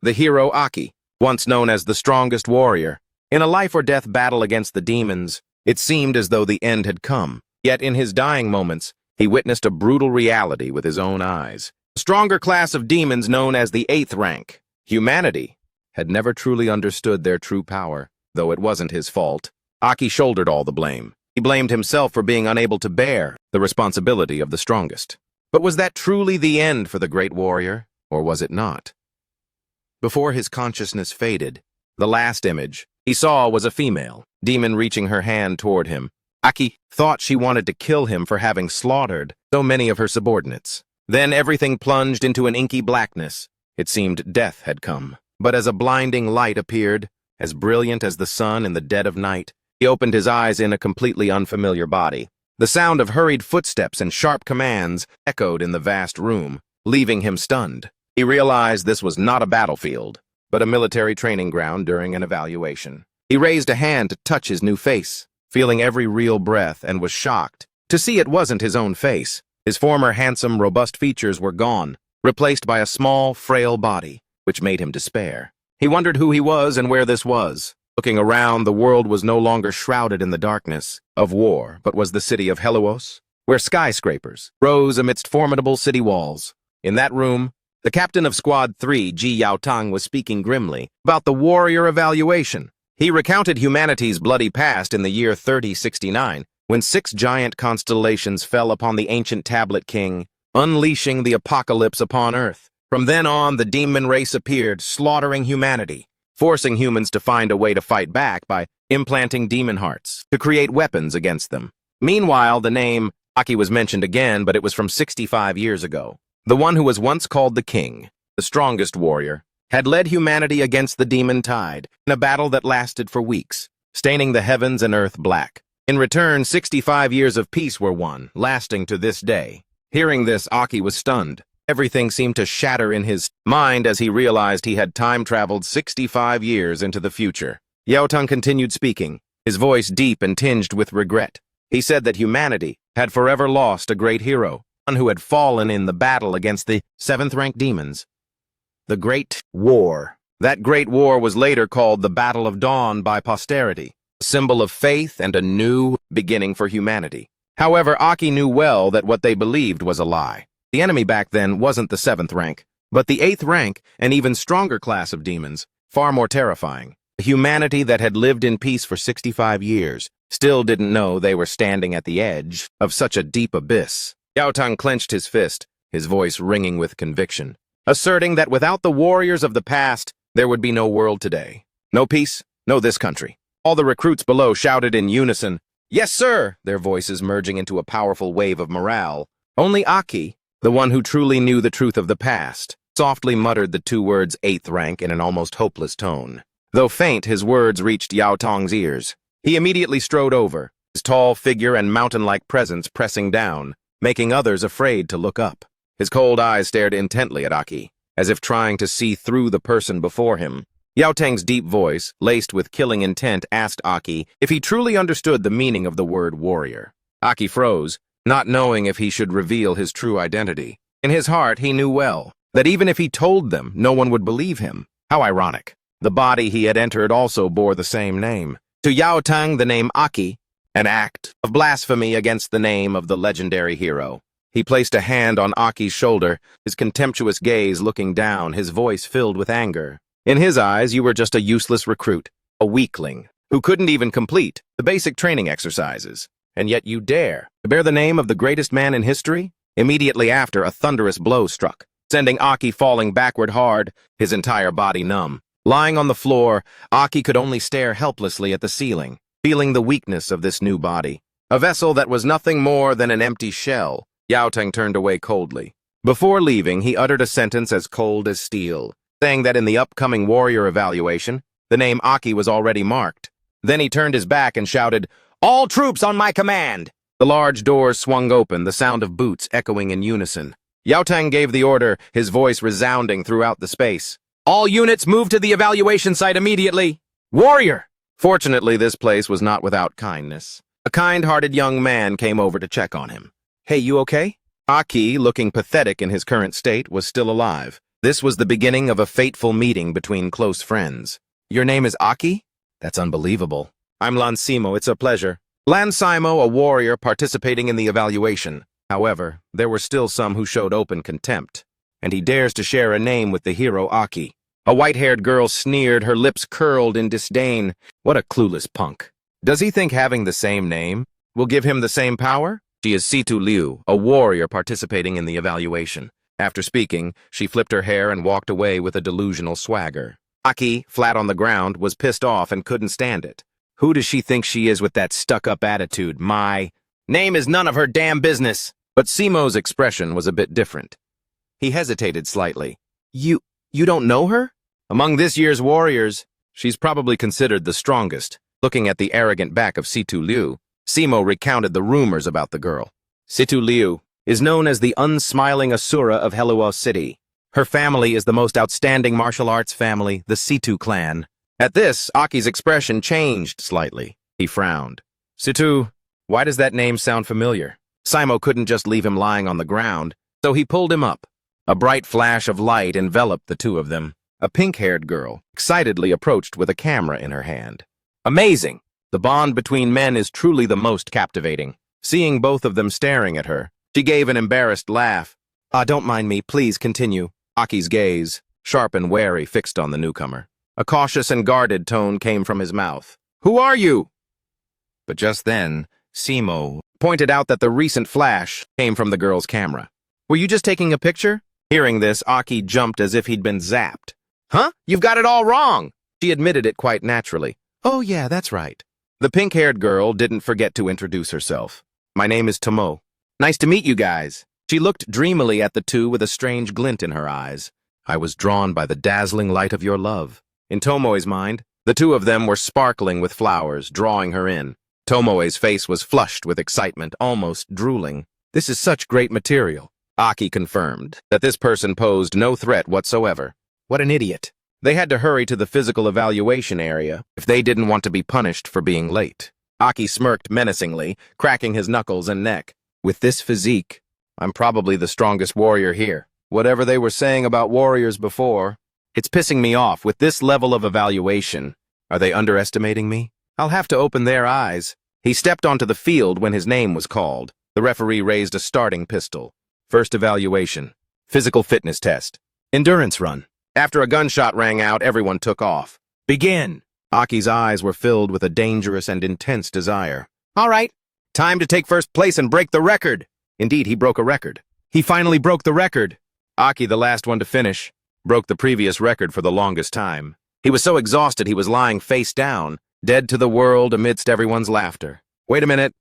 the hero Aki, once known as the strongest warrior. In a life-or-death battle against the demons, it seemed as though the end had come. Yet in his dying moments, he witnessed a brutal reality with his own eyes. A stronger class of demons known as the 8th rank. Humanity had never truly understood their true power, though it wasn't his fault. Aki shouldered all the blame. He blamed himself for being unable to bear the responsibility of the strongest. But was that truly the end for the great warrior, or was it not? Before his consciousness faded, the last image he saw was a female demon reaching her hand toward him. Aki thought she wanted to kill him for having slaughtered so many of her subordinates. Then everything plunged into an inky blackness. It seemed death had come. But as a blinding light appeared, as brilliant as the sun in the dead of night, he opened his eyes in a completely unfamiliar body. The sound of hurried footsteps and sharp commands echoed in the vast room, leaving him stunned. He realized this was not a battlefield, but a military training ground during an evaluation. He raised a hand to touch his new face, feeling every real breath, and was shocked to see it wasn't his own face. His former handsome, robust features were gone, replaced by a small, frail body, which made him despair. He wondered who he was and where this was. Looking around, the world was no longer shrouded in the darkness of war, but was the city of Heluos, where skyscrapers rose amidst formidable city walls. In that room, the captain of Squad 3, Ji Yaotang, was speaking grimly about the warrior evaluation. He recounted humanity's bloody past in the year 3069, when 6 giant constellations fell upon the ancient tablet king, unleashing the apocalypse upon Earth. From then on, the demon race appeared, slaughtering humanity, forcing humans to find a way to fight back by implanting demon hearts to create weapons against them. Meanwhile, the name Aki was mentioned again, but it was from 65 years ago. The one who was once called the king, the strongest warrior, had led humanity against the demon tide in a battle that lasted for weeks, staining the heavens and earth black. In return, 65 years of peace were won, lasting to this day. Hearing this, Aki was stunned. Everything seemed to shatter in his mind as he realized he had time-traveled 65 years into the future. Yaotang continued speaking, his voice deep and tinged with regret. He said that humanity had forever lost a great hero, one who had fallen in the battle against the 7th-rank demons. The Great War. That great war was later called the Battle of Dawn by posterity, a symbol of faith and a new beginning for humanity. However, Aki knew well that what they believed was a lie. The enemy back then wasn't the 7th rank, but the 8th rank, an even stronger class of demons, far more terrifying. Humanity that had lived in peace for 65 years still didn't know they were standing at the edge of such a deep abyss. Yaotang clenched his fist, his voice ringing with conviction, asserting that without the warriors of the past, there would be no world today. No peace, no this country. All the recruits below shouted in unison, "Yes, sir!" their voices merging into a powerful wave of morale. Only Aki, the one who truly knew the truth of the past, softly muttered the 2 words 8th rank in an almost hopeless tone. Though faint, his words reached Yaotang's ears. He immediately strode over, his tall figure and mountain-like presence pressing down, making others afraid to look up. His cold eyes stared intently at Aki, as if trying to see through the person before him. Yaotang's deep voice, laced with killing intent, asked Aki if he truly understood the meaning of the word warrior. Aki froze, not knowing if he should reveal his true identity. In his heart, he knew well that even if he told them, no one would believe him. How ironic. The body he had entered also bore the same name. To Yaotang, the name Aki, an act of blasphemy against the name of the legendary hero. He placed a hand on Aki's shoulder, his contemptuous gaze looking down, his voice filled with anger. In his eyes, you were just a useless recruit, a weakling, who couldn't even complete the basic training exercises. And yet you dare to bear the name of the greatest man in history? Immediately after, a thunderous blow struck, sending Aki falling backward hard, his entire body numb. Lying on the floor, Aki could only stare helplessly at the ceiling, feeling the weakness of this new body. A vessel that was nothing more than an empty shell. Yaotang turned away coldly. Before leaving, he uttered a sentence as cold as steel, saying that in the upcoming warrior evaluation, the name Aki was already marked. Then he turned his back and shouted, "All troops on my command!" The large doors swung open, the sound of boots echoing in unison. Yaotang gave the order, his voice resounding throughout the space. "All units move to the evaluation site immediately! Warrior!" Fortunately, this place was not without kindness. A kind-hearted young man came over to check on him. "Hey, you okay?" Aki, looking pathetic in his current state, was still alive. This was the beginning of a fateful meeting between close friends. Your name is Aki? That's unbelievable. I'm Lansimo, it's a pleasure. Lansimo, a warrior participating in the evaluation. However, there were still some who showed open contempt. And he dares to share a name with the hero Aki. A white-haired girl sneered, her lips curled in disdain. What a clueless punk. Does he think having the same name will give him the same power? She is Situ Liu, a warrior participating in the evaluation. After speaking, she flipped her hair and walked away with a delusional swagger. Aki, flat on the ground, was pissed off and couldn't stand it. Who does she think she is with that stuck-up attitude? My name is none of her damn business. But Simo's expression was a bit different. He hesitated slightly. You don't know her? Among this year's warriors, she's probably considered the strongest. Looking at the arrogant back of Situ Liu, Simo recounted the rumors about the girl. Situ Liu is known as the unsmiling Asura of Helluo City. Her family is the most outstanding martial arts family, the Situ clan. At this, Aki's expression changed slightly. He frowned. Situ, why does that name sound familiar? Simo couldn't just leave him lying on the ground, so he pulled him up. A bright flash of light enveloped the two of them. A pink-haired girl excitedly approached with a camera in her hand. Amazing! The bond between men is truly the most captivating. Seeing both of them staring at her, she gave an embarrassed laugh. Don't mind me, please continue. Aki's gaze, sharp and wary, fixed on the newcomer. A cautious and guarded tone came from his mouth. Who are you? But just then, Simo pointed out that the recent flash came from the girl's camera. Were you just taking a picture? Hearing this, Aki jumped as if he'd been zapped. Huh? You've got it all wrong! She admitted it quite naturally. Oh yeah, that's right. The pink-haired girl didn't forget to introduce herself. My name is Tomo. Nice to meet you guys. She looked dreamily at the two with a strange glint in her eyes. I was drawn by the dazzling light of your love. In Tomoe's mind, the two of them were sparkling with flowers, drawing her in. Tomoe's face was flushed with excitement, almost drooling. This is such great material. Aki confirmed that this person posed no threat whatsoever. What an idiot. They had to hurry to the physical evaluation area if they didn't want to be punished for being late. Aki smirked menacingly, cracking his knuckles and neck. With this physique, I'm probably the strongest warrior here. Whatever they were saying about warriors before, it's pissing me off. With this level of evaluation, are they underestimating me? I'll have to open their eyes. He stepped onto the field when his name was called. The referee raised a starting pistol. First evaluation. Physical fitness test. Endurance run. After a gunshot rang out, everyone took off. Begin! Aki's eyes were filled with a dangerous and intense desire. All right, time to take first place and break the record. Indeed, he broke a record. He finally broke the record. Aki, the last one to finish, broke the previous record for the longest time. He was so exhausted he was lying face down, dead to the world amidst everyone's laughter. Wait a minute.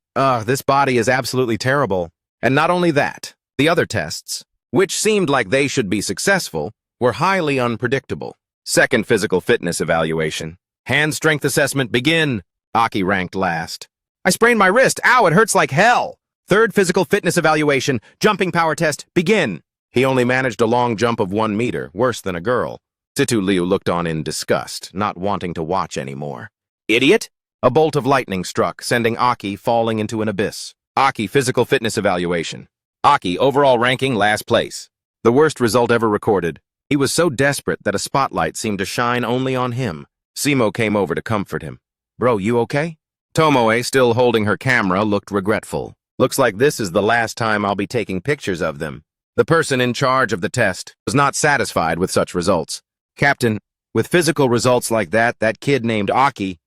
This body is absolutely terrible. And not only that, the other tests, which seemed like they should be successful, were highly unpredictable. Second physical fitness evaluation. Hand strength assessment, begin. Aki ranked last. I sprained my wrist. Ow, it hurts like hell. Third physical fitness evaluation. Jumping power test, begin. He only managed a long jump of 1 meter, worse than a girl. Situ Liu looked on in disgust, not wanting to watch anymore. Idiot! A bolt of lightning struck, sending Aki falling into an abyss. Aki physical fitness evaluation. Aki overall ranking last place. The worst result ever recorded. He was so desperate that a spotlight seemed to shine only on him. Simo came over to comfort him. Bro, you okay? Tomoe, still holding her camera, looked regretful. Looks like this is the last time I'll be taking pictures of them. The person in charge of the test was not satisfied with such results. Captain, with physical results like that kid named Aki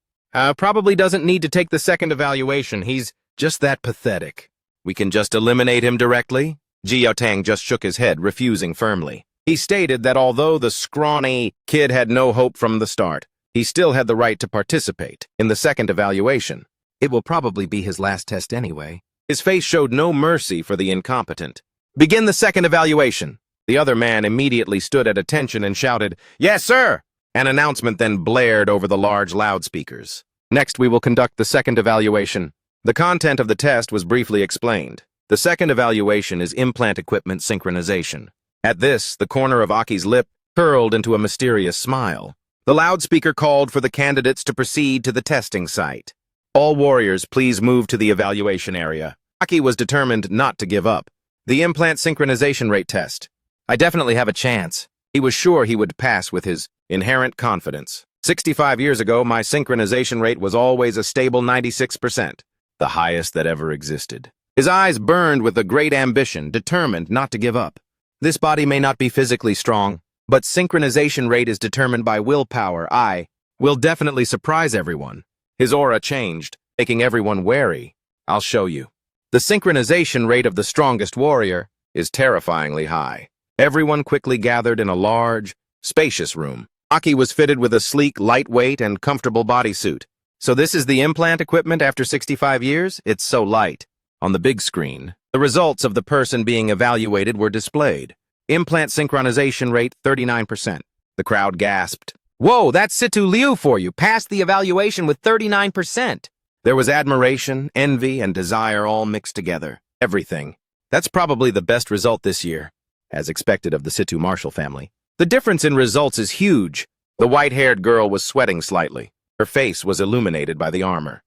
probably doesn't need to take the second evaluation. He's just that pathetic. We can just eliminate him directly? Jiaotang just shook his head, refusing firmly. He stated that although the scrawny kid had no hope from the start, he still had the right to participate in the second evaluation. It will probably be his last test anyway. His face showed no mercy for the incompetent. Begin the second evaluation. The other man immediately stood at attention and shouted, Yes, sir! An announcement then blared over the large loudspeakers. Next, we will conduct the second evaluation. The content of the test was briefly explained. The second evaluation is implant equipment synchronization. At this, the corner of Aki's lip curled into a mysterious smile. The loudspeaker called for the candidates to proceed to the testing site. All warriors, please move to the evaluation area. Aki was determined not to give up. The implant synchronization rate test. I definitely have a chance. He was sure he would pass with his inherent confidence. 65 years ago, my synchronization rate was always a stable 96%, the highest that ever existed. His eyes burned with a great ambition, determined not to give up. This body may not be physically strong, but synchronization rate is determined by willpower. I will definitely surprise everyone. His aura changed, making everyone wary. I'll show you. The synchronization rate of the strongest warrior is terrifyingly high. Everyone quickly gathered in a large, spacious room. Aki was fitted with a sleek, lightweight, and comfortable bodysuit. So this is the implant equipment after 65 years? It's so light. On the big screen, the results of the person being evaluated were displayed. Implant synchronization rate, 39%. The crowd gasped. Whoa, that's Situ Liu for you. Passed the evaluation with 39%. There was admiration, envy, and desire all mixed together. Everything. That's probably the best result this year, as expected of the Situ Marshall family. The difference in results is huge. The white-haired girl was sweating slightly. Her face was illuminated by the armor.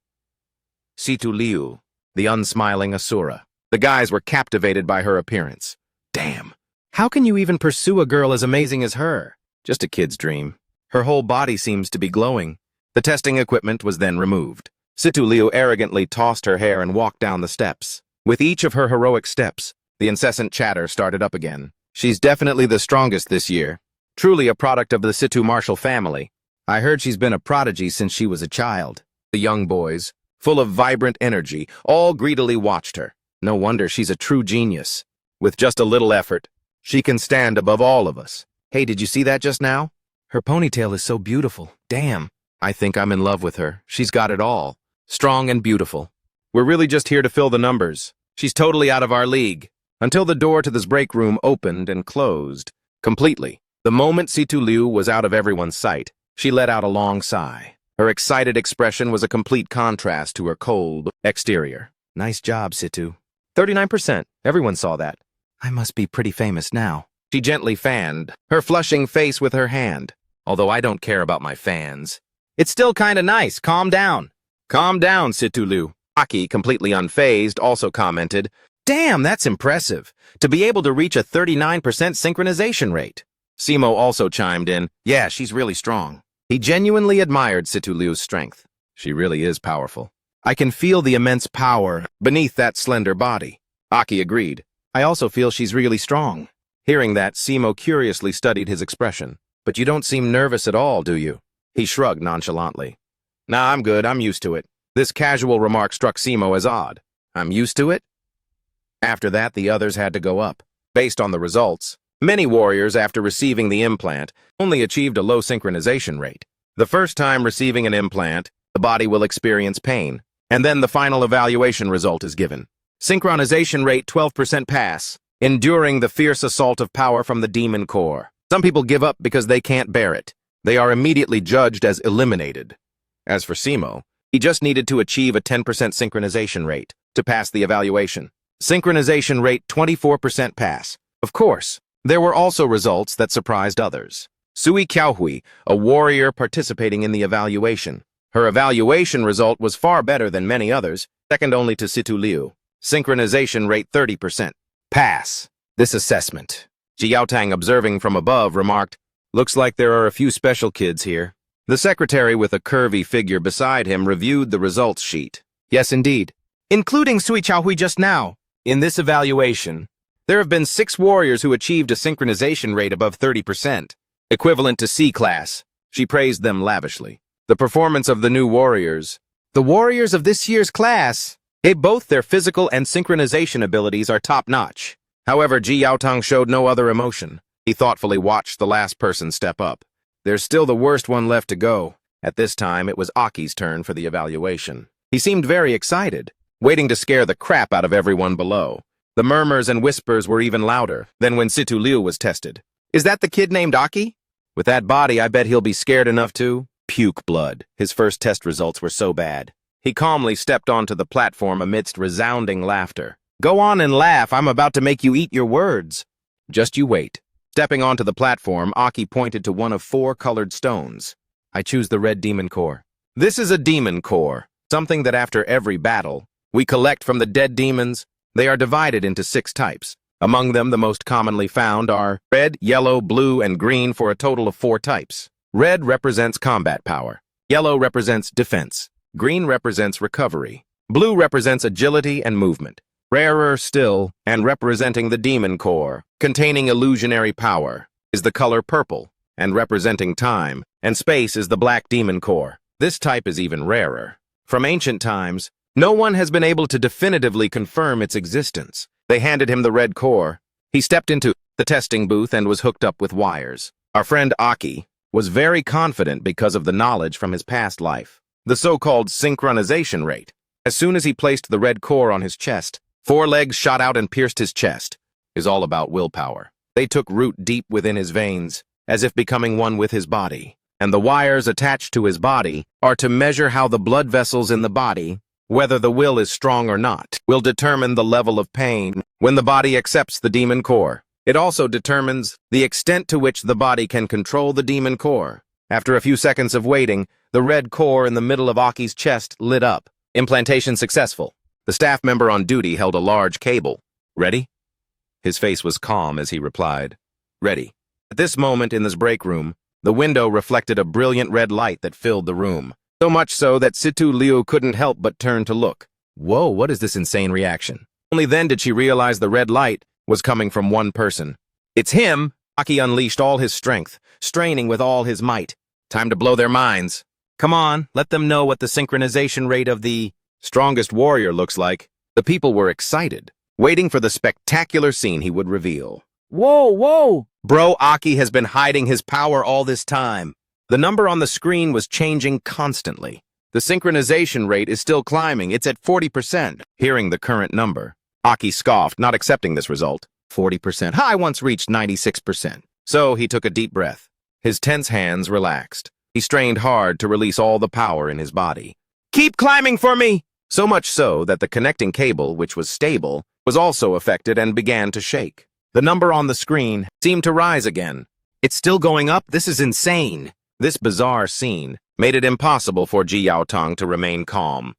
Situ Liu, the unsmiling Asura. The guys were captivated by her appearance. Damn. How can you even pursue a girl as amazing as her? Just a kid's dream. Her whole body seems to be glowing. The testing equipment was then removed. Situ Liu arrogantly tossed her hair and walked down the steps. With each of her heroic steps, the incessant chatter started up again. She's definitely the strongest this year. Truly a product of the Situ Marshall family. I heard she's been a prodigy since she was a child. The young boys, full of vibrant energy, all greedily watched her. No wonder she's a true genius. With just a little effort, she can stand above all of us. Hey, did you see that just now? Her ponytail is so beautiful. Damn. I think I'm in love with her. She's got it all. Strong and beautiful. We're really just here to fill the numbers. She's totally out of our league. Until the door to this break room opened and closed. Completely. The moment Situ Liu was out of everyone's sight, she let out a long sigh. Her excited expression was a complete contrast to her cold exterior. Nice job, Situ. 39%. Everyone saw that. I must be pretty famous now. She gently fanned her flushing face with her hand. Although I don't care about my fans. It's still kinda nice. Calm down. Calm down, Situ Liu. Aki, completely unfazed, also commented, Damn, that's impressive. To be able to reach a 39% synchronization rate. Simo also chimed in, Yeah, she's really strong. He genuinely admired Situ Liu's strength. She really is powerful. I can feel the immense power beneath that slender body. Aki agreed. I also feel she's really strong. Hearing that, Simo curiously studied his expression. But you don't seem nervous at all, do you? He shrugged nonchalantly. Nah, I'm good. I'm used to it. This casual remark struck Simo as odd. I'm used to it? After that, the others had to go up. Based on the results, many warriors, after receiving the implant, only achieved a low synchronization rate. The first time receiving an implant, the body will experience pain, and then the final evaluation result is given. Synchronization rate 12% pass, enduring the fierce assault of power from the demon core. Some people give up because they can't bear it. They are immediately judged as eliminated. As for Simo, he just needed to achieve a 10% synchronization rate to pass the evaluation. Synchronization rate 24% pass. Of course, there were also results that surprised others. Sui Qiaohui, a warrior participating in the evaluation. Her evaluation result was far better than many others, second only to Situ Liu. Synchronization rate 30%. Pass. This assessment. Jiaotang, observing from above, remarked, Looks like there are a few special kids here. The secretary with a curvy figure beside him reviewed the results sheet. Yes, indeed. Including Sui Qiaohui just now. In this evaluation, there have been 6 warriors who achieved a synchronization rate above 30%, equivalent to C-class. She praised them lavishly. The performance of the new warriors. The warriors of this year's class. Both their physical and synchronization abilities are top-notch. However, Ji Yaotang showed no other emotion. He thoughtfully watched the last person step up. There's still the worst one left to go. At this time, it was Aki's turn for the evaluation. He seemed very excited, waiting to scare the crap out of everyone below. The murmurs and whispers were even louder than when Situ Liu was tested. Is that the kid named Aki? With that body, I bet he'll be scared enough to puke blood. His first test results were so bad. He calmly stepped onto the platform amidst resounding laughter. Go on and laugh. I'm about to make you eat your words. Just you wait. Stepping onto the platform, Aki pointed to one of 4 colored stones. I choose the red demon core. This is a demon core, something that after every battle, we collect from the dead demons. They are divided into 6 types. Among them, the most commonly found are red, yellow, blue, and green for a total of 4 types. Red represents combat power. Yellow represents defense. Green represents recovery. Blue represents agility and movement. Rarer still, and representing the demon core, containing illusionary power, is the color purple, and representing time, and space is the black demon core. This type is even rarer. From ancient times, no one has been able to definitively confirm its existence. They handed him the red core. He stepped into the testing booth and was hooked up with wires. Our friend Aki was very confident because of the knowledge from his past life. The so-called synchronization rate. As soon as he placed the red core on his chest, 4 legs shot out and pierced his chest. Is all about willpower. They took root deep within his veins, as if becoming one with his body. And the wires attached to his body are to measure how the blood vessels in the body, whether the will is strong or not, will determine the level of pain when the body accepts the demon core. It also determines the extent to which the body can control the demon core. After a few seconds of waiting, the red core in the middle of Aki's chest lit up. Implantation successful. The staff member on duty held a large cable. Ready? His face was calm as he replied, ready. At this moment in this break room, the window reflected a brilliant red light that filled the room. So much so that Situ Liu couldn't help but turn to look. Whoa, what is this insane reaction? Only then did she realize the red light was coming from one person. It's him! Aki unleashed all his strength, straining with all his might. Time to blow their minds. Come on, let them know what the synchronization rate of the strongest warrior looks like. The people were excited, waiting for the spectacular scene he would reveal. Whoa! Bro, Aki has been hiding his power all this time. The number on the screen was changing constantly. The synchronization rate is still climbing. It's at 40%. Hearing the current number, Aki scoffed, not accepting this result. 40%. I once reached 96%. So he took a deep breath. His tense hands relaxed. He strained hard to release all the power in his body. Keep climbing for me! So much so that the connecting cable, which was stable, was also affected and began to shake. The number on the screen seemed to rise again. It's still going up? This is insane. This bizarre scene made it impossible for Ji Yaotang to remain calm.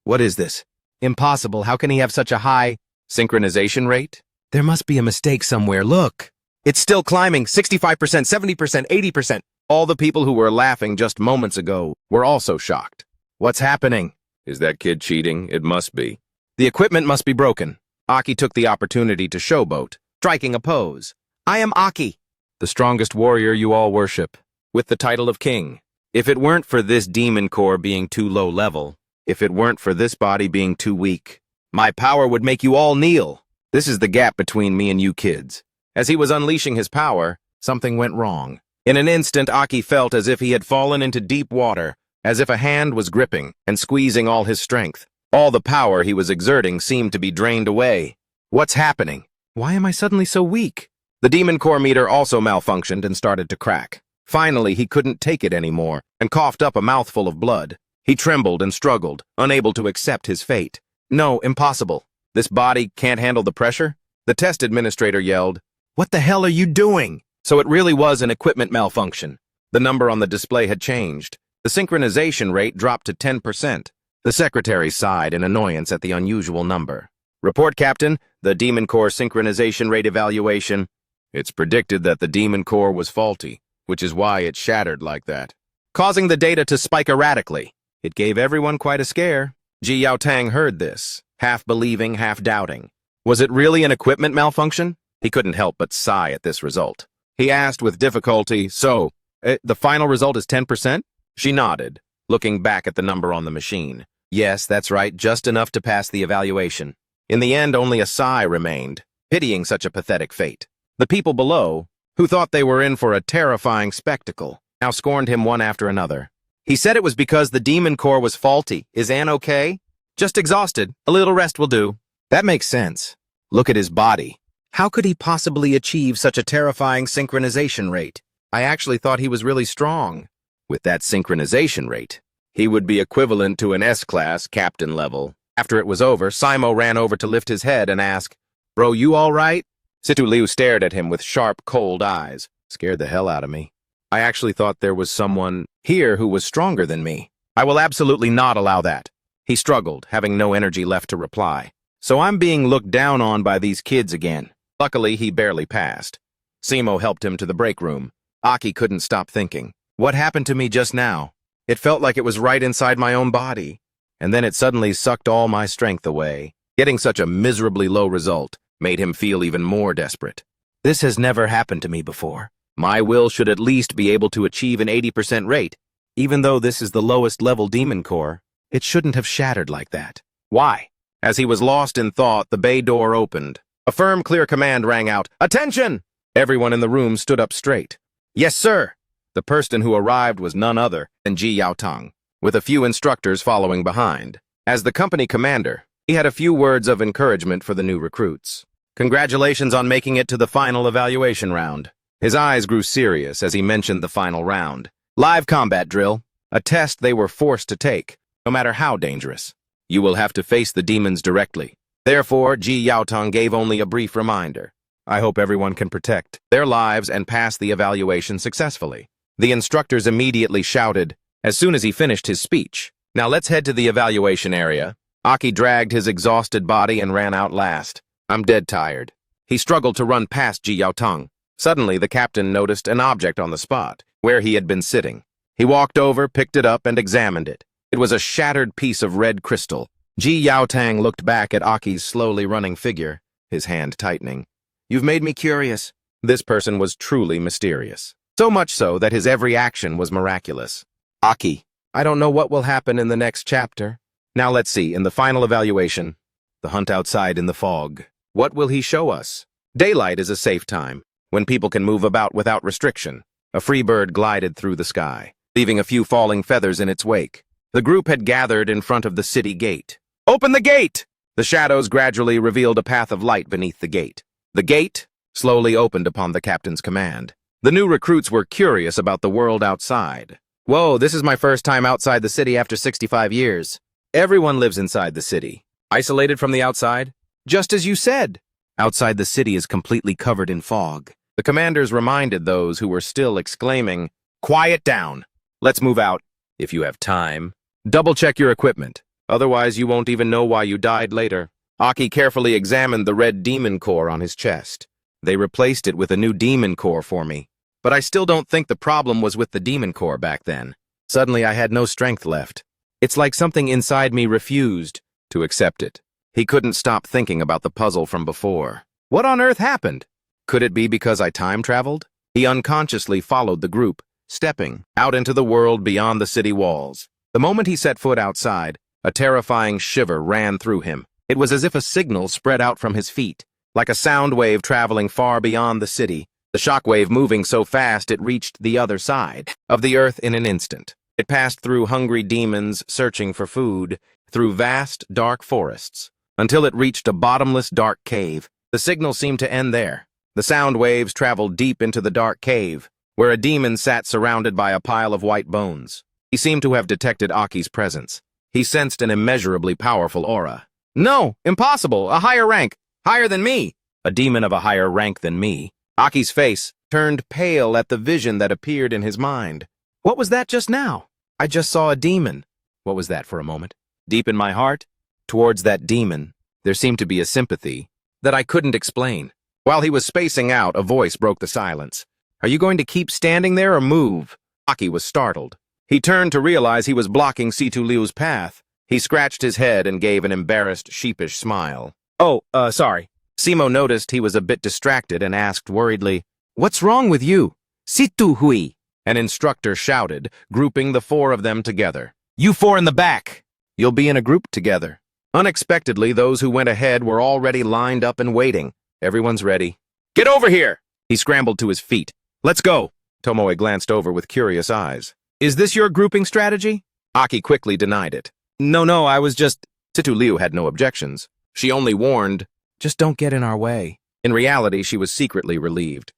What is this? Impossible. How can he have such a high synchronization rate? There must be a mistake somewhere. Look. It's still climbing. 65%, 70%, 80%. All the people who were laughing just moments ago were also shocked. What's happening? Is that kid cheating? It must be. The equipment must be broken. Aki took the opportunity to showboat, striking a pose. I am Aki, the strongest warrior you all worship, with the title of king. If it weren't for this demon core being too low level, if it weren't for this body being too weak, my power would make you all kneel. This is the gap between me and you kids. As he was unleashing his power, something went wrong. In an instant, Aki felt as if he had fallen into deep water, as if a hand was gripping and squeezing all his strength. All the power he was exerting seemed to be drained away. What's happening? Why am I suddenly so weak? The demon core meter also malfunctioned and started to crack. Finally, he couldn't take it anymore and coughed up a mouthful of blood. He trembled and struggled, unable to accept his fate. No, impossible. This body can't handle the pressure? The test administrator yelled, "What the hell are you doing?" So it really was an equipment malfunction. The number on the display had changed. The synchronization rate dropped to 10%. The secretary sighed in annoyance at the unusual number. Report, Captain, the Demon Core synchronization rate evaluation. It's predicted that the Demon Core was faulty, which is why it shattered like that, causing the data to spike erratically. It gave everyone quite a scare. Ji Yaotang heard this, half believing, half doubting. Was it really an equipment malfunction? He couldn't help but sigh at this result. He asked with difficulty, so, the final result is 10%? She nodded, looking back at the number on the machine. Yes, that's right, just enough to pass the evaluation. In the end, only a sigh remained, pitying such a pathetic fate. The people below, who thought they were in for a terrifying spectacle, now scorned him one after another. He said it was because the Demon Core was faulty. Is Anne okay? Just exhausted. A little rest will do. That makes sense. Look at his body. How could he possibly achieve such a terrifying synchronization rate? I actually thought he was really strong. With that synchronization rate, he would be equivalent to an S-class captain level. After it was over, Simo ran over to lift his head and ask, "Bro, you all right?" Situ Liu stared at him with sharp, cold eyes. Scared the hell out of me. I actually thought there was someone here who was stronger than me. I will absolutely not allow that. He struggled, having no energy left to reply. So I'm being looked down on by these kids again. Luckily, he barely passed. Simo helped him to the break room. Aki couldn't stop thinking. What happened to me just now? It felt like it was right inside my own body. And then it suddenly sucked all my strength away. Getting such a miserably low result made him feel even more desperate. This has never happened to me before. My will should at least be able to achieve an 80% rate. Even though this is the lowest level demon core, it shouldn't have shattered like that. Why? As he was lost in thought, the bay door opened. A firm, clear command rang out, "Attention!" Everyone in the room stood up straight. "Yes, sir." The person who arrived was none other than Ji Yaotang, with a few instructors following behind. As the company commander, he had a few words of encouragement for the new recruits. Congratulations on making it to the final evaluation round. His eyes grew serious as he mentioned the final round. Live combat drill, a test they were forced to take, no matter how dangerous. You will have to face the demons directly. Therefore, Ji Yaotang gave only a brief reminder. I hope everyone can protect their lives and pass the evaluation successfully. The instructors immediately shouted as soon as he finished his speech. Now let's head to the evaluation area. Aki dragged his exhausted body and ran out last. I'm dead tired. He struggled to run past Ji Yaotang. Suddenly, the captain noticed an object on the spot, where he had been sitting. He walked over, picked it up, and examined it. It was a shattered piece of red crystal. Ji Yaotang looked back at Aki's slowly running figure, his hand tightening. You've made me curious. This person was truly mysterious. So much so that his every action was miraculous. Aki, I don't know what will happen in the next chapter. Now let's see, in the final evaluation, the hunt outside in the fog. What will he show us? Daylight is a safe time, when people can move about without restriction. A free bird glided through the sky, leaving a few falling feathers in its wake. The group had gathered in front of the city gate. Open the gate! The shadows gradually revealed a path of light beneath the gate. The gate slowly opened upon the captain's command. The new recruits were curious about the world outside. Whoa, this is my first time outside the city after 65 years. Everyone lives inside the city. Isolated from the outside? Just as you said. Outside the city is completely covered in fog. The commanders reminded those who were still exclaiming, Quiet down. Let's move out. If you have time, double-check your equipment. Otherwise, you won't even know why you died later. Aki carefully examined the red demon core on his chest. They replaced it with a new demon core for me. But I still don't think the problem was with the demon core back then. Suddenly, I had no strength left. It's like something inside me refused to accept it. He couldn't stop thinking about the puzzle from before. What on earth happened? Could it be because I time-traveled? He unconsciously followed the group, stepping out into the world beyond the city walls. The moment he set foot outside, a terrifying shiver ran through him. It was as if a signal spread out from his feet, like a sound wave traveling far beyond the city, the shockwave moving so fast it reached the other side of the earth in an instant. It passed through hungry demons searching for food, through vast, dark forests, until it reached a bottomless, dark cave. The signal seemed to end there. The sound waves traveled deep into the dark cave, where a demon sat surrounded by a pile of white bones. He seemed to have detected Aki's presence. He sensed an immeasurably powerful aura. No, impossible, a higher rank, higher than me. A demon of a higher rank than me. Aki's face turned pale at the vision that appeared in his mind. What was that just now? I just saw a demon. What was that for a moment? Deep in my heart, towards that demon, there seemed to be a sympathy that I couldn't explain. While he was spacing out, a voice broke the silence. Are you going to keep standing there or move? Aki was startled. He turned to realize he was blocking Situ Liu's path. He scratched his head and gave an embarrassed, sheepish smile. Oh, sorry. Simo noticed he was a bit distracted and asked worriedly, What's wrong with you? Situ Hui. An instructor shouted, grouping the four of them together. You four in the back. You'll be in a group together. Unexpectedly, those who went ahead were already lined up and waiting. Everyone's ready. Get over here! He scrambled to his feet. Let's go! Tomoe glanced over with curious eyes. Is this your grouping strategy? Aki quickly denied it. No, I was just... Situ Liu had no objections. She only warned, just don't get in our way. In reality, she was secretly relieved.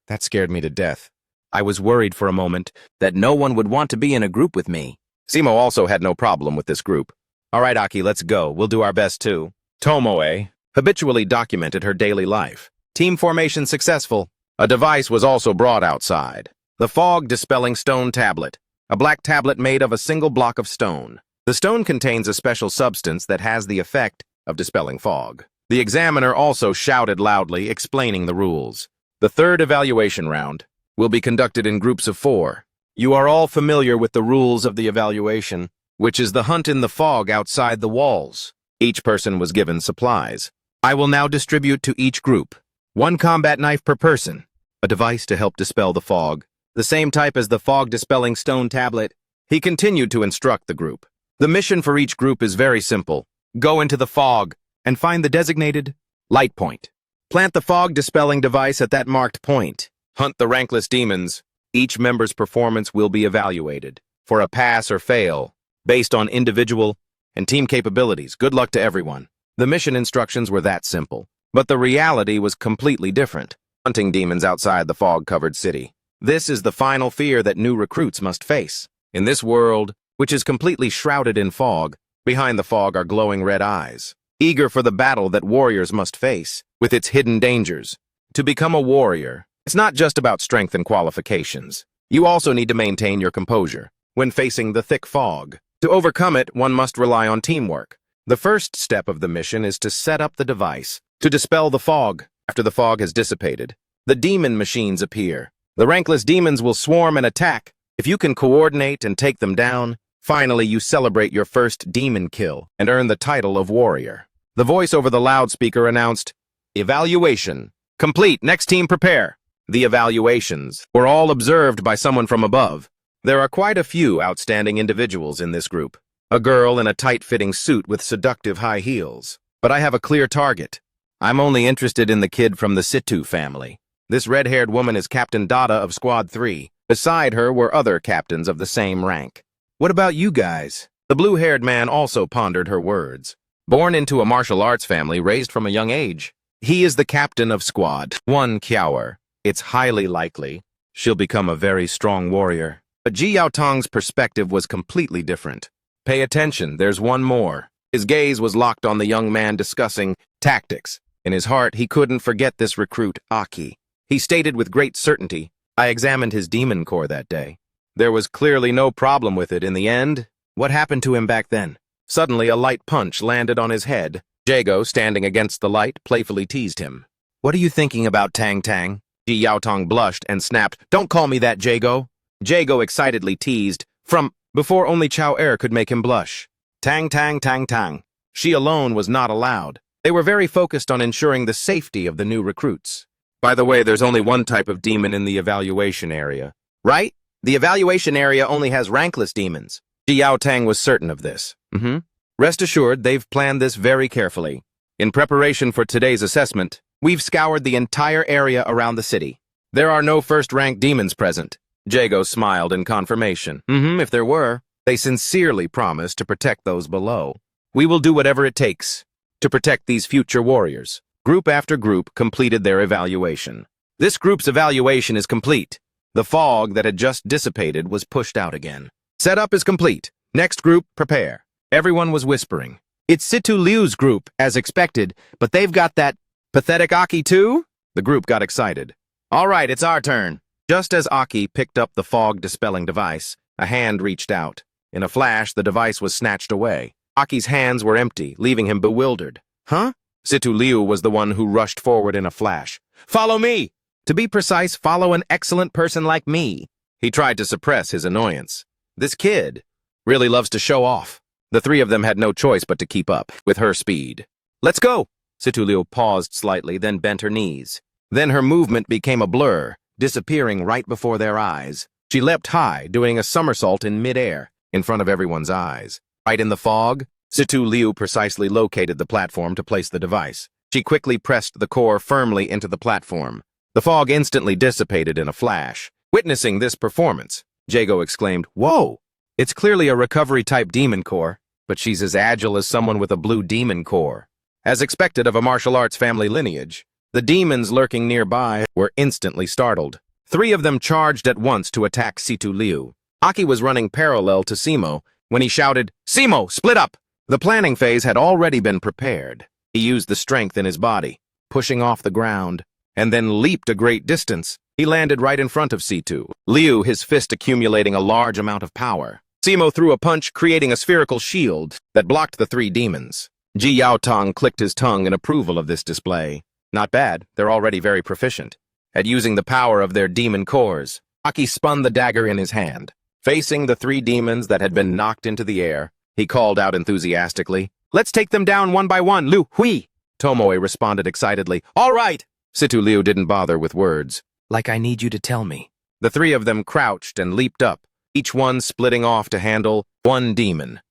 That scared me to death. I was worried for a moment that no one would want to be in a group with me. Simo also had no problem with this group. All right, Aki, let's go. We'll do our best too. Tomoe habitually documented her daily life. Team formation successful. A device was also brought outside. The fog-dispelling stone tablet. A black tablet made of a single block of stone. The stone contains a special substance that has the effect of dispelling fog. The examiner also shouted loudly, explaining the rules. The third evaluation round will be conducted in groups of 4. You are all familiar with the rules of the evaluation, which is the hunt in the fog outside the walls. Each person was given supplies. I will now distribute to each group 1 combat knife per person, a device to help dispel the fog, the same type as the fog-dispelling stone tablet. He continued to instruct the group. The mission for each group is very simple. Go into the fog and find the designated light point. Plant the fog-dispelling device at that marked point. Hunt the rankless demons. Each member's performance will be evaluated for a pass or fail based on individual and team capabilities. Good luck to everyone. The mission instructions were that simple, but the reality was completely different. Hunting demons outside the fog-covered city. This is the final fear that new recruits must face. In this world, which is completely shrouded in fog, behind the fog are glowing red eyes, eager for the battle that warriors must face, with its hidden dangers. To become a warrior, it's not just about strength and qualifications. You also need to maintain your composure when facing the thick fog. To overcome it, one must rely on teamwork. The first step of the mission is to set up the device to dispel the fog. After the fog has dissipated, the demon machines appear. The rankless demons will swarm and attack. If you can coordinate and take them down, finally you celebrate your first demon kill and earn the title of warrior. The voice over the loudspeaker announced, "Evaluation complete. Next team prepare." The evaluations were all observed by someone from above. There are quite a few outstanding individuals in this group. A girl in a tight-fitting suit with seductive high heels. But I have a clear target. I'm only interested in the kid from the Situ family. This red-haired woman is Captain Dada of Squad 3. Beside her were other captains of the same rank. What about you guys? The blue-haired man also pondered her words. Born into a martial arts family raised from a young age. He is the captain of Squad 1 Kyawer. It's highly likely she'll become a very strong warrior. But Ji Yaotong's perspective was completely different. Pay attention, there's one more. His gaze was locked on the young man discussing tactics. In his heart, he couldn't forget this recruit, Aki. He stated with great certainty, "I examined his demon core that day. There was clearly no problem with it in the end." What happened to him back then? Suddenly, a light punch landed on his head. Jago, standing against the light, playfully teased him. "What are you thinking about, Tang Tang?" Ji Yaotong blushed and snapped, "Don't call me that, Jago." Jago excitedly teased, from before only Chao Er could make him blush. Tang Tang Tang Tang. She alone was not allowed. They were very focused on ensuring the safety of the new recruits. By the way, there's only one type of demon in the evaluation area. Right? The evaluation area only has rankless demons. Ji Yaotong was certain of this. Rest assured, they've planned this very carefully. In preparation for today's assessment, we've scoured the entire area around the city. There are no first-rank demons present. Jago smiled in confirmation. If there were, they sincerely promised to protect those below. We will do whatever it takes to protect these future warriors. Group after group completed their evaluation. This group's evaluation is complete. The fog that had just dissipated was pushed out again. Setup is complete. Next group, prepare. Everyone was whispering. It's Situ Liu's group, as expected, but they've got that pathetic Aki too? The group got excited. All right, it's our turn. Just as Aki picked up the fog-dispelling device, a hand reached out. In a flash, the device was snatched away. Aki's hands were empty, leaving him bewildered. Huh? Situ Liu was the one who rushed forward in a flash. Follow me! To be precise, follow an excellent person like me. He tried to suppress his annoyance. This kid really loves to show off. The three of them had no choice but to keep up with her speed. Let's go! Situ Liu paused slightly, then bent her knees. Then her movement became a blur, disappearing right before their eyes. She leapt high, doing a somersault in midair, in front of everyone's eyes. Right in the fog, Situ Liu precisely located the platform to place the device. She quickly pressed the core firmly into the platform. The fog instantly dissipated in a flash. Witnessing this performance, Jago exclaimed, "Whoa! It's clearly a recovery-type demon core, but she's as agile as someone with a blue demon core." As expected of a martial arts family lineage, the demons lurking nearby were instantly startled. Three of them charged at once to attack Situ Liu. Aki was running parallel to Simo when he shouted, "Simo, split up!" The planning phase had already been prepared. He used the strength in his body, pushing off the ground, and then leaped a great distance. He landed right in front of Situ Liu, his fist accumulating a large amount of power. Simo threw a punch, creating a spherical shield that blocked the three demons. Ji Yaotong clicked his tongue in approval of this display. Not bad, they're already very proficient at using the power of their demon cores. Aki spun the dagger in his hand. Facing the three demons that had been knocked into the air, he called out enthusiastically, "Let's take them down one by one, Lu Hui!" Tomoe responded excitedly, "All right!" Situ Liu didn't bother with words. "Like I need you to tell me." The three of them crouched and leaped up, each one splitting off to handle one demon.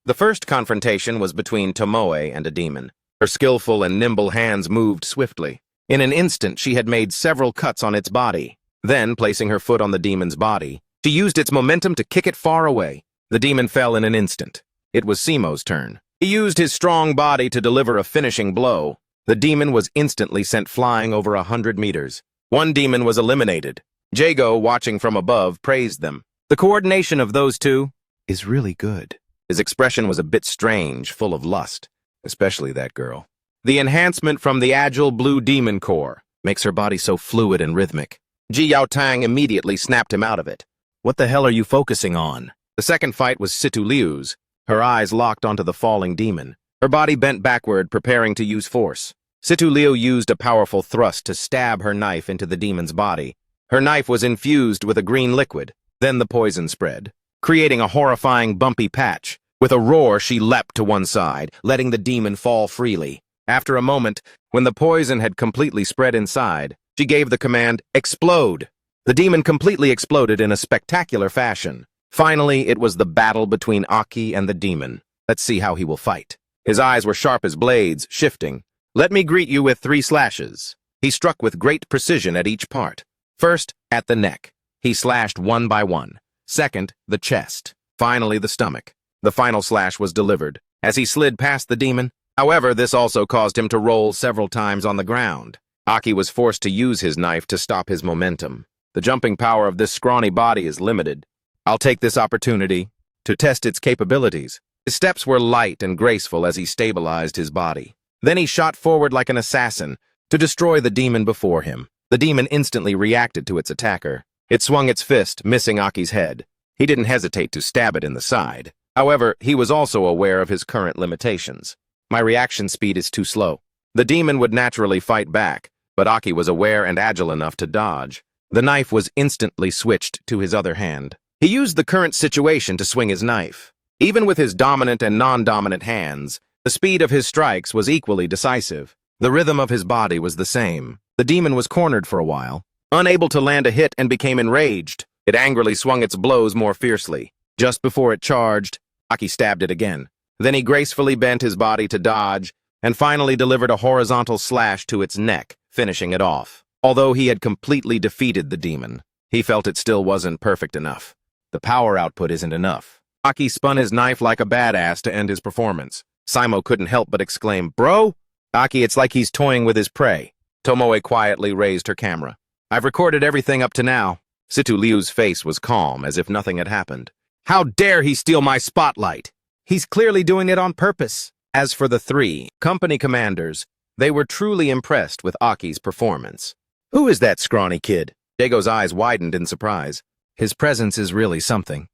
The first confrontation was between Tomoe and a demon. Her skillful and nimble hands moved swiftly. In an instant, she had made several cuts on its body. Then, placing her foot on the demon's body, she used its momentum to kick it far away. The demon fell in an instant. It was Simo's turn. He used his strong body to deliver a finishing blow. The demon was instantly sent flying over 100 meters. One demon was eliminated. Jago, watching from above, praised them. The coordination of those two is really good. His expression was a bit strange, full of lust, especially that girl. The enhancement from the agile blue demon core makes her body so fluid and rhythmic. Ji Yaotong immediately snapped him out of it. "What the hell are you focusing on?" The second fight was Situ Liu's. Her eyes locked onto the falling demon. Her body bent backward, preparing to use force. Situ Liu used a powerful thrust to stab her knife into the demon's body. Her knife was infused with a green liquid. Then the poison spread, creating a horrifying bumpy patch. With a roar, she leapt to one side, letting the demon fall freely. After a moment, when the poison had completely spread inside, she gave the command, "Explode!" The demon completely exploded in a spectacular fashion. Finally, it was the battle between Aki and the demon. Let's see how he will fight. His eyes were sharp as blades, shifting. "Let me greet you with 3 slashes. He struck with great precision at each part. First, at the neck. He slashed one by one. Second, the chest. Finally, the stomach. The final slash was delivered as he slid past the demon. However, this also caused him to roll several times on the ground. Aki was forced to use his knife to stop his momentum. The jumping power of this scrawny body is limited. I'll take this opportunity to test its capabilities. His steps were light and graceful as he stabilized his body. Then he shot forward like an assassin to destroy the demon before him. The demon instantly reacted to its attacker. It swung its fist, missing Aki's head. He didn't hesitate to stab it in the side. However, he was also aware of his current limitations. My reaction speed is too slow. The demon would naturally fight back, but Aki was aware and agile enough to dodge. The knife was instantly switched to his other hand. He used the current situation to swing his knife. Even with his dominant and non-dominant hands, the speed of his strikes was equally decisive. The rhythm of his body was the same. The demon was cornered for a while, unable to land a hit, and became enraged. It angrily swung its blows more fiercely. Just before it charged, Aki stabbed it again. Then he gracefully bent his body to dodge, and finally delivered a horizontal slash to its neck, finishing it off. Although he had completely defeated the demon, he felt it still wasn't perfect enough. The power output isn't enough. Aki spun his knife like a badass to end his performance. Simo couldn't help but exclaim, "Bro!" Aki, it's like he's toying with his prey. Tomoe quietly raised her camera. "I've recorded everything up to now." Situ Liu's face was calm, as if nothing had happened. "How dare he steal my spotlight? He's clearly doing it on purpose." As for the 3 company commanders, they were truly impressed with Aki's performance. "Who is that scrawny kid?" Jago's eyes widened in surprise. His presence is really something.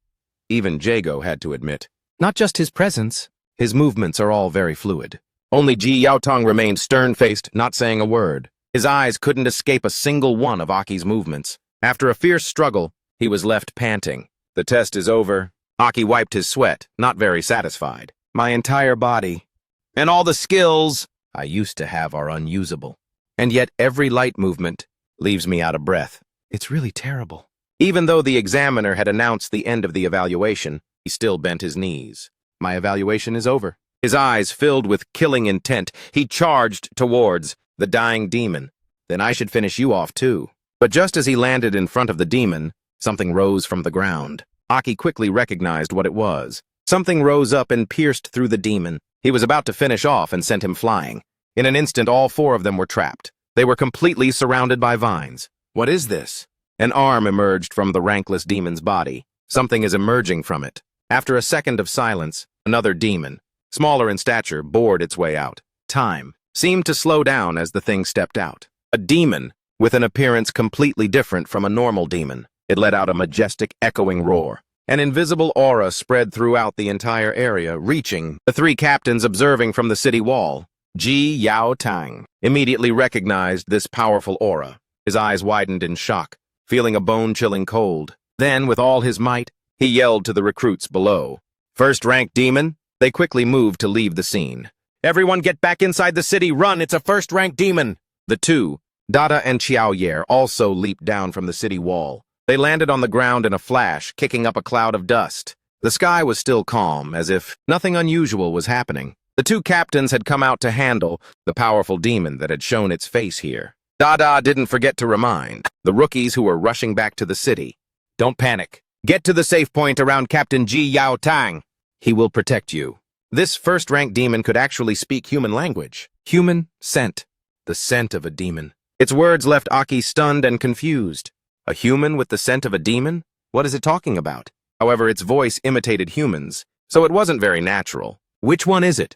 Even Jago had to admit. Not just his presence, his movements are all very fluid. Only Ji Yaotong remained stern-faced, not saying a word. His eyes couldn't escape a single one of Aki's movements. After a fierce struggle, he was left panting. "The test is over." Aki wiped his sweat, not very satisfied. "My entire body and all the skills I used to have are unusable. And yet every light movement leaves me out of breath. It's really terrible." Even though the examiner had announced the end of the evaluation, he still bent his knees. "My evaluation is over." His eyes filled with killing intent, he charged towards the dying demon. "Then I should finish you off too." But just as he landed in front of the demon, something rose from the ground. Aki quickly recognized what it was. Something rose up and pierced through the demon. He was about to finish off and sent him flying. In an instant, all 4 of them were trapped. They were completely surrounded by vines. "What is this?" An arm emerged from the rankless demon's body. Something is emerging from it. After a second of silence, another demon, smaller in stature, bored its way out. Time seemed to slow down as the thing stepped out. A demon with an appearance completely different from a normal demon. It let out a majestic, echoing roar. An invisible aura spread throughout the entire area, reaching the three captains observing from the city wall. Ji Yao Tang immediately recognized this powerful aura. His eyes widened in shock, feeling a bone-chilling cold. Then, with all his might, he yelled to the recruits below. "First-rank demon?" They quickly moved to leave the scene. "Everyone get back inside the city! Run! It's a first-rank demon!" The two, Dada and Xiaoyer, also leaped down from the city wall. They landed on the ground in a flash, kicking up a cloud of dust. The sky was still calm, as if nothing unusual was happening. The two captains had come out to handle the powerful demon that had shown its face here. Dada didn't forget to remind the rookies who were rushing back to the city. "Don't panic. Get to the safe point around Captain Ji Yao Tang. He will protect you." This first-rank demon could actually speak human language. Human scent. The scent of a demon. Its words left Aki stunned and confused. A human with the scent of a demon? What is it talking about? However, its voice imitated humans, so it wasn't very natural. Which one is it?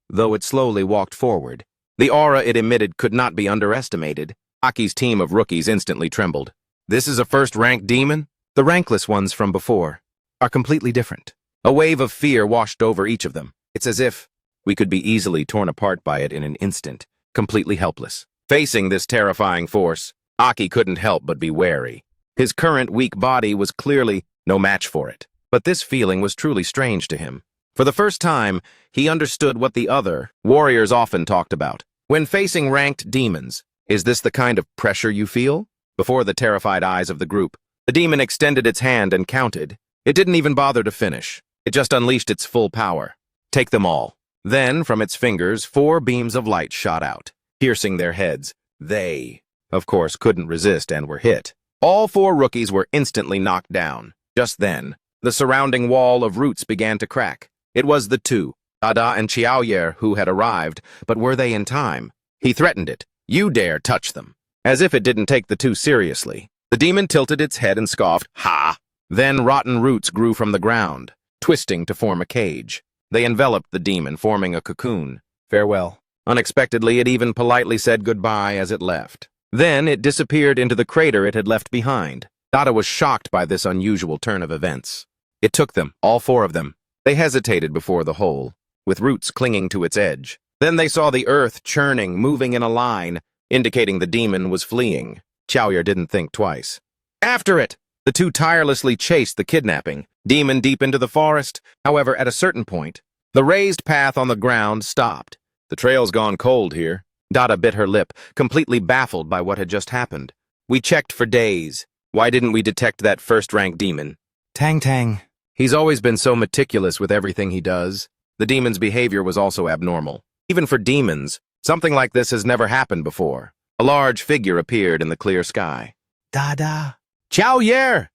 Though it slowly walked forward, the aura it emitted could not be underestimated. Aki's team of rookies instantly trembled. This is a first-rank demon? The rankless ones from before are completely different. A wave of fear washed over each of them. It's as if we could be easily torn apart by it in an instant, completely helpless. Facing this terrifying force, Aki couldn't help but be wary. His current weak body was clearly no match for it. But this feeling was truly strange to him. For the first time, he understood what the other warriors often talked about. When facing ranked demons, is this the kind of pressure you feel? Before the terrified eyes of the group, the demon extended its hand and counted. It didn't even bother to finish. It just unleashed its full power. Take them all. Then, from its fingers, 4 beams of light shot out, piercing their heads. They, of course, couldn't resist and were hit. All 4 rookies were instantly knocked down. Just then, the surrounding wall of roots began to crack. It was the two, Dada and Xiaoyer, who had arrived, but were they in time? He threatened it. "You dare touch them." As if it didn't take the two seriously. The demon tilted its head and scoffed, "Ha!" Then rotten roots grew from the ground, twisting to form a cage. They enveloped the demon, forming a cocoon. Farewell. Unexpectedly, it even politely said goodbye as it left. Then it disappeared into the crater it had left behind. Dada was shocked by this unusual turn of events. It took them, all 4 of them. They hesitated before the hole, with roots clinging to its edge. Then they saw the earth churning, moving in a line, indicating the demon was fleeing. Xiaoyer didn't think twice. After it! The two tirelessly chased the kidnapping demon deep into the forest. However, at a certain point, the raised path on the ground stopped. "The trail's gone cold here." Dada bit her lip, completely baffled by what had just happened. "We checked for days. Why didn't we detect that first-rank demon?" Tang. He's always been so meticulous with everything he does. The demon's behavior was also abnormal. Even for demons, something like this has never happened before. A large figure appeared in the clear sky. "Dada." "Xiaoyer!"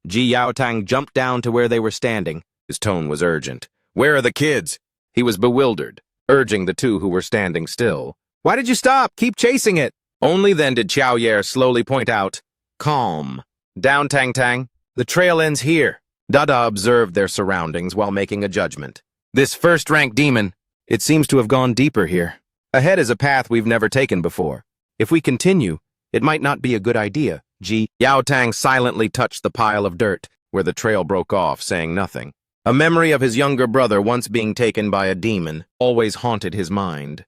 Ji Yaotang jumped down to where they were standing. His tone was urgent. "Where are the kids?" He was bewildered, urging the two who were standing still. "Why did you stop? Keep chasing it." Only then did Xiaoyer slowly point out, "Calm. Down, Tang. The trail ends here." Dada observed their surroundings while making a judgment. "This first-rank demon, it seems to have gone deeper here. Ahead is a path we've never taken before. If we continue, it might not be a good idea." Ji Yaotang silently touched the pile of dirt where the trail broke off, saying nothing. A memory of his younger brother once being taken by a demon always haunted his mind.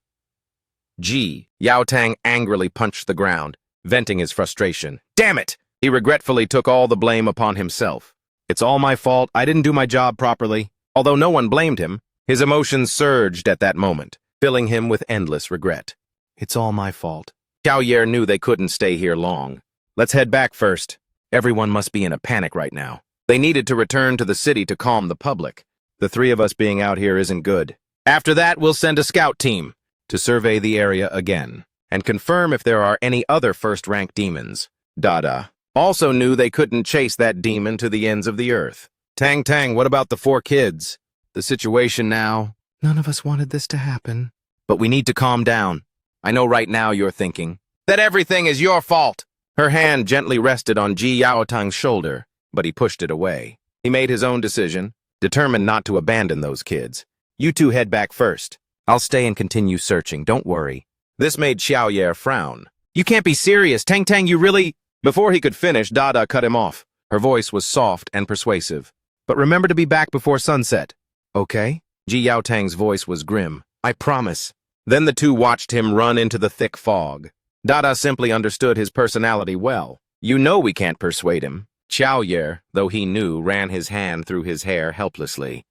Ji Yaotang angrily punched the ground, venting his frustration. "Damn it!" He regretfully took all the blame upon himself. "It's all my fault. I didn't do my job properly." Although no one blamed him, his emotions surged at that moment, filling him with endless regret. "It's all my fault." Xiaoyer knew they couldn't stay here long. "Let's head back first. Everyone must be in a panic right now." They needed to return to the city to calm the public. "The 3 of us being out here isn't good. After that, we'll send a scout team to survey the area again and confirm if there are any other first-rank demons." Dada also knew they couldn't chase that demon to the ends of the earth. Tang, what about the 4 kids? The situation now? None of us wanted this to happen. But we need to calm down. I know right now you're thinking that everything is your fault. Her hand gently rested on Ji Yaotang's shoulder, but he pushed it away. He made his own decision, determined not to abandon those kids. "You two head back first. I'll stay and continue searching, don't worry." This made Xiaoyer frown. "You can't be serious, Tang, you really—" Before he could finish, Dada cut him off. Her voice was soft and persuasive. But remember to be back before sunset. Okay? Ji Yaotang's voice was grim. I promise. Then the two watched him run into the thick fog. Dada simply understood his personality well. You know we can't persuade him. Xiao Ye, though he knew, ran his hand through his hair helplessly.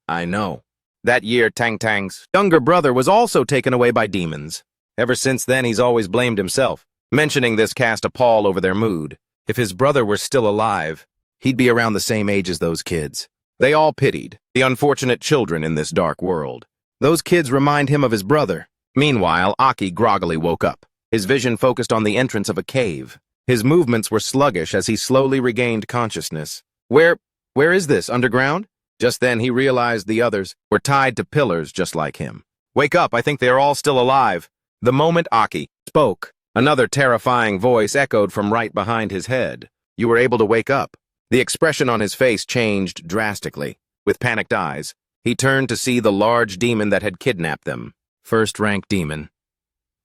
I know. That year, Tang Tang's younger brother was also taken away by demons. Ever since then, he's always blamed himself. Mentioning this cast a pall over their mood. If his brother were still alive, he'd be around the same age as those kids. They all pitied the unfortunate children in this dark world. Those kids remind him of his brother. Meanwhile, Aki groggily woke up. His vision focused on the entrance of a cave. His movements were sluggish as he slowly regained consciousness. Where is this, underground? Just then he realized the others were tied to pillars just like him. Wake up, I think they are all still alive. The moment Aki spoke, another terrifying voice echoed from right behind his head. You were able to wake up. The expression on his face changed drastically. With panicked eyes, he turned to see the large demon that had kidnapped them. First-rank demon.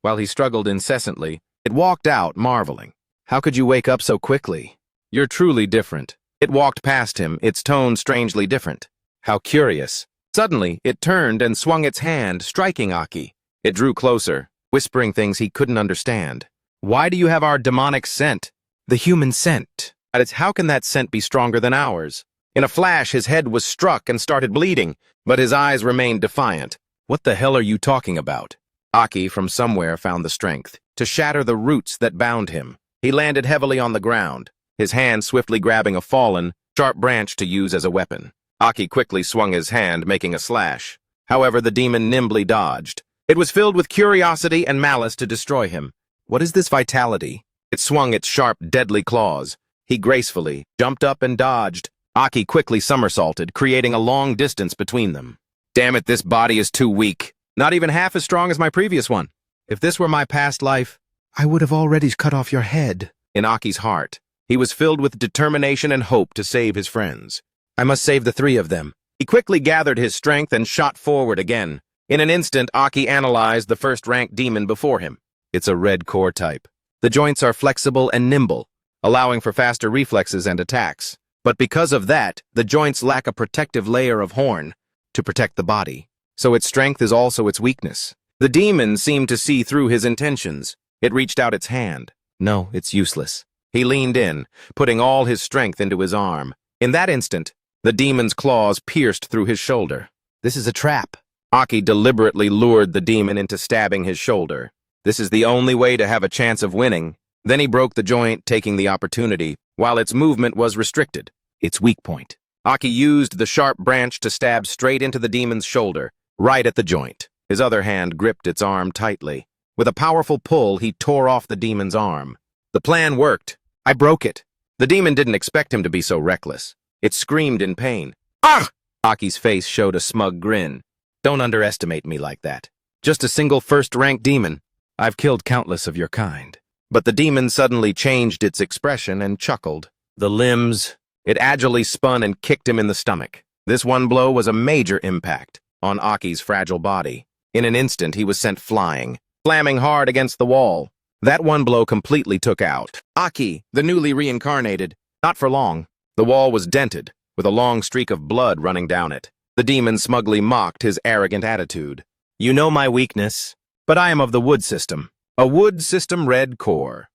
While he struggled incessantly, it walked out, marveling. How could you wake up so quickly? You're truly different. It walked past him, its tone strangely different. How curious. Suddenly, it turned and swung its hand, striking Aki. It drew closer, whispering things he couldn't understand. Why do you have our demonic scent? The human scent. How can that scent be stronger than ours? In a flash, his head was struck and started bleeding, but his eyes remained defiant. What the hell are you talking about? Aki, from somewhere, found the strength to shatter the roots that bound him. He landed heavily on the ground, his hand swiftly grabbing a fallen, sharp branch to use as a weapon. Aki quickly swung his hand, making a slash. However, the demon nimbly dodged. It was filled with curiosity and malice to destroy him. What is this vitality? It swung its sharp, deadly claws. He gracefully jumped up and dodged. Aki quickly somersaulted, creating a long distance between them. Damn it, this body is too weak. Not even half as strong as my previous one. If this were my past life, I would have already cut off your head. In Aki's heart, he was filled with determination and hope to save his friends. I must save the three of them. He quickly gathered his strength and shot forward again. In an instant, Aki analyzed the first-rank demon before him. It's a red core type. The joints are flexible and nimble, allowing for faster reflexes and attacks. But because of that, the joints lack a protective layer of horn to protect the body. So its strength is also its weakness. The demon seemed to see through his intentions. It reached out its hand. No, it's useless. He leaned in, putting all his strength into his arm. In that instant, the demon's claws pierced through his shoulder. This is a trap. Aki deliberately lured the demon into stabbing his shoulder. This is the only way to have a chance of winning. Then he broke the joint, taking the opportunity, while its movement was restricted. Its weak point. Aki used the sharp branch to stab straight into the demon's shoulder, right at the joint. His other hand gripped its arm tightly. With a powerful pull, he tore off the demon's arm. The plan worked. I broke it. The demon didn't expect him to be so reckless. It screamed in pain. Ah! Aki's face showed a smug grin. Don't underestimate me like that. Just a single first-rank demon. I've killed countless of your kind. But the demon suddenly changed its expression and chuckled. The limbs. It agilely spun and kicked him in the stomach. This one blow was a major impact on Aki's fragile body. In an instant, he was sent flying, slamming hard against the wall. That one blow completely took out Aki, the newly reincarnated. Not for long. The wall was dented, with a long streak of blood running down it. The demon smugly mocked his arrogant attitude. You know my weakness, but I am of the wood system. A wood system red core.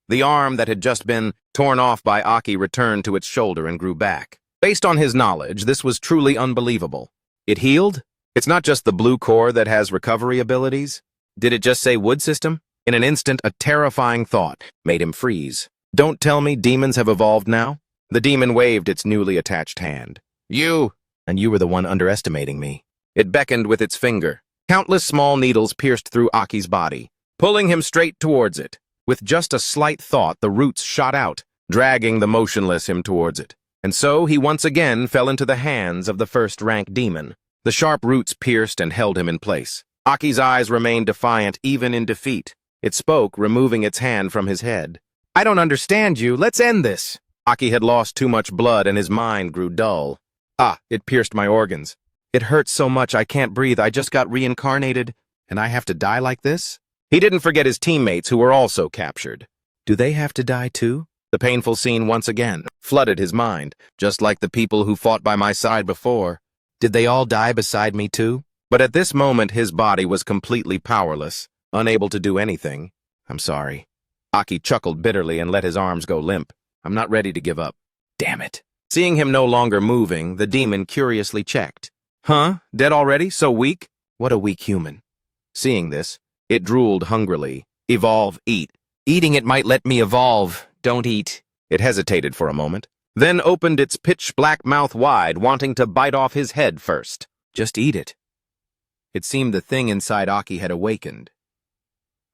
The arm that had just been torn off by Aki returned to its shoulder and grew back. Based on his knowledge, this was truly unbelievable. It healed? It's not just the blue core that has recovery abilities. Did it just say wood system? In an instant, a terrifying thought made him freeze. Don't tell me demons have evolved now? The demon waved its newly attached hand. You! And you were the one underestimating me. It beckoned with its finger. Countless small needles pierced through Aki's body, pulling him straight towards it. With just a slight thought, the roots shot out, dragging the motionless him towards it. And so he once again fell into the hands of the first-rank demon. The sharp roots pierced and held him in place. Aki's eyes remained defiant even in defeat. It spoke, removing its hand from his head. I don't understand you. Let's end this. Aki had lost too much blood and his mind grew dull. Ah, it pierced my organs. It hurts so much I can't breathe. I just got reincarnated, and I have to die like this? He didn't forget his teammates who were also captured. Do they have to die too? The painful scene once again flooded his mind, just like the people who fought by my side before. Did they all die beside me too? But at this moment his body was completely powerless, unable to do anything. I'm sorry. Aki chuckled bitterly and let his arms go limp. I'm not ready to give up. Damn it. Seeing him no longer moving, the demon curiously checked. Huh? Dead already? So weak? What a weak human. Seeing this, it drooled hungrily. Evolve, eat. Eating it might let me evolve. Don't eat. It hesitated for a moment, then opened its pitch-black mouth wide, wanting to bite off his head first. Just eat it. It seemed the thing inside Aki had awakened.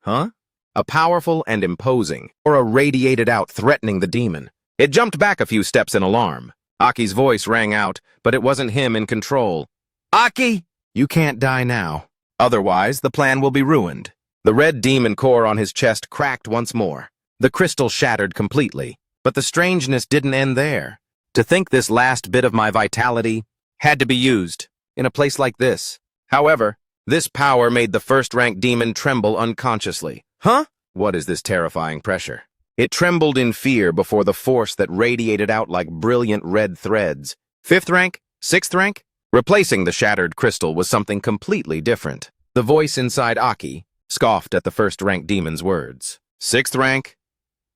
Huh? A powerful and imposing aura radiated out, threatening the demon. It jumped back a few steps in alarm. Aki's voice rang out, but it wasn't him in control. Aki! You can't die now. Otherwise, the plan will be ruined. The red demon core on his chest cracked once more. The crystal shattered completely, but the strangeness didn't end there. To think this last bit of my vitality had to be used in a place like this. However, this power made the first-rank demon tremble unconsciously. Huh? What is this terrifying pressure? It trembled in fear before the force that radiated out like brilliant red threads. 5th rank? 6th rank? Replacing the shattered crystal was something completely different. The voice inside Aki scoffed at the first-rank demon's words. 6th rank?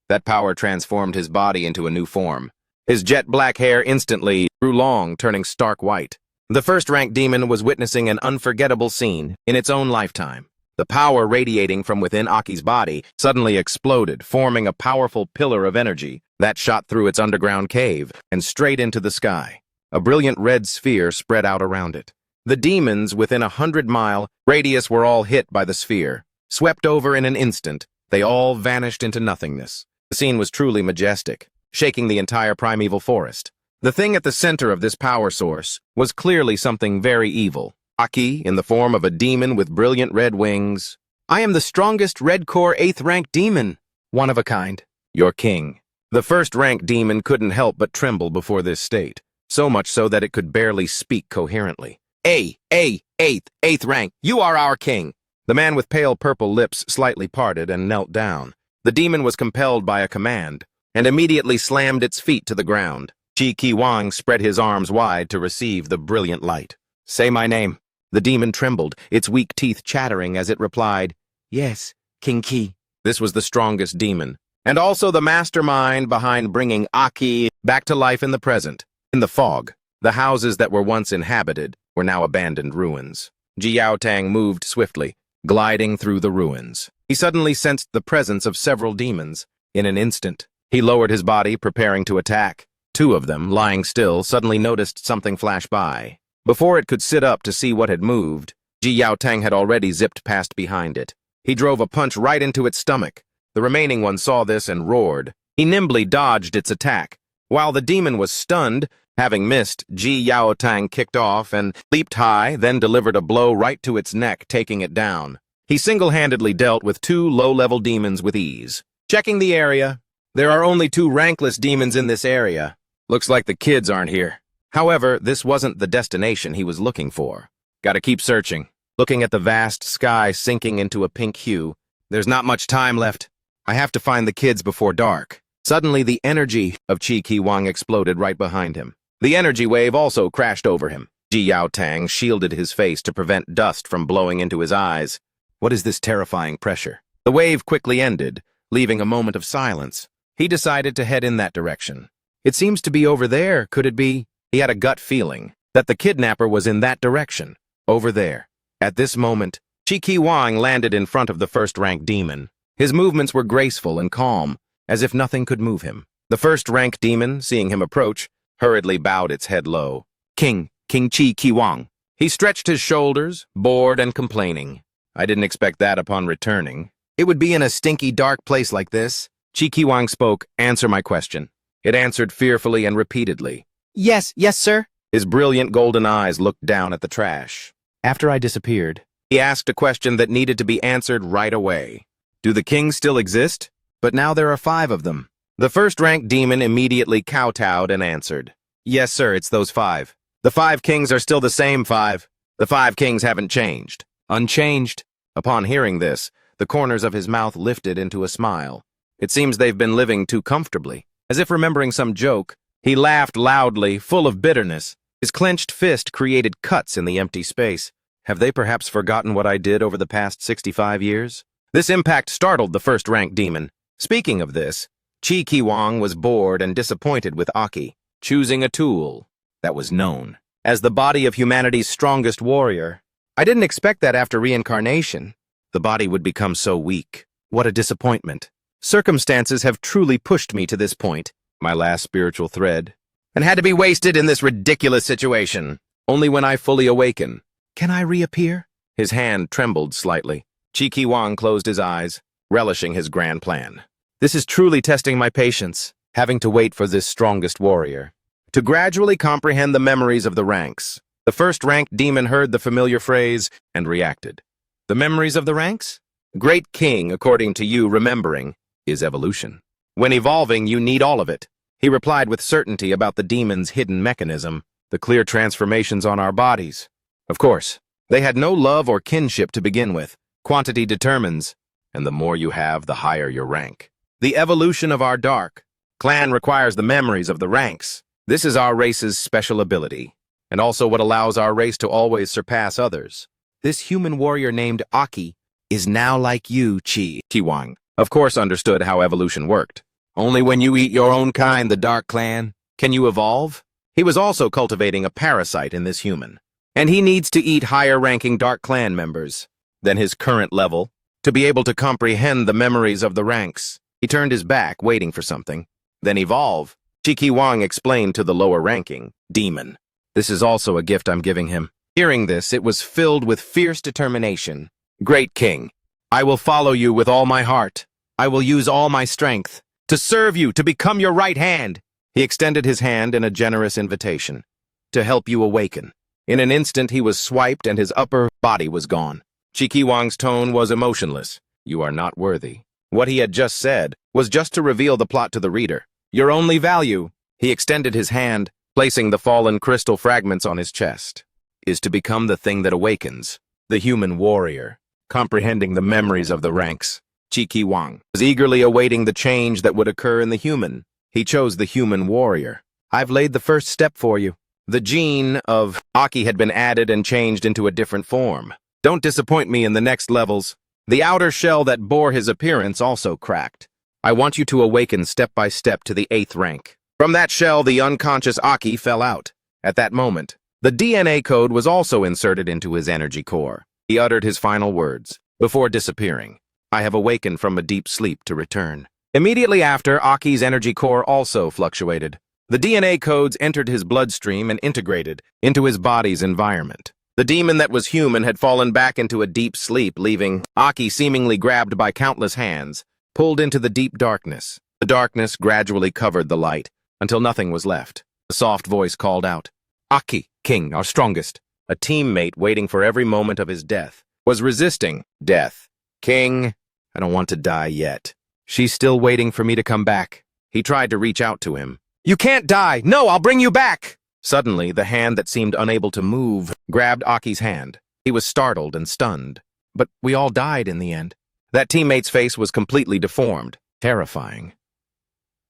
That power transformed his body into a new form. His jet-black hair instantly grew long, turning stark white. The first-rank demon was witnessing an unforgettable scene in its own lifetime. The power radiating from within Aki's body suddenly exploded, forming a powerful pillar of energy that shot through its underground cave and straight into the sky. A brilliant red sphere spread out around it. The demons within a 100-mile radius were all hit by the sphere. Swept over in an instant, they all vanished into nothingness. The scene was truly majestic, shaking the entire primeval forest. The thing at the center of this power source was clearly something very evil. Aki, in the form of a demon with brilliant red wings. I am the strongest red-core 8th-rank demon. One of a kind. Your king. The first-rank demon couldn't help but tremble before this state, so much so that it could barely speak coherently. 8th rank, you are our king. The man with pale purple lips slightly parted and knelt down. The demon was compelled by a command, and immediately slammed its feet to the ground. Chi Ki-Wang spread his arms wide to receive the brilliant light. Say my name. The demon trembled, its weak teeth chattering as it replied, Yes, King Ki. This was the strongest demon, and also the mastermind behind bringing Aki back to life in the present. In the fog, the houses that were once inhabited were now abandoned ruins. Ji Yaotang moved swiftly, gliding through the ruins. He suddenly sensed the presence of several demons. In an instant, he lowered his body, preparing to attack. 2 of them, lying still, suddenly noticed something flash by. Before it could sit up to see what had moved, Ji Yaotang had already zipped past behind it. He drove a punch right into its stomach. The remaining one saw this and roared. He nimbly dodged its attack. While the demon was stunned, having missed, Ji Yaotang kicked off and leaped high, then delivered a blow right to its neck, taking it down. He single-handedly dealt with 2 low-level demons with ease. Checking the area. There are only 2 rankless demons in this area. Looks like the kids aren't here. However, this wasn't the destination he was looking for. Gotta keep searching. Looking at the vast sky sinking into a pink hue. There's not much time left. I have to find the kids before dark. Suddenly, the energy of Chi Ki-Wang exploded right behind him. The energy wave also crashed over him. Ji Yaotang shielded his face to prevent dust from blowing into his eyes. What is this terrifying pressure? The wave quickly ended, leaving a moment of silence. He decided to head in that direction. It seems to be over there. Could it be? He had a gut feeling that the kidnapper was in that direction, over there. At this moment, Chi Ki-Wang landed in front of the first-rank demon. His movements were graceful and calm, as if nothing could move him. The first-rank demon, seeing him approach, hurriedly bowed its head low. King Chi Ki-Wang. He stretched his shoulders, bored and complaining. I didn't expect that upon returning. It would be in a stinky, dark place like this. Chi Ki-Wang spoke, answer my question. It answered fearfully and repeatedly. Yes, sir. His brilliant golden eyes looked down at the trash. After I disappeared, he asked a question that needed to be answered right away. Do the kings still exist? But now there are 5 of them. The first-rank demon immediately kowtowed and answered. Yes, sir, it's those 5. The 5 kings are still the same 5. The 5 kings haven't changed. Unchanged. Upon hearing this, the corners of his mouth lifted into a smile. It seems they've been living too comfortably. As if remembering some joke, he laughed loudly, full of bitterness. His clenched fist created cuts in the empty space. Have they perhaps forgotten what I did over the past 65 years? This impact startled the first-rank demon. Speaking of this, Chi Kiwang was bored and disappointed with Aki, choosing a tool that was known as the body of humanity's strongest warrior. I didn't expect that after reincarnation, the body would become so weak. What a disappointment. Circumstances have truly pushed me to this point, my last spiritual thread, and had to be wasted in this ridiculous situation. Only when I fully awaken. Can I reappear? His hand trembled slightly. Chi Kiwang closed his eyes, relishing his grand plan. This is truly testing my patience, having to wait for this strongest warrior to gradually comprehend the memories of the ranks. The first-ranked demon heard the familiar phrase and reacted. The memories of the ranks? Great king, according to you, remembering is evolution. When evolving, you need all of it. He replied with certainty about the demon's hidden mechanism, the clear transformations on our bodies. Of course, they had no love or kinship to begin with. Quantity determines, and the more you have, the higher your rank. The evolution of our dark clan requires the memories of the ranks. This is our race's special ability, and also what allows our race to always surpass others. This human warrior named Aki is now like you, Chi Kiwang. Of course understood how evolution worked. Only when you eat your own kind, the Dark Clan, can you evolve. He was also cultivating a parasite in this human, and he needs to eat higher-ranking Dark Clan members than his current level to be able to comprehend the memories of the ranks. He turned his back, waiting for something. Then evolve. Chi Kiwang explained to the lower-ranking demon. This is also a gift I'm giving him. Hearing this, it was filled with fierce determination. Great king, I will follow you with all my heart. I will use all my strength to serve you, to become your right hand. He extended his hand in a generous invitation to help you awaken. In an instant, he was swiped and his upper body was gone. Chi Kiwang's tone was emotionless. You are not worthy. What he had just said was just to reveal the plot to the reader. Your only value, he extended his hand, placing the fallen crystal fragments on his chest, is to become the thing that awakens, the human warrior, comprehending the memories of the ranks. Chi Kiwang was eagerly awaiting the change that would occur in the human. He chose the human warrior. I've laid the first step for you. The gene of Aki had been added and changed into a different form. Don't disappoint me in the next levels. The outer shell that bore his appearance also cracked. I want you to awaken step by step to the 8th rank. From that shell, the unconscious Aki fell out. At that moment, the DNA code was also inserted into his energy core. He uttered his final words, before disappearing. I have awakened from a deep sleep to return. Immediately after, Aki's energy core also fluctuated. The DNA codes entered his bloodstream and integrated into his body's environment. The demon that was human had fallen back into a deep sleep, leaving Aki seemingly grabbed by countless hands, pulled into the deep darkness. The darkness gradually covered the light, until nothing was left. A soft voice called out, Aki, king, our strongest. A teammate waiting for every moment of his death was resisting death. King, I don't want to die yet. She's still waiting for me to come back. He tried to reach out to him. You can't die! No, I'll bring you back! Suddenly, the hand that seemed unable to move grabbed Aki's hand. He was startled and stunned. But we all died in the end. That teammate's face was completely deformed, terrifying.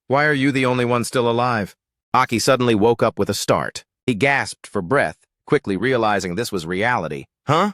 Why are you the only one still alive? Aki suddenly woke up with a start. He gasped for breath, quickly realizing this was reality. Huh?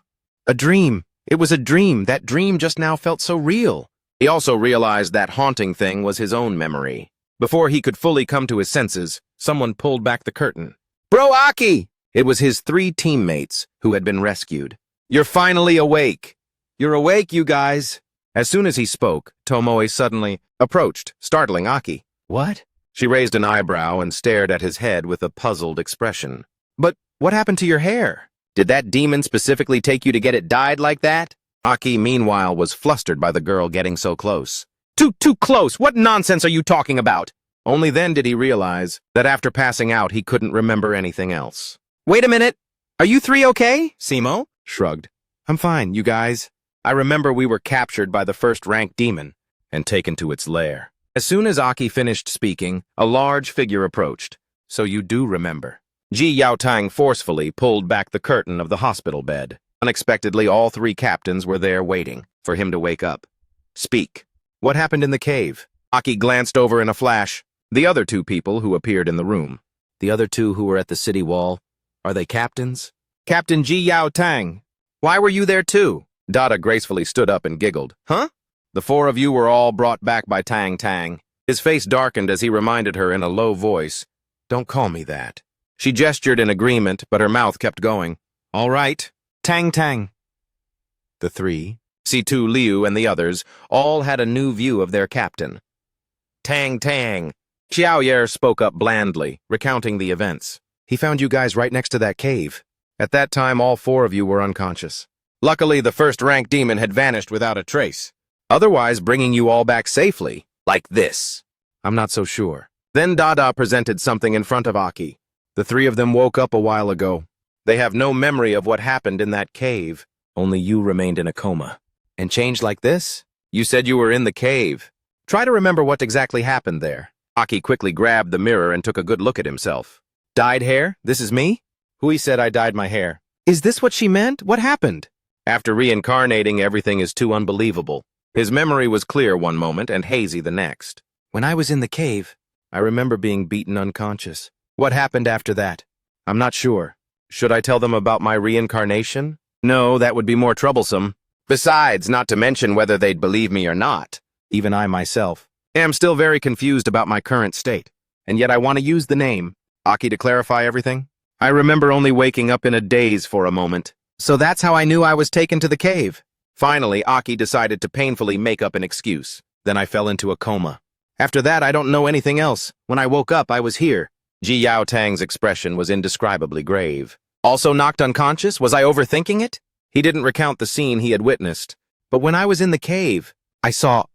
A dream. It was a dream. That dream just now felt so real. He also realized that haunting thing was his own memory. Before he could fully come to his senses, someone pulled back the curtain. Bro, Aki! It was his 3 teammates who had been rescued. You're finally awake. You're awake, you guys. As soon as he spoke, Tomoe suddenly approached, startling Aki. What? She raised an eyebrow and stared at his head with a puzzled expression. But what happened to your hair? Did that demon specifically take you to get it dyed like that? Aki, meanwhile, was flustered by the girl getting so close. Too close! What nonsense are you talking about? Only then did he realize that after passing out, he couldn't remember anything else. Wait a minute! Are you 3 okay? Simo shrugged. I'm fine, you guys. I remember we were captured by the first-rank demon and taken to its lair. As soon as Aki finished speaking, a large figure approached. So you do remember. Ji Yaotang forcefully pulled back the curtain of the hospital bed. Unexpectedly, all 3 captains were there waiting for him to wake up. Speak. What happened in the cave? Aki glanced over in a flash. the other two people who appeared in the room. The other two who were at the city wall, are they captains? Captain Ji Yao Tang. Why were you there too? Dada gracefully stood up and giggled. Huh? The four of you were all brought back by Tang Tang. His face darkened as he reminded her in a low voice. Don't call me that. She gestured in agreement, but her mouth kept going. All right, Tang Tang. The three, Situ Liu and the others, all had a new view of their captain. Tang Tang. Xiaoyer spoke up blandly, recounting the events. He found you guys right next to that cave. At that time, all four of you were unconscious. Luckily, the first-rank demon had vanished without a trace. Otherwise, bringing you all back safely, like this. I'm not so sure. Then Dada presented something in front of Aki. The three of them woke up a while ago. They have no memory of what happened in that cave. Only you remained in a coma. And changed like this? You said you were in the cave. Try to remember what exactly happened there. Aki quickly grabbed the mirror and took a good look at himself. Dyed hair? This is me? Hui said I dyed my hair. Is this what she meant? What happened? After reincarnating, everything is too unbelievable. His memory was clear one moment and hazy the next. When I was in the cave, I remember being beaten unconscious. What happened after that? I'm not sure. Should I tell them about my reincarnation? No, that would be more troublesome. Besides, not to mention whether they'd believe me or not. Even I myself am still very confused about my current state. And yet I want to use the name. Aki, to clarify everything? I remember only waking up in a daze for a moment. So that's how I knew I was taken to the cave. Finally, Aki decided to painfully make up an excuse. Then I fell into a coma. After that, I don't know anything else. When I woke up, I was here. Ji Yao Tang's expression was indescribably grave. Also knocked unconscious? Was I overthinking it? He didn't recount the scene he had witnessed. But when I was in the cave, I saw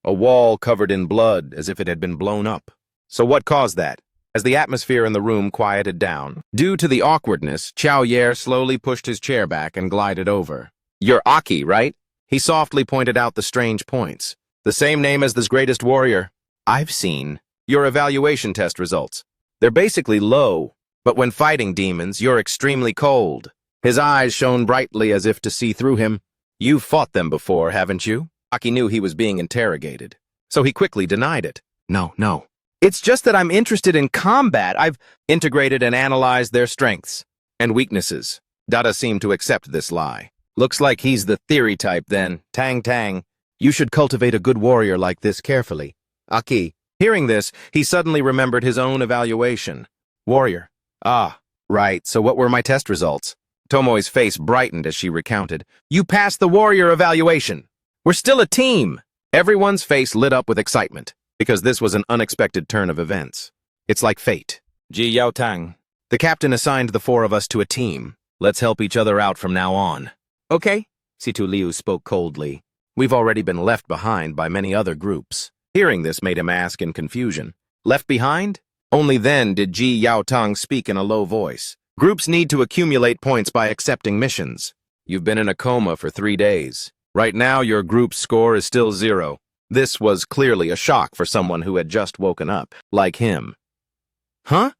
a wall covered in blood as if it had been blown up. So what caused that? As the atmosphere in the room quieted down, due to the awkwardness, Xiaoyer slowly pushed his chair back and glided over. You're Aki, right? He softly pointed out the strange points. The same name as this greatest warrior. I've seen your evaluation test results. They're basically low, but when fighting demons, you're extremely cold. His eyes shone brightly as if to see through him. You've fought them before, haven't you? Aki knew he was being interrogated, so he quickly denied it. No. It's just that I'm interested in combat. I've integrated and analyzed their strengths and weaknesses. Dada seemed to accept this lie. Looks like he's the theory type then. Tang Tang, you should cultivate a good warrior like this carefully. Aki, hearing this, he suddenly remembered his own evaluation. Warrior. Ah, right, so what were my test results? Tomoe's face brightened as she recounted. You passed the warrior evaluation. We're still a team. Everyone's face lit up with excitement, because this was an unexpected turn of events. It's like fate. Ji Yao Tang, the captain assigned the four of us to a team. Let's help each other out from now on. Okay, Situ Liu spoke coldly. We've already been left behind by many other groups. Hearing this made him ask in confusion. Left behind? Only then did Ji Yao Tang speak in a low voice. Groups need to accumulate points by accepting missions. You've been in a coma for 3 days. Right now, your group's score is still 0. This was clearly a shock for someone who had just woken up, like him. Huh?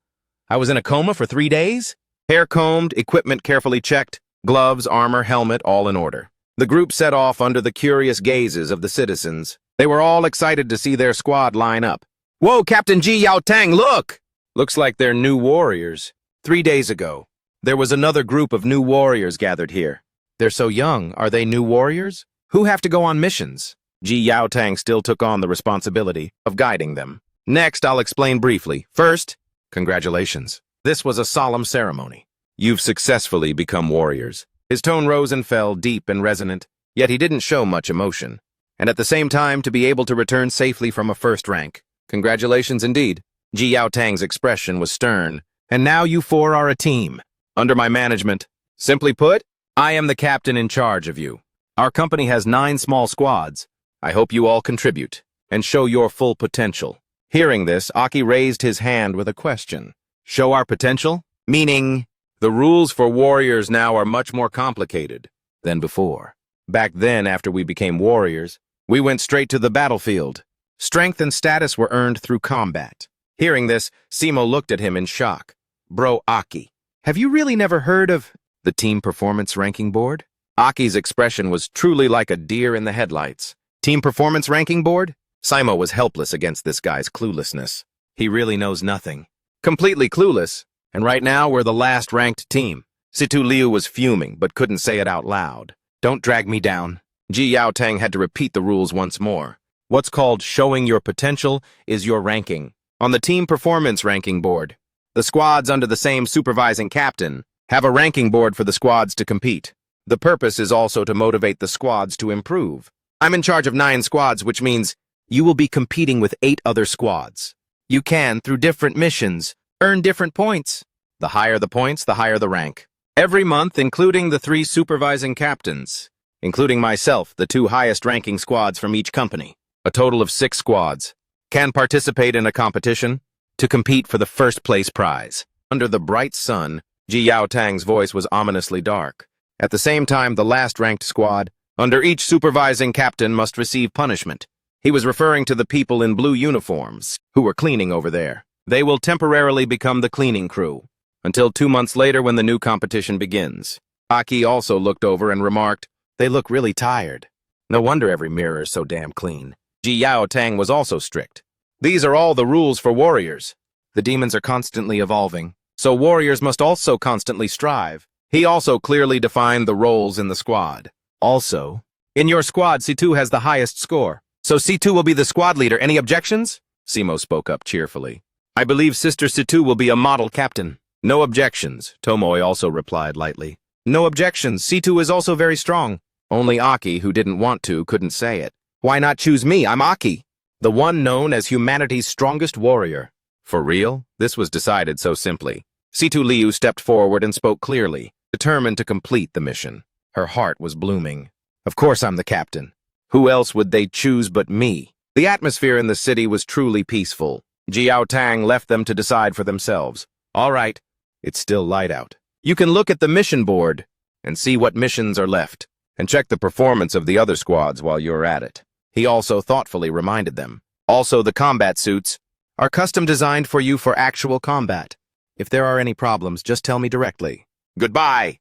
I was in a coma for 3 days? Hair combed, equipment carefully checked, gloves, armor, helmet, all in order. The group set off under the curious gazes of the citizens. They were all excited to see their squad line up. Whoa, Captain Ji Yao Tang, look! Looks like they're new warriors. 3 days ago, there was another group of new warriors gathered here. They're so young. Are they new warriors? Who have to go on missions? Ji Yao Tang still took on the responsibility of guiding them. Next, I'll explain briefly. First, congratulations. This was a solemn ceremony. You've successfully become warriors. His tone rose and fell, deep and resonant, yet he didn't show much emotion. And at the same time, to be able to return safely from a first rank. Congratulations indeed. Ji Yao Tang's expression was stern. And now you four are a team, under my management. Simply put, I am the captain in charge of you. Our company has 9 small squads. I hope you all contribute and show your full potential. Hearing this, Aki raised his hand with a question. Show our potential? Meaning, the rules for warriors now are much more complicated than before. Back then, after we became warriors, we went straight to the battlefield. Strength and status were earned through combat. Hearing this, Simo looked at him in shock. Bro, Aki, have you really never heard of the team performance ranking board? Aki's expression was truly like a deer in the headlights. Team performance ranking board? Simo was helpless against this guy's cluelessness. He really knows nothing. Completely clueless, and right now we're the last ranked team. Situ Liu was fuming, but couldn't say it out loud. Don't drag me down. Ji Yaotang had to repeat the rules once more. What's called showing your potential is your ranking. On the team performance ranking board, the squads under the same supervising captain have a ranking board for the squads to compete. The purpose is also to motivate the squads to improve. I'm in charge of 9 squads, which means you will be competing with 8 other squads. You can, through different missions, earn different points. The higher the points, the higher the rank. Every month, including the 3 supervising captains, including myself, the 2 highest-ranking squads from each company, a total of 6 squads, can participate in a competition to compete for the first-place prize. Under the bright sun, Ji Yaotang's voice was ominously dark. At the same time, the last-ranked squad, under each supervising captain, must receive punishment. He was referring to the people in blue uniforms who were cleaning over there. They will temporarily become the cleaning crew, until 2 months later when the new competition begins. Aki also looked over and remarked, "They look really tired. No wonder every mirror is so damn clean." Ji Yaotang was also strict. These are all the rules for warriors. The demons are constantly evolving, so warriors must also constantly strive. He also clearly defined the roles in the squad. Also, in your squad, C2 has the highest score, so C2 will be the squad leader. Any objections? Simo spoke up cheerfully. I believe Sister C2 will be a model captain. No objections, Tomoe also replied lightly. No objections, C2 is also very strong. Only Aki, who didn't want to, couldn't say it. Why not choose me? I'm Aki, the one known as humanity's strongest warrior. For real? This was decided so simply. C2 Liu stepped forward and spoke clearly, determined to complete the mission. Her heart was blooming. Of course I'm the captain. Who else would they choose but me? The atmosphere in the city was truly peaceful. Ji Yaotang left them to decide for themselves. All right, it's still light out. You can look at the mission board and see what missions are left, and check the performance of the other squads while you're at it. He also thoughtfully reminded them. Also, the combat suits are custom designed for you for actual combat. If there are any problems, just tell me directly. Goodbye!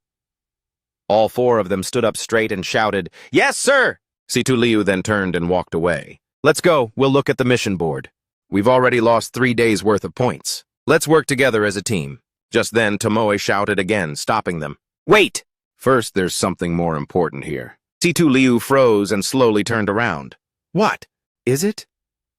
All 4 of them stood up straight and shouted, Yes, sir! Situ Liu then turned and walked away. Let's go, we'll look at the mission board. We've already lost 3 days' worth of points. Let's work together as a team. Just then, Tomoe shouted again, stopping them. Wait! First, there's something more important here. Situ Liu froze and slowly turned around. What? Is it?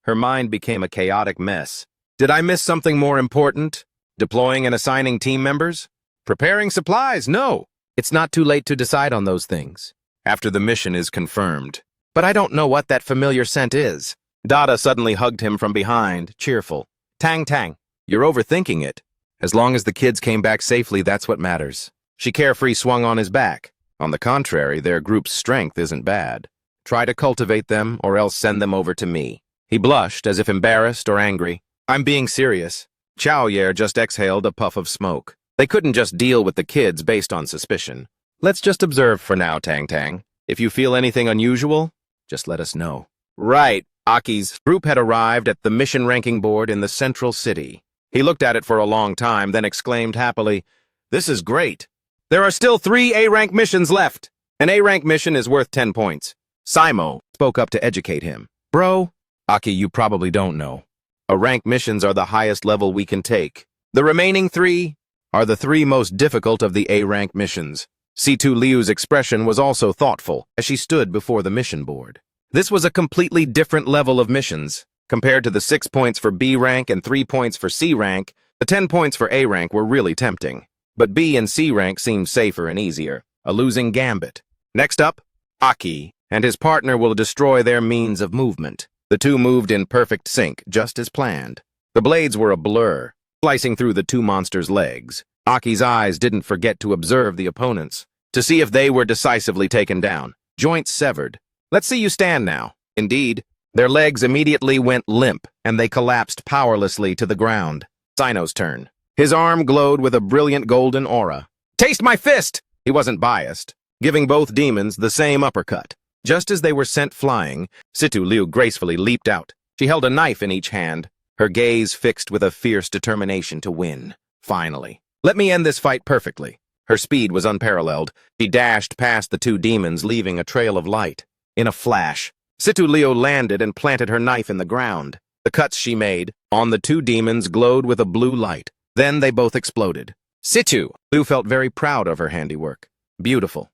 Her mind became a chaotic mess. Did I miss something more important? Deploying and assigning team members? Preparing supplies? No. It's not too late to decide on those things after the mission is confirmed. But I don't know what that familiar scent is. Dada suddenly hugged him from behind, cheerful. Tang Tang, you're overthinking it. As long as the kids came back safely, that's what matters. She carefree swung on his back. On the contrary, their group's strength isn't bad. Try to cultivate them, or else send them over to me. He blushed, as if embarrassed or angry. I'm being serious. Chao Yer just exhaled a puff of smoke. They couldn't just deal with the kids based on suspicion. Let's just observe for now, Tang Tang. If you feel anything unusual, just let us know. Right. Aki's group had arrived at the mission ranking board in the central city. He looked at it for a long time, then exclaimed happily, This is great. There are still 3 A-rank missions left. An A-rank mission is worth 10 points. Simo spoke up to educate him. Bro, Aki, you probably don't know. A-rank missions are the highest level we can take. The remaining 3 are the 3 most difficult of the A-rank missions. Situ Liu's expression was also thoughtful as she stood before the mission board. This was a completely different level of missions. Compared to the 6 points for B rank and 3 points for C rank, the 10 points for A rank were really tempting. But B and C rank seemed safer and easier, a losing gambit. Next up, Aki and his partner will destroy their means of movement. The 2 moved in perfect sync, just as planned. The blades were a blur, slicing through the 2 monsters' legs. Aki's eyes didn't forget to observe the opponents, to see if they were decisively taken down. Joints severed. Let's see you stand now. Indeed, their legs immediately went limp, and they collapsed powerlessly to the ground. Sino's turn. His arm glowed with a brilliant golden aura. Taste my fist! He wasn't biased, giving both demons the same uppercut. Just as they were sent flying, Situ Liu gracefully leaped out. She held a knife in each hand, her gaze fixed with a fierce determination to win. Finally. Let me end this fight perfectly. Her speed was unparalleled. She dashed past the 2 demons, leaving a trail of light. In a flash, Situ Liu landed and planted her knife in the ground. The cuts she made on the two demons glowed with a blue light. Then they both exploded. Situ! Liu felt very proud of her handiwork. Beautiful.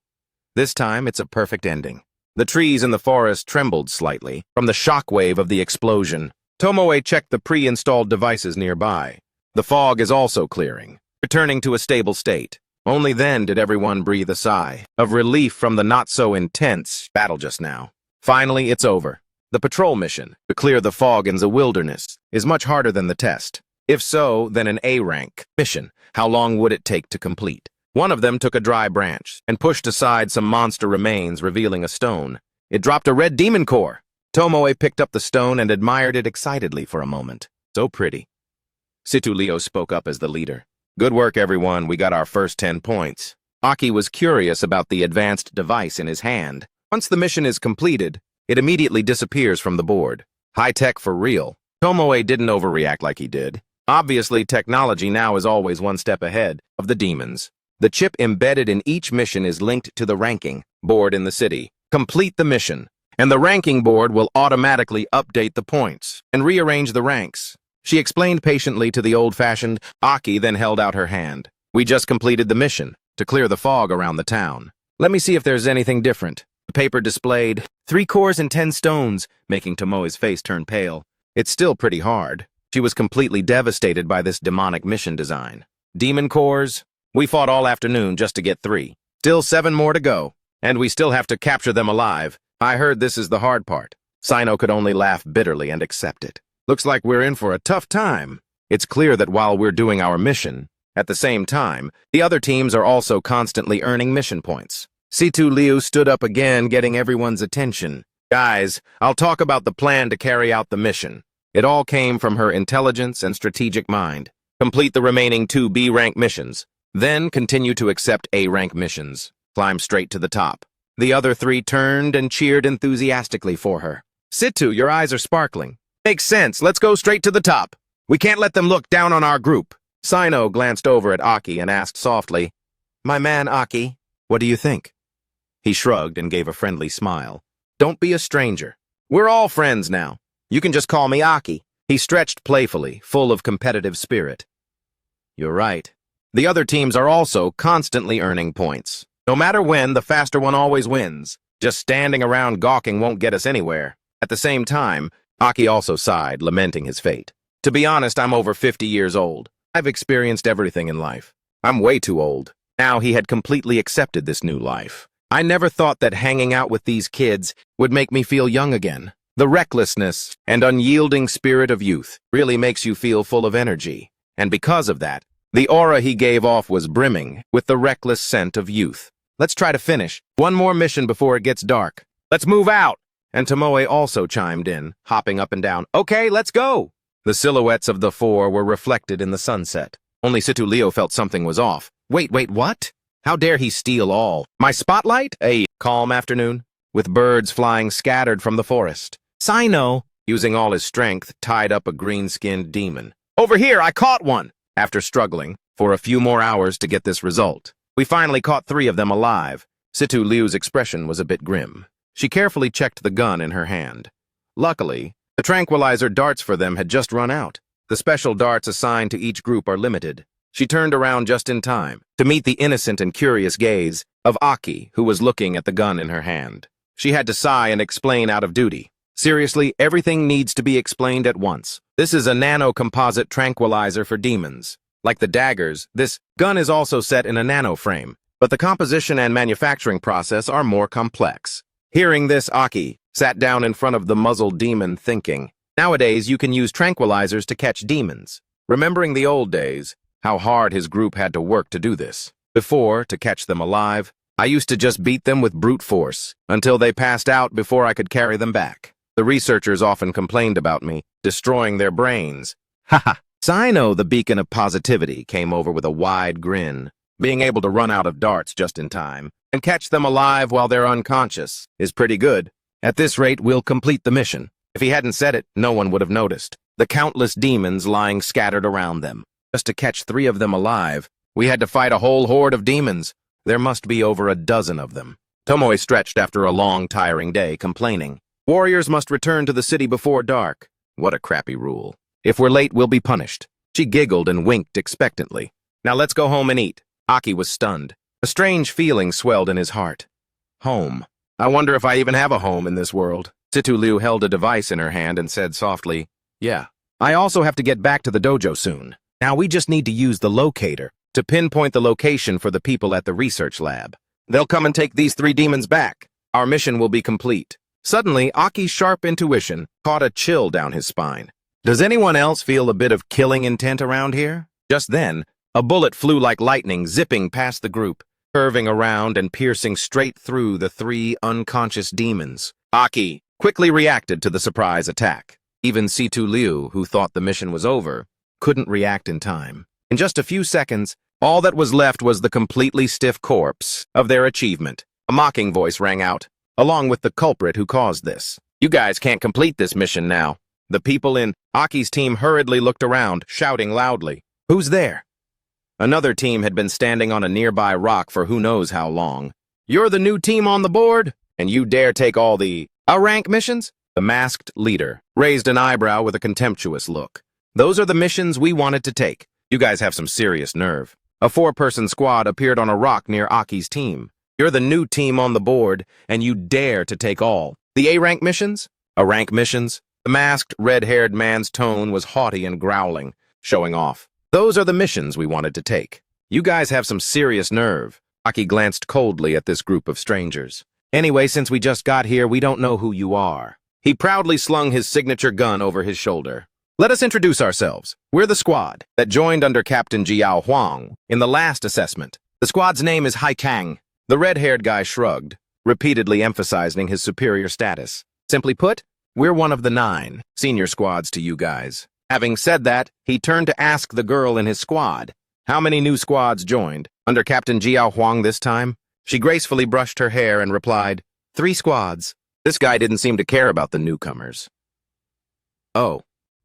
This time it's a perfect ending. The trees in the forest trembled slightly from the shockwave of the explosion. Tomoe checked the pre-installed devices nearby. The fog is also clearing, returning to a stable state. Only then did everyone breathe a sigh of relief from the not-so-intense battle just now. Finally, it's over. The patrol mission, to clear the fog in the wilderness, is much harder than the test. If so, then an A-rank mission. How long would it take to complete? One of them took a dry branch and pushed aside some monster remains, revealing a stone. It dropped a red demon core. Tomoe picked up the stone and admired it excitedly for a moment. So pretty. Situ Leo spoke up as the leader. Good work, everyone. We got our first 10 points. Aki was curious about the advanced device in his hand. Once the mission is completed, it immediately disappears from the board. High tech for real. Tomoe didn't overreact like he did. Obviously, technology now is always one step ahead of the demons. The chip embedded in each mission is linked to the ranking board in the city. Complete the mission, and the ranking board will automatically update the points and rearrange the ranks. She explained patiently to the old-fashioned. Aki then held out her hand. We just completed the mission to clear the fog around the town. Let me see if there's anything different. The paper displayed 3 cores and 10 stones, making Tomoe's face turn pale. It's still pretty hard. She was completely devastated by this demonic mission design. Demon cores? We fought all afternoon just to get 3. Still 7 more to go. And we still have to capture them alive. I heard this is the hard part. Sino could only laugh bitterly and accept it. Looks like we're in for a tough time. It's clear that while we're doing our mission, at the same time, the other teams are also constantly earning mission points. Situ Liu stood up again, getting everyone's attention. Guys, I'll talk about the plan to carry out the mission. It all came from her intelligence and strategic mind. Complete the remaining 2 B-rank missions. Then continue to accept A-rank missions. Climb straight to the top. The other 3 turned and cheered enthusiastically for her. Situ, your eyes are sparkling. Makes sense. Let's go straight to the top. We can't let them look down on our group. Sino glanced over at Aki and asked softly, My man, Aki, what do you think? He shrugged and gave a friendly smile. Don't be a stranger. We're all friends now. You can just call me Aki. He stretched playfully, full of competitive spirit. You're right. The other teams are also constantly earning points. No matter when, the faster one always wins. Just standing around gawking won't get us anywhere. At the same time, Aki also sighed, lamenting his fate. To be honest, I'm over 50 years old. I've experienced everything in life. I'm way too old. Now he had completely accepted this new life. I never thought that hanging out with these kids would make me feel young again. The recklessness and unyielding spirit of youth really makes you feel full of energy. And because of that, the aura he gave off was brimming with the reckless scent of youth. Let's try to finish. One more mission before it gets dark. Let's move out! And Tomoe also chimed in, hopping up and down. Okay, let's go! The silhouettes of the 4 were reflected in the sunset. Only Situ Leo felt something was off. Wait, what? How dare he steal all? My spotlight? A calm afternoon, with birds flying scattered from the forest. Sino, using all his strength, tied up a green-skinned demon. Over here, I caught one! After struggling for a few more hours to get this result, we finally caught 3 of them alive. Situ Liu's expression was a bit grim. She carefully checked the gun in her hand. Luckily, the tranquilizer darts for them had just run out. The special darts assigned to each group are limited. She turned around just in time to meet the innocent and curious gaze of Aki, who was looking at the gun in her hand. She had to sigh and explain out of duty. Seriously, everything needs to be explained at once. This is a nano-composite tranquilizer for demons. Like the daggers, this gun is also set in a nano-frame, but the composition and manufacturing process are more complex. Hearing this, Aki sat down in front of the muzzled demon thinking, nowadays you can use tranquilizers to catch demons. Remembering the old days, how hard his group had to work to do this. Before, to catch them alive, I used to just beat them with brute force until they passed out before I could carry them back. The researchers often complained about me, destroying their brains. Haha. Sino, the beacon of positivity, came over with a wide grin. Being able to run out of darts just in time and catch them alive while they're unconscious is pretty good. At this rate, we'll complete the mission. If he hadn't said it, no one would have noticed. The countless demons lying scattered around them. Just to catch 3 of them alive, we had to fight a whole horde of demons. There must be over a dozen of them. Tomoe stretched after a long, tiring day, complaining. Warriors must return to the city before dark. What a crappy rule. If we're late, we'll be punished. She giggled and winked expectantly. Now let's go home and eat. Aki was stunned. A strange feeling swelled in his heart. Home. I wonder if I even have a home in this world. Situ Liu held a device in her hand and said softly, yeah. I also have to get back to the dojo soon. Now we just need to use the locator to pinpoint the location for the people at the research lab. They'll come and take these 3 demons back. Our mission will be complete. Suddenly, Aki's sharp intuition caught a chill down his spine. Does anyone else feel a bit of killing intent around here? Just then, a bullet flew like lightning, zipping past the group, curving around and piercing straight through the 3 unconscious demons. Aki quickly reacted to the surprise attack. Even Situ Liu, who thought the mission was over, couldn't react in time. In just a few seconds, all that was left was the completely stiff corpse of their achievement. A mocking voice rang out, along with the culprit who caused this. You guys can't complete this mission now. The people in Aki's team hurriedly looked around, shouting loudly. Who's there? Another team had been standing on a nearby rock for who knows how long. You're the new team on the board, and you dare take all the A-rank missions? The masked leader raised an eyebrow with a contemptuous look. Those are the missions we wanted to take. You guys have some serious nerve. A 4-person squad appeared on a rock near Aki's team. You're the new team on the board, and you dare to take all the A-rank missions? A-rank missions? The masked, red-haired man's tone was haughty and growling, showing off. Those are the missions we wanted to take. You guys have some serious nerve. Aki glanced coldly at this group of strangers. Anyway, since we just got here, we don't know who you are. He proudly slung his signature gun over his shoulder. Let us introduce ourselves. We're the squad that joined under Captain Jiao Huang in the last assessment. The squad's name is Hai Kang. The red-haired guy shrugged, repeatedly emphasizing his superior status. Simply put, we're one of the 9 senior squads to you guys. Having said that, he turned to ask the girl in his squad, how many new squads joined under Captain Jiao Huang this time? She gracefully brushed her hair and replied, 3 squads. This guy didn't seem to care about the newcomers. Oh,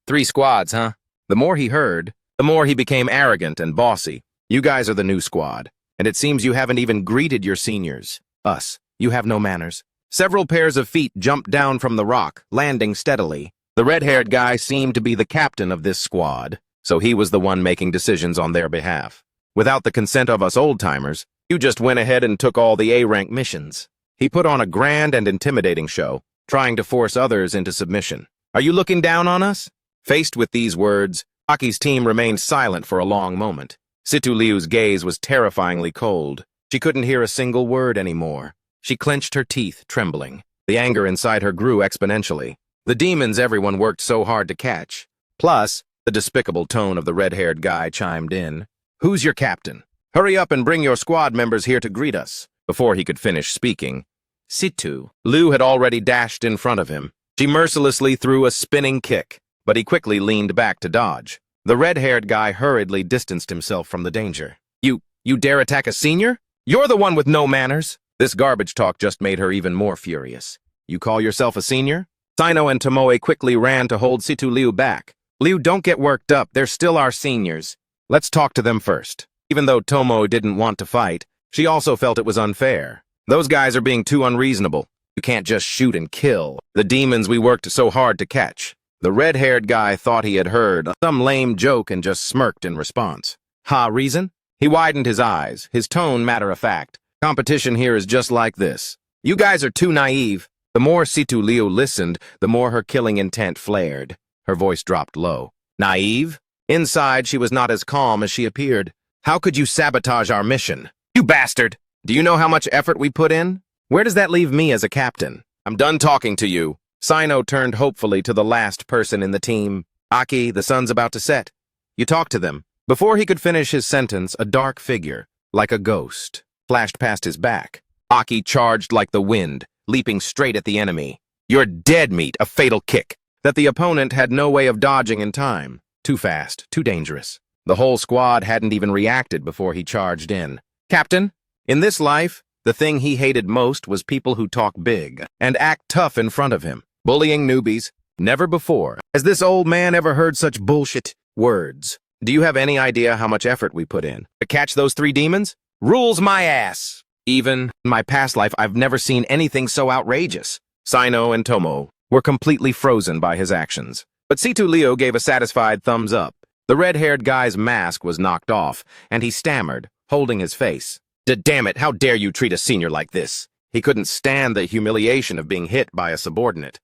3 squads, huh? The more he heard, the more he became arrogant and bossy. You guys are the new squad, and it seems you haven't even greeted your seniors. Us, you have no manners. Several pairs of feet jumped down from the rock, landing steadily. The red-haired guy seemed to be the captain of this squad, so he was the one making decisions on their behalf. Without the consent of us old-timers, you just went ahead and took all the A-rank missions. He put on a grand and intimidating show, trying to force others into submission. Are you looking down on us? Faced with these words, Aki's team remained silent for a long moment. Situ Liu's gaze was terrifyingly cold. She couldn't hear a single word anymore. She clenched her teeth, trembling. The anger inside her grew exponentially. The demons everyone worked so hard to catch. Plus, the despicable tone of the red-haired guy chimed in. Who's your captain? Hurry up and bring your squad members here to greet us. Before he could finish speaking, Situ Liu had already dashed in front of him. She mercilessly threw a spinning kick, but he quickly leaned back to dodge. The red-haired guy hurriedly distanced himself from the danger. You dare attack a senior? You're the one with no manners. This garbage talk just made her even more furious. You call yourself a senior? Sino and Tomoe quickly ran to hold Situ Liu back. Liu, don't get worked up. They're still our seniors. Let's talk to them first. Even though Tomo didn't want to fight, she also felt it was unfair. Those guys are being too unreasonable. You can't just shoot and kill the demons we worked so hard to catch. The red-haired guy thought he had heard some lame joke and just smirked in response. Ha, reason? He widened his eyes, his tone matter-of-fact. Competition here is just like this. You guys are too naive. The more Situ Liu listened, the more her killing intent flared. Her voice dropped low. Naive? Inside, she was not as calm as she appeared. How could you sabotage our mission? You bastard! Do you know how much effort we put in? Where does that leave me as a captain? I'm done talking to you. Sino turned hopefully to the last person in the team. Aki, the sun's about to set. You talk to them. Before he could finish his sentence, a dark figure, like a ghost, flashed past his back. Aki charged like the wind, leaping straight at the enemy. You're dead meat, a fatal kick that the opponent had no way of dodging in time. Too fast, too dangerous. The whole squad hadn't even reacted before he charged in. Captain, in this life, the thing he hated most was people who talk big and act tough in front of him, bullying newbies. Never before has this old man ever heard such bullshit words. Do you have any idea how much effort we put in to catch those 3 demons? Rules my ass. Even in my past life, I've never seen anything so outrageous. Sino and Tomo were completely frozen by his actions. But But Situ Leo gave a satisfied thumbs up. The red-haired guy's mask was knocked off, and he stammered, holding his face. Damn it, how dare you treat a senior like this? He couldn't stand the humiliation of being hit by a subordinate.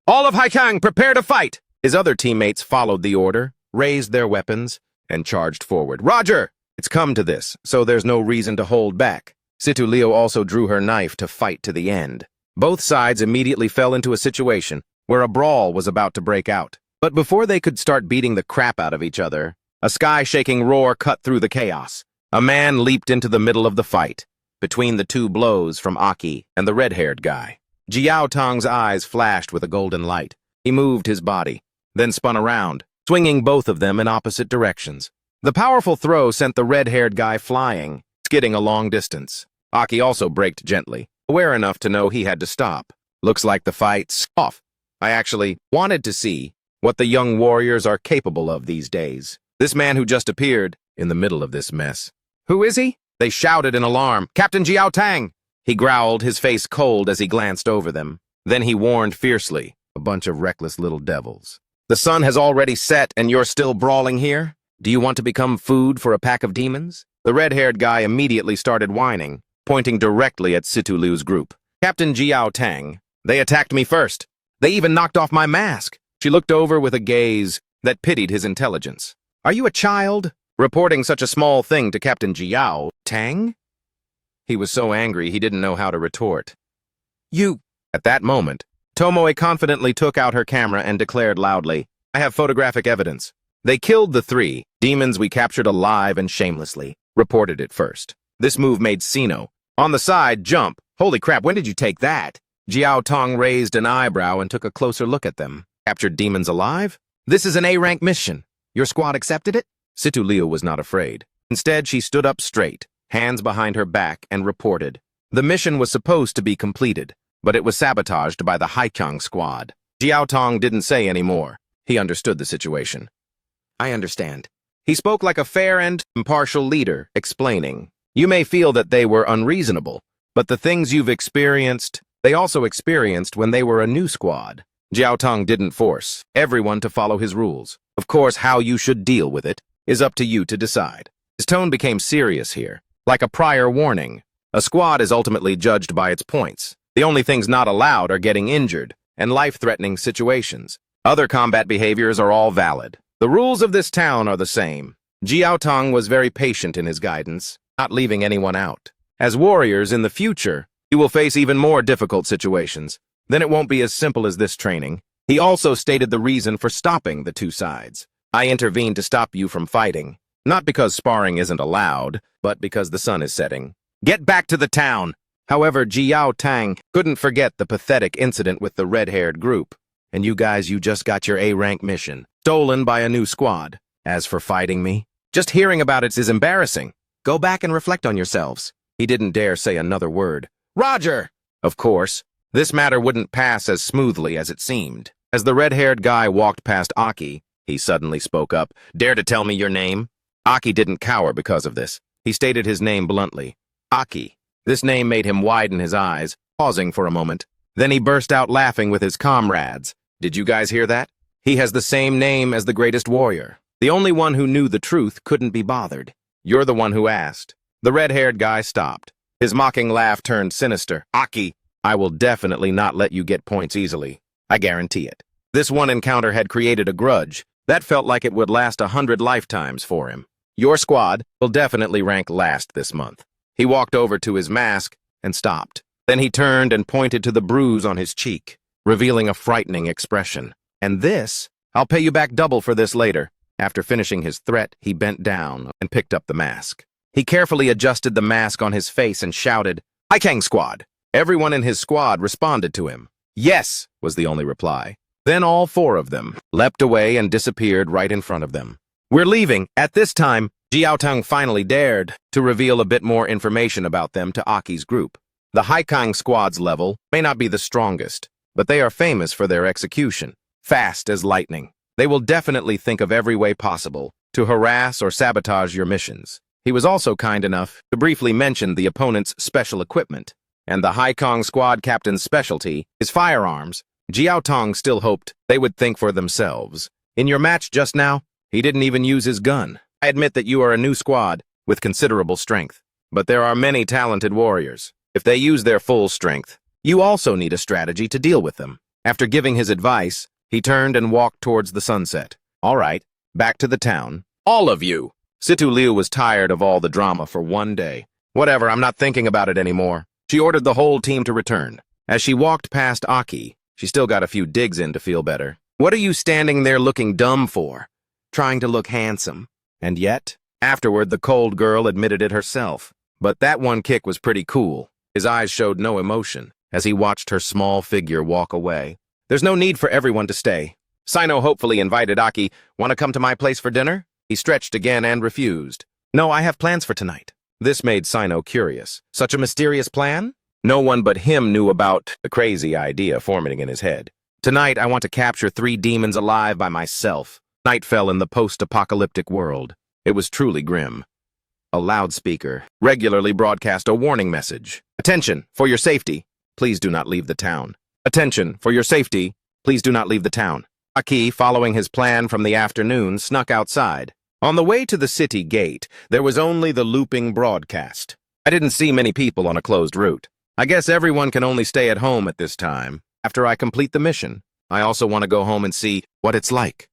All of Haikang, prepare to fight! His other teammates followed the order, raised their weapons, and charged forward. Roger! It's come to this, so there's no reason to hold back. Situ Leo also drew her knife to fight to the end. Both sides immediately fell into a situation where a brawl was about to break out. But before they could start beating the crap out of each other, a sky-shaking roar cut through the chaos. A man leaped into the middle of the fight, between the two blows from Aki and the red-haired guy. Jiao Tong's eyes flashed with a golden light. He moved his body, then spun around, swinging both of them in opposite directions. The powerful throw sent the red-haired guy flying, skidding a long distance. Aki also braked gently, aware enough to know he had to stop. Looks like the fight's off. I actually wanted to see what the young warriors are capable of these days. This man who just appeared in the middle of this mess. Who is he? They shouted in alarm. Captain Jiao Tang! He growled, his face cold as he glanced over them. Then he warned fiercely, a bunch of reckless little devils. The sun has already set and you're still brawling here? Do you want to become food for a pack of demons? The red-haired guy immediately started whining, pointing directly at Situ Liu's group. Captain Jiao Tang, they attacked me first. They even knocked off my mask. She looked over with a gaze that pitied his intelligence. Are you a child? Reporting such a small thing to Captain Jiao Tang? He was so angry he didn't know how to retort. You... At that moment, Tomoe confidently took out her camera and declared loudly, I have photographic evidence. They killed the 3 demons we captured alive and shamelessly, reported it first. This move made Sino, on the side, jump. Holy crap, when did you take that? Jiao Tong raised an eyebrow and took a closer look at them. Captured demons alive? This is an A-rank mission. Your squad accepted it? Situ Leo was not afraid. Instead, she stood up straight, hands behind her back, and reported. The mission was supposed to be completed, but it was sabotaged by the Haikang squad. Jiao Tong didn't say any more. He understood the situation. I understand. He spoke like a fair and impartial leader, explaining. You may feel that they were unreasonable, but the things you've experienced, they also experienced when they were a new squad. Jiao Tong didn't force everyone to follow his rules. Of course, how you should deal with it is up to you to decide. His tone became serious here, like a prior warning. A squad is ultimately judged by its points. The only things not allowed are getting injured and life-threatening situations. Other combat behaviors are all valid. The rules of this town are the same. Jiao Tong was very patient in his guidance, not leaving anyone out. As warriors in the future, you will face even more difficult situations. Then it won't be as simple as this training. He also stated the reason for stopping the 2 sides. I intervened to stop you from fighting. Not because sparring isn't allowed, but because the sun is setting. Get back to the town! However, Jiao Tang couldn't forget the pathetic incident with the red-haired group. And you guys, you just got your A-rank mission, stolen by a new squad. As for fighting me, just hearing about it is embarrassing. Go back and reflect on yourselves. He didn't dare say another word. Roger! Of course, this matter wouldn't pass as smoothly as it seemed. As the red-haired guy walked past Aki, he suddenly spoke up. Dare to tell me your name? Aki didn't cower because of this. He stated his name bluntly. Aki. This name made him widen his eyes, pausing for a moment. Then he burst out laughing with his comrades. Did you guys hear that? He has the same name as the greatest warrior. The only one who knew the truth couldn't be bothered. You're the one who asked. The red-haired guy stopped. His mocking laugh turned sinister. Aki, I will definitely not let you get points easily. I guarantee it. This one encounter had created a grudge. That felt like it would last 100 lifetimes for him. Your squad will definitely rank last this month. He walked over to his mask and stopped. Then he turned and pointed to the bruise on his cheek, revealing a frightening expression. And this, I'll pay you back double for this later. After finishing his threat, he bent down and picked up the mask. He carefully adjusted the mask on his face and shouted, Haikang squad! Everyone in his squad responded to him. Yes, was the only reply. Then all 4 of them leapt away and disappeared right in front of them. We're leaving. At this time, Jiao Tang finally dared to reveal a bit more information about them to Aki's group. The Haikang squad's level may not be the strongest, but they are famous for their execution, fast as lightning. They will definitely think of every way possible to harass or sabotage your missions. He was also kind enough to briefly mention the opponent's special equipment, and the Haikang squad captain's specialty is firearms. Jiao Tong still hoped they would think for themselves. In your match just now, he didn't even use his gun. I admit that you are a new squad with considerable strength, but there are many talented warriors. If they use their full strength, you also need a strategy to deal with them. After giving his advice, he turned and walked towards the sunset. All right, back to the town. All of you! Situ Liu was tired of all the drama for one day. Whatever, I'm not thinking about it anymore. She ordered the whole team to return. As she walked past Aki, she still got a few digs in to feel better. What are you standing there looking dumb for? Trying to look handsome. And yet, afterward, the cold girl admitted it herself. But that one kick was pretty cool. His eyes showed no emotion as he watched her small figure walk away. There's no need for everyone to stay. Sino hopefully invited Aki. Want to come to my place for dinner? He stretched again and refused. No, I have plans for tonight. This made Sino curious. Such a mysterious plan? No one but him knew about the crazy idea forming in his head. Tonight, I want to capture 3 demons alive by myself. Night fell in the post-apocalyptic world. It was truly grim. A loudspeaker regularly broadcast a warning message. Attention, for your safety, please do not leave the town. Attention, for your safety, please do not leave the town. Aki, following his plan from the afternoon, snuck outside. On the way to the city gate, there was only the looping broadcast. I didn't see many people on a closed route. I guess everyone can only stay at home at this time. After I complete the mission, I also want to go home and see what it's like.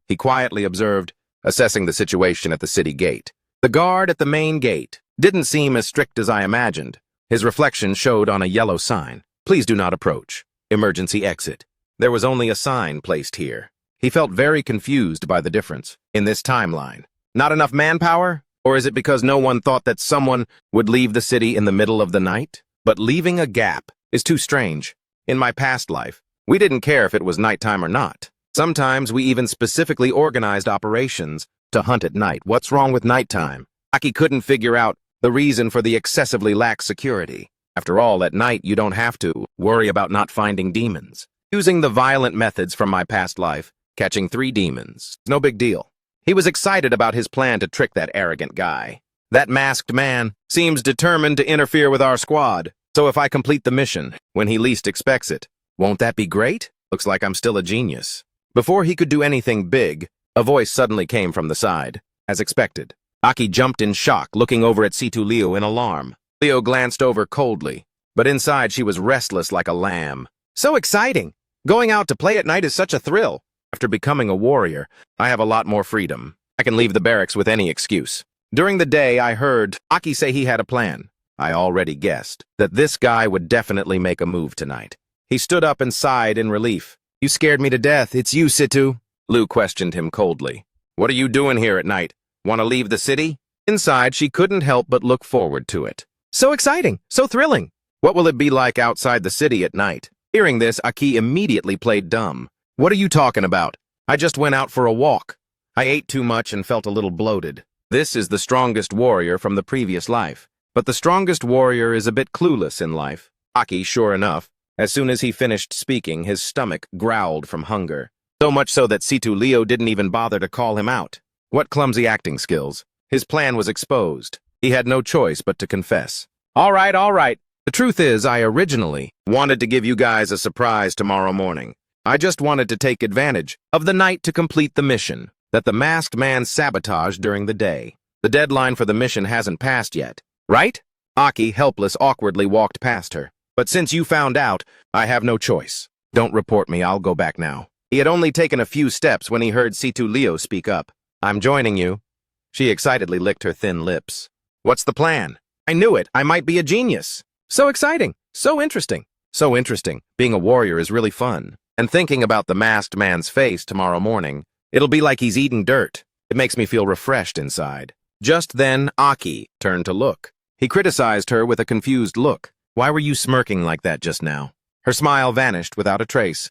He quietly observed, assessing the situation at the city gate. The guard at the main gate didn't seem as strict as I imagined. His reflection showed on a yellow sign. Please do not approach. Emergency exit. There was only a sign placed here. He felt very confused by the difference in this timeline. Not enough manpower? Or is it because no one thought that someone would leave the city in the middle of the night? But leaving a gap is too strange. In my past life, we didn't care if it was nighttime or not. Sometimes we even specifically organized operations to hunt at night. What's wrong with nighttime? Aki couldn't figure out the reason for the excessively lax security. After all, at night you don't have to worry about not finding demons. Using the violent methods from my past life, catching 3 demons, no big deal. He was excited about his plan to trick that arrogant guy. That masked man seems determined to interfere with our squad. So if I complete the mission when he least expects it, won't that be great? Looks like I'm still a genius. Before he could do anything big, a voice suddenly came from the side. As expected, Aki jumped in shock, looking over at Situ Liu in alarm. Leo glanced over coldly, but inside she was restless like a lamb. So exciting! Going out to play at night is such a thrill. After becoming a warrior, I have a lot more freedom. I can leave the barracks with any excuse. During the day, I heard Aki say he had a plan. I already guessed that this guy would definitely make a move tonight. He stood up and sighed in relief. You scared me to death. It's you, Situ. Liu questioned him coldly. What are you doing here at night? Want to leave the city? Inside, she couldn't help but look forward to it. So exciting, so thrilling. What will it be like outside the city at night? Hearing this, Aki immediately played dumb. What are you talking about? I just went out for a walk. I ate too much and felt a little bloated. This is the strongest warrior from the previous life. But the strongest warrior is a bit clueless in life. Aki, sure enough, as soon as he finished speaking, his stomach growled from hunger. So much so that Situ Liu didn't even bother to call him out. What clumsy acting skills. His plan was exposed. He had no choice but to confess. All right. The truth is, I originally wanted to give you guys a surprise tomorrow morning. I just wanted to take advantage of the night to complete the mission that the masked man sabotaged during the day. The deadline for the mission hasn't passed yet, right? Aki, helpless, awkwardly walked past her. But since you found out, I have no choice. Don't report me, I'll go back now. He had only taken a few steps when he heard Situ Liu speak up. I'm joining you. She excitedly licked her thin lips. What's the plan? I knew it, I might be a genius. So exciting, so interesting. So interesting, being a warrior is really fun. And thinking about the masked man's face tomorrow morning, it'll be like he's eating dirt. It makes me feel refreshed inside. Just then, Aki turned to look. He criticized her with a confused look. Why were you smirking like that just now? Her smile vanished without a trace.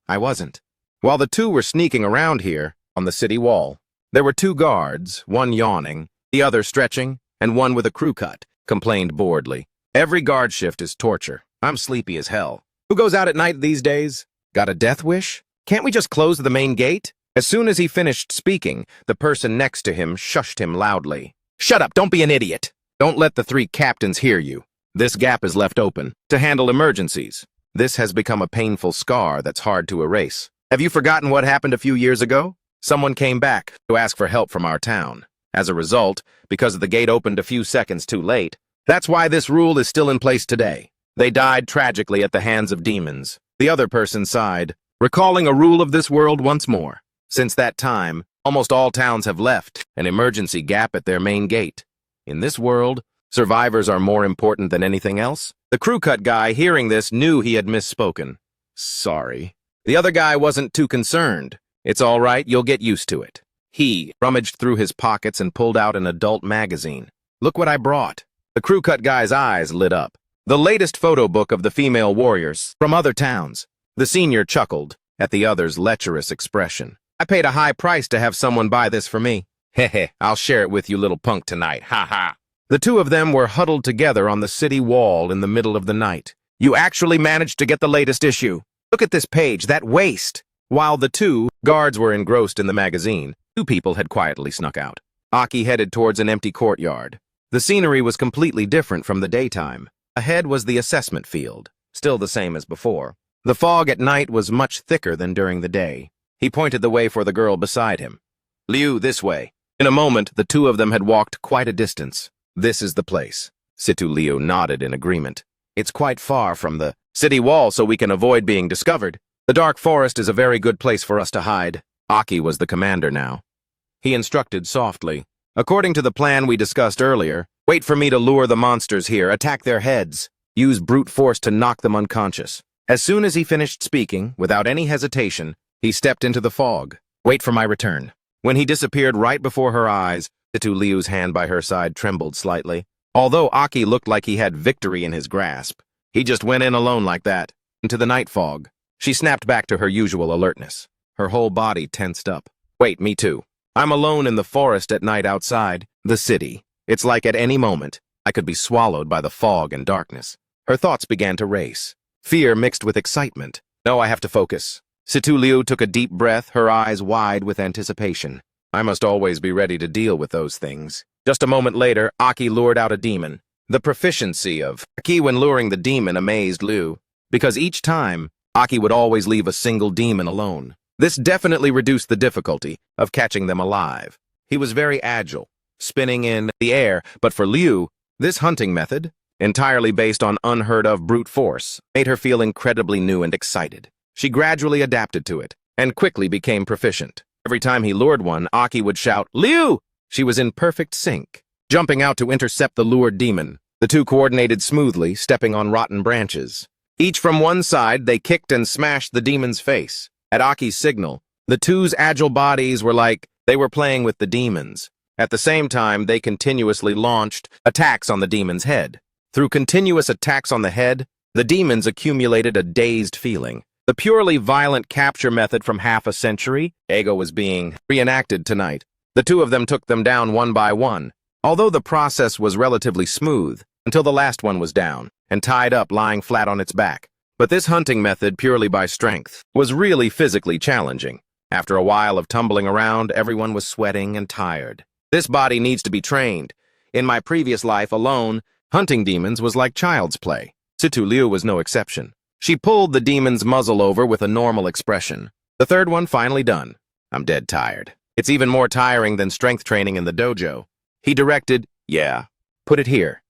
I wasn't. While the two were sneaking around here, on the city wall, there were 2 guards, one yawning, the other stretching, and one with a crew cut, complained boredly. Every guard shift is torture. I'm sleepy as hell. Who goes out at night these days? Got a death wish? Can't we just close the main gate? As soon as he finished speaking, the person next to him shushed him loudly. Shut up, don't be an idiot. Don't let the 3 captains hear you. This gap is left open to handle emergencies. This has become a painful scar that's hard to erase. Have you forgotten what happened a few years ago? Someone came back to ask for help from our town. As a result, because the gate opened a few seconds too late, that's why this rule is still in place today. They died tragically at the hands of demons. The other person sighed, recalling a rule of this world once more. Since that time, almost all towns have left an emergency gap at their main gate. In this world, survivors are more important than anything else. The crew cut guy, hearing this, knew he had misspoken. Sorry. The other guy wasn't too concerned. It's all right, you'll get used to it. He rummaged through his pockets and pulled out an adult magazine. Look what I brought. The crew cut guy's eyes lit up. The latest photo book of the female warriors from other towns. The senior chuckled at the other's lecherous expression. I paid a high price to have someone buy this for me. Heh, I'll share it with you little punk tonight, ha ha. The two of them were huddled together on the city wall in the middle of the night. You actually managed to get the latest issue. Look at this page, that waist. While the two guards were engrossed in the magazine, two people had quietly snuck out. Aki headed towards an empty courtyard. The scenery was completely different from the daytime. Ahead was the assessment field, still the same as before. The fog at night was much thicker than during the day. He pointed the way for the girl beside him. Liu, this way. In a moment, the two of them had walked quite a distance. This is the place. Situ Liu nodded in agreement. It's quite far from the city wall, so we can avoid being discovered. The dark forest is a very good place for us to hide. Aki was the commander now. He instructed softly. According to the plan we discussed earlier, wait for me to lure the monsters here, attack their heads, use brute force to knock them unconscious. As soon as he finished speaking, without any hesitation, he stepped into the fog. Wait for my return. When he disappeared right before her eyes, Situ Liu's hand by her side trembled slightly. Although Aki looked like he had victory in his grasp, he just went in alone like that, into the night fog. She snapped back to her usual alertness. Her whole body tensed up. Wait, me too. I'm alone in the forest at night outside the city. It's like at any moment, I could be swallowed by the fog and darkness. Her thoughts began to race. Fear mixed with excitement. No, I have to focus. Situ Liu took a deep breath, her eyes wide with anticipation. I must always be ready to deal with those things. Just a moment later, Aki lured out a demon. The proficiency of Aki when luring the demon amazed Liu, because each time, Aki would always leave a single demon alone. This definitely reduced the difficulty of catching them alive. He was very agile, spinning in the air, but for Liu, this hunting method, entirely based on unheard-of brute force, made her feel incredibly new and excited. She gradually adapted to it, and quickly became proficient. Every time he lured one, Aki would shout, Liu! She was in perfect sync, jumping out to intercept the lured demon. The two coordinated smoothly, stepping on rotten branches. Each from one side, they kicked and smashed the demon's face. At Aki's signal, the two's agile bodies were like they were playing with the demons. At the same time, they continuously launched attacks on the demon's head. Through continuous attacks on the head, the demons accumulated a dazed feeling. The purely violent capture method from half a century ago was being reenacted tonight. The two of them took them down one by one, although the process was relatively smooth until the last one was down and tied up lying flat on its back. But this hunting method, purely by strength, was really physically challenging. After a while of tumbling around, everyone was sweating and tired. This body needs to be trained. In my previous life alone, hunting demons was like child's play. Situ Liu was no exception. She pulled the demon's muzzle over with a normal expression. The third one finally done. I'm dead tired. It's even more tiring than strength training in the dojo. He directed, yeah, put it here.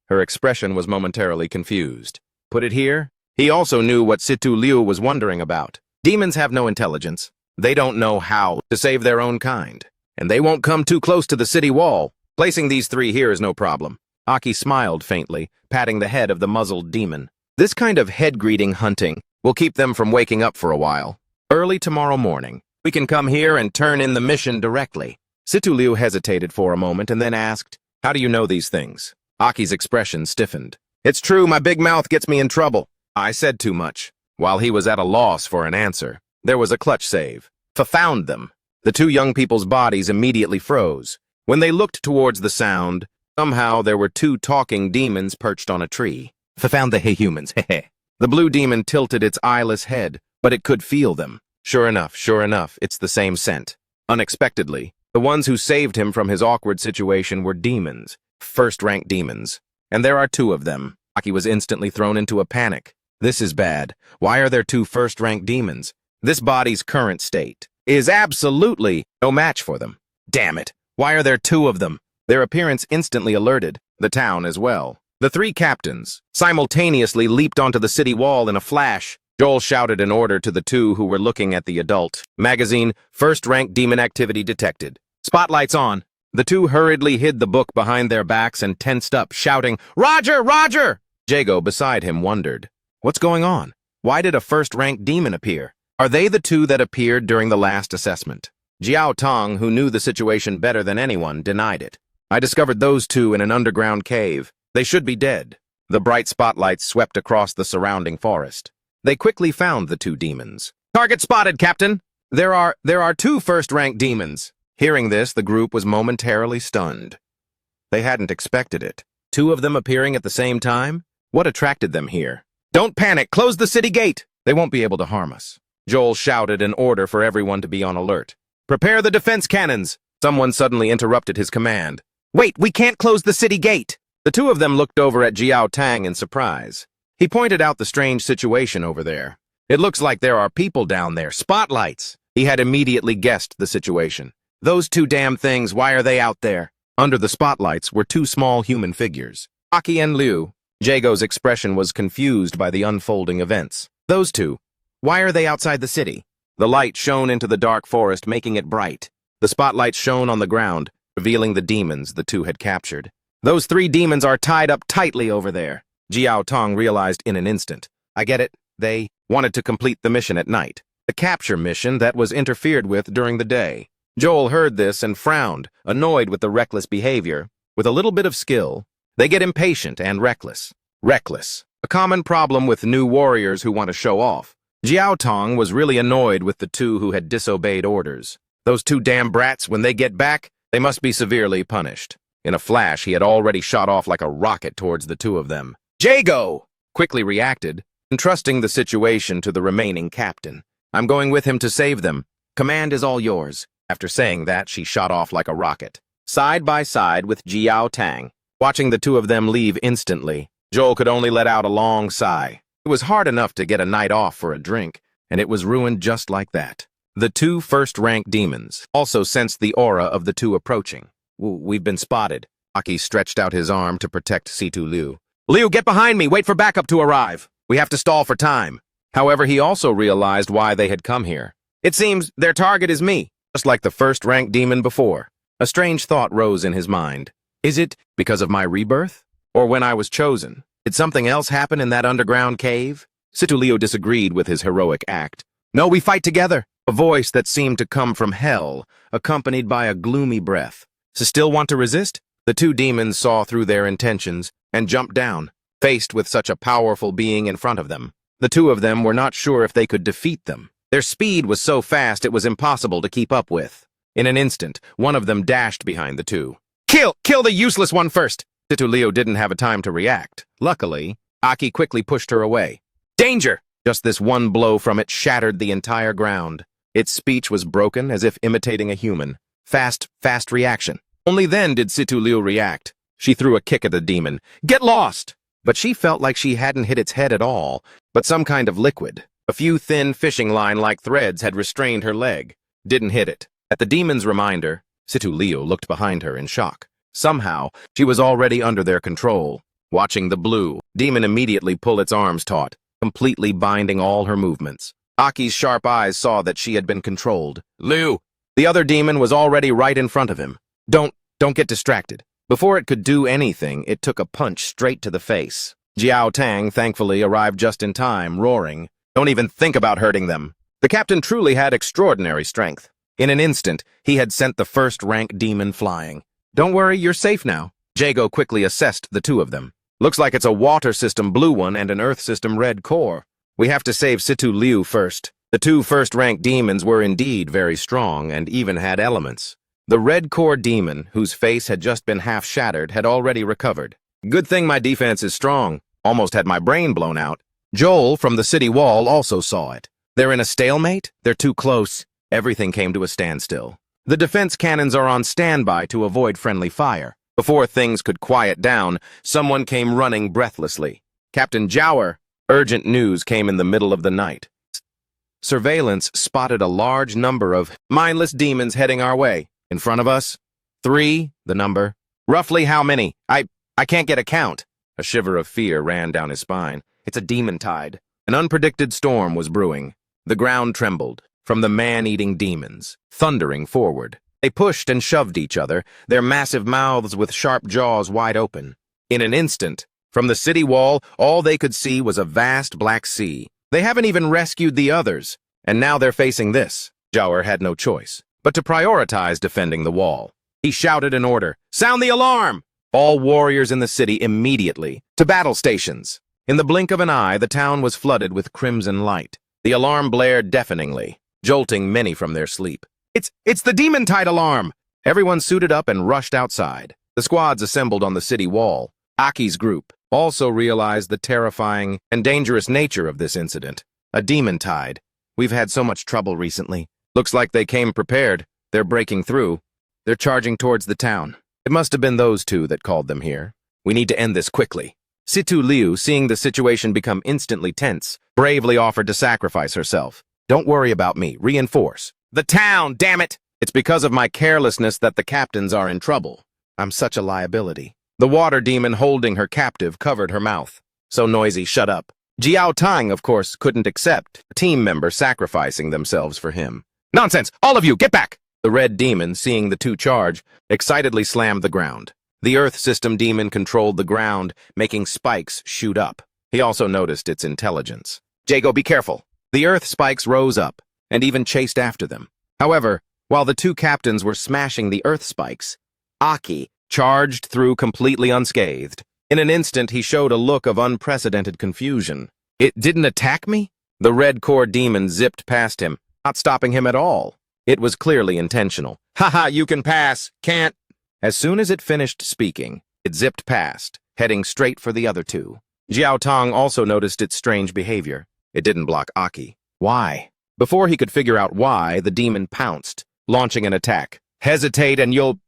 Her expression was momentarily confused. Put it here? He also knew what Situ Liu was wondering about. Demons have no intelligence. They don't know how to save their own kind. And they won't come too close to the city wall. Placing these three here is no problem. Aki smiled faintly, patting the head of the muzzled demon. This kind of head-greeting hunting will keep them from waking up for a while. Early tomorrow morning, we can come here and turn in the mission directly. Situ Liu hesitated for a moment and then asked, how do you know these things? Aki's expression stiffened. It's true, my big mouth gets me in trouble. I said too much. While he was at a loss for an answer, there was a clutch save. Found them. The two young people's bodies immediately froze. When they looked towards the sound, somehow there were two talking demons perched on a tree. Found the humans, hehe. The blue demon tilted its eyeless head, but it could feel them. Sure enough, it's the same scent. Unexpectedly, the ones who saved him from his awkward situation were demons, first-rank demons. And there are two of them. Aki was instantly thrown into a panic. This is bad. Why are there two first-rank demons? This body's current state is absolutely no match for them. Damn it. Why are there two of them? Their appearance instantly alerted the town as well. The three captains simultaneously leaped onto the city wall in a flash. Joel shouted an order to the two who were looking at the adult magazine. First-rank demon activity detected. Spotlights on. The two hurriedly hid the book behind their backs and tensed up, shouting, "Roger, Roger!" Jago, beside him, wondered, what's going on? Why did a first-rank demon appear? Are they the two that appeared during the last assessment? Jiao Tong, who knew the situation better than anyone, denied it. I discovered those two in an underground cave. They should be dead. The bright spotlights swept across the surrounding forest. They quickly found the two demons. Target spotted, Captain! There are two first-rank demons. Hearing this, the group was momentarily stunned. They hadn't expected it. Two of them appearing at the same time? What attracted them here? Don't panic! Close the city gate! They won't be able to harm us. Joel shouted an order for everyone to be on alert. Prepare the defense cannons! Someone suddenly interrupted his command. Wait, we can't close the city gate! The two of them looked over at Jiao Tang in surprise. He pointed out the strange situation over there. It looks like there are people down there, spotlights. He had immediately guessed the situation. Those two damn things, why are they out there? Under the spotlights were two small human figures. Aki and Liu. Jago's expression was confused by the unfolding events. Those two. Why are they outside the city? The light shone into the dark forest, making it bright. The spotlights shone on the ground, revealing the demons the two had captured. Those three demons are tied up tightly over there. Jiao Tong realized in an instant. I get it. They wanted to complete the mission at night. The capture mission that was interfered with during the day. Joel heard this and frowned, annoyed with the reckless behavior. With a little bit of skill, they get impatient and reckless. Reckless. A common problem with new warriors who want to show off. Jiao Tong was really annoyed with the two who had disobeyed orders. Those two damn brats, when they get back, they must be severely punished. In a flash, he had already shot off like a rocket towards the two of them. Jago! Quickly reacted, entrusting the situation to the remaining captain. I'm going with him to save them. Command is all yours. After saying that, she shot off like a rocket. Side by side with Jiao Tang. Watching the two of them leave instantly, Joel could only let out a long sigh. It was hard enough to get a night off for a drink, and it was ruined just like that. The two first-rank demons also sensed the aura of the two approaching. We've been spotted. Aki stretched out his arm to protect Situ Liu. Liu, get behind me! Wait for backup to arrive! We have to stall for time. However, he also realized why they had come here. It seems their target is me, just like the first-rank demon before. A strange thought rose in his mind. Is it because of my rebirth? Or when I was chosen? Did something else happen in that underground cave? Situ Liu disagreed with his heroic act. No, we fight together. A voice that seemed to come from hell, accompanied by a gloomy breath. So still want to resist? The two demons saw through their intentions and jumped down, faced with such a powerful being in front of them. The two of them were not sure if they could defeat them. Their speed was so fast it was impossible to keep up with. In an instant, one of them dashed behind the two. Kill the useless one first! Situ Liu didn't have a time to react. Luckily, Aki quickly pushed her away. Danger! Just this one blow from it shattered the entire ground. Its speech was broken as if imitating a human. Fast reaction. Only then did Situ Liu react. She threw a kick at the demon. Get lost! But she felt like she hadn't hit its head at all, but some kind of liquid. A few thin fishing line-like threads had restrained her leg. Didn't hit it. At the demon's reminder, Situ Liu looked behind her in shock. Somehow, she was already under their control. Watching the blue demon immediately pull its arms taut, completely binding all her movements. Aki's sharp eyes saw that she had been controlled. Liu! The other demon was already right in front of him. Don't get distracted. Before it could do anything, it took a punch straight to the face. Jiao Tang, thankfully, arrived just in time, roaring, Don't even think about hurting them. The captain truly had extraordinary strength. In an instant, he had sent the first-rank demon flying. Don't worry, you're safe now. Jago quickly assessed the two of them. Looks like it's a water system blue one and an earth system red core. We have to save Situ Liu first. The two first-rank demons were indeed very strong and even had elements. The red core demon, whose face had just been half shattered, had already recovered. Good thing my defense is strong. Almost had my brain blown out. Joel from the city wall also saw it. They're in a stalemate? They're too close. Everything came to a standstill. The defense cannons are on standby to avoid friendly fire. Before things could quiet down, someone came running breathlessly. Captain Jower, Urgent news came in the middle of the night. Surveillance spotted a large number of mindless demons heading our way. In front of us? 3, the number. Roughly how many? I can't get a count. A shiver of fear ran down his spine. It's a demon tide. An unpredicted storm was brewing. The ground trembled from the man-eating demons, thundering forward. They pushed and shoved each other, their massive mouths with sharp jaws wide open. In an instant, from the city wall, all they could see was a vast black sea. They haven't even rescued the others, and now they're facing this. Zhao had no choice but to prioritize defending the wall. He shouted an order, "Sound the alarm!" All warriors in the city immediately to battle stations. In the blink of an eye, the town was flooded with crimson light. The alarm blared deafeningly, jolting many from their sleep. It's the demon tide alarm! Everyone suited up and rushed outside. The squads assembled on the city wall. Aki's group also realized the terrifying and dangerous nature of this incident. A demon tide. We've had so much trouble recently. Looks like they came prepared. They're breaking through. They're charging towards the town. It must have been those two that called them here. We need to end this quickly. Situ Liu, seeing the situation become instantly tense, bravely offered to sacrifice herself. Don't worry about me. Reinforce. The town, damn it! It's because of my carelessness that the captains are in trouble. I'm such a liability. The water demon holding her captive covered her mouth. So noisy, shut up. Jiao Tang, of course, couldn't accept a team member sacrificing themselves for him. Nonsense! All of you, get back! The red demon, seeing the two charge, excitedly slammed the ground. The Earth System demon controlled the ground, making spikes shoot up. He also noticed its intelligence. Jago, be careful. The Earth spikes rose up, and even chased after them. However, while the two captains were smashing the Earth spikes, Aki charged through completely unscathed. In an instant, he showed a look of unprecedented confusion. It didn't attack me? The red core demon zipped past him, not stopping him at all. It was clearly intentional. Haha, you can pass, can't. As soon as it finished speaking, it zipped past, heading straight for the other two. Jiao Tong also noticed its strange behavior. It didn't block Aki. Why? Before he could figure out why, the demon pounced, launching an attack. Hesitate and you'll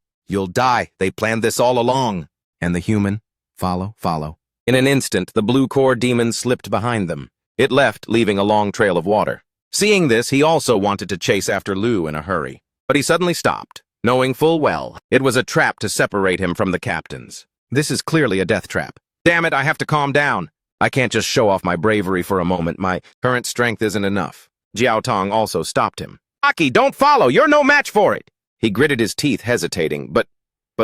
die. They planned this all along. And the human? Follow. In an instant, the blue core demon slipped behind them. It left, leaving a long trail of water. Seeing this, he also wanted to chase after Liu in a hurry. But he suddenly stopped, knowing full well it was a trap to separate him from the captains. This is clearly a death trap. Damn it, I have to calm down. I can't just show off my bravery for a moment. My current strength isn't enough. Jiao Tong also stopped him. Aki, don't follow! You're no match for it! He gritted his teeth, hesitating, but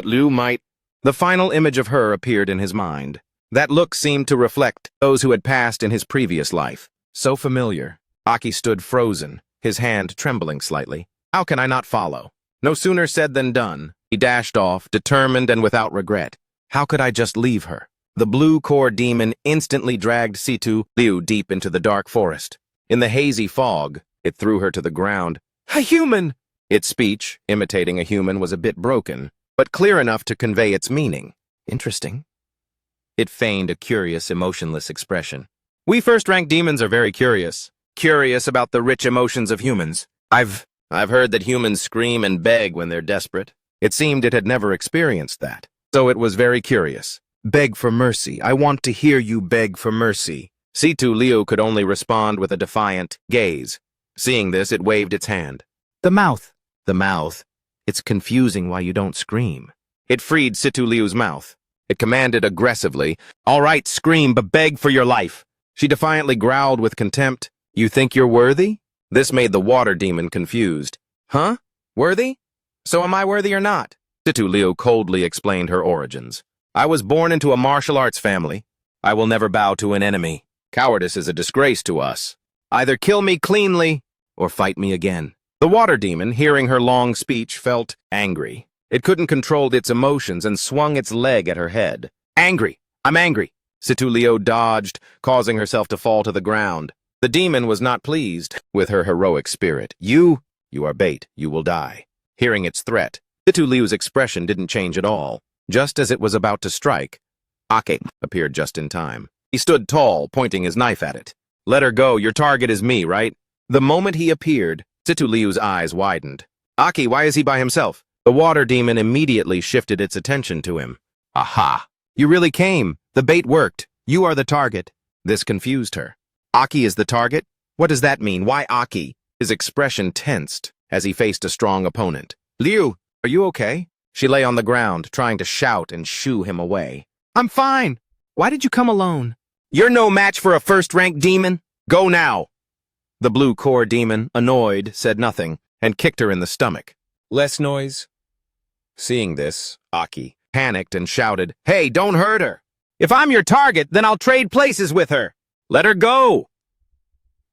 Liu might... The final image of her appeared in his mind. That look seemed to reflect those who had passed in his previous life. So familiar. Aki stood frozen, his hand trembling slightly. How can I not follow? No sooner said than done. He dashed off, determined and without regret. How could I just leave her? The blue core demon instantly dragged Situ Liu deep into the dark forest. In the hazy fog, it threw her to the ground. A human! Its speech, imitating a human, was a bit broken, but clear enough to convey its meaning. Interesting. It feigned a curious, emotionless expression. We first-rank demons are very curious. Curious about the rich emotions of humans. I've heard that humans scream and beg when they're desperate. It seemed it had never experienced that, so it was very curious. Beg for mercy. I want to hear you beg for mercy. Situ Liu could only respond with a defiant gaze. Seeing this, it waved its hand. The mouth. The mouth. It's confusing why you don't scream. It freed Situ Liu's mouth. It commanded aggressively, All right, scream, but beg for your life. She defiantly growled with contempt. You think you're worthy? This made the water demon confused. Huh? Worthy? So am I worthy or not? Situ Liu coldly explained her origins. I was born into a martial arts family. I will never bow to an enemy. Cowardice is a disgrace to us. Either kill me cleanly, or fight me again. The water demon, hearing her long speech, felt angry. It couldn't control its emotions and swung its leg at her head. Angry! I'm angry! Situ Liu dodged, causing herself to fall to the ground. The demon was not pleased with her heroic spirit. You are bait. You will die. Hearing its threat, Situ Liu's expression didn't change at all. Just as it was about to strike, Ake appeared just in time. He stood tall, pointing his knife at it. Let her go. Your target is me, right? The moment he appeared, Situ Liu's eyes widened. Aki, why is he by himself? The water demon immediately shifted its attention to him. Aha! You really came. The bait worked. You are the target. This confused her. Aki is the target? What does that mean? Why Aki? His expression tensed as he faced a strong opponent. Liu, are you okay? She lay on the ground, trying to shout and shoo him away. I'm fine. Why did you come alone? You're no match for a first-rank demon. Go now. The blue core demon, annoyed, said nothing and kicked her in the stomach. Less noise. Seeing this, Aki panicked and shouted, Hey, don't hurt her. If I'm your target, then I'll trade places with her. Let her go.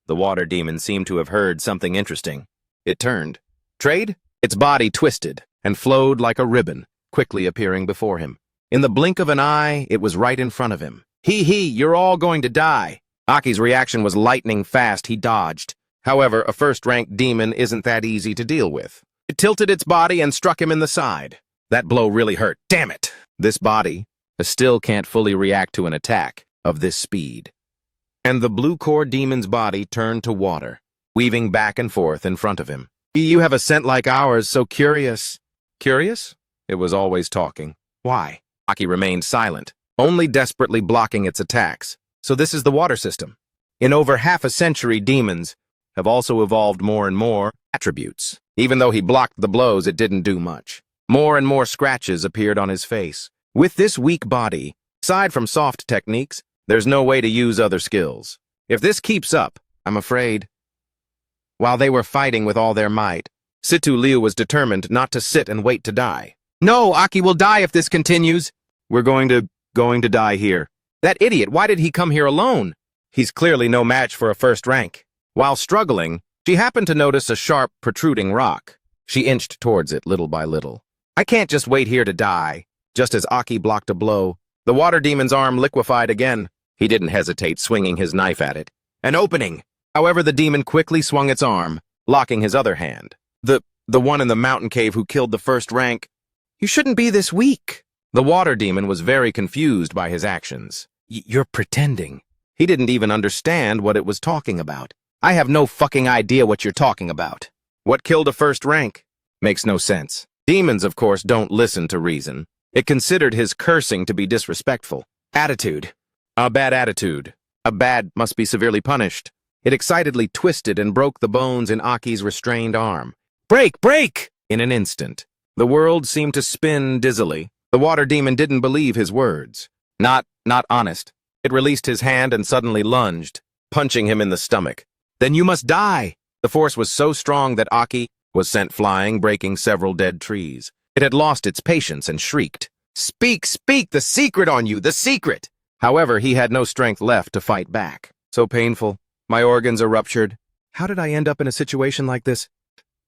The water demon seemed to have heard something interesting. It turned. Trade? Its body twisted and flowed like a ribbon, quickly appearing before him. In the blink of an eye, it was right in front of him. Hee, you're all going to die. Aki's reaction was lightning fast. He dodged. However, a first-rank demon isn't that easy to deal with. It tilted its body and struck him in the side. That blow really hurt. Damn it! This body still can't fully react to an attack of this speed. And the blue core demon's body turned to water, weaving back and forth in front of him. You have a scent like ours, so curious. Curious? It was always talking. Why? Aki remained silent, only desperately blocking its attacks. So this is the water system. In over half a century, demons have also evolved more and more attributes. Even though he blocked the blows, it didn't do much. More and more scratches appeared on his face. With this weak body, aside from soft techniques, there's no way to use other skills. If this keeps up, I'm afraid. While they were fighting with all their might, Situ Liu was determined not to sit and wait to die. No, Aki will die if this continues. We're going to die here. That idiot, why did he come here alone? He's clearly no match for a first rank. While struggling, she happened to notice a sharp, protruding rock. She inched towards it little by little. I can't just wait here to die. Just as Aki blocked a blow, the water demon's arm liquefied again. He didn't hesitate, swinging his knife at it. An opening! However, the demon quickly swung its arm, locking his other hand. The one in the mountain cave who killed the first rank. You shouldn't be this weak. The water demon was very confused by his actions. You're pretending. He didn't even understand what it was talking about. I have no fucking idea what you're talking about. What killed a first rank? Makes no sense. Demons, of course, don't listen to reason. It considered his cursing to be disrespectful. Attitude. A bad attitude. A bad must be severely punished. It excitedly twisted and broke the bones in Aki's restrained arm. Break! Break! In an instant. The world seemed to spin dizzily. The water demon didn't believe his words. Not honest. It released his hand and suddenly lunged, punching him in the stomach. Then you must die! The force was so strong that Aki was sent flying, breaking several dead trees. It had lost its patience and shrieked. Speak! The secret on you! The secret! However, he had no strength left to fight back. So painful. My organs are ruptured. How did I end up in a situation like this?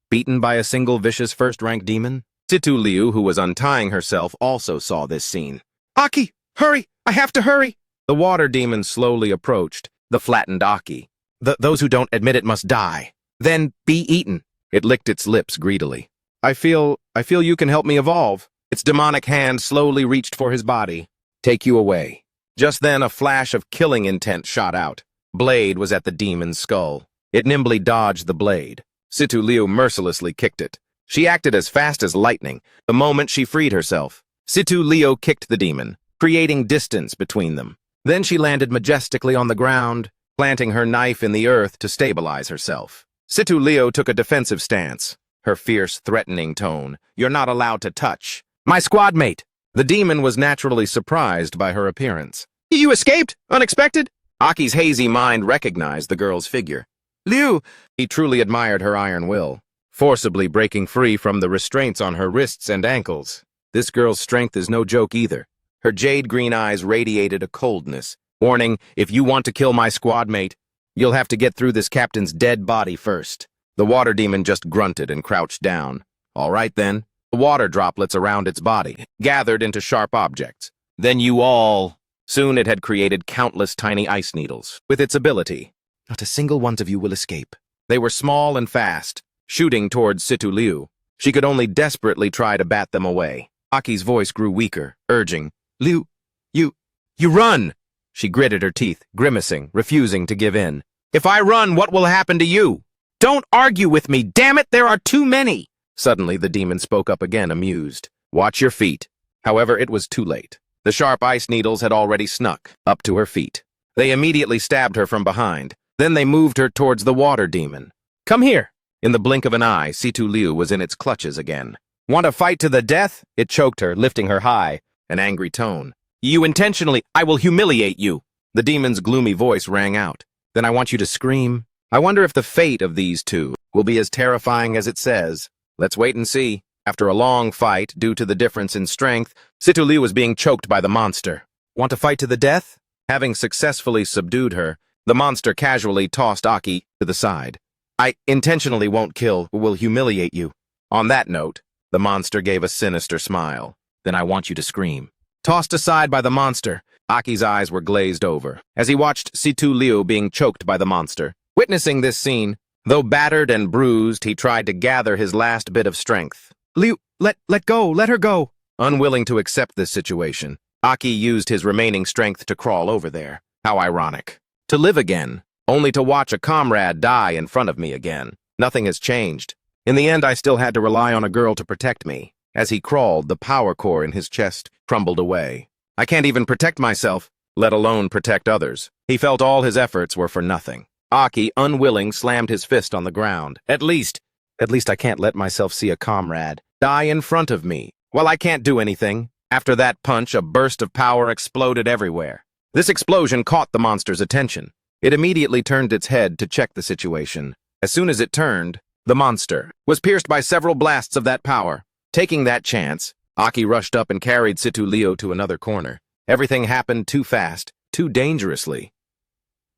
Beaten by a single vicious first-rank demon? Situ Liu, who was untying herself, also saw this scene. Aki! Hurry! I have to hurry! The water demon slowly approached, the flattened Aki. Those who don't admit it must die. Then be eaten. It licked its lips greedily. I feel you can help me evolve. Its demonic hand slowly reached for his body. Take you away. Just then, a flash of killing intent shot out. Blade was at the demon's skull. It nimbly dodged the blade. Situ Liu mercilessly kicked it. She acted as fast as lightning the moment she freed herself. Situ Liu kicked the demon, creating distance between them. Then she landed majestically on the ground, planting her knife in the earth to stabilize herself. Situ Liu took a defensive stance, her fierce, threatening tone. You're not allowed to touch. My squad mate! The demon was naturally surprised by her appearance. You escaped? Unexpected? Aki's hazy mind recognized the girl's figure. Liu! He truly admired her iron will, forcibly breaking free from the restraints on her wrists and ankles. This girl's strength is no joke either. Her jade-green eyes radiated a coldness, warning, if you want to kill my squad mate, you'll have to get through this captain's dead body first. The water demon just grunted and crouched down. All right, then. The water droplets around its body gathered into sharp objects. Then you all... Soon it had created countless tiny ice needles. With its ability, not a single one of you will escape. They were small and fast, shooting towards Situ Liu. She could only desperately try to bat them away. Aki's voice grew weaker, urging, Liu, you run! She gritted her teeth, grimacing, refusing to give in. If I run, what will happen to you? Don't argue with me, damn it, there are too many! Suddenly the demon spoke up again, amused. Watch your feet. However, it was too late. The sharp ice needles had already snuck up to her feet. They immediately stabbed her from behind. Then they moved her towards the water demon. Come here! In the blink of an eye, Situ Liu was in its clutches again. Want to fight to the death? It choked her, lifting her high, an angry tone. You intentionally, I will humiliate you. The demon's gloomy voice rang out. Then I want you to scream. I wonder if the fate of these two will be as terrifying as it says. Let's wait and see. After a long fight, due to the difference in strength, Situ Liu was being choked by the monster. Want to fight to the death? Having successfully subdued her, the monster casually tossed Aki to the side. I intentionally won't kill, will humiliate you. On that note, the monster gave a sinister smile. Then I want you to scream. Tossed aside by the monster, Aki's eyes were glazed over as he watched Situ Liu being choked by the monster. Witnessing this scene, though battered and bruised, he tried to gather his last bit of strength. Liu, let go, let her go. Unwilling to accept this situation, Aki used his remaining strength to crawl over there. How ironic. To live again, only to watch a comrade die in front of me again. Nothing has changed. In the end, I still had to rely on a girl to protect me. As he crawled, the power core in his chest crumbled away. I can't even protect myself, let alone protect others. He felt all his efforts were for nothing. Aki, unwilling, slammed his fist on the ground. At least I can't let myself see a comrade die in front of me. Well, I can't do anything. After that punch, a burst of power exploded everywhere. This explosion caught the monster's attention. It immediately turned its head to check the situation. As soon as it turned, the monster was pierced by several blasts of that power. Taking that chance, Aki rushed up and carried Situ Liu to another corner. Everything happened too fast, too dangerously.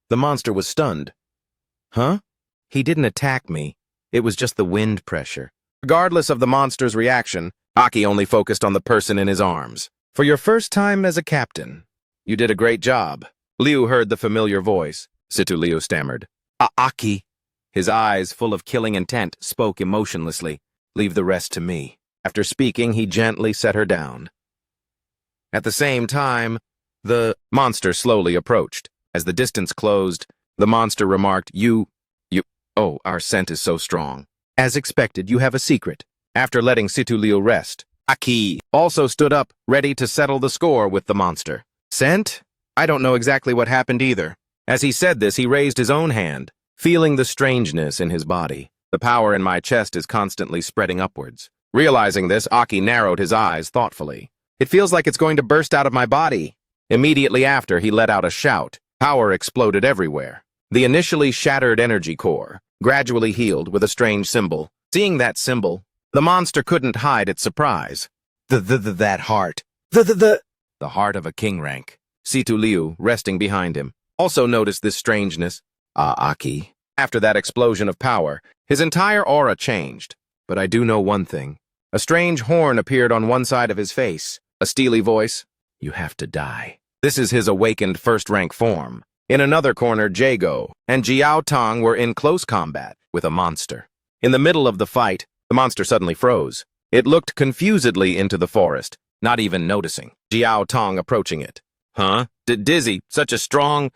The monster was stunned. Huh? He didn't attack me. It was just the wind pressure. Regardless of the monster's reaction, Aki only focused on the person in his arms. For your first time as a captain, you did a great job. Liu heard the familiar voice. Situ Liu stammered. Aki. His eyes, full of killing intent, spoke emotionlessly. Leave the rest to me. After speaking, he gently set her down. At the same time, the monster slowly approached. As the distance closed, the monster remarked, Oh, our scent is so strong. As expected, you have a secret. After letting Situ Liu rest, Aki also stood up, ready to settle the score with the monster. Scent? I don't know exactly what happened either. As he said this, he raised his own hand, feeling the strangeness in his body. The power in my chest is constantly spreading upwards. Realizing this, Aki narrowed his eyes thoughtfully. It feels like it's going to burst out of my body. Immediately after, he let out a shout. Power exploded everywhere. The initially shattered energy core gradually healed with a strange symbol. Seeing that symbol, the monster couldn't hide its surprise. That heart. The heart of a king rank. Situ Liu, resting behind him, also noticed this strangeness. Aki. After that explosion of power, his entire aura changed. But I do know one thing. A strange horn appeared on one side of his face. A steely voice. You have to die. This is his awakened first-rank form. In another corner, Jago and Jiao Tong were in close combat with a monster. In the middle of the fight, the monster suddenly froze. It looked confusedly into the forest, not even noticing Jiao Tong approaching it. Huh? Dizzy, such a strong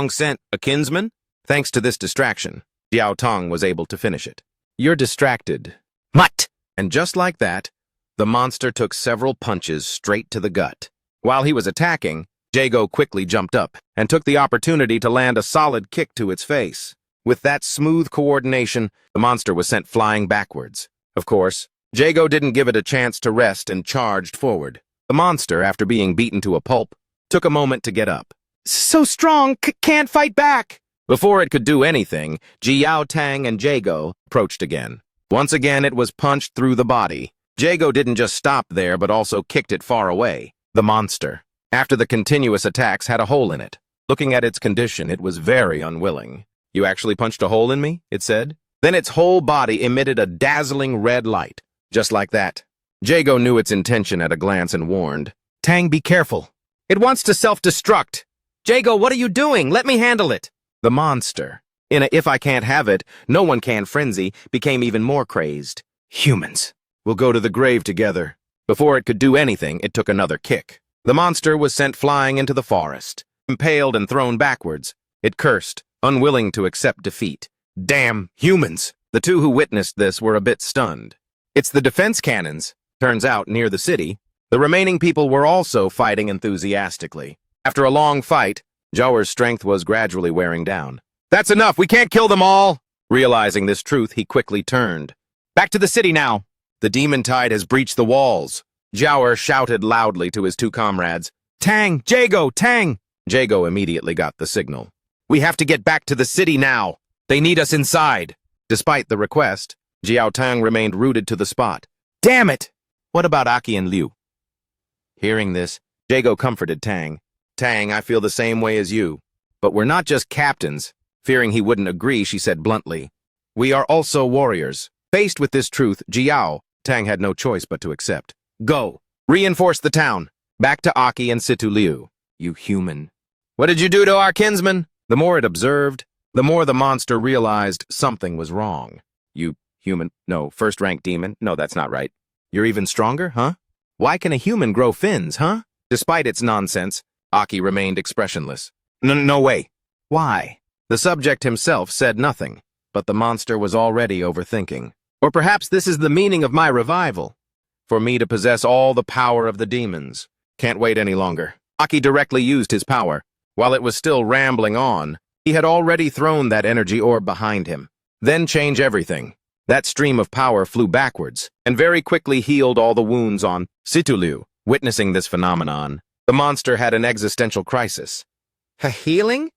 scent, a kinsman? Thanks to this distraction, Jiao Tong was able to finish it. You're distracted. Mutt! And just like that, the monster took several punches straight to the gut. While he was attacking, Jago quickly jumped up and took the opportunity to land a solid kick to its face. With that smooth coordination, the monster was sent flying backwards. Of course, Jago didn't give it a chance to rest and charged forward. The monster, after being beaten to a pulp, took a moment to get up. So strong, can't fight back! Before it could do anything, Jiao Tang and Jago approached again. Once again, it was punched through the body. Jago didn't just stop there, but also kicked it far away. The monster, after the continuous attacks, had a hole in it. Looking at its condition, it was very unwilling. You actually punched a hole in me, it said. Then its whole body emitted a dazzling red light. Just like that. Jago knew its intention at a glance and warned, Tang, be careful. It wants to self-destruct. Jago, what are you doing? Let me handle it. The monster, in a if I can't have it, no one can frenzy, became even more crazed. Humans. We'll go to the grave together. Before it could do anything, it took another kick. The monster was sent flying into the forest. Impaled and thrown backwards, it cursed, unwilling to accept defeat. Damn humans! The two who witnessed this were a bit stunned. It's the defense cannons. Turns out, near the city, the remaining people were also fighting enthusiastically. After a long fight, Zhao's strength was gradually wearing down. That's enough! We can't kill them all! Realizing this truth, he quickly turned. Back to the city now! The demon tide has breached the walls. Zhao shouted loudly to his two comrades. Tang! Jago! Tang! Jago immediately got the signal. We have to get back to the city now! They need us inside! Despite the request, Jiao Tang remained rooted to the spot. Damn it! What about Aki and Liu? Hearing this, Jago comforted Tang. Tang, I feel the same way as you. But we're not just captains. Fearing he wouldn't agree, she said bluntly. We are also warriors. Faced with this truth, Jiao Tang had no choice but to accept. Go! Reinforce the town! Back to Aki and Situ Liu. You human. What did you do to our kinsman? The more it observed, the more the monster realized something was wrong. You human. No, first-rank demon. No, that's not right. You're even stronger, huh? Why can a human grow fins, huh? Despite its nonsense, Aki remained expressionless. No way. Why? The subject himself said nothing, but the monster was already overthinking. Or perhaps this is the meaning of my revival. For me to possess all the power of the demons. Can't wait any longer. Aki directly used his power. While it was still rambling on, he had already thrown that energy orb behind him. Then change everything. That stream of power flew backwards, and very quickly healed all the wounds on Situliu. Witnessing this phenomenon, the monster had an existential crisis. Healing?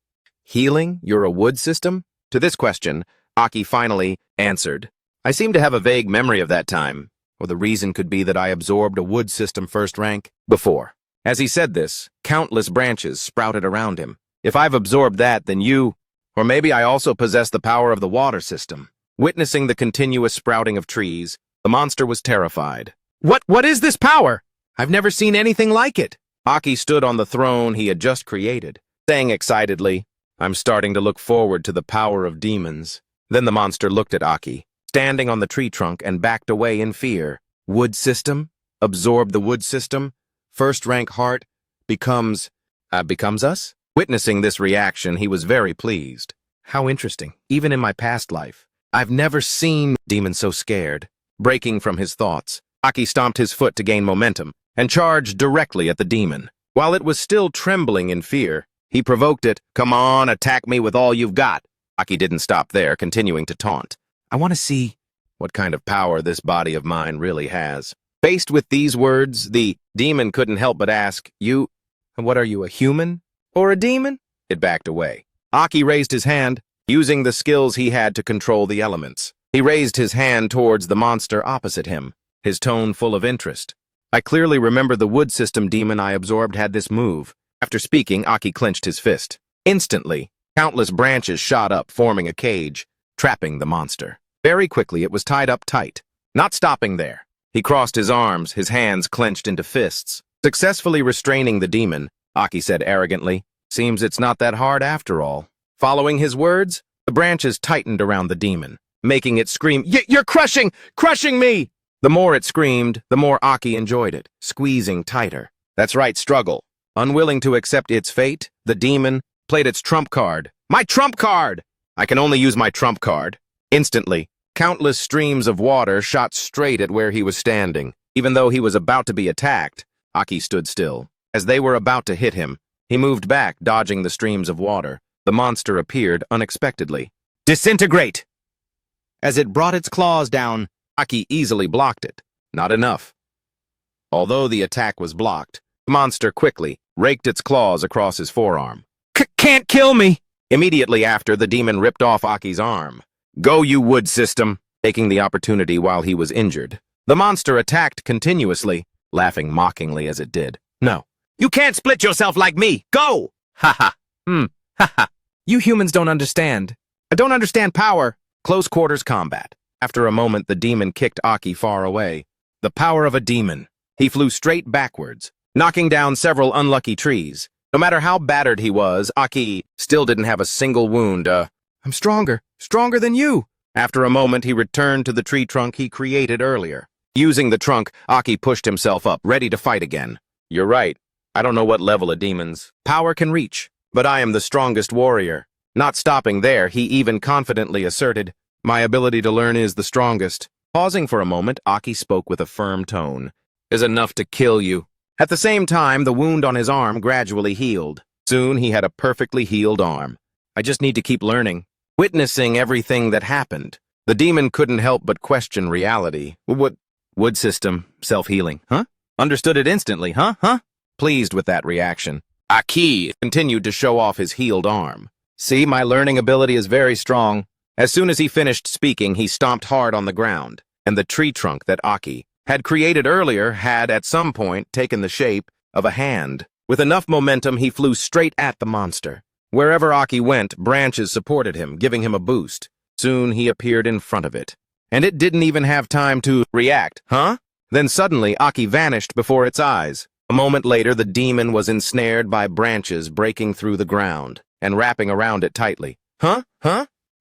Healing? You're a wood system? To this question, Aki finally answered. I seem to have a vague memory of that time, or the reason could be that I absorbed a wood system first rank before. As he said this, countless branches sprouted around him. If I've absorbed that, then you, or maybe I also possess the power of the water system. Witnessing the continuous sprouting of trees, the monster was terrified. What is this power? I've never seen anything like it. Aki stood on the throne he had just created, saying excitedly, I'm starting to look forward to the power of demons. Then the monster looked at Aki, standing on the tree trunk, and backed away in fear. Wood system? Absorb the wood system? First rank heart becomes us? Witnessing this reaction, he was very pleased. How interesting. Even in my past life, I've never seen demons so scared. Breaking from his thoughts, Aki stomped his foot to gain momentum and charged directly at the demon. While it was still trembling in fear, he provoked it. Come on, attack me with all you've got. Aki didn't stop there, continuing to taunt. I want to see what kind of power this body of mine really has. Faced with these words, the demon couldn't help but ask, what are you, a human or a demon? It backed away. Aki raised his hand, using the skills he had to control the elements. He raised his hand towards the monster opposite him, his tone full of interest. I clearly remember the wood system demon I absorbed had this move. After speaking, Aki clenched his fist. Instantly, countless branches shot up, forming a cage, trapping the monster. Very quickly, it was tied up tight. Not stopping there, he crossed his arms, his hands clenched into fists. Successfully restraining the demon, Aki said arrogantly, seems it's not that hard after all. Following his words, the branches tightened around the demon, making it scream, You're crushing me! The more it screamed, the more Aki enjoyed it, squeezing tighter. That's right, struggle. Unwilling to accept its fate, the demon played its trump card. My trump card! I can only use my trump card. Instantly, countless streams of water shot straight at where he was standing. Even though he was about to be attacked, Aki stood still. As they were about to hit him, he moved back, dodging the streams of water. The monster appeared unexpectedly. Disintegrate! As it brought its claws down, Aki easily blocked it. Not enough. Although the attack was blocked, the monster quickly raked its claws across his forearm. Can't kill me! Immediately after, the demon ripped off Aki's arm. Go, you wood system! Taking the opportunity while he was injured. The monster attacked continuously, laughing mockingly as it did. No. You can't split yourself like me! Go! Ha ha. Ha ha. You humans don't understand. I don't understand power. Close quarters combat. After a moment, the demon kicked Aki far away. The power of a demon. He flew straight backwards, knocking down several unlucky trees. No matter how battered he was, Aki still didn't have a single wound. I'm stronger than you. After a moment, he returned to the tree trunk he created earlier. Using the trunk, Aki pushed himself up, ready to fight again. You're right. I don't know what level a demon's power can reach, but I am the strongest warrior. Not stopping there, he even confidently asserted, my ability to learn is the strongest. Pausing for a moment, Aki spoke with a firm tone. Is enough to kill you. At the same time, the wound on his arm gradually healed. Soon he had a perfectly healed arm. I just need to keep learning. Witnessing everything that happened, the demon couldn't help but question reality. What? Wood system, self-healing, huh? Understood it instantly, huh? Pleased with that reaction, Aki continued to show off his healed arm. See, my learning ability is very strong. As soon as he finished speaking, he stomped hard on the ground, and the tree trunk that Aki had created earlier had at some point taken the shape of a hand. With enough momentum, he flew straight at the monster. Wherever Aki went, branches supported him, giving him a boost. Soon he appeared in front of it, and it didn't even have time to react, huh? Then suddenly, Aki vanished before its eyes. A moment later, the demon was ensnared by branches breaking through the ground and wrapping around it tightly. Huh?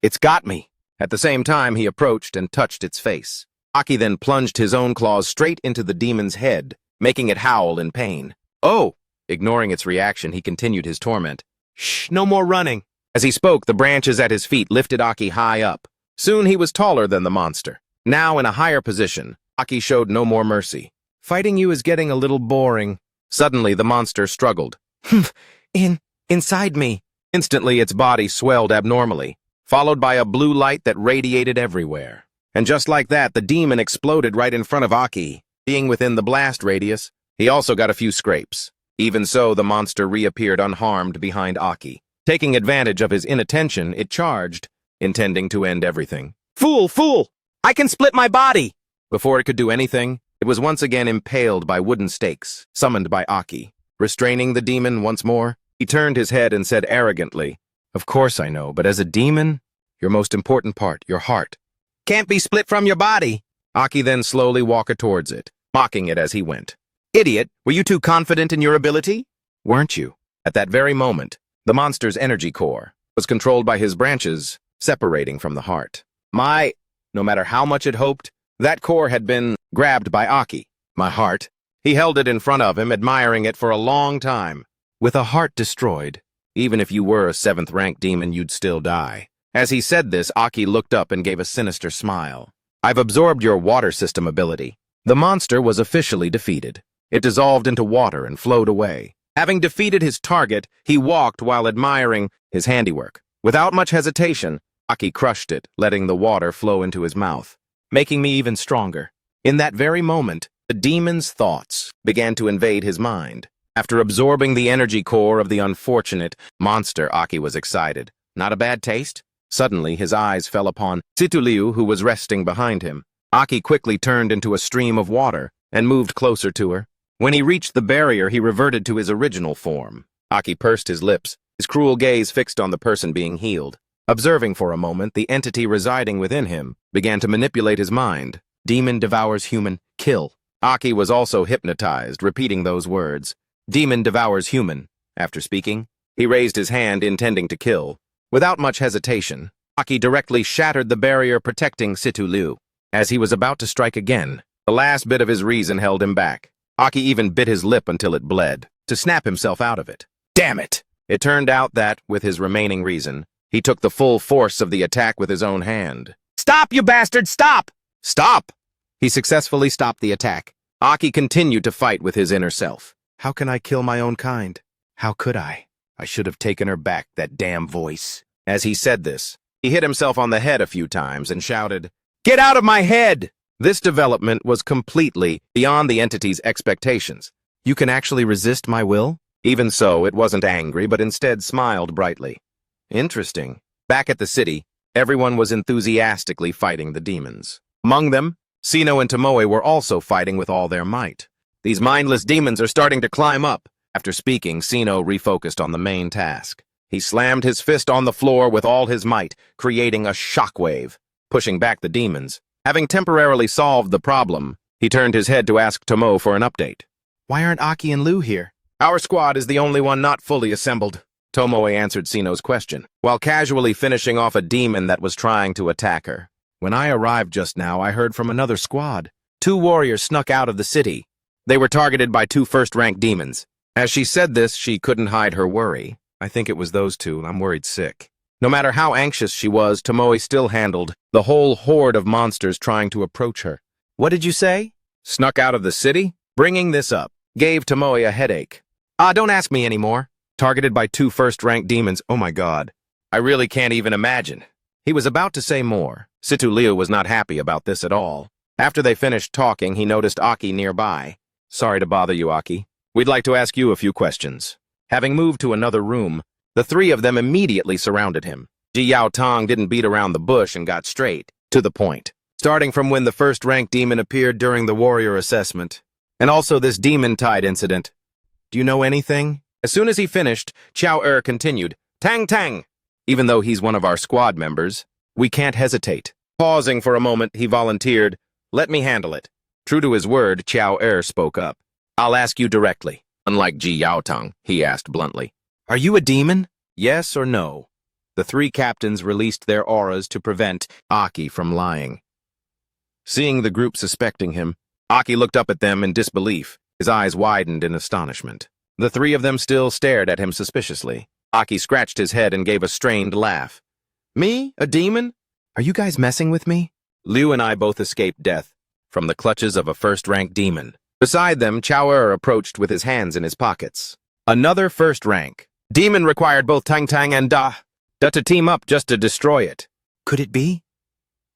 It's got me. At the same time, he approached and touched its face. Aki then plunged his own claws straight into the demon's head, making it howl in pain. Oh! Ignoring its reaction, he continued his torment. Shh, no more running. As he spoke, the branches at his feet lifted Aki high up. Soon he was taller than the monster. Now in a higher position, Aki showed no more mercy. Fighting you is getting a little boring. Suddenly, the monster struggled. Inside me. Instantly, its body swelled abnormally, followed by a blue light that radiated everywhere. And just like that, the demon exploded right in front of Aki. Being within the blast radius, he also got a few scrapes. Even so, the monster reappeared unharmed behind Aki. Taking advantage of his inattention, it charged, intending to end everything. Fool! I can split my body! Before it could do anything, it was once again impaled by wooden stakes, summoned by Aki. Restraining the demon once more, he turned his head and said arrogantly, Of course I know, but as a demon, your most important part, your heart, can't be split from your body. Aki then slowly walked towards it, mocking it as he went. Idiot, were you too confident in your ability? Weren't you? At that very moment, the monster's energy core was controlled by his branches separating from the heart. No matter how much it hoped, that core had been grabbed by Aki. My heart. He held it in front of him, admiring it for a long time. With a heart destroyed, even if you were a 7th-rank demon, you'd still die. As he said this, Aki looked up and gave a sinister smile. I've absorbed your water system ability. The monster was officially defeated. It dissolved into water and flowed away. Having defeated his target, he walked while admiring his handiwork. Without much hesitation, Aki crushed it, letting the water flow into his mouth, making me even stronger. In that very moment, the demon's thoughts began to invade his mind. After absorbing the energy core of the unfortunate monster, Aki was excited. Not a bad taste? Suddenly, his eyes fell upon Situliu, who was resting behind him. Aki quickly turned into a stream of water and moved closer to her. When he reached the barrier, he reverted to his original form. Aki pursed his lips, his cruel gaze fixed on the person being healed. Observing for a moment, the entity residing within him began to manipulate his mind. Demon devours human, kill. Aki was also hypnotized, repeating those words. Demon devours human. After speaking, he raised his hand intending to kill. Without much hesitation, Aki directly shattered the barrier protecting Situliu. As he was about to strike again, the last bit of his reason held him back. Aki even bit his lip until it bled, to snap himself out of it. Damn it! It turned out that, with his remaining reason, he took the full force of the attack with his own hand. Stop, you bastard! Stop! Stop! He successfully stopped the attack. Aki continued to fight with his inner self. How can I kill my own kind? How could I? I should have taken her back, that damn voice. As he said this, he hit himself on the head a few times and shouted, Get out of my head! This development was completely beyond the entity's expectations. You can actually resist my will? Even so, it wasn't angry, but instead smiled brightly. Interesting. Back at the city, everyone was enthusiastically fighting the demons. Among them, Sino and Tomoe were also fighting with all their might. These mindless demons are starting to climb up. After speaking, Sino refocused on the main task. He slammed his fist on the floor with all his might, creating a shockwave, pushing back the demons. Having temporarily solved the problem, he turned his head to ask Tomoe for an update. Why aren't Aki and Lou here? Our squad is the only one not fully assembled. Tomoe answered Sino's question, while casually finishing off a demon that was trying to attack her. When I arrived just now, I heard from another squad. 2 warriors snuck out of the city. They were targeted by 2 first-rank demons. As she said this, she couldn't hide her worry. I think it was those 2. I'm worried sick. No matter how anxious she was, Tomoe still handled the whole horde of monsters trying to approach her. What did you say? Snuck out of the city? Bringing this up gave Tomoe a headache. Don't ask me anymore. targeted by 2 first-ranked demons. Oh my god. I really can't even imagine. He was about to say more. Situ Liu was not happy about this at all. After they finished talking, he noticed Aki nearby. Sorry to bother you, Aki. We'd like to ask you a few questions. Having moved to another room, the 3 of them immediately surrounded him. Ji Yao Tong didn't beat around the bush and got straight to the point, starting from when the first-ranked demon appeared during the warrior assessment, and also this demon-tide incident. Do you know anything? As soon as he finished, Chao Er continued, Tang Tang! Even though he's one of our squad members, we can't hesitate. Pausing for a moment, he volunteered, let me handle it. True to his word, Chao Er spoke up. I'll ask you directly. Unlike Ji Yao Tong, he asked bluntly. Are you a demon? Yes or no? The 3 captains released their auras to prevent Aki from lying. Seeing the group suspecting him, Aki looked up at them in disbelief. His eyes widened in astonishment. The 3 of them still stared at him suspiciously. Aki scratched his head and gave a strained laugh. Me? A demon? Are you guys messing with me? Liu and I both escaped death from the clutches of a first-rank demon. Beside them, Chao Er approached with his hands in his pockets. Another first rank. Demon required both Tang Tang and Da to team up just to destroy it. Could it be?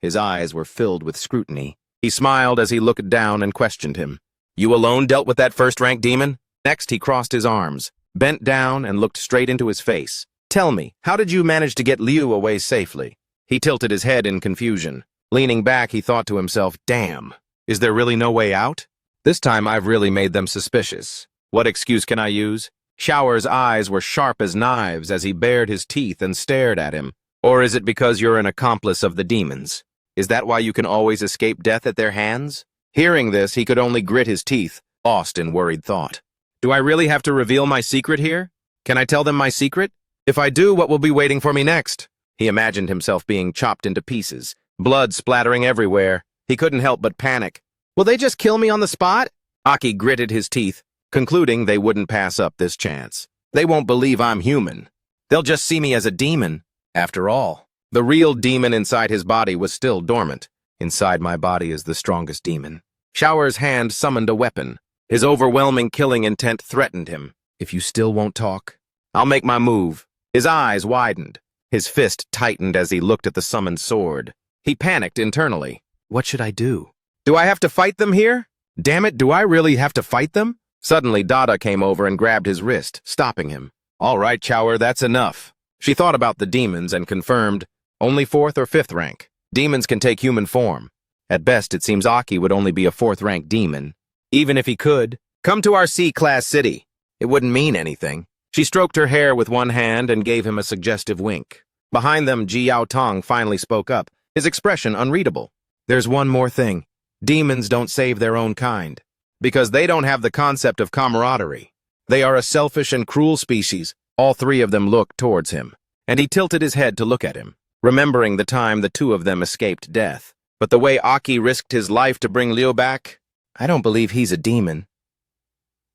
His eyes were filled with scrutiny. He smiled as he looked down and questioned him. You alone dealt with that first-rank demon? Next, he crossed his arms, bent down, and looked straight into his face. Tell me, how did you manage to get Liu away safely? He tilted his head in confusion. Leaning back, he thought to himself, damn, is there really no way out? This time I've really made them suspicious. What excuse can I use? Chao Er's eyes were sharp as knives as he bared his teeth and stared at him. Or is it because you're an accomplice of the demons? Is that why you can always escape death at their hands? Hearing this, he could only grit his teeth, lost in worried thought. Do I really have to reveal my secret here? Can I tell them my secret? If I do, what will be waiting for me next? He imagined himself being chopped into pieces, blood splattering everywhere. He couldn't help but panic. Will they just kill me on the spot? Aki gritted his teeth, concluding they wouldn't pass up this chance. They won't believe I'm human. They'll just see me as a demon. After all, the real demon inside his body was still dormant. Inside my body is the strongest demon. Chao Er's hand summoned a weapon. His overwhelming killing intent threatened him. If you still won't talk, I'll make my move. His eyes widened. His fist tightened as he looked at the summoned sword. He panicked internally. What should I do? Do I have to fight them here? Damn it, do I really have to fight them? Suddenly, Dada came over and grabbed his wrist, stopping him. All right, Chao Er, that's enough. She thought about the demons and confirmed, only 4th or 5th rank. Demons can take human form. At best, it seems Aki would only be a 4th-rank demon. Even if he could, come to our C-class city. It wouldn't mean anything. She stroked her hair with one hand and gave him a suggestive wink. Behind them, Ji Yao Tong finally spoke up, his expression unreadable. There's one more thing. Demons don't save their own kind, because they don't have the concept of camaraderie. They are a selfish and cruel species. All 3 of them looked towards him, and he tilted his head to look at him, remembering the time the 2 of them escaped death. But the way Aki risked his life to bring Liu back, I don't believe he's a demon.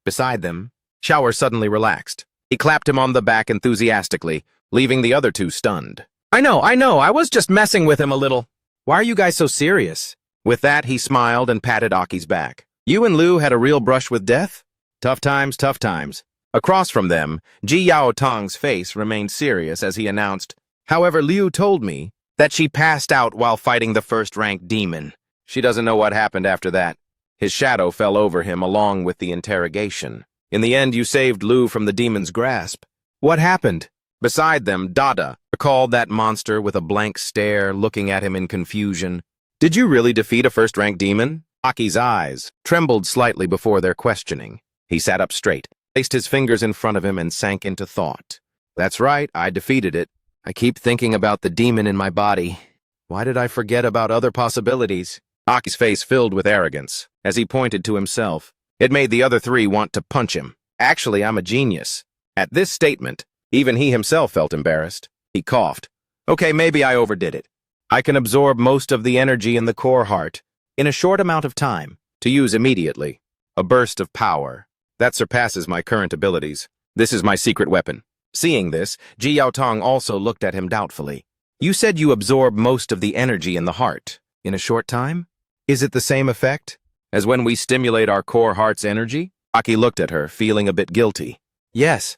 Beside them, Chao Er suddenly relaxed. He clapped him on the back enthusiastically, leaving the other 2 stunned. I know, I was just messing with him a little. Why are you guys so serious? With that, he smiled and patted Aki's back. You and Liu had a real brush with death? Tough times, tough times. Across from them, Ji Yao Tong's face remained serious as he announced, however, Liu told me that she passed out while fighting the first-rank demon. She doesn't know what happened after that. His shadow fell over him along with the interrogation. In the end, you saved Liu from the demon's grasp. What happened? Beside them, Dada recalled that monster with a blank stare, looking at him in confusion. Did you really defeat a first-rank demon? Aki's eyes trembled slightly before their questioning. He sat up straight, placed his fingers in front of him, and sank into thought. That's right, I defeated it. I keep thinking about the demon in my body. Why did I forget about other possibilities? Aki's face filled with arrogance as he pointed to himself. It made the other 3 want to punch him. Actually, I'm a genius. At this statement, even he himself felt embarrassed. He coughed. Okay, maybe I overdid it. I can absorb most of the energy in the core heart in a short amount of time to use immediately. A burst of power. That surpasses my current abilities. This is my secret weapon. Seeing this, Ji Yao Tong also looked at him doubtfully. You said you absorb most of the energy in the heart in a short time? Is it the same effect as when we stimulate our core heart's energy? Aki looked at her, feeling a bit guilty. Yes.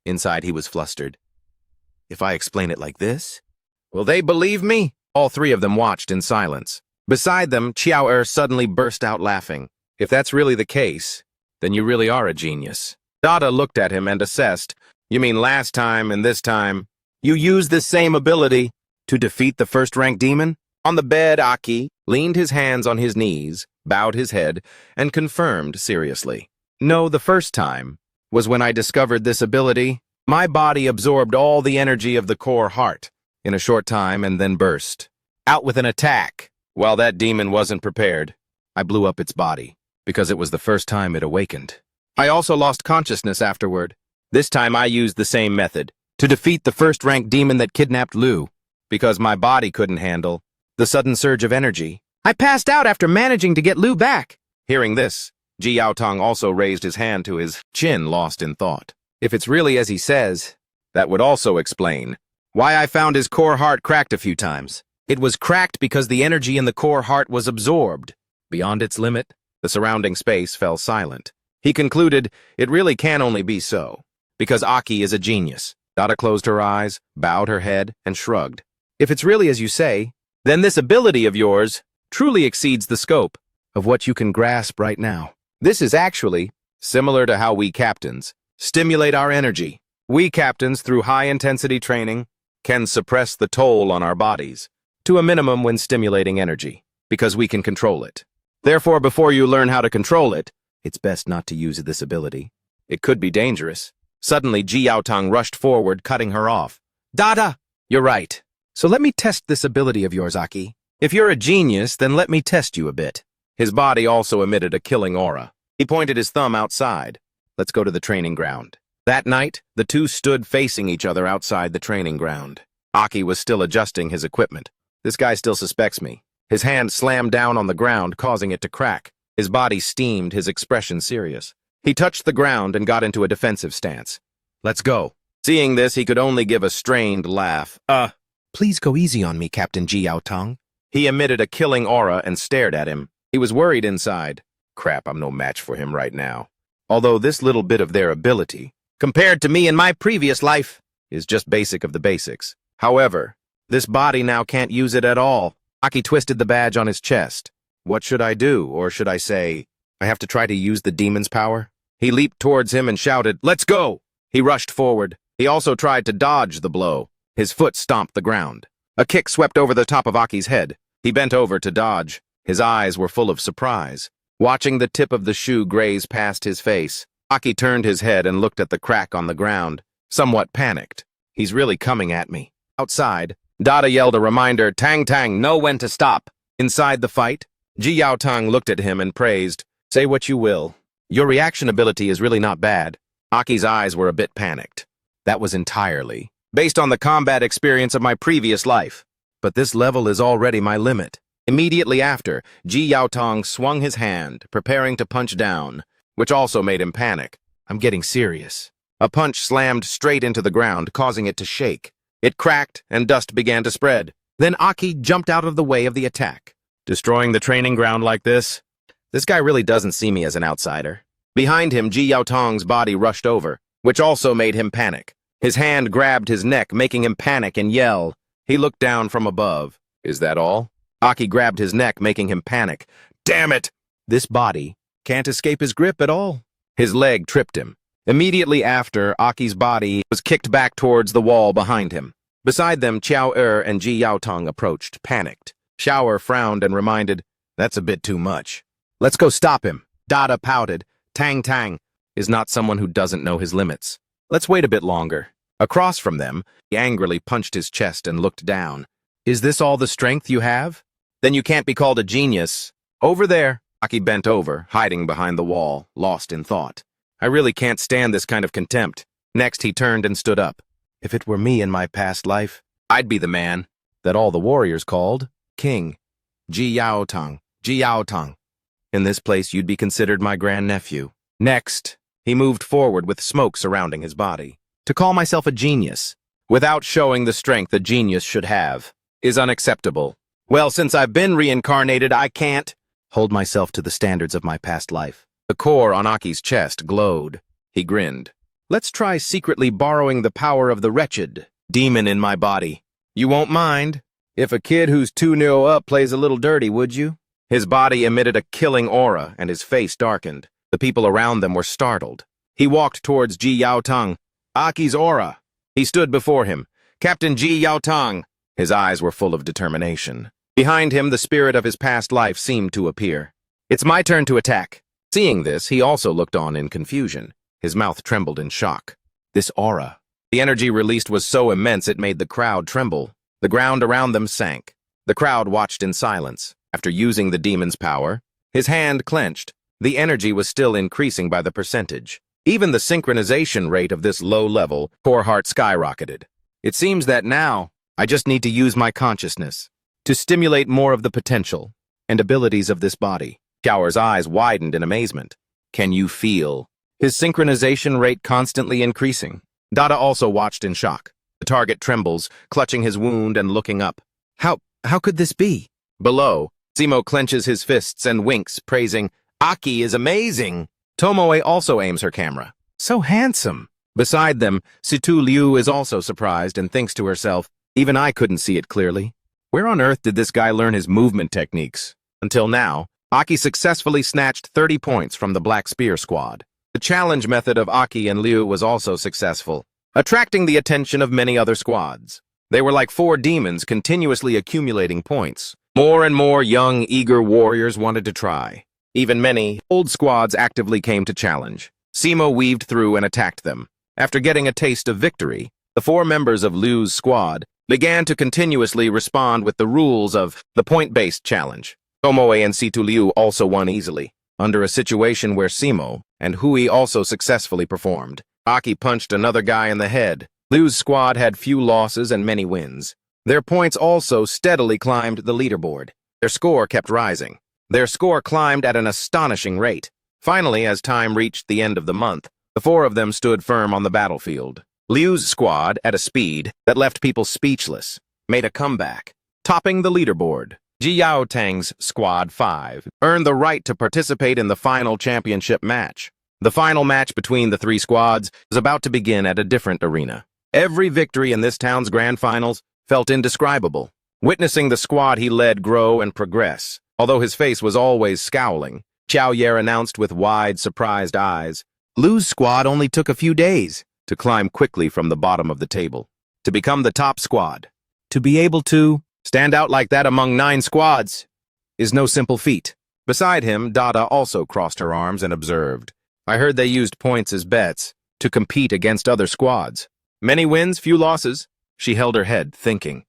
Inside, he was flustered. If I explain it like this, will they believe me? All three of them watched in silence. Beside them, Xiao suddenly burst out laughing. If that's really the case, then you really are a genius. Dada looked at him and assessed. You mean last time and this time, you used this same ability to defeat the first-rank demon? On the bed, Aki leaned his hands on his knees, bowed his head, and confirmed seriously. No, the first time was when I discovered this ability. My body absorbed all the energy of the core heart in a short time and then burst out with an attack. While that demon wasn't prepared, I blew up its body because it was the first time it awakened. I also lost consciousness afterward. This time I used the same method to defeat the first-rank demon that kidnapped Lu because my body couldn't handle the sudden surge of energy. I passed out after managing to get Lu back. Hearing this, Ji Yaotong also raised his hand to his chin, lost in thought. If it's really as he says, that would also explain why I found his core heart cracked a few times. It was cracked because the energy in the core heart was absorbed. Beyond its limit, the surrounding space fell silent. He concluded it really can only be so, because Aki is a genius. Dada closed her eyes, bowed her head, and shrugged. If it's really as you say, then this ability of yours truly exceeds the scope of what you can grasp right now. This is actually similar to how we captains stimulate our energy. We captains, through high-intensity training, can suppress the toll on our bodies to a minimum when stimulating energy, because we can control it. Therefore, before you learn how to control it, it's best not to use this ability. It could be dangerous. Suddenly, Ji Yaotong rushed forward, cutting her off. Dada! You're right. So let me test this ability of yours, Aki. If you're a genius, then let me test you a bit. His body also emitted a killing aura. He pointed his thumb outside. Let's go to the training ground. That night, the two stood facing each other outside the training ground. Aki was still adjusting his equipment. This guy still suspects me. His hand slammed down on the ground, causing it to crack. His body steamed, his expression serious. He touched the ground and got into a defensive stance. Let's go. Seeing this, he could only give a strained laugh. Please go easy on me, Captain Ji Yaotong. He emitted a killing aura and stared at him. He was worried inside. Crap, I'm no match for him right now. Although this little bit of their ability, compared to me in my previous life, is just basic of the basics. However, this body now can't use it at all. Aki twisted the badge on his chest. What should I do? Or should I say, I have to try to use the demon's power? He leaped towards him and shouted, "Let's go!" He rushed forward. He also tried to dodge the blow. His foot stomped the ground. A kick swept over the top of Aki's head. He bent over to dodge. His eyes were full of surprise. Watching the tip of the shoe graze past his face, Aki turned his head and looked at the crack on the ground, somewhat panicked. He's really coming at me. Outside, Dada yelled a reminder, "Tang Tang, know when to stop." Inside the fight, Ji Yaotong looked at him and praised, "Say what you will. Your reaction ability is really not bad." Aki's eyes were a bit panicked. That was entirely based on the combat experience of my previous life. But this level is already my limit. Immediately after, Ji Yaotong swung his hand, preparing to punch down, which also made him panic. I'm getting serious. A punch slammed straight into the ground, causing it to shake. It cracked, and dust began to spread. Then Aki jumped out of the way of the attack. Destroying the training ground like this? This guy really doesn't see me as an outsider. Behind him, Ji Yaotong's body rushed over, which also made him panic. His hand grabbed his neck, making him panic and yell. He looked down from above. Is that all? Aki grabbed his neck, making him panic. Damn it! This body can't escape his grip at all. His leg tripped him. Immediately after, Aki's body was kicked back towards the wall behind him. Beside them, Xiao and Ji Yaotong approached, panicked. Xiao frowned and reminded, "That's a bit too much. Let's go stop him." Dada pouted. Tang Tang is not someone who doesn't know his limits. Let's wait a bit longer. Across from them, he angrily punched his chest and looked down. Is this all the strength you have? Then you can't be called a genius. Over there. Aki bent over, hiding behind the wall, lost in thought. I really can't stand this kind of contempt. Next, he turned and stood up. If it were me in my past life, I'd be the man that all the warriors called King. Ji Yaotong. Ji Yaotong. In this place, you'd be considered my grandnephew. Next, he moved forward with smoke surrounding his body. To call myself a genius, without showing the strength a genius should have, is unacceptable. Well, since I've been reincarnated, I can't hold myself to the standards of my past life. The core on Aki's chest glowed. He grinned. Let's try secretly borrowing the power of the wretched demon in my body. You won't mind if a kid who's 2-0 up plays a little dirty, would you? His body emitted a killing aura, and his face darkened. The people around them were startled. He walked towards Ji Yaotang. Aki's aura. He stood before him. Captain Ji Yaotang. His eyes were full of determination. Behind him, the spirit of his past life seemed to appear. It's my turn to attack. Seeing this, he also looked on in confusion. His mouth trembled in shock. This aura. The energy released was so immense it made the crowd tremble. The ground around them sank. The crowd watched in silence. After using the demon's power, his hand clenched. The energy was still increasing by the percentage. Even the synchronization rate of this low level, poor heart skyrocketed. It seems that now, I just need to use my consciousness to stimulate more of the potential and abilities of this body. Xiaoer's eyes widened in amazement. Can you feel his synchronization rate constantly increasing? Dada also watched in shock. The target trembles, clutching his wound and looking up. How could this be? Below, Simo clenches his fists and winks, praising, Aki is amazing. Tomoe also aims her camera. So handsome. Beside them, Situ Liu is also surprised and thinks to herself, even I couldn't see it clearly. Where on earth did this guy learn his movement techniques? Until now, Aki successfully snatched 30 points from the Black Spear squad. The challenge method of Aki and Liu was also successful, attracting the attention of many other squads. They were like 4 demons continuously accumulating points. More and more young, eager warriors wanted to try. Even many old squads actively came to challenge. Simo weaved through and attacked them. After getting a taste of victory, the 4 members of Liu's squad began to continuously respond with the rules of the point-based challenge. Tomoe and Situ Liu also won easily, under a situation where Simo and Hui also successfully performed. Aki punched another guy in the head. Liu's squad had few losses and many wins. Their points also steadily climbed the leaderboard. Their score kept rising. Their score climbed at an astonishing rate. Finally, as time reached the end of the month, the 4 of them stood firm on the battlefield. Liu's squad, at a speed that left people speechless, made a comeback, topping the leaderboard. Ji Yaotang's Squad 5 earned the right to participate in the final championship match. The final match between the 3 squads was about to begin at a different arena. Every victory in this town's grand finals felt indescribable. Witnessing the squad he led grow and progress, although his face was always scowling, Xiao Yer announced with wide, surprised eyes, Liu's squad only took a few days to climb quickly from the bottom of the table, to become the top squad. To be able to stand out like that among 9 squads is no simple feat. Beside him, Dada also crossed her arms and observed. I heard they used points as bets to compete against other squads. Many wins, few losses. She held her head, thinking.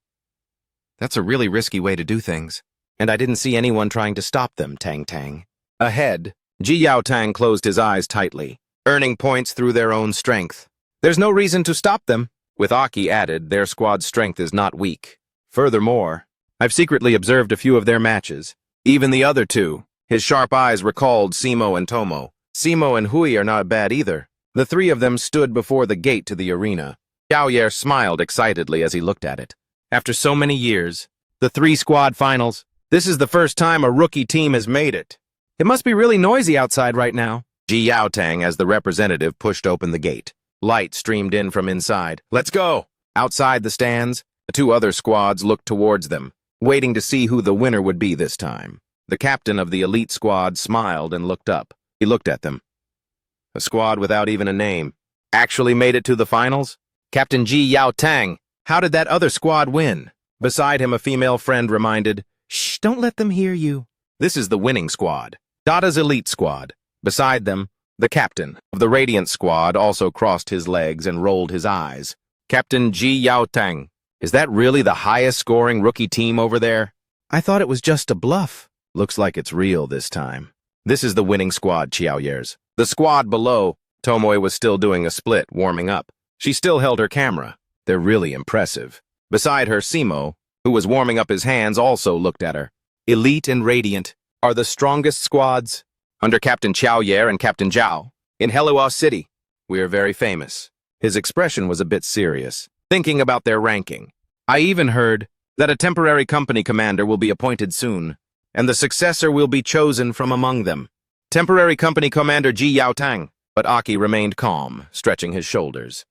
That's a really risky way to do things. And I didn't see anyone trying to stop them, Tang Tang. Ahead, Ji Yaotang closed his eyes tightly, earning points through their own strength. There's no reason to stop them. With Aki added, their squad's strength is not weak. Furthermore, I've secretly observed a few of their matches. Even the other 2. His sharp eyes recalled Simo and Tomo. Simo and Hui are not bad either. The 3 of them stood before the gate to the arena. Xiao Yer smiled excitedly as he looked at it. After so many years, the 3 squad finals, this is the first time a rookie team has made it. It must be really noisy outside right now. Ji Yaotang, as the representative, pushed open the gate. Light streamed in from inside. Let's go! Outside the stands, the 2 other squads looked towards them, waiting to see who the winner would be this time. The captain of the elite squad smiled and looked up. He looked at them. A squad without even a name actually made it to the finals? Captain Ji Yaotang, how did that other squad win? Beside him, a female friend reminded, Shh, don't let them hear you. This is the winning squad, Dada's elite squad. Beside them, the captain of the Radiant squad also crossed his legs and rolled his eyes. Captain Ji Yaotang, is that really the highest scoring rookie team over there? I thought it was just a bluff. Looks like it's real this time. This is the winning squad, Xiao Yers. The squad below, Tomoe was still doing a split, warming up. She still held her camera. They're really impressive. Beside her, Simo, who was warming up his hands, also looked at her. Elite and Radiant are the strongest squads under Captain Xiao Yer and Captain Zhao. In Helua City, we are very famous. His expression was a bit serious, thinking about their ranking. I even heard that a temporary company commander will be appointed soon, and the successor will be chosen from among them. Temporary company commander Ji Yaotang. But Aki remained calm, stretching his shoulders.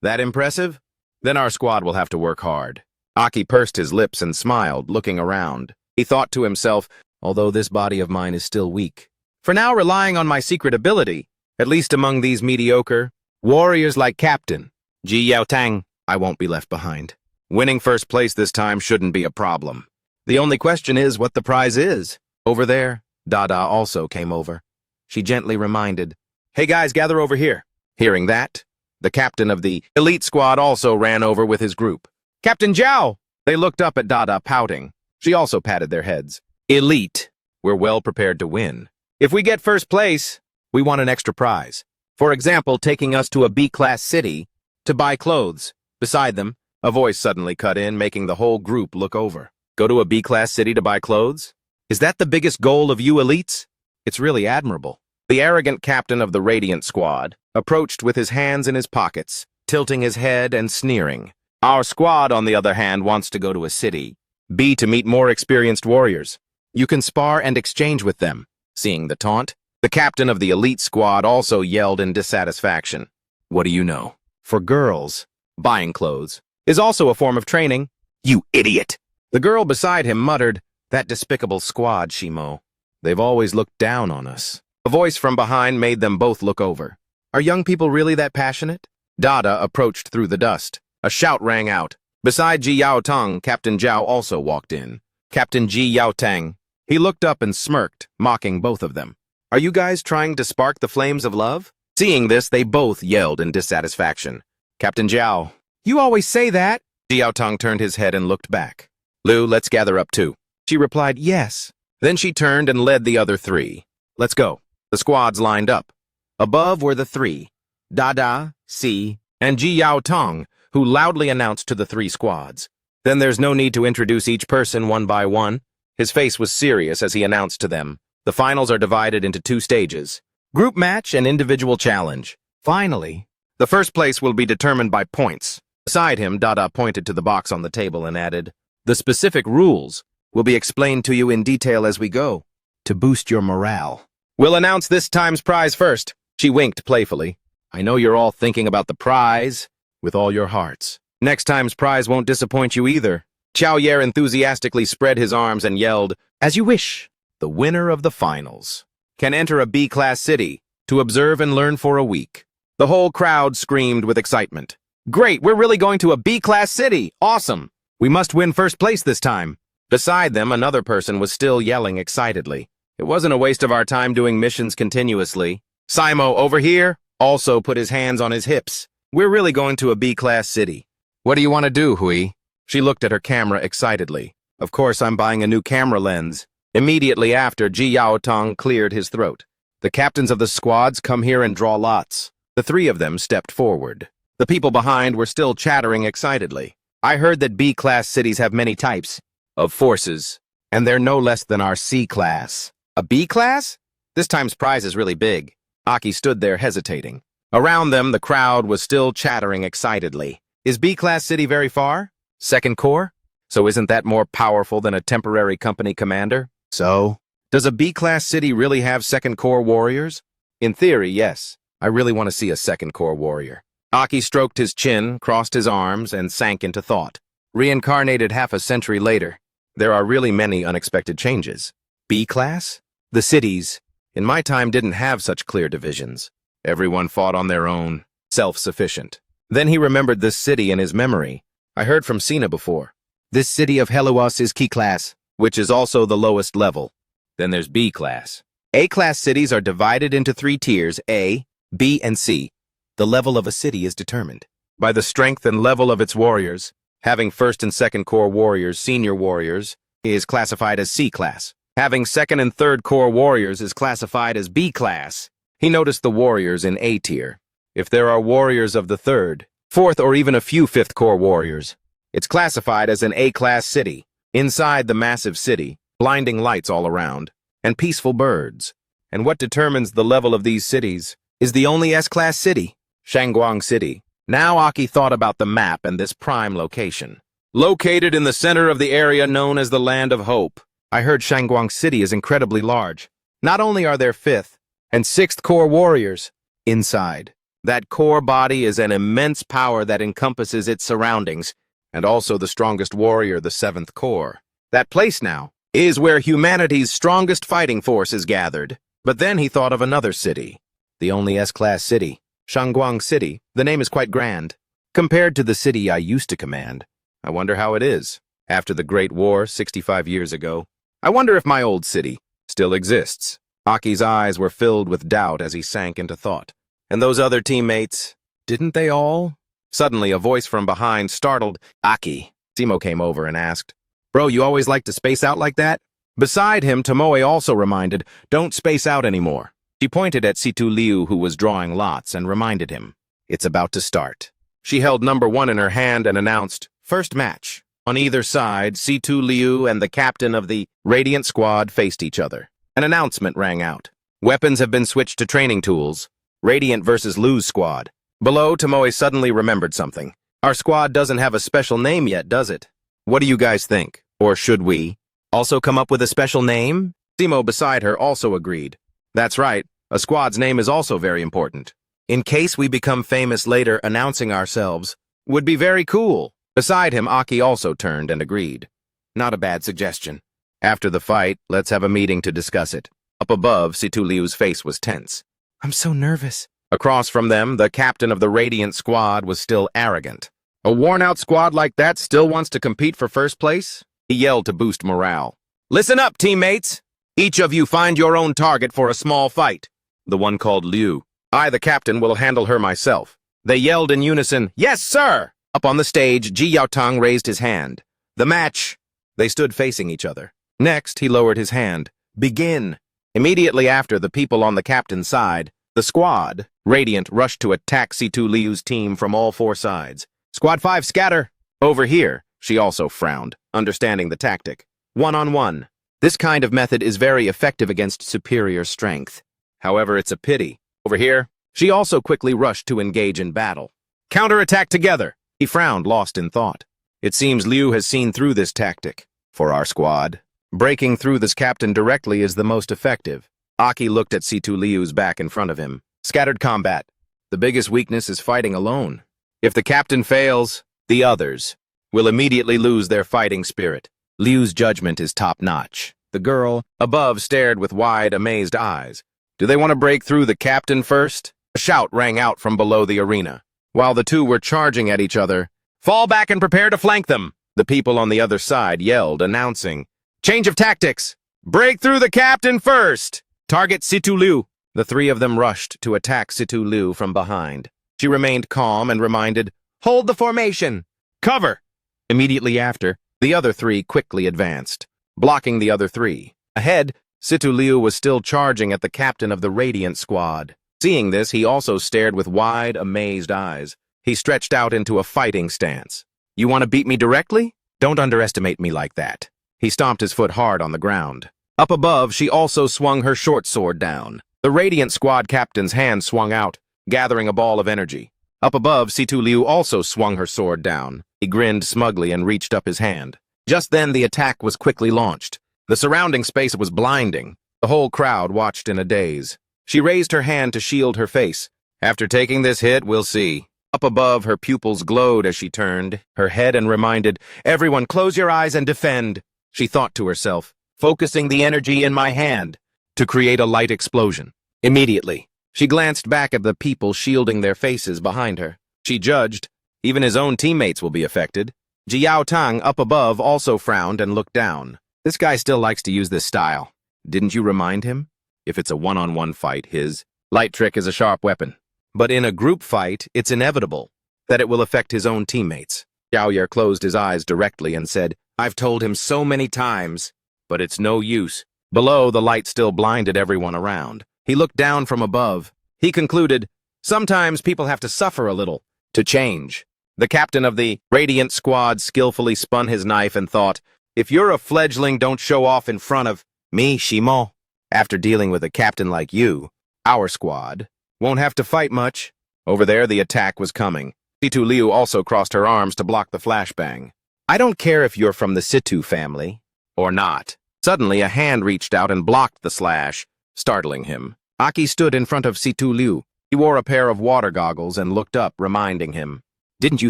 That impressive? Then our squad will have to work hard. Aki pursed his lips and smiled, looking around. He thought to himself, although this body of mine is still weak, for now relying on my secret ability, at least among these mediocre warriors like Captain Ji Yao Tang, I won't be left behind. Winning first place this time shouldn't be a problem. The only question is what the prize is. Over there, Dada also came over. She gently reminded, "Hey guys, gather over here." Hearing that, the captain of the elite squad also ran over with his group. "Captain Zhao!" They looked up at Dada, pouting. She also patted their heads. "Elite. We're well prepared to win. If we get first place, we want an extra prize. For example, taking us to a B-class city to buy clothes." Beside them, a voice suddenly cut in, making the whole group look over. "Go to a B-class city to buy clothes? Is that the biggest goal of you elites? It's really admirable." The arrogant captain of the Radiant squad approached with his hands in his pockets, tilting his head and sneering. "Our squad, on the other hand, wants to go to a city B to meet more experienced warriors. You can spar and exchange with them." Seeing the taunt, the captain of the elite squad also yelled in dissatisfaction. "What do you know? For girls, buying clothes is also a form of training." "You idiot!" The girl beside him muttered, "That despicable squad, Shimo. They've always looked down on us." A voice from behind made them both look over. "Are young people really that passionate?" Dada approached through the dust. A shout rang out. Beside Ji Yao Tang, Captain Zhao also walked in. Captain Ji Yao Tang. He looked up and smirked, mocking both of them. "Are you guys trying to spark the flames of love?" Seeing this, they both yelled in dissatisfaction. "Captain Zhao, you always say that." Ji Yao Tang turned his head and looked back. "Lu, let's gather up too." She replied, "Yes." Then she turned and led the other three. "Let's go." The squads lined up. Above were the three, Dada, Si, and Ji Yao Tang, who loudly announced to the three squads. Then there's no need to introduce each person one by one. His face was serious as he announced to them. The finals are divided into 2 stages, group match and individual challenge. Finally, the first place will be determined by points. Beside him, Dada pointed to the box on the table and added, "The specific rules will be explained to you in detail as we go, to boost your morale. We'll announce this time's prize first." She winked playfully. "I know you're all thinking about the prize with all your hearts. Next time's prize won't disappoint you either." Chow Yer enthusiastically spread his arms and yelled, "As you wish." The winner of the finals can enter a B-class city to observe and learn for a week. The whole crowd screamed with excitement. "Great, we're really going to a B-class city! Awesome! We must win first place this time." Beside them, another person was still yelling excitedly. "It wasn't a waste of our time doing missions continuously." Simo, over here, also put his hands on his hips. "We're really going to a B-class city." "What do you want to do, Hui?" She looked at her camera excitedly. "Of course, I'm buying a new camera lens." Immediately after, Ji Yao Tang cleared his throat. "The captains of the squads come here and draw lots." The 3 of them stepped forward. The people behind were still chattering excitedly. "I heard that B-class cities have many types of forces, and they're no less than our C-class. A B-class? This time's prize is really big." Aki stood there hesitating. Around them, the crowd was still chattering excitedly. "Is B-class city very far? Second Corps? So isn't that more powerful than a temporary company commander? So, does a B-class city really have Second Corps warriors?" "In theory, yes. I really want to see a Second Corps warrior." Aki stroked his chin, crossed his arms, and sank into thought. Reincarnated half a century later, there are really many unexpected changes. B-class? The cities, in my time, didn't have such clear divisions. Everyone fought on their own, self-sufficient. Then he remembered this city in his memory. I heard from Sina before. This city of Heluas is K-class, which is also the lowest level. Then there's B-class. A-class cities are divided into 3 tiers, A, B, and C. The level of a city is determined by the strength and level of its warriors. Having first and second corps warriors, senior warriors, is classified as C-class. Having second and third corps warriors is classified as B-class. He noticed the warriors in A tier. If there are warriors of the third, fourth, or even a few fifth corps warriors, it's classified as an A-class city. Inside the massive city, blinding lights all around, and peaceful birds. And what determines the level of these cities is the only S-class city, Shangguang City. Now Aki thought about the map and this prime location. Located in the center of the area known as the Land of Hope. I heard Shangguang City is incredibly large. Not only are there 5th and 6th Corps warriors inside. That core body is an immense power that encompasses its surroundings, and also the strongest warrior, the seventh core. That place now is where humanity's strongest fighting force is gathered. But then he thought of another city, the only S-class city, Shangguang City. The name is quite grand. Compared to the city I used to command, I wonder how it is. After the Great War 65 years ago, I wonder if my old city still exists. Aki's eyes were filled with doubt as he sank into thought. And those other teammates, didn't they all? Suddenly, a voice from behind startled Aki. Simo came over and asked, "Bro, you always like to space out like that?" Beside him, Tomoe also reminded, "Don't space out anymore." She pointed at Situ Liu, who was drawing lots, and reminded him, "It's about to start." She held number 1 in her hand and announced, "First match." On either side, Situ Liu and the captain of the Radiant Squad faced each other. An announcement rang out. Weapons have been switched to training tools. Radiant versus Lu's squad. Below, Tomoe suddenly remembered something. Our squad doesn't have a special name yet, does it? What do you guys think? Or should we also come up with a special name? Simo beside her also agreed. That's right, a squad's name is also very important. In case we become famous later, announcing ourselves would be very cool. Beside him, Aki also turned and agreed. Not a bad suggestion. After the fight, let's have a meeting to discuss it. Up above, Situ Liu's face was tense. I'm so nervous. Across from them, the captain of the Radiant Squad was still arrogant. A worn-out squad like that still wants to compete for first place? He yelled to boost morale. Listen up, teammates! Each of you find your own target for a small fight. The one called Liu. I, the captain, will handle her myself. They yelled in unison, Yes, sir! Up on the stage, Ji Yaotang raised his hand. The match. They stood facing each other. Next, he lowered his hand. Begin. Immediately after, the people on the captain's side, the squad, Radiant, rushed to attack Situ Liu's team from all 4 sides. Squad 5, scatter! Over here, she also frowned, understanding the tactic. 1-on-1. This kind of method is very effective against superior strength. However, it's a pity. Over here, she also quickly rushed to engage in battle. Counterattack together! He frowned, lost in thought. It seems Liu has seen through this tactic. For our squad, breaking through this captain directly is the most effective. Aki looked at Situ Liu's back in front of him. Scattered combat. The biggest weakness is fighting alone. If the captain fails, the others will immediately lose their fighting spirit. Liu's judgment is top-notch. The girl above stared with wide, amazed eyes. Do they want to break through the captain first? A shout rang out from below the arena. While the two were charging at each other, fall back and prepare to flank them. The people on the other side yelled, announcing, Change of tactics! Break through the captain first! Target Situ Liu! The 3 of them rushed to attack Situ Liu from behind. She remained calm and reminded, Hold the formation! Cover! Immediately after, the other 3 quickly advanced, blocking the other 3. Ahead, Situ Liu was still charging at the captain of the Radiant Squad. Seeing this, he also stared with wide, amazed eyes. He stretched out into a fighting stance. You want to beat me directly? Don't underestimate me like that. He stomped his foot hard on the ground. Up above, she also swung her short sword down. The Radiant Squad captain's hand swung out, gathering a ball of energy. Up above, Situ Liu also swung her sword down. He grinned smugly and reached up his hand. Just then, the attack was quickly launched. The surrounding space was blinding. The whole crowd watched in a daze. She raised her hand to shield her face. After taking this hit, we'll see. Up above, her pupils glowed as she turned her head and reminded, Everyone close your eyes and defend. She thought to herself, focusing the energy in my hand to create a light explosion. Immediately, she glanced back at the people shielding their faces behind her. She judged, even his own teammates will be affected. Ji Yaotang up above also frowned and looked down. This guy still likes to use this style. Didn't you remind him? If it's a one-on-one fight, his light trick is a sharp weapon. But in a group fight, it's inevitable that it will affect his own teammates. Xiaoyer closed his eyes directly and said, I've told him so many times, but it's no use. Below, the light still blinded everyone around. He looked down from above. He concluded, sometimes people have to suffer a little to change. The captain of the Radiant Squad skillfully spun his knife and thought, if you're a fledgling, don't show off in front of me, Shimo. After dealing with a captain like you, our squad won't have to fight much. Over there, the attack was coming. Situ Liu also crossed her arms to block the flashbang. I don't care if you're from the Situ family or not. Suddenly, a hand reached out and blocked the slash, startling him. Aki stood in front of Situ Liu. He wore a pair of water goggles and looked up, reminding him, "Didn't you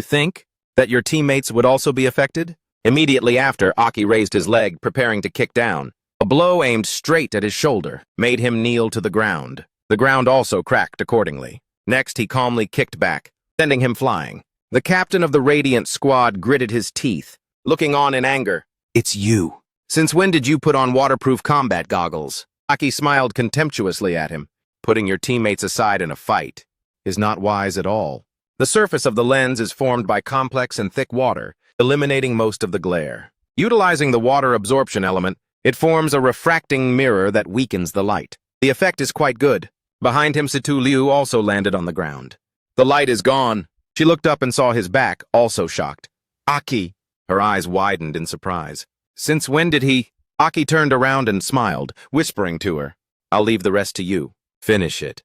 think that your teammates would also be affected?" Immediately after, Aki raised his leg, preparing to kick down. A blow aimed straight at his shoulder made him kneel to the ground. The ground also cracked accordingly. Next, he calmly kicked back, sending him flying. The captain of the Radiant squad gritted his teeth, looking on in anger. "It's you. Since when did you put on waterproof combat goggles?" Aki smiled contemptuously at him. "Putting your teammates aside in a fight is not wise at all. The surface of the lens is formed by complex and thick water, eliminating most of the glare. Utilizing the water absorption element, it forms a refracting mirror that weakens the light. The effect is quite good." Behind him, Situ Liu also landed on the ground. "The light is gone." She looked up and saw his back, also shocked. "Aki!" Her eyes widened in surprise. "Since when did he—" Aki turned around and smiled, whispering to her, "I'll leave the rest to you. Finish it."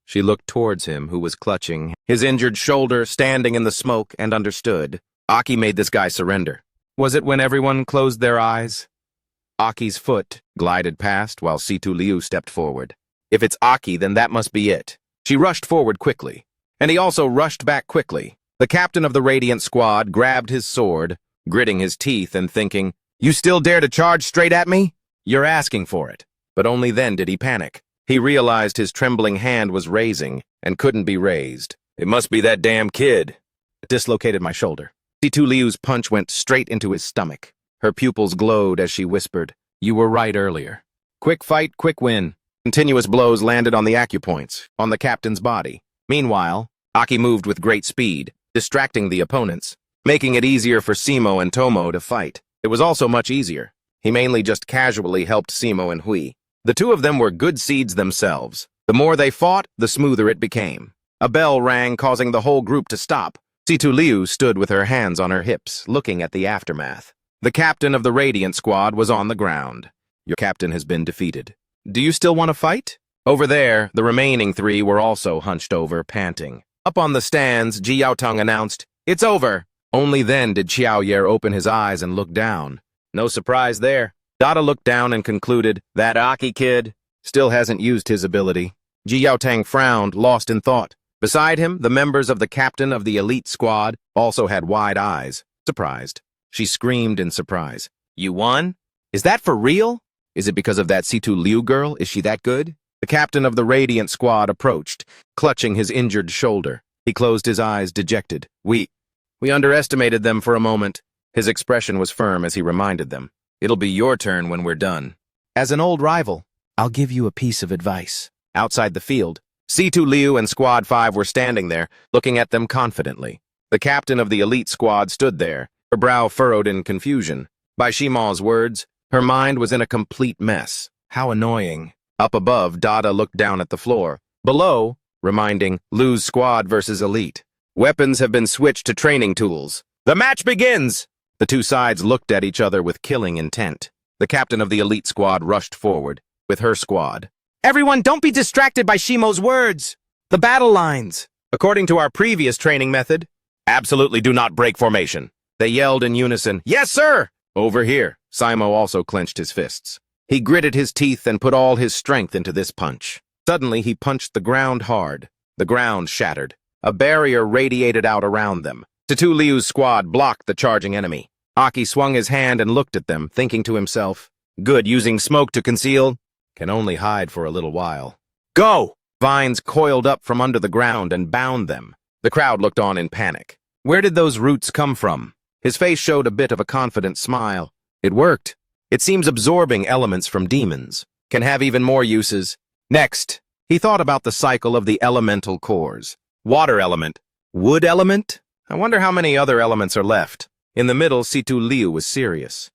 She looked towards him, who was clutching his injured shoulder, standing in the smoke, and understood. Aki made this guy surrender. Was it when everyone closed their eyes? Aki's foot glided past while Situ Liu stepped forward. If it's Aki, then that must be it. She rushed forward quickly, and he also rushed back quickly. The captain of the Radiant squad grabbed his sword, gritting his teeth and thinking, "You still dare to charge straight at me? You're asking for it." But only then did he panic. He realized his trembling hand was raising and couldn't be raised. "It must be that damn kid." It dislocated my shoulder. Situ Liu's punch went straight into his stomach. Her pupils glowed as she whispered, "You were right earlier. Quick fight, quick win." Continuous blows landed on the acupoints, on the captain's body. Meanwhile, Aki moved with great speed, distracting the opponents, making it easier for Simo and Tomo to fight. It was also much easier. He mainly just casually helped Simo and Hui. The two of them were good seeds themselves. The more they fought, the smoother it became. A bell rang, causing the whole group to stop. Situ Liu stood with her hands on her hips, looking at the aftermath. The captain of the Radiant squad was on the ground. "Your captain has been defeated. Do you still want to fight?" Over there, the remaining three were also hunched over, panting. Up on the stands, Ji Yaotong announced, "It's over." Only then did Xiao Yer open his eyes and look down. No surprise there. Dada looked down and concluded, "That Aki kid still hasn't used his ability." Ji Yaotong frowned, lost in thought. Beside him, the members of the captain of the elite squad also had wide eyes, surprised. She screamed in surprise. "You won? Is that for real? Is it because of that Situ Liu girl? Is she that good?" The captain of the Radiant squad approached, clutching his injured shoulder. He closed his eyes, dejected. We underestimated them for a moment." His expression was firm as he reminded them, "It'll be your turn when we're done. As an old rival, I'll give you a piece of advice." Outside the field, Situ Liu and Squad 5 were standing there, looking at them confidently. The captain of the elite squad stood there, her brow furrowed in confusion. By Shima's words, her mind was in a complete mess. How annoying. Up above, Dada looked down at the floor. Below, reminding, "Lose squad versus elite. Weapons have been switched to training tools. The match begins!" The two sides looked at each other with killing intent. The captain of the elite squad rushed forward, with her squad. "Everyone, don't be distracted by Shimo's words! The battle lines! According to our previous training method, absolutely do not break formation." They yelled in unison, "Yes, sir!" Over here, Simo also clenched his fists. He gritted his teeth and put all his strength into this punch. Suddenly, he punched the ground hard. The ground shattered. A barrier radiated out around them. Situ Liu's squad blocked the charging enemy. Aki swung his hand and looked at them, thinking to himself, "Good, using smoke to conceal. Can only hide for a little while." "Go!" Vines coiled up from under the ground and bound them. The crowd looked on in panic. Where did those roots come from? His face showed a bit of a confident smile. It worked. It seems absorbing elements from demons can have even more uses. Next, he thought about the cycle of the elemental cores. Water element. Wood element? I wonder how many other elements are left. In the middle, Situ Liu was serious.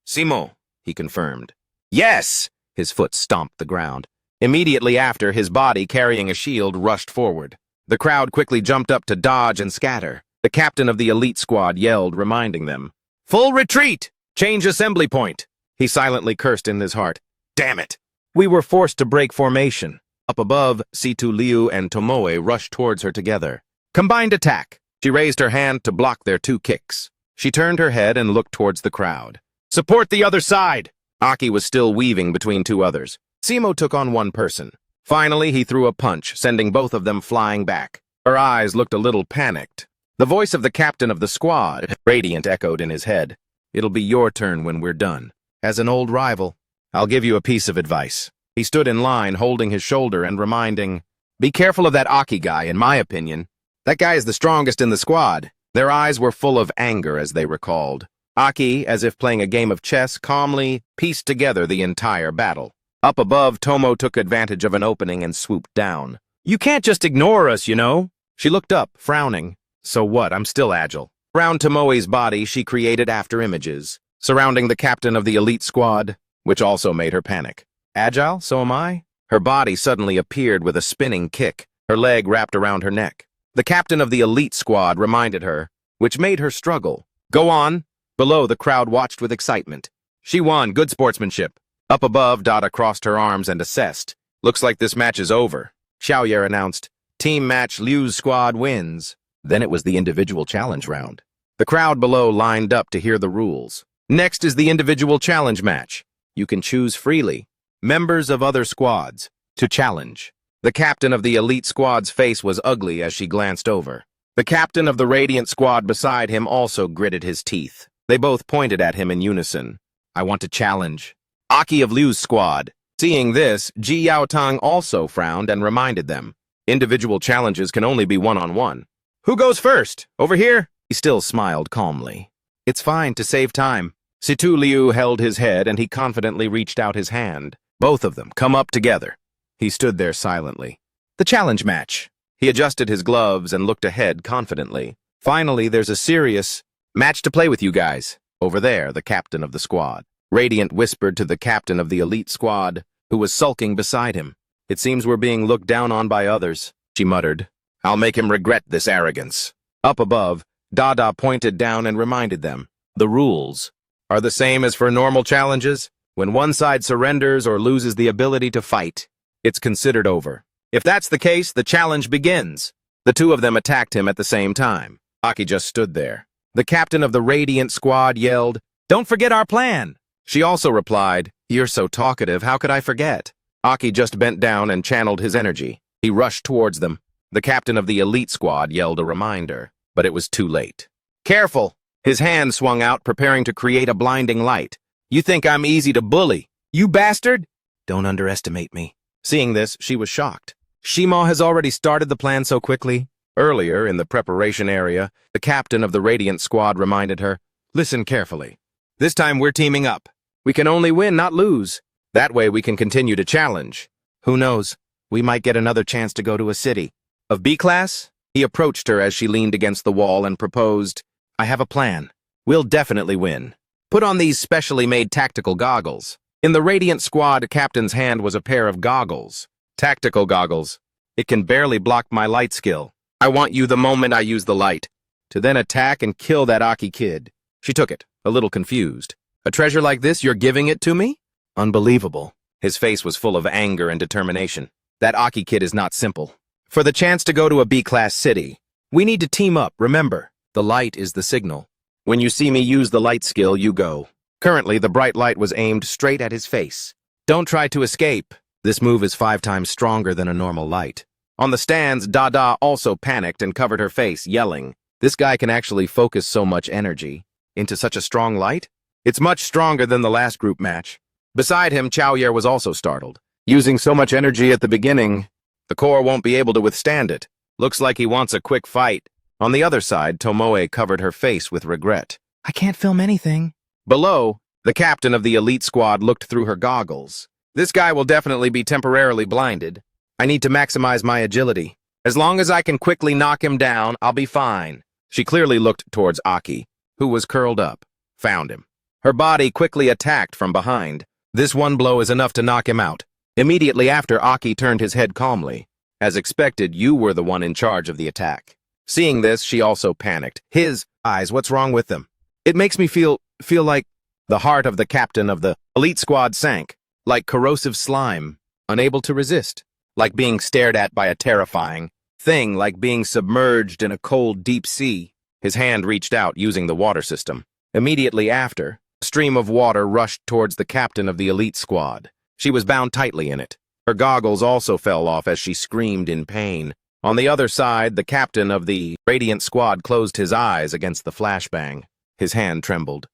"Simo," he confirmed. "Yes!" His foot stomped the ground. Immediately after, his body, carrying a shield, rushed forward. The crowd quickly jumped up to dodge and scatter. The captain of the elite squad yelled, reminding them, "Full retreat! Change assembly point!" He silently cursed in his heart. "Damn it! We were forced to break formation." Up above, Situ Liu and Tomoe rushed towards her together. Combined attack! She raised her hand to block their two kicks. She turned her head and looked towards the crowd. "Support the other side!" Aki was still weaving between two others. Simo took on one person. Finally, he threw a punch, sending both of them flying back. Her eyes looked a little panicked. The voice of the captain of the squad, radiant, echoed in his head. It'll be your turn when we're done. As an old rival, I'll give you a piece of advice. He stood in line, holding his shoulder and reminding, be careful of that Aki guy, in my opinion. That guy is the strongest in the squad. Their eyes were full of anger as they recalled. Aki, as if playing a game of chess, calmly pieced together the entire battle. Up above, Tomo took advantage of an opening and swooped down. You can't just ignore us, you know. She looked up, frowning. So what? I'm still agile. Around Tomoe's body, she created after-images, surrounding the captain of the elite squad, which also made her panic. Agile? So am I? Her body suddenly appeared with a spinning kick, her leg wrapped around her neck. The captain of the elite squad reminded her, which made her struggle. Go on. Below, the crowd watched with excitement. She won. Good sportsmanship. Up above, Dada crossed her arms and assessed. Looks like this match is over. Xiaoye announced, team match Liu's squad wins. Then it was the individual challenge round. The crowd below lined up to hear the rules. Next is the individual challenge match. You can choose freely, members of other squads, to challenge. The captain of the elite squad's face was ugly as she glanced over. The captain of the radiant squad beside him also gritted his teeth. They both pointed at him in unison. I want to challenge. Aki of Liu's squad. Seeing this, Ji Yaotang also frowned and reminded them. Individual challenges can only be one-on-one. Who goes first? Over here? He still smiled calmly. It's fine to save time. Situ Liu held his head and he confidently reached out his hand. Both of them come up together. He stood there silently. The challenge match. He adjusted his gloves and looked ahead confidently. Finally, there's a serious match to play with you guys. Over there, the captain of the squad. Radiant whispered to the captain of the elite squad, who was sulking beside him. It seems we're being looked down on by others, she muttered. I'll make him regret this arrogance. Up above, Dada pointed down and reminded them. The rules are the same as for normal challenges. When one side surrenders or loses the ability to fight, it's considered over. If that's the case, the challenge begins. The two of them attacked him at the same time. Aki just stood there. The captain of the Radiant squad yelled, "Don't forget our plan!" She also replied, "You're so talkative, how could I forget?" Aki just bent down and channeled his energy. He rushed towards them. The captain of the elite squad yelled a reminder, but it was too late. Careful! His hand swung out, preparing to create a blinding light. You think I'm easy to bully? You bastard! Don't underestimate me. Seeing this, she was shocked. Shima has already started the plan so quickly. Earlier, in the preparation area, the captain of the Radiant squad reminded her, listen carefully. This time we're teaming up. We can only win, not lose. That way we can continue to challenge. Who knows? We might get another chance to go to a city. Of B-class? He approached her as she leaned against the wall and proposed, I have a plan. We'll definitely win. Put on these specially made tactical goggles. In the Radiant squad, captain's hand was a pair of goggles. Tactical goggles. It can barely block my light skill. I want you the moment I use the light, to then attack and kill that Aki kid. She took it, a little confused. A treasure like this, you're giving it to me? Unbelievable. His face was full of anger and determination. That Aki kid is not simple. For the chance to go to a B-class city, we need to team up, remember. The light is the signal. When you see me use the light skill, you go. Currently, the bright light was aimed straight at his face. Don't try to escape. This move is 5 times stronger than a normal light. On the stands, Dada also panicked and covered her face, yelling, this guy can actually focus so much energy into such a strong light? It's much stronger than the last group match. Beside him, Xiaoye was also startled. Using so much energy at the beginning, the core won't be able to withstand it. Looks like he wants a quick fight. On the other side, Tomoe covered her face with regret. I can't film anything. Below, the captain of the elite squad looked through her goggles. This guy will definitely be temporarily blinded. I need to maximize my agility. As long as I can quickly knock him down, I'll be fine. She clearly looked towards Aki, who was curled up. Found him. Her body quickly attacked from behind. This one blow is enough to knock him out. Immediately after, Aki turned his head calmly. As expected, you were the one in charge of the attack. Seeing this, she also panicked. His eyes, what's wrong with them? It makes me feel like the heart of the captain of the elite squad sank, like corrosive slime, unable to resist, like being stared at by a terrifying thing, like being submerged in a cold, deep sea. His hand reached out, using the water system. Immediately after, a stream of water rushed towards the captain of the elite squad. She was bound tightly in it. Her goggles also fell off as she screamed in pain. On the other side, the captain of the Radiant Squad closed his eyes against the flashbang. His hand trembled.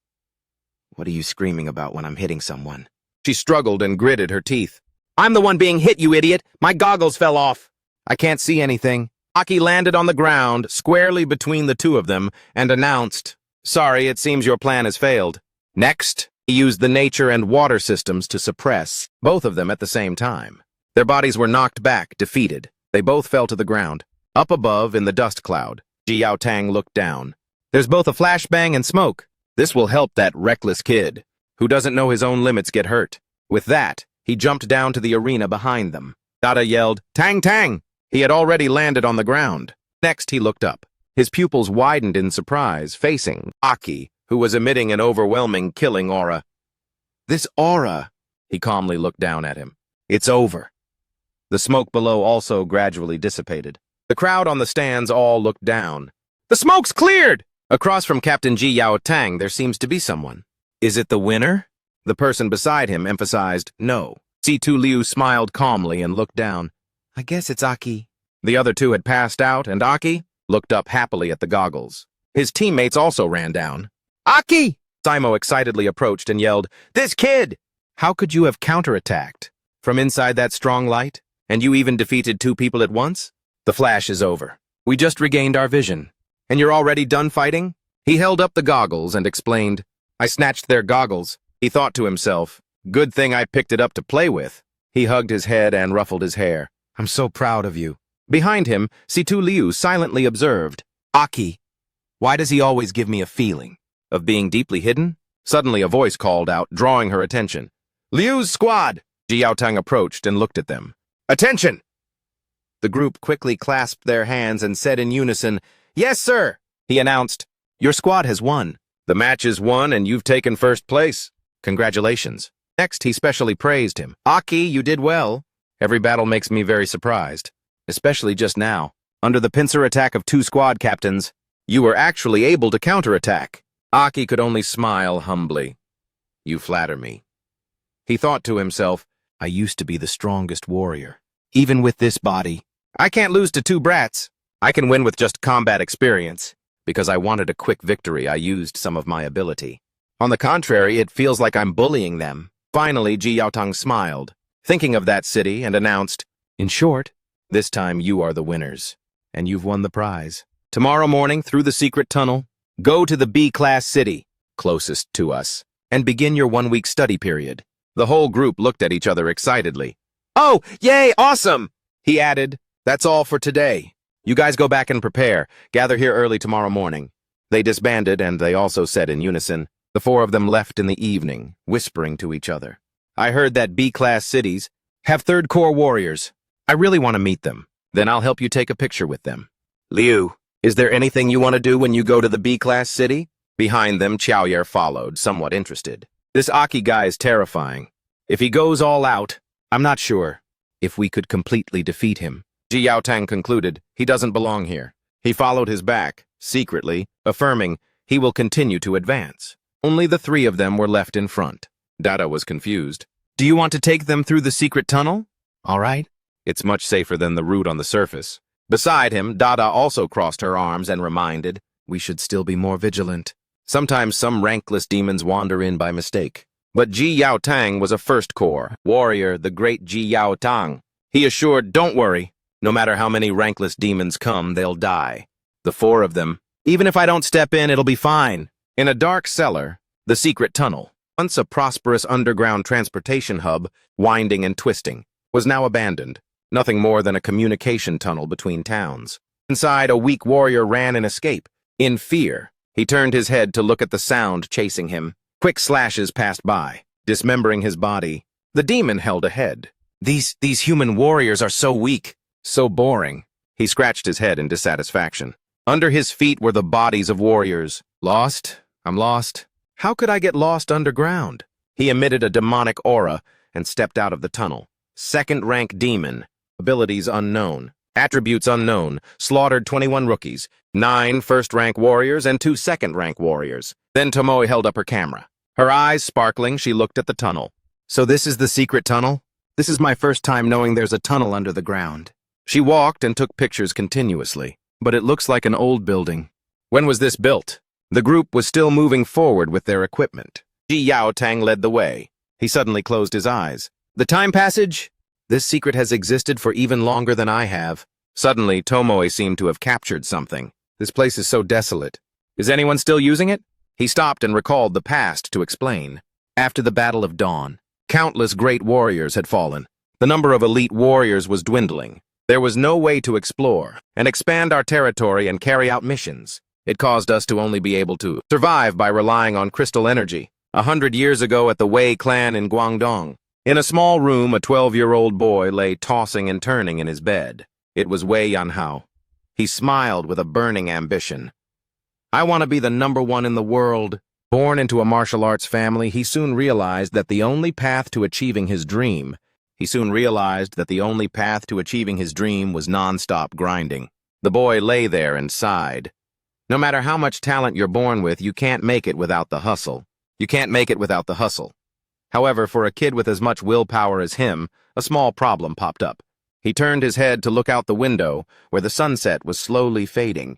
"What are you screaming about when I'm hitting someone?" She struggled and gritted her teeth. "I'm the one being hit, you idiot! My goggles fell off!" "I can't see anything." Aki landed on the ground, squarely between the two of them, and announced, "Sorry, it seems your plan has failed." Next, he used the nature and water systems to suppress both of them at the same time. Their bodies were knocked back, defeated. They both fell to the ground. Up above, in the dust cloud, Ji Yaotang looked down. "There's both a flashbang and smoke. This will help that reckless kid, who doesn't know his own limits, get hurt." With that, he jumped down to the arena behind them. Dada yelled, "Tang Tang!" He had already landed on the ground. Next, he looked up. His pupils widened in surprise, facing Aki, who was emitting an overwhelming, killing aura. "This aura," he calmly looked down at him. "It's over." The smoke below also gradually dissipated. The crowd on the stands all looked down. "The smoke's cleared!" Across from Captain Ji Yaotang, there seems to be someone. "Is it the winner?" The person beside him emphasized, "No." C2 Liu smiled calmly and looked down. "I guess it's Aki." The other two had passed out, and Aki looked up happily at the goggles. His teammates also ran down. "Aki!" Simo excitedly approached and yelled, "This kid!" "How could you have counterattacked? From inside that strong light? And you even defeated two people at once? The flash is over. We just regained our vision. And you're already done fighting?" He held up the goggles and explained, "I snatched their goggles." He thought to himself, "Good thing I picked it up to play with." He hugged his head and ruffled his hair. "I'm so proud of you." Behind him, C2 Liu silently observed, "Aki, why does he always give me a feeling of being deeply hidden?" Suddenly a voice called out, drawing her attention. "Liu's squad!" Ji Yaotang approached and looked at them. "Attention!" The group quickly clasped their hands and said in unison, "Yes, sir!" He announced, "Your squad has won. The match is won and you've taken first place. Congratulations." Next, he specially praised him. "Aki, you did well. Every battle makes me very surprised, especially just now. Under the pincer attack of two squad captains, you were actually able to counterattack." Aki could only smile humbly. "You flatter me." He thought to himself, "I used to be the strongest warrior. Even with this body, I can't lose to two brats. I can win with just combat experience. Because I wanted a quick victory, I used some of my ability. On the contrary, it feels like I'm bullying them." Finally, Ji Yaotang smiled, thinking of that city, and announced, "In short, this time you are the winners, and you've won the prize. Tomorrow morning, through the secret tunnel, go to the B-class city, closest to us, and begin your 1-week study period." The whole group looked at each other excitedly. "Oh, yay, awesome!" He added, "That's all for today. You guys go back and prepare. Gather here early tomorrow morning." They disbanded, and they also said in unison. The four of them left in the evening, whispering to each other. "I heard that B-class cities have third corps warriors. I really want to meet them. Then I'll help you take a picture with them. Liu, is there anything you want to do when you go to the B-class city?" Behind them, Xiaoyer followed, somewhat interested. "This Aki guy is terrifying. If he goes all out, I'm not sure if we could completely defeat him." Ji Yaotang concluded, "He doesn't belong here." He followed his back, secretly, affirming he will continue to advance. Only the three of them were left in front. Dada was confused. "Do you want to take them through the secret tunnel?" "All right." It's much safer than the route on the surface. Beside him, Dada also crossed her arms and reminded, "We should still be more vigilant. Sometimes some rankless demons wander in by mistake." But Ji Yaotang was a first corps warrior, the great Ji Yaotang. He assured, "Don't worry. No matter how many rankless demons come, they'll die. The four of them. Even if I don't step in, it'll be fine." In a dark cellar, the secret tunnel, once a prosperous underground transportation hub, winding and twisting, was now abandoned. Nothing more than a communication tunnel between towns. Inside, a weak warrior ran in escape. In fear, he turned his head to look at the sound chasing him. Quick slashes passed by, dismembering his body. The demon held ahead. These human warriors are so weak, so boring." He scratched his head in dissatisfaction. Under his feet were the bodies of warriors. "Lost? I'm lost. How could I get lost underground?" He emitted a demonic aura and stepped out of the tunnel. Second-rank demon. Abilities unknown. Attributes unknown. Slaughtered 21 rookies. 9 first-rank warriors and 2 second-rank warriors. Then Tomoe held up her camera. Her eyes sparkling, she looked at the tunnel. "So this is the secret tunnel?" This is my first time knowing there's a tunnel under the ground. She walked and took pictures continuously, but it looks like an old building. When was this built? The group was still moving forward with their equipment. Ji Yao Tang led the way. He suddenly closed his eyes. The time passage? This secret has existed for even longer than I have. Suddenly, Tomoe seemed to have captured something. This place is so desolate. Is anyone still using it? He stopped and recalled the past to explain. After the Battle of Dawn, countless great warriors had fallen. The number of elite warriors was dwindling. There was no way to explore and expand our territory and carry out missions. It caused us to only be able to survive by relying on crystal energy. 100 years ago at the Wei clan in Guangdong, in a small room, a 12-year-old boy lay tossing and turning in his bed. It was Wei Yanhao. He smiled with a burning ambition. I want to be the *1 in the world. Born into a martial arts family, he soon realized that the only path to achieving his dream was non-stop grinding. The boy lay there and sighed. No matter how much talent you're born with, you can't make it without the hustle. However, for a kid with as much willpower as him, a small problem popped up. He turned his head to look out the window where the sunset was slowly fading.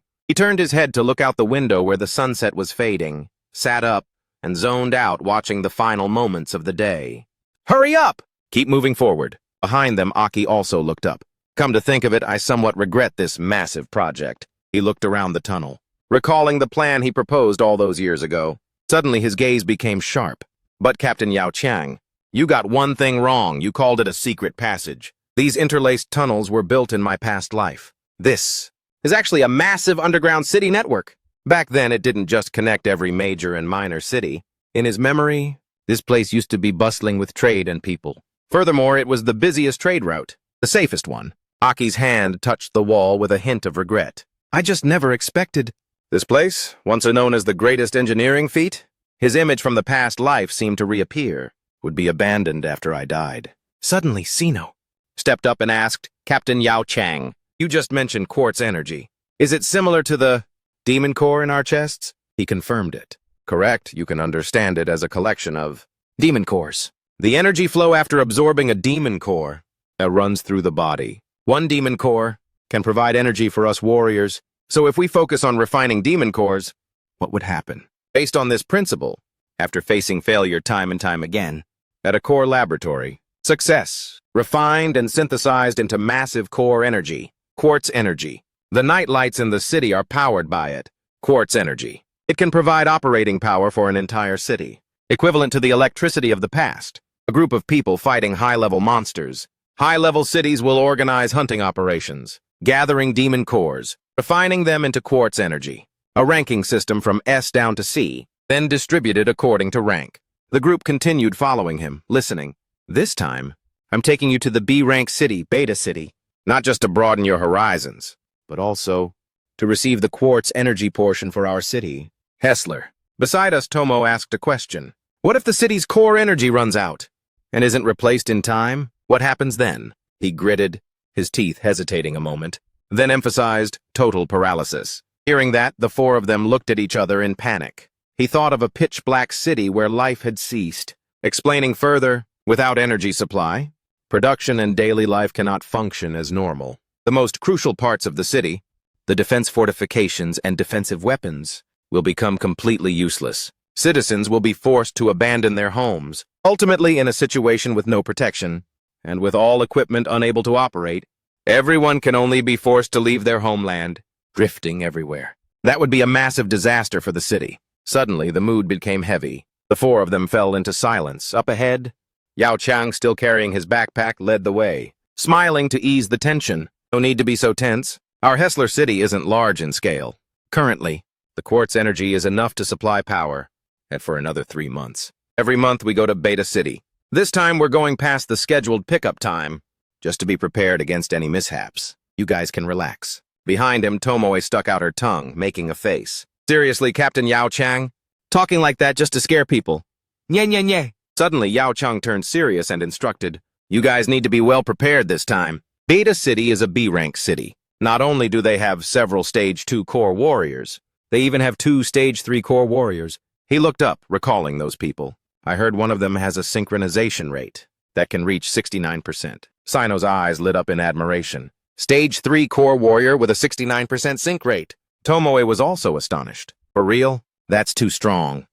Sat up, and zoned out watching the final moments of the day. Hurry up! Keep moving forward. Behind them, Aki also looked up. Come to think of it, I somewhat regret this massive project. He looked around the tunnel, recalling the plan he proposed all those years ago. Suddenly, his gaze became sharp. But Captain Yao Chang, you got one thing wrong. You called it a secret passage. These interlaced tunnels were built in my past life. This is actually a massive underground city network. Back then, it didn't just connect every major and minor city. In his memory, this place used to be bustling with trade and people. Furthermore, it was the busiest trade route, the safest one. Aki's hand touched the wall with a hint of regret. I just never expected. This place, once known as the greatest engineering feat, his image from the past life seemed to reappear, would be abandoned after I died. Suddenly, Sino stepped up and asked, Captain Yao Chang, you just mentioned quartz energy. Is it similar to the demon core in our chests? He confirmed it. Correct, you can understand it as a collection of demon cores. The energy flow after absorbing a demon core that runs through the body. One demon core can provide energy for us warriors, so if we focus on refining demon cores, what would happen? Based on this principle, after facing failure time and time again, at a core laboratory, success, refined and synthesized into massive core energy, quartz energy. The night lights in the city are powered by it, quartz energy. It can provide operating power for an entire city, equivalent to the electricity of the past. A group of people fighting high-level monsters. High-level cities will organize hunting operations, gathering demon cores, refining them into quartz energy. A ranking system from S down to C, then distributed according to rank. The group continued following him, listening. This time, I'm taking you to the B-rank city, Beta City, not just to broaden your horizons, but also to receive the quartz energy portion for our city. Hessler. Beside us, Tomo asked a question. What if the city's core energy runs out and isn't replaced in time? What happens then? He gritted, his teeth hesitating a moment, then emphasized total paralysis. Hearing that, the four of them looked at each other in panic. He thought of a pitch-black city where life had ceased. Explaining further, without energy supply, production and daily life cannot function as normal. The most crucial parts of the city, the defense fortifications and defensive weapons, will become completely useless. Citizens will be forced to abandon their homes, ultimately in a situation with no protection, and with all equipment unable to operate. Everyone can only be forced to leave their homeland, drifting everywhere. That would be a massive disaster for the city. Suddenly, the mood became heavy. The four of them fell into silence. Up ahead, Yao Chang, still carrying his backpack, led the way, smiling to ease the tension. No need to be so tense. Our Hessler city isn't large in scale. Currently, the quartz energy is enough to supply power, and for another 3 months. Every month we go to Beta City. This time we're going past the scheduled pickup time, just to be prepared against any mishaps. You guys can relax. Behind him, Tomoe stuck out her tongue, making a face. Seriously, Captain Yao Chang? Talking like that just to scare people. Nye, nye, nye. Suddenly, Yao Chang turned serious and instructed, you guys need to be well prepared this time. Beta City is a B-rank city. Not only do they have several Stage 2 core warriors, they even have 2 Stage 3 core warriors. He looked up, recalling those people. I heard one of them has a synchronization rate that can reach 69%. Sino's eyes lit up in admiration. Stage 3 core warrior with a 69% sync rate. Tomoe was also astonished. For real? That's too strong.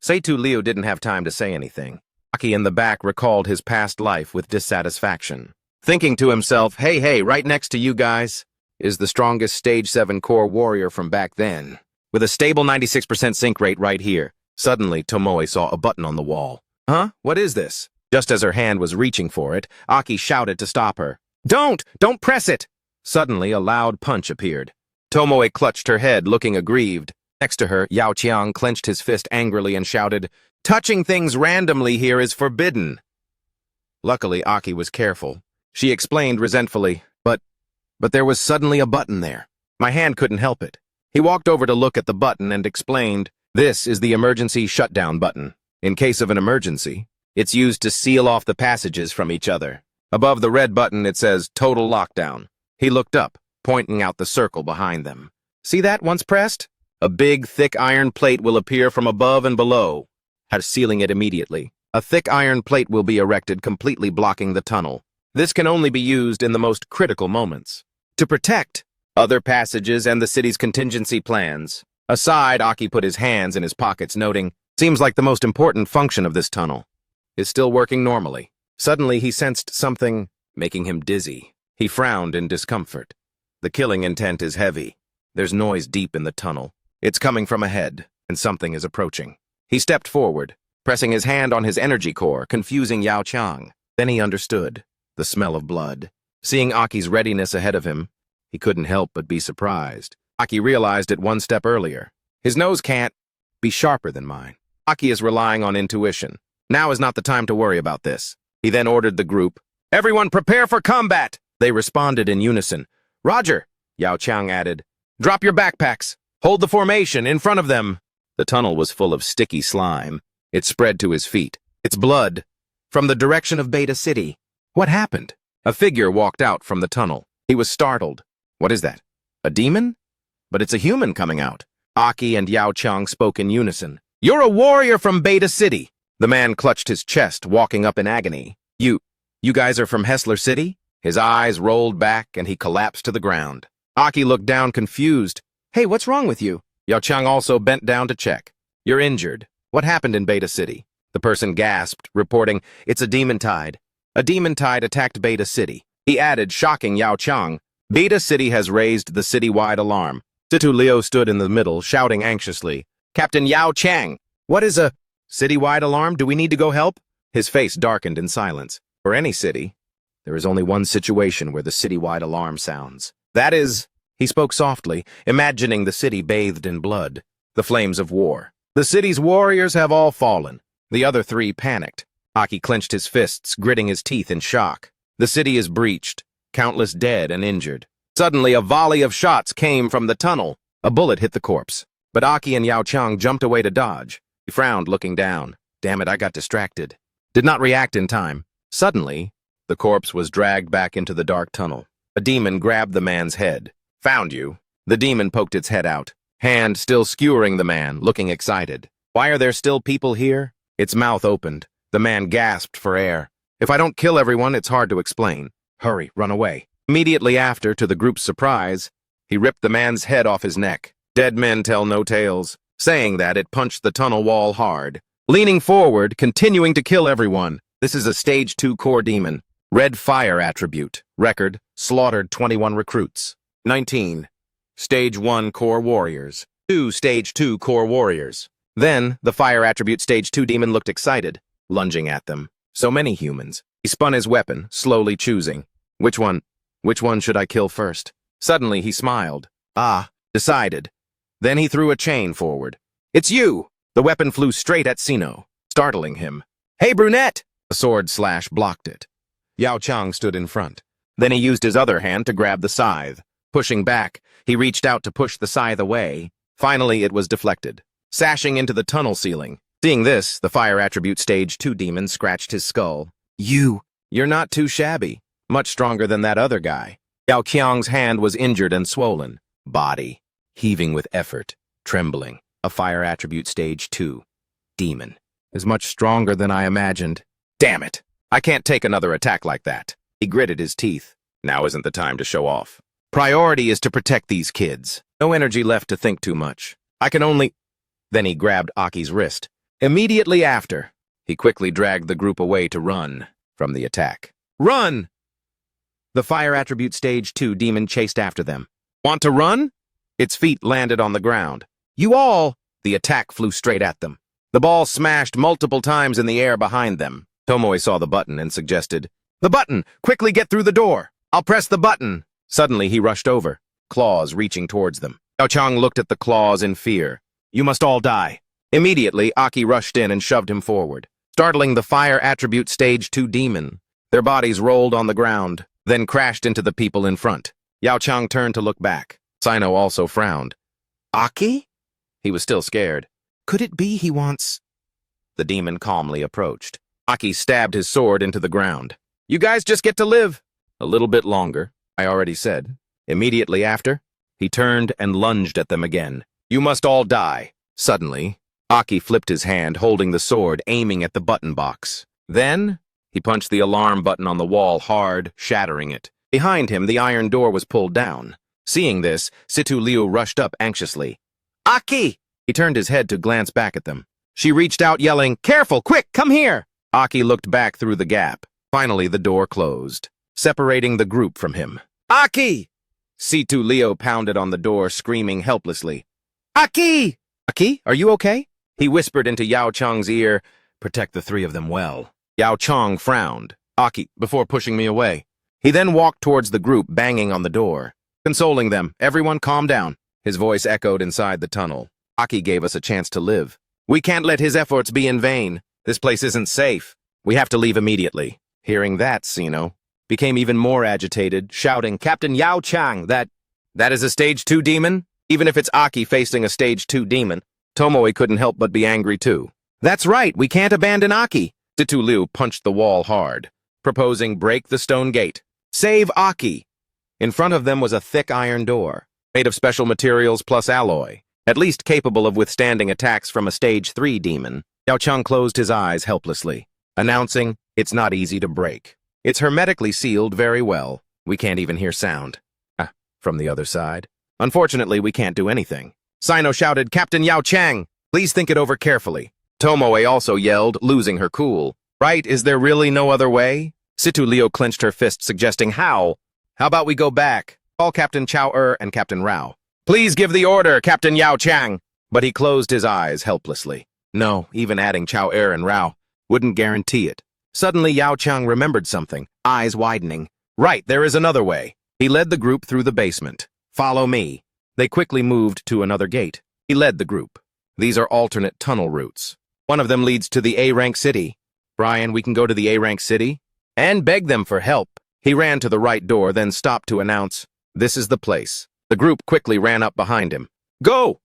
Seitu Liu didn't have time to say anything. Aki in the back recalled his past life with dissatisfaction. Thinking to himself, hey, right next to you guys is the strongest Stage 7 core warrior from back then, with a stable 96% sync rate right here. Suddenly, Tomoe saw a button on the wall. Huh? What is this? Just as her hand was reaching for it, Aki shouted to stop her. Don't press it! Suddenly, a loud punch appeared. Tomoe clutched her head, looking aggrieved. Next to her, Yao Qiang clenched his fist angrily and shouted, touching things randomly here is forbidden. Luckily, Aki was careful. She explained resentfully, but there was suddenly a button there. My hand couldn't help it. He walked over to look at the button and explained, this is the emergency shutdown button. In case of an emergency, it's used to seal off the passages from each other. Above the red button, it says total lockdown. He looked up, pointing out the circle behind them. See that once pressed? A big, thick iron plate will appear from above and below, sealing it immediately. A thick iron plate will be erected, completely blocking the tunnel. This can only be used in the most critical moments. To protect other passages and the city's contingency plans. Aside, Aki put his hands in his pockets, noting, seems like the most important function of this tunnel is still working normally. Suddenly, he sensed something making him dizzy. He frowned in discomfort. The killing intent is heavy. There's noise deep in the tunnel. It's coming from ahead, and something is approaching. He stepped forward, pressing his hand on his energy core, confusing Yao Qiang. Then he understood. The smell of blood. Seeing Aki's readiness ahead of him, he couldn't help but be surprised. Aki realized it one step earlier. His nose can't be sharper than mine. Aki is relying on intuition. Now is not the time to worry about this. He then ordered the group, everyone prepare for combat! They responded in unison. Roger, Yao Qiang added. Drop your backpacks. Hold the formation in front of them. The tunnel was full of sticky slime. It spread to his feet. It's blood. From the direction of Beta City. What happened? A figure walked out from the tunnel. He was startled. What is that? A demon? But it's a human coming out. Aki and Yao Qiang spoke in unison. You're a warrior from Beta City. The man clutched his chest, walking up in agony. You guys are from Hessler City? His eyes rolled back and he collapsed to the ground. Aki looked down confused. Hey, what's wrong with you? Yao Qiang also bent down to check. You're injured. What happened in Beta City? The person gasped, reporting, it's a demon tide. A demon tide attacked Beta City. He added, shocking Yao Qiang, Beta City has raised the city-wide alarm. Seitu Liu stood in the middle, shouting anxiously, Captain Yao Qiang, what is a city-wide alarm? Do we need to go help? His face darkened in silence. For any city, there is only one situation where the city-wide alarm sounds. That is, he spoke softly, imagining the city bathed in blood, the flames of war. The city's warriors have all fallen. The other three panicked. Aki clenched his fists, gritting his teeth in shock. The city is breached, countless dead and injured. Suddenly, a volley of shots came from the tunnel. A bullet hit the corpse. But Aki and Yao Qiang jumped away to dodge. He frowned, looking down. Damn it, I got distracted. Did not react in time. Suddenly, the corpse was dragged back into the dark tunnel. A demon grabbed the man's head. Found you. The demon poked its head out, hand still skewering the man, looking excited. Why are there still people here? Its mouth opened. The man gasped for air. If I don't kill everyone, it's hard to explain. Hurry, run away. Immediately after, to the group's surprise, he ripped the man's head off his neck. Dead men tell no tales. Saying that, it punched the tunnel wall hard. Leaning forward, continuing to kill everyone. This is a Stage 2 core demon. Red fire attribute. Record, slaughtered 21 recruits. 19. Stage 1 core warriors. 2 Stage 2 core warriors. Then, the fire attribute Stage 2 demon looked excited, lunging at them. So many humans. He spun his weapon, slowly choosing. Which one should I kill first? Suddenly, he smiled. Decided. Then he threw a chain forward. It's you! The weapon flew straight at Sino, startling him. Hey, brunette! A sword slash blocked it. Yao Qiang stood in front. Then he used his other hand to grab the scythe. Pushing back, he reached out to push the scythe away. Finally, it was deflected, sashing into the tunnel ceiling. Seeing this, the fire attribute Stage 2 demon scratched his skull. You're not too shabby. Much stronger than that other guy. Yao Qiang's hand was injured and swollen. Body, heaving with effort, trembling. A fire attribute Stage 2 demon. Is much stronger than I imagined. Damn it! I can't take another attack like that. He gritted his teeth. Now isn't the time to show off. Priority is to protect these kids. No energy left to think too much. I can only... Then he grabbed Aki's wrist. Immediately after, he quickly dragged the group away to run from the attack. Run! The fire attribute stage 2 demon chased after them. Want to run? Its feet landed on the ground. You all! The attack flew straight at them. The ball smashed multiple times in the air behind them. Tomoe saw the button and suggested, "The button! Quickly get through the door! I'll press the button!" Suddenly he rushed over, claws reaching towards them. Yaochang looked at the claws in fear. You must all die. Immediately, Aki rushed in and shoved him forward, startling the fire attribute stage 2 demon. Their bodies rolled on the ground, then crashed into the people in front. Yaochang turned to look back. Sino also frowned. Aki? He was still scared. Could it be he wants... The demon calmly approached. Aki stabbed his sword into the ground. You guys just get to live. A little bit longer, I already said. Immediately after, he turned and lunged at them again. You must all die. Suddenly, Aki flipped his hand, holding the sword, aiming at the button box. Then, he punched the alarm button on the wall hard, shattering it. Behind him, the iron door was pulled down. Seeing this, Situ Liu rushed up anxiously. Aki! He turned his head to glance back at them. She reached out, yelling, Careful, quick, come here! Aki looked back through the gap. Finally, the door closed, separating the group from him. Aki! Situ Liu pounded on the door, screaming helplessly. Aki! Aki, are you okay? He whispered into Yao Chang's ear, Protect the three of them well. Yao Chang frowned. Aki, before pushing me away. He then walked towards the group, banging on the door. Consoling them, everyone calm down. His voice echoed inside the tunnel. Aki gave us a chance to live. We can't let his efforts be in vain. This place isn't safe. We have to leave immediately. Hearing that, Sino became even more agitated, shouting, Captain Yao Chang, that is a stage 2 demon? Even if it's Aki facing a stage 2 demon, Tomoe couldn't help but be angry too. That's right, we can't abandon Aki. Situ Liu punched the wall hard, proposing break the stone gate. Save Aki. In front of them was a thick iron door, made of special materials plus alloy, at least capable of withstanding attacks from a stage 3 demon. Yao Chang closed his eyes helplessly, announcing, It's not easy to break. It's hermetically sealed very well. We can't even hear sound. From the other side. Unfortunately, we can't do anything. Sino shouted, Captain Yao Chang, please think it over carefully. Tomoe also yelled, losing her cool. Right, is there really no other way? Situ Liu clenched her fist, suggesting, How about we go back? Call Captain Chao and Captain Rao. Please give the order, Captain Yao Chang. But he closed his eyes helplessly. No, even adding Chao and Rao wouldn't guarantee it. Suddenly, Yao Chang remembered something, eyes widening. Right, there is another way. He led the group through the basement. Follow me. They quickly moved to another gate. He led the group. These are alternate tunnel routes. One of them leads to the A-rank city. Brian, we can go to the A-rank city? And beg them for help. He ran to the right door, then stopped to announce, This is the place. The group quickly ran up behind him. Go!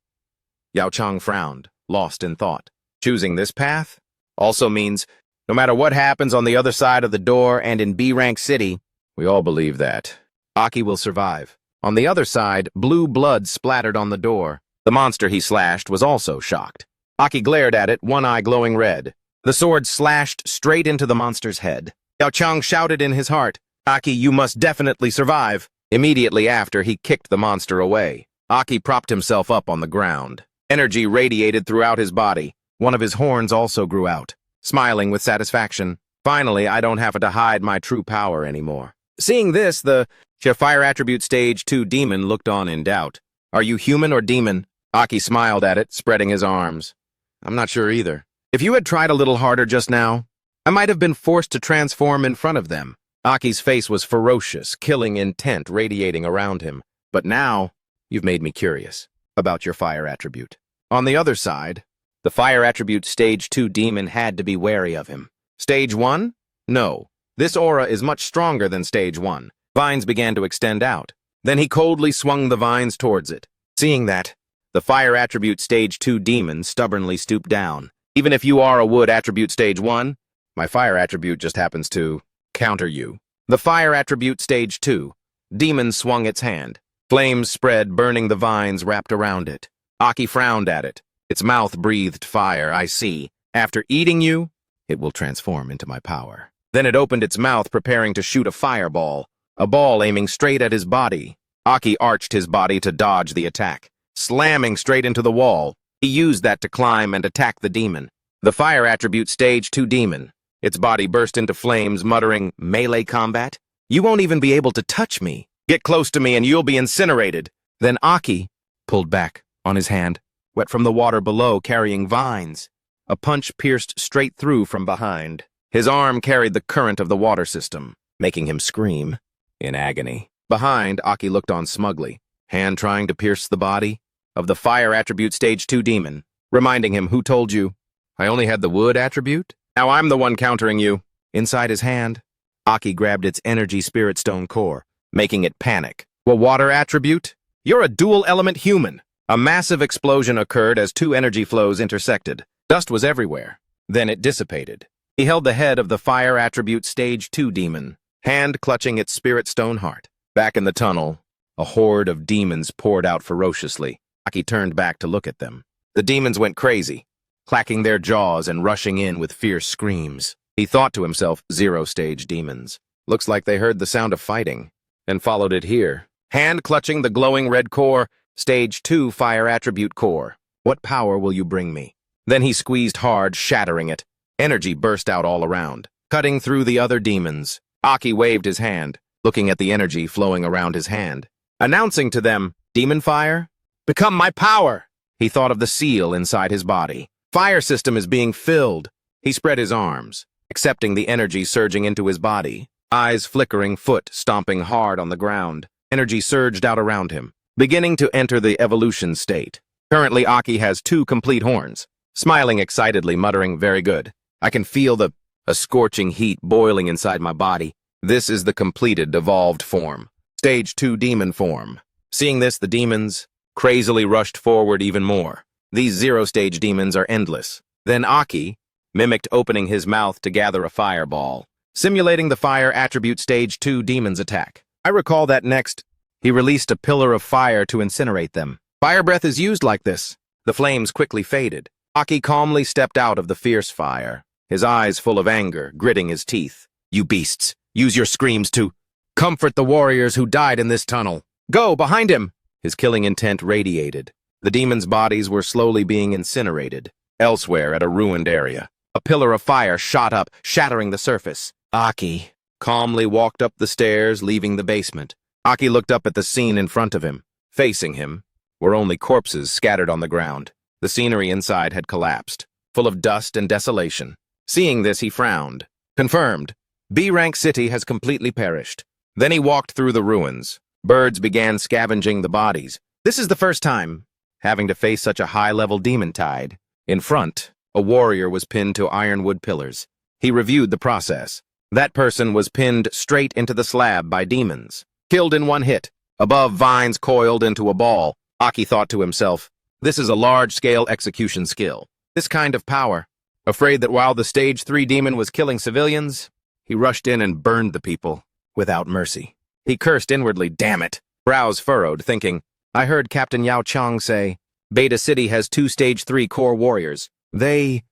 Yao Chang frowned, lost in thought. Choosing this path also means, no matter what happens on the other side of the door and in B-rank city, we all believe that Aki will survive. On the other side, blue blood splattered on the door. The monster he slashed was also shocked. Aki glared at it, one eye glowing red. The sword slashed straight into the monster's head. Yao Chang shouted in his heart, Aki, you must definitely survive. Immediately after, he kicked the monster away. Aki propped himself up on the ground. Energy radiated throughout his body. One of his horns also grew out, smiling with satisfaction. Finally, I don't have to hide my true power anymore. Seeing this, the Fire Attribute Stage 2 demon looked on in doubt. Are you human or demon? Aki smiled at it, spreading his arms. I'm not sure either. If you had tried a little harder just now, I might have been forced to transform in front of them. Aki's face was ferocious, killing intent radiating around him. But now, you've made me curious about your fire attribute. On the other side, the Fire Attribute Stage 2 demon had to be wary of him. Stage 1? No. This aura is much stronger than Stage 1. Vines began to extend out. Then he coldly swung the vines towards it. Seeing that, the Fire Attribute Stage 2 demon stubbornly stooped down. Even if you are a Wood Attribute Stage 1, my Fire Attribute just happens to counter you. The Fire Attribute Stage 2 demon swung its hand. Flames spread, burning the vines wrapped around it. Aki frowned at it. Its mouth breathed fire, I see. After eating you, it will transform into my power. Then it opened its mouth, preparing to shoot a fireball, a ball aiming straight at his body. Aki arched his body to dodge the attack, slamming straight into the wall. He used that to climb and attack the demon. The fire attribute stage 2 demon. Its body burst into flames, muttering, "Melee combat? You won't even be able to touch me. Get close to me and you'll be incinerated." Then Aki pulled back on his hand, wet from the water below, carrying vines. A punch pierced straight through from behind. His arm carried the current of the water system, making him scream in agony. Behind, Aki looked on smugly, hand trying to pierce the body of the fire attribute stage 2 demon, reminding him, "Who told you I only had the wood attribute? Now I'm the one countering you." Inside his hand, Aki grabbed its energy spirit stone core, making it panic. "Well, water attribute? You're a dual-element human." A massive explosion occurred as two energy flows intersected. Dust was everywhere. Then it dissipated. He held the head of the fire attribute stage 2 demon, hand clutching its spirit stone heart. Back in the tunnel, a horde of demons poured out ferociously. Aki turned back to look at them. The demons went crazy, clacking their jaws and rushing in with fierce screams. He thought to himself, zero-stage demons. Looks like they heard the sound of fighting and followed it here. Hand clutching the glowing red core, stage 2 fire attribute core. "What power will you bring me?" Then he squeezed hard, shattering it. Energy burst out all around, cutting through the other demons. Aki waved his hand, looking at the energy flowing around his hand, announcing to them, "Demon fire, become my power." He thought of the seal inside his body. Fire system is being filled. He spread his arms, accepting the energy surging into his body. Eyes flickering, foot stomping hard on the ground. Energy surged out around him, beginning to enter the evolution state. Currently, Aki has 2 complete horns, smiling excitedly, muttering, "Very good. I can feel a scorching heat boiling inside my body. This is the completed evolved form. Stage 2 demon form." Seeing this, the demons crazily rushed forward even more. These zero-stage demons are endless. Then Aki mimicked opening his mouth to gather a fireball, simulating the fire attribute stage 2 demon's attack. I recall that next, he released a pillar of fire to incinerate them. Fire breath is used like this. The flames quickly faded. Aki calmly stepped out of the fierce fire, his eyes full of anger, gritting his teeth. "You beasts, use your screams to comfort the warriors who died in this tunnel. Go, behind him!" His killing intent radiated. The demons' bodies were slowly being incinerated. Elsewhere, at a ruined area, a pillar of fire shot up, shattering the surface. Aki calmly walked up the stairs, leaving the basement. Aki looked up at the scene in front of him. Facing him were only corpses scattered on the ground. The scenery inside had collapsed, full of dust and desolation. Seeing this, he frowned. Confirmed. B-rank city has completely perished. Then he walked through the ruins. Birds began scavenging the bodies. This is the first time having to face such a high-level demon tide. In front, a warrior was pinned to ironwood pillars. He reviewed the process. That person was pinned straight into the slab by demons, killed in one hit. Above, vines coiled into a ball. Aki thought to himself, "This is a large-scale execution skill. This kind of power." Afraid that while the stage 3 demon was killing civilians, he rushed in and burned the people without mercy. He cursed inwardly, "Damn it!" Brows furrowed, thinking, "I heard Captain Yao Chang say, Beta City has 2 stage 3 core warriors. They..."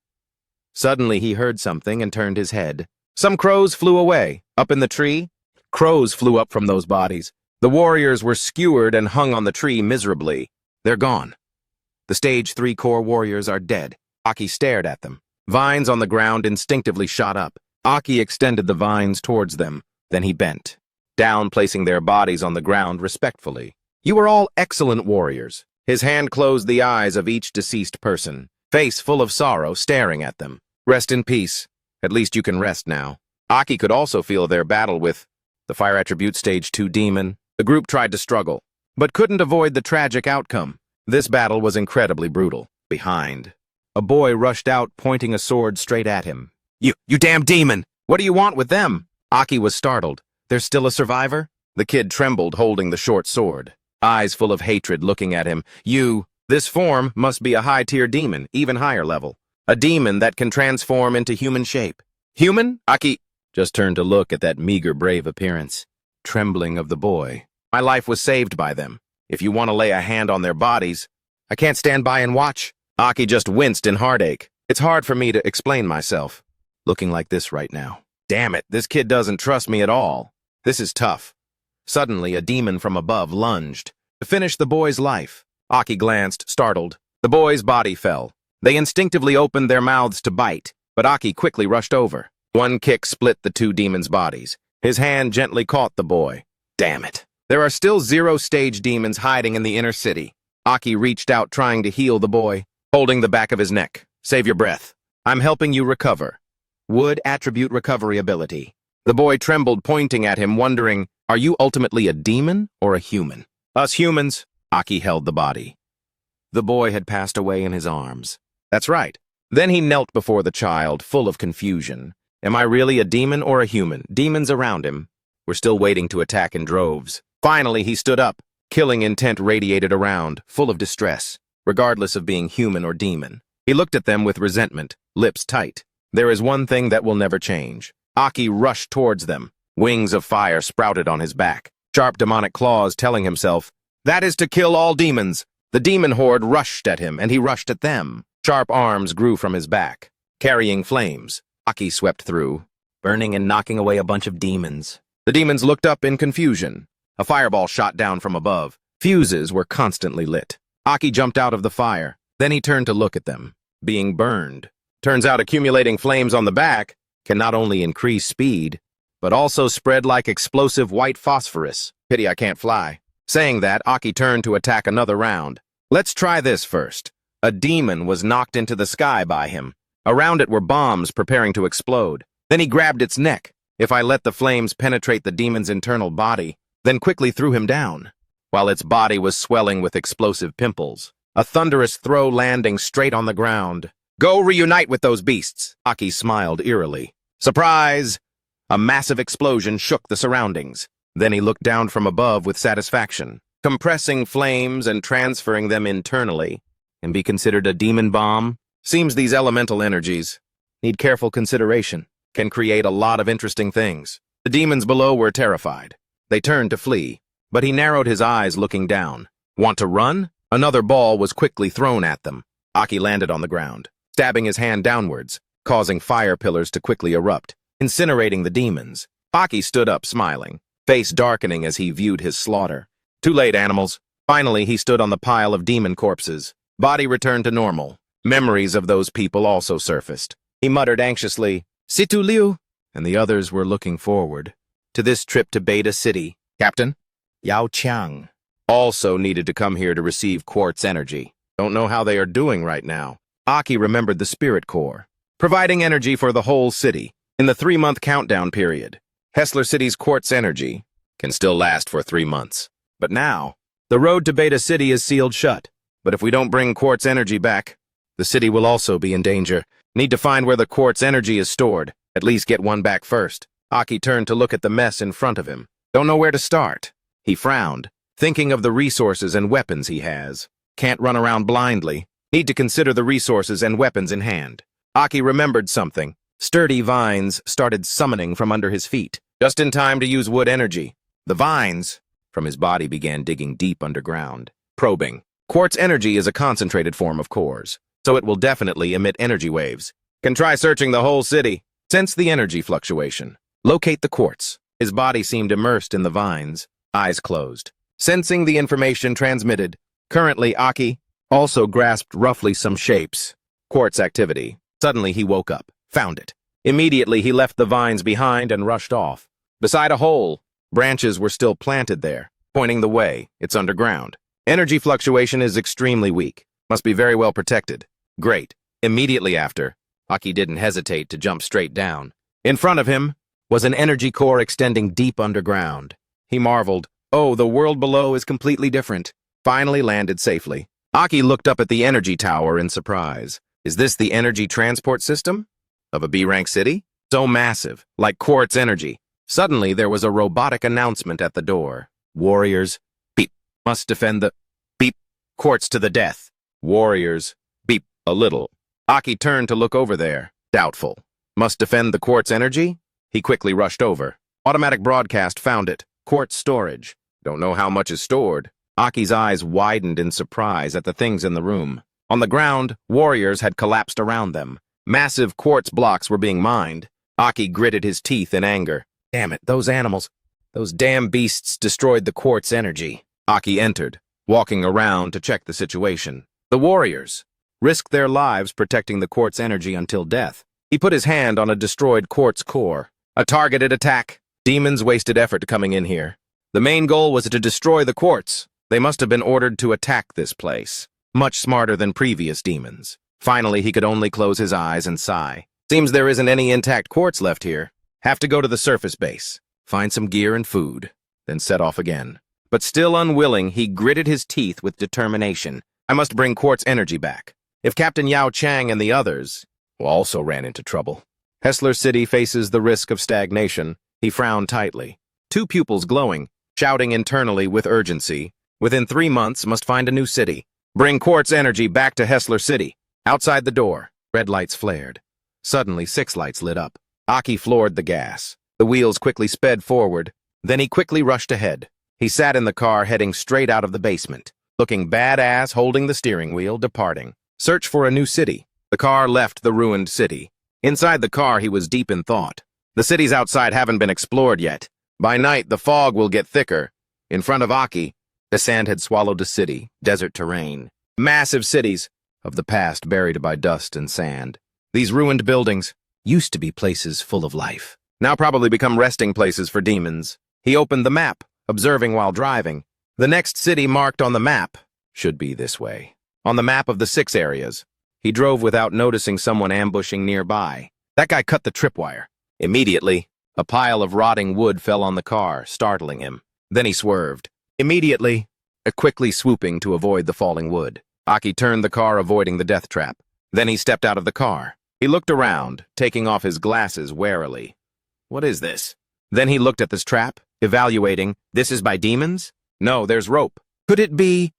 Suddenly he heard something and turned his head. Some crows flew away. Up in the tree, crows flew up from those bodies. The warriors were skewered and hung on the tree miserably. They're gone. The stage 3 core warriors are dead. Aki stared at them. Vines on the ground instinctively shot up. Aki extended the vines towards them. Then he bent down, placing their bodies on the ground respectfully. "You are all excellent warriors." His hand closed the eyes of each deceased person, face full of sorrow, staring at them. "Rest in peace. At least you can rest now." Aki could also feel their battle with the fire attribute stage 2 demon. The group tried to struggle, but couldn't avoid the tragic outcome. This battle was incredibly brutal. Behind, a boy rushed out, pointing a sword straight at him. You damn demon! What do you want with them?" Aki was startled. "There's still a survivor?" The kid trembled, holding the short sword, eyes full of hatred looking at him. This form must be a high-tier demon, even higher level. A demon that can transform into human shape." "Human?" Aki just turned to look at that meager, brave appearance, trembling of the boy. "My life was saved by them. If you want to lay a hand on their bodies, I can't stand by and watch." Aki just winced in heartache. "It's hard for me to explain myself, looking like this right now." Damn it, this kid doesn't trust me at all. This is tough. Suddenly, a demon from above lunged to finish the boy's life. Aki glanced, startled. The boy's body fell. They instinctively opened their mouths to bite, but Aki quickly rushed over. One kick split the two demons' bodies. His hand gently caught the boy. Damn it. There are still 0-stage demons hiding in the inner city. Aki reached out, trying to heal the boy, holding the back of his neck. Save your breath. I'm helping you recover. Would attribute recovery ability. The boy trembled, pointing at him, wondering, are you ultimately a demon or a human? Us humans. Aki held the body. The boy had passed away in his arms. That's right. Then he knelt before the child, full of confusion. Am I really a demon or a human? Demons around him were still waiting to attack in droves. Finally, he stood up. Killing intent radiated around, full of distress, regardless of being human or demon. He looked at them with resentment, lips tight. There is one thing that will never change. Aki rushed towards them. Wings of fire sprouted on his back, sharp demonic claws telling himself, that is to kill all demons. The demon horde rushed at him, and he rushed at them. Sharp arms grew from his back, carrying flames. Aki swept through, burning and knocking away a bunch of demons. The demons looked up in confusion. A fireball shot down from above. Fuses were constantly lit. Aki jumped out of the fire. Then he turned to look at them, being burned. Turns out accumulating flames on the back can not only increase speed, but also spread like explosive white phosphorus. Pity I can't fly. Saying that, Aki turned to attack another round. Let's try this first. A demon was knocked into the sky by him. Around it were bombs preparing to explode. Then he grabbed its neck. If I let the flames penetrate the demon's internal body, then quickly threw him down, while its body was swelling with explosive pimples. A thunderous throw landing straight on the ground. Go reunite with those beasts. Aki smiled eerily. Surprise! A massive explosion shook the surroundings. Then he looked down from above with satisfaction. Compressing flames and transferring them internally and be considered a demon bomb? Seems these elemental energies need careful consideration, can create a lot of interesting things. The demons below were terrified. They turned to flee, but he narrowed his eyes looking down. Want to run? Another ball was quickly thrown at them. Aki landed on the ground, stabbing his hand downwards, causing fire pillars to quickly erupt, incinerating the demons. Aki stood up, smiling, face darkening as he viewed his slaughter. Too late, animals. Finally, he stood on the pile of demon corpses. Body returned to normal. Memories of those people also surfaced. He muttered anxiously, Situ Liu, and the others were looking forward to this trip to Beta City. Captain, Yao Qiang also needed to come here to receive quartz energy. Don't know how they are doing right now. Aki remembered the Spirit Core, providing energy for the whole city in the 3-month countdown period. Hessler City's quartz energy can still last for 3 months. But now, the road to Beta City is sealed shut. But if we don't bring quartz energy back, the city will also be in danger. Need to find where the quartz energy is stored. At least get one back first. Aki turned to look at the mess in front of him. Don't know where to start. He frowned, thinking of the resources and weapons he has. Can't run around blindly. Need to consider the resources and weapons in hand. Aki remembered something. Sturdy vines started summoning from under his feet. Just in time to use wood energy. The vines from his body began digging deep underground, probing. Quartz energy is a concentrated form of cores, so it will definitely emit energy waves. Can try searching the whole city. Sense the energy fluctuation. Locate the quartz. His body seemed immersed in the vines, eyes closed. Sensing the information transmitted, currently Aki also grasped roughly some shapes. Quartz activity. Suddenly he woke up, found it. Immediately he left the vines behind and rushed off. Beside a hole, branches were still planted there, pointing the way. It's underground. Energy fluctuation is extremely weak. Must be very well protected. Great. Immediately after, Aki didn't hesitate to jump straight down. In front of him was an energy core extending deep underground. He marveled, oh, the world below is completely different. Finally landed safely. Aki looked up at the energy tower in surprise. Is this the energy transport system of a B-rank city? So massive, like quartz energy. Suddenly, there was a robotic announcement at the door. Warriors, beep, must defend the, beep, quartz to the death. Warriors, beep, a little. Aki turned to look over there, doubtful. Must defend the quartz energy? He quickly rushed over. Automatic broadcast found it. Quartz storage. Don't know how much is stored. Aki's eyes widened in surprise at the things in the room. On the ground, warriors had collapsed around them. Massive quartz blocks were being mined. Aki gritted his teeth in anger. Damn it, those animals. Those damn beasts destroyed the quartz energy. Aki entered, walking around to check the situation. The warriors risked their lives protecting the quartz energy until death. He put his hand on a destroyed quartz core. A targeted attack. Demons wasted effort coming in here. The main goal was to destroy the quartz. They must have been ordered to attack this place. Much smarter than previous demons. Finally, he could only close his eyes and sigh. Seems there isn't any intact quartz left here. Have to go to the surface base, find some gear and food, then set off again. But still unwilling, he gritted his teeth with determination. I must bring quartz energy back. If Captain Yao Chang and the others also ran into trouble. Hessler City faces the risk of stagnation. He frowned tightly. Two pupils glowing, shouting internally with urgency. Within 3 months, must find a new city. Bring quartz energy back to Hessler City. Outside the door, red lights flared. Suddenly, 6 lights lit up. Aki floored the gas. The wheels quickly sped forward. Then he quickly rushed ahead. He sat in the car heading straight out of the basement. Looking badass, holding the steering wheel, departing. Search for a new city. The car left the ruined city. Inside the car, he was deep in thought. The cities outside haven't been explored yet. By night, the fog will get thicker. In front of Aki, the sand had swallowed the city, desert terrain. Massive cities of the past buried by dust and sand. These ruined buildings used to be places full of life. Now probably become resting places for demons. He opened the map, observing while driving. The next city marked on the map should be this way. On the map of the 6 areas, he drove without noticing someone ambushing nearby. That guy cut the tripwire. Immediately, a pile of rotting wood fell on the car, startling him. Then he swerved. Immediately, quickly swooping to avoid the falling wood. Aki turned the car, avoiding the death trap. Then he stepped out of the car. He looked around, taking off his glasses warily. What is this? Then he looked at this trap, evaluating. This is by demons? No, there's rope. Could it be?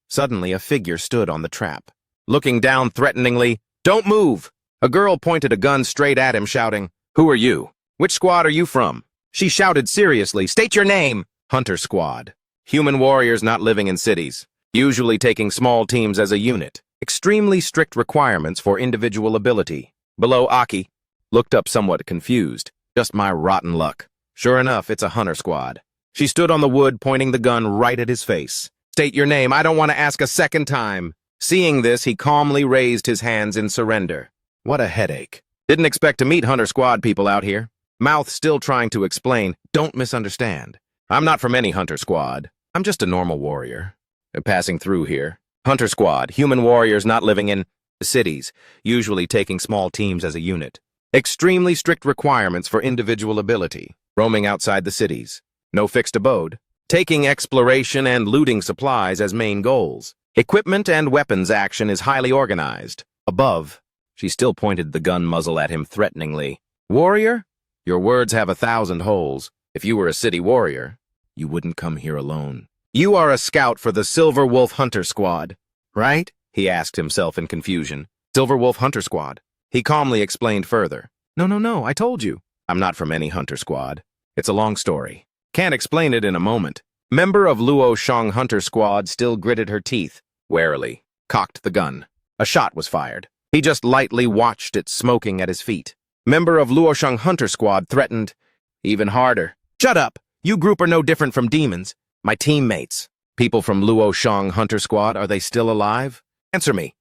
Suddenly, a figure stood on the trap. Looking down threateningly, "Don't move!" A girl pointed a gun straight at him, shouting, "Who are you? Which squad are you from?" She shouted seriously, "State your name!" Hunter Squad. Human warriors not living in cities, usually taking small teams as a unit. Extremely strict requirements for individual ability. Below, Aki looked up somewhat confused. Just my rotten luck. Sure enough, it's a Hunter Squad. She stood on the wood, pointing the gun right at his face. "State your name. I don't want to ask a second time." Seeing this, he calmly raised his hands in surrender. What a headache. Didn't expect to meet Hunter Squad people out here. Mouth still trying to explain. Don't misunderstand. I'm not from any Hunter Squad. I'm just a normal warrior. Passing through here. Hunter Squad, human warriors not living in cities, usually taking small teams as a unit. Extremely strict requirements for individual ability. Roaming outside the cities. No fixed abode. Taking exploration and looting supplies as main goals. Equipment and weapons action is highly organized. Above, she still pointed the gun muzzle at him threateningly. Warrior? Your words have 1,000 holes. If you were a city warrior, you wouldn't come here alone. You are a scout for the Silver Wolf Hunter Squad, right? He asked himself in confusion. Silver Wolf Hunter Squad. He calmly explained further. No, I told you. I'm not from any Hunter Squad. It's a long story. Can't explain it in a moment. Member of Luo Shang Hunter Squad still gritted her teeth, warily, cocked the gun. A shot was fired. He just lightly watched it smoking at his feet. Member of Luo Shang Hunter Squad threatened, even harder. Shut up! You group are no different from demons. My teammates. People from Luo Shang Hunter Squad, are they still alive? Answer me.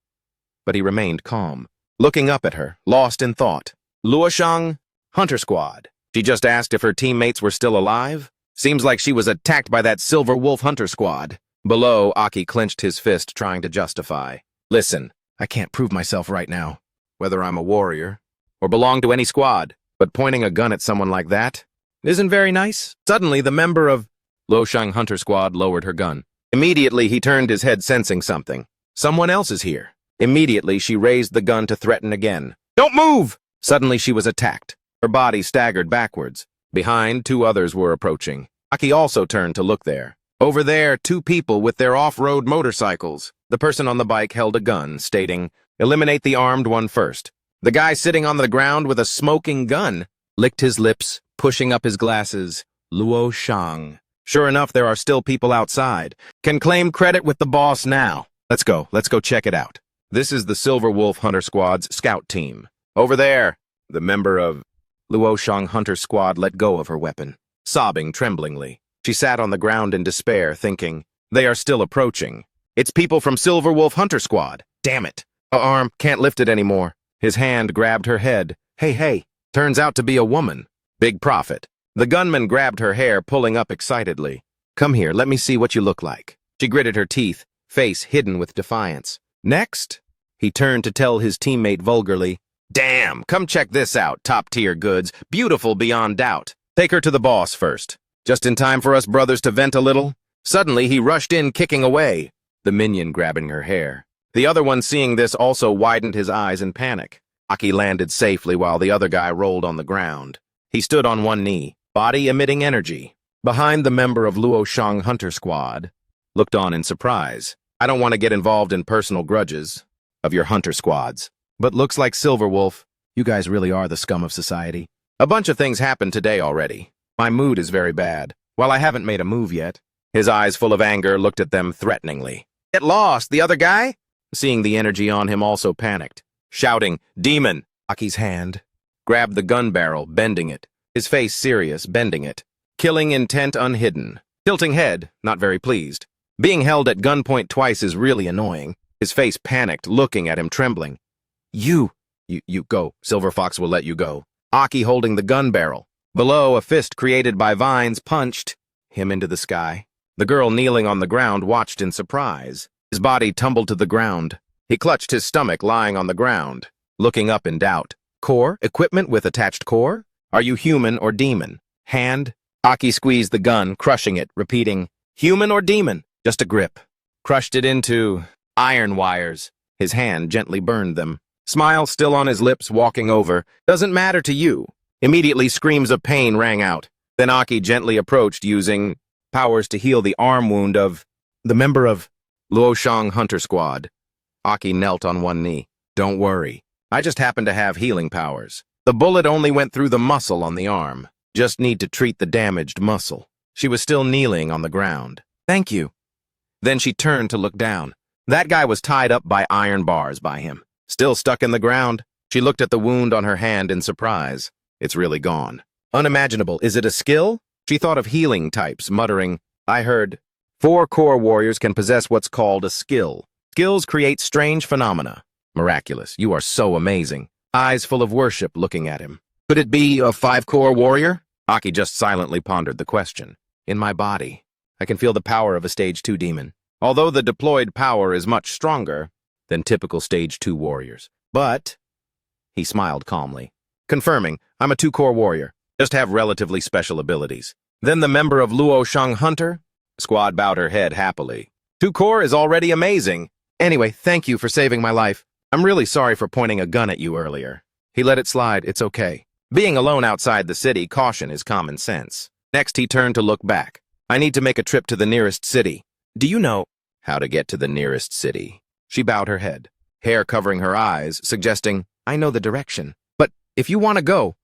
But he remained calm, looking up at her, lost in thought. Luo Shang Hunter Squad. She just asked if her teammates were still alive? Seems like she was attacked by that Silver Wolf Hunter Squad. Below, Aki clenched his fist, trying to justify. Listen, I can't prove myself right now, whether I'm a warrior or belong to any squad, but pointing a gun at someone like that isn't very nice. Suddenly, the member of Luo Shang Hunter Squad lowered her gun. Immediately, he turned his head, sensing something. Someone else is here. Immediately, she raised the gun to threaten again. Don't move! Suddenly, she was attacked. Her body staggered backwards. Behind, 2 others were approaching. Aki also turned to look there. Over there, 2 people with their off-road motorcycles. The person on the bike held a gun, stating, "Eliminate the armed one first." The guy sitting on the ground with a smoking gun licked his lips, pushing up his glasses. Luo Shang. Sure enough, there are still people outside. Can claim credit with the boss now. Let's go check it out. This is the Silver Wolf Hunter Squad's scout team. Over there, the member of Luo Shang Hunter Squad let go of her weapon, sobbing tremblingly. She sat on the ground in despair, thinking, they are still approaching. It's people from Silver Wolf Hunter Squad. Damn it. Her arm can't lift it anymore. His hand grabbed her head. Hey. Turns out to be a woman. Big profit. The gunman grabbed her hair, pulling up excitedly. Come here, let me see what you look like. She gritted her teeth, face hidden with defiance. Next? He turned to tell his teammate vulgarly, damn, come check this out, top-tier goods, beautiful beyond doubt. Take her to the boss first. Just in time for us brothers to vent a little. Suddenly, he rushed in, kicking away, the minion grabbing her hair. The other one, seeing this, also widened his eyes in panic. Aki landed safely while the other guy rolled on the ground. He stood on one knee, body emitting energy. Behind, the member of Luo Shang Hunter Squad looked on in surprise. I don't want to get involved in personal grudges of your hunter squads, but looks like Silver Wolf, you guys really are the scum of society. A bunch of things happened today already. My mood is very bad. While I haven't made a move yet. His eyes full of anger looked at them threateningly. Get lost, the other guy? Seeing the energy on him, also panicked. Shouting, demon! Aki's hand grabbed the gun barrel, bending it. His face serious, bending it. Killing intent unhidden. Tilting head, not very pleased. Being held at gunpoint twice is really annoying. His face panicked, looking at him, trembling. You go. Silver Fox will let you go. Aki holding the gun barrel. Below, a fist created by vines punched him into the sky. The girl kneeling on the ground watched in surprise. His body tumbled to the ground. He clutched his stomach, lying on the ground, looking up in doubt. Core? Equipment with attached core? Are you human or demon? Hand? Aki squeezed the gun, crushing it, repeating, human or demon? Just a grip. Crushed it into iron wires. His hand gently burned them. Smile still on his lips, walking over. Doesn't matter to you. Immediately, screams of pain rang out. Then Aki gently approached, using powers to heal the arm wound of the member of Luo Shang Hunter Squad. Aki knelt on one knee. Don't worry. I just happen to have healing powers. The bullet only went through the muscle on the arm. Just need to treat the damaged muscle. She was still kneeling on the ground. Thank you. Then she turned to look down. That guy was tied up by iron bars by him. Still stuck in the ground. She looked at the wound on her hand in surprise. It's really gone. Unimaginable. Is it a skill? She thought of healing types, muttering, I heard 4 core warriors can possess what's called a skill. Skills create strange phenomena. Miraculous. You are so amazing. Eyes full of worship looking at him. Could it be a 5-core warrior? Aki just silently pondered the question. In my body, I can feel the power of a stage 2 demon. Although the deployed power is much stronger than typical stage 2 warriors. But, he smiled calmly, confirming, I'm a 2-core warrior. Just have relatively special abilities. Then the member of Luo Shang Hunter Squad bowed her head happily. 2-core is already amazing. Anyway, thank you for saving my life. I'm really sorry for pointing a gun at you earlier. He let it slide. It's okay. Being alone outside the city, caution is common sense. Next, he turned to look back. I need to make a trip to the nearest city. Do you know how to get to the nearest city? She bowed her head, hair covering her eyes, suggesting, I know the direction. But if you want to go,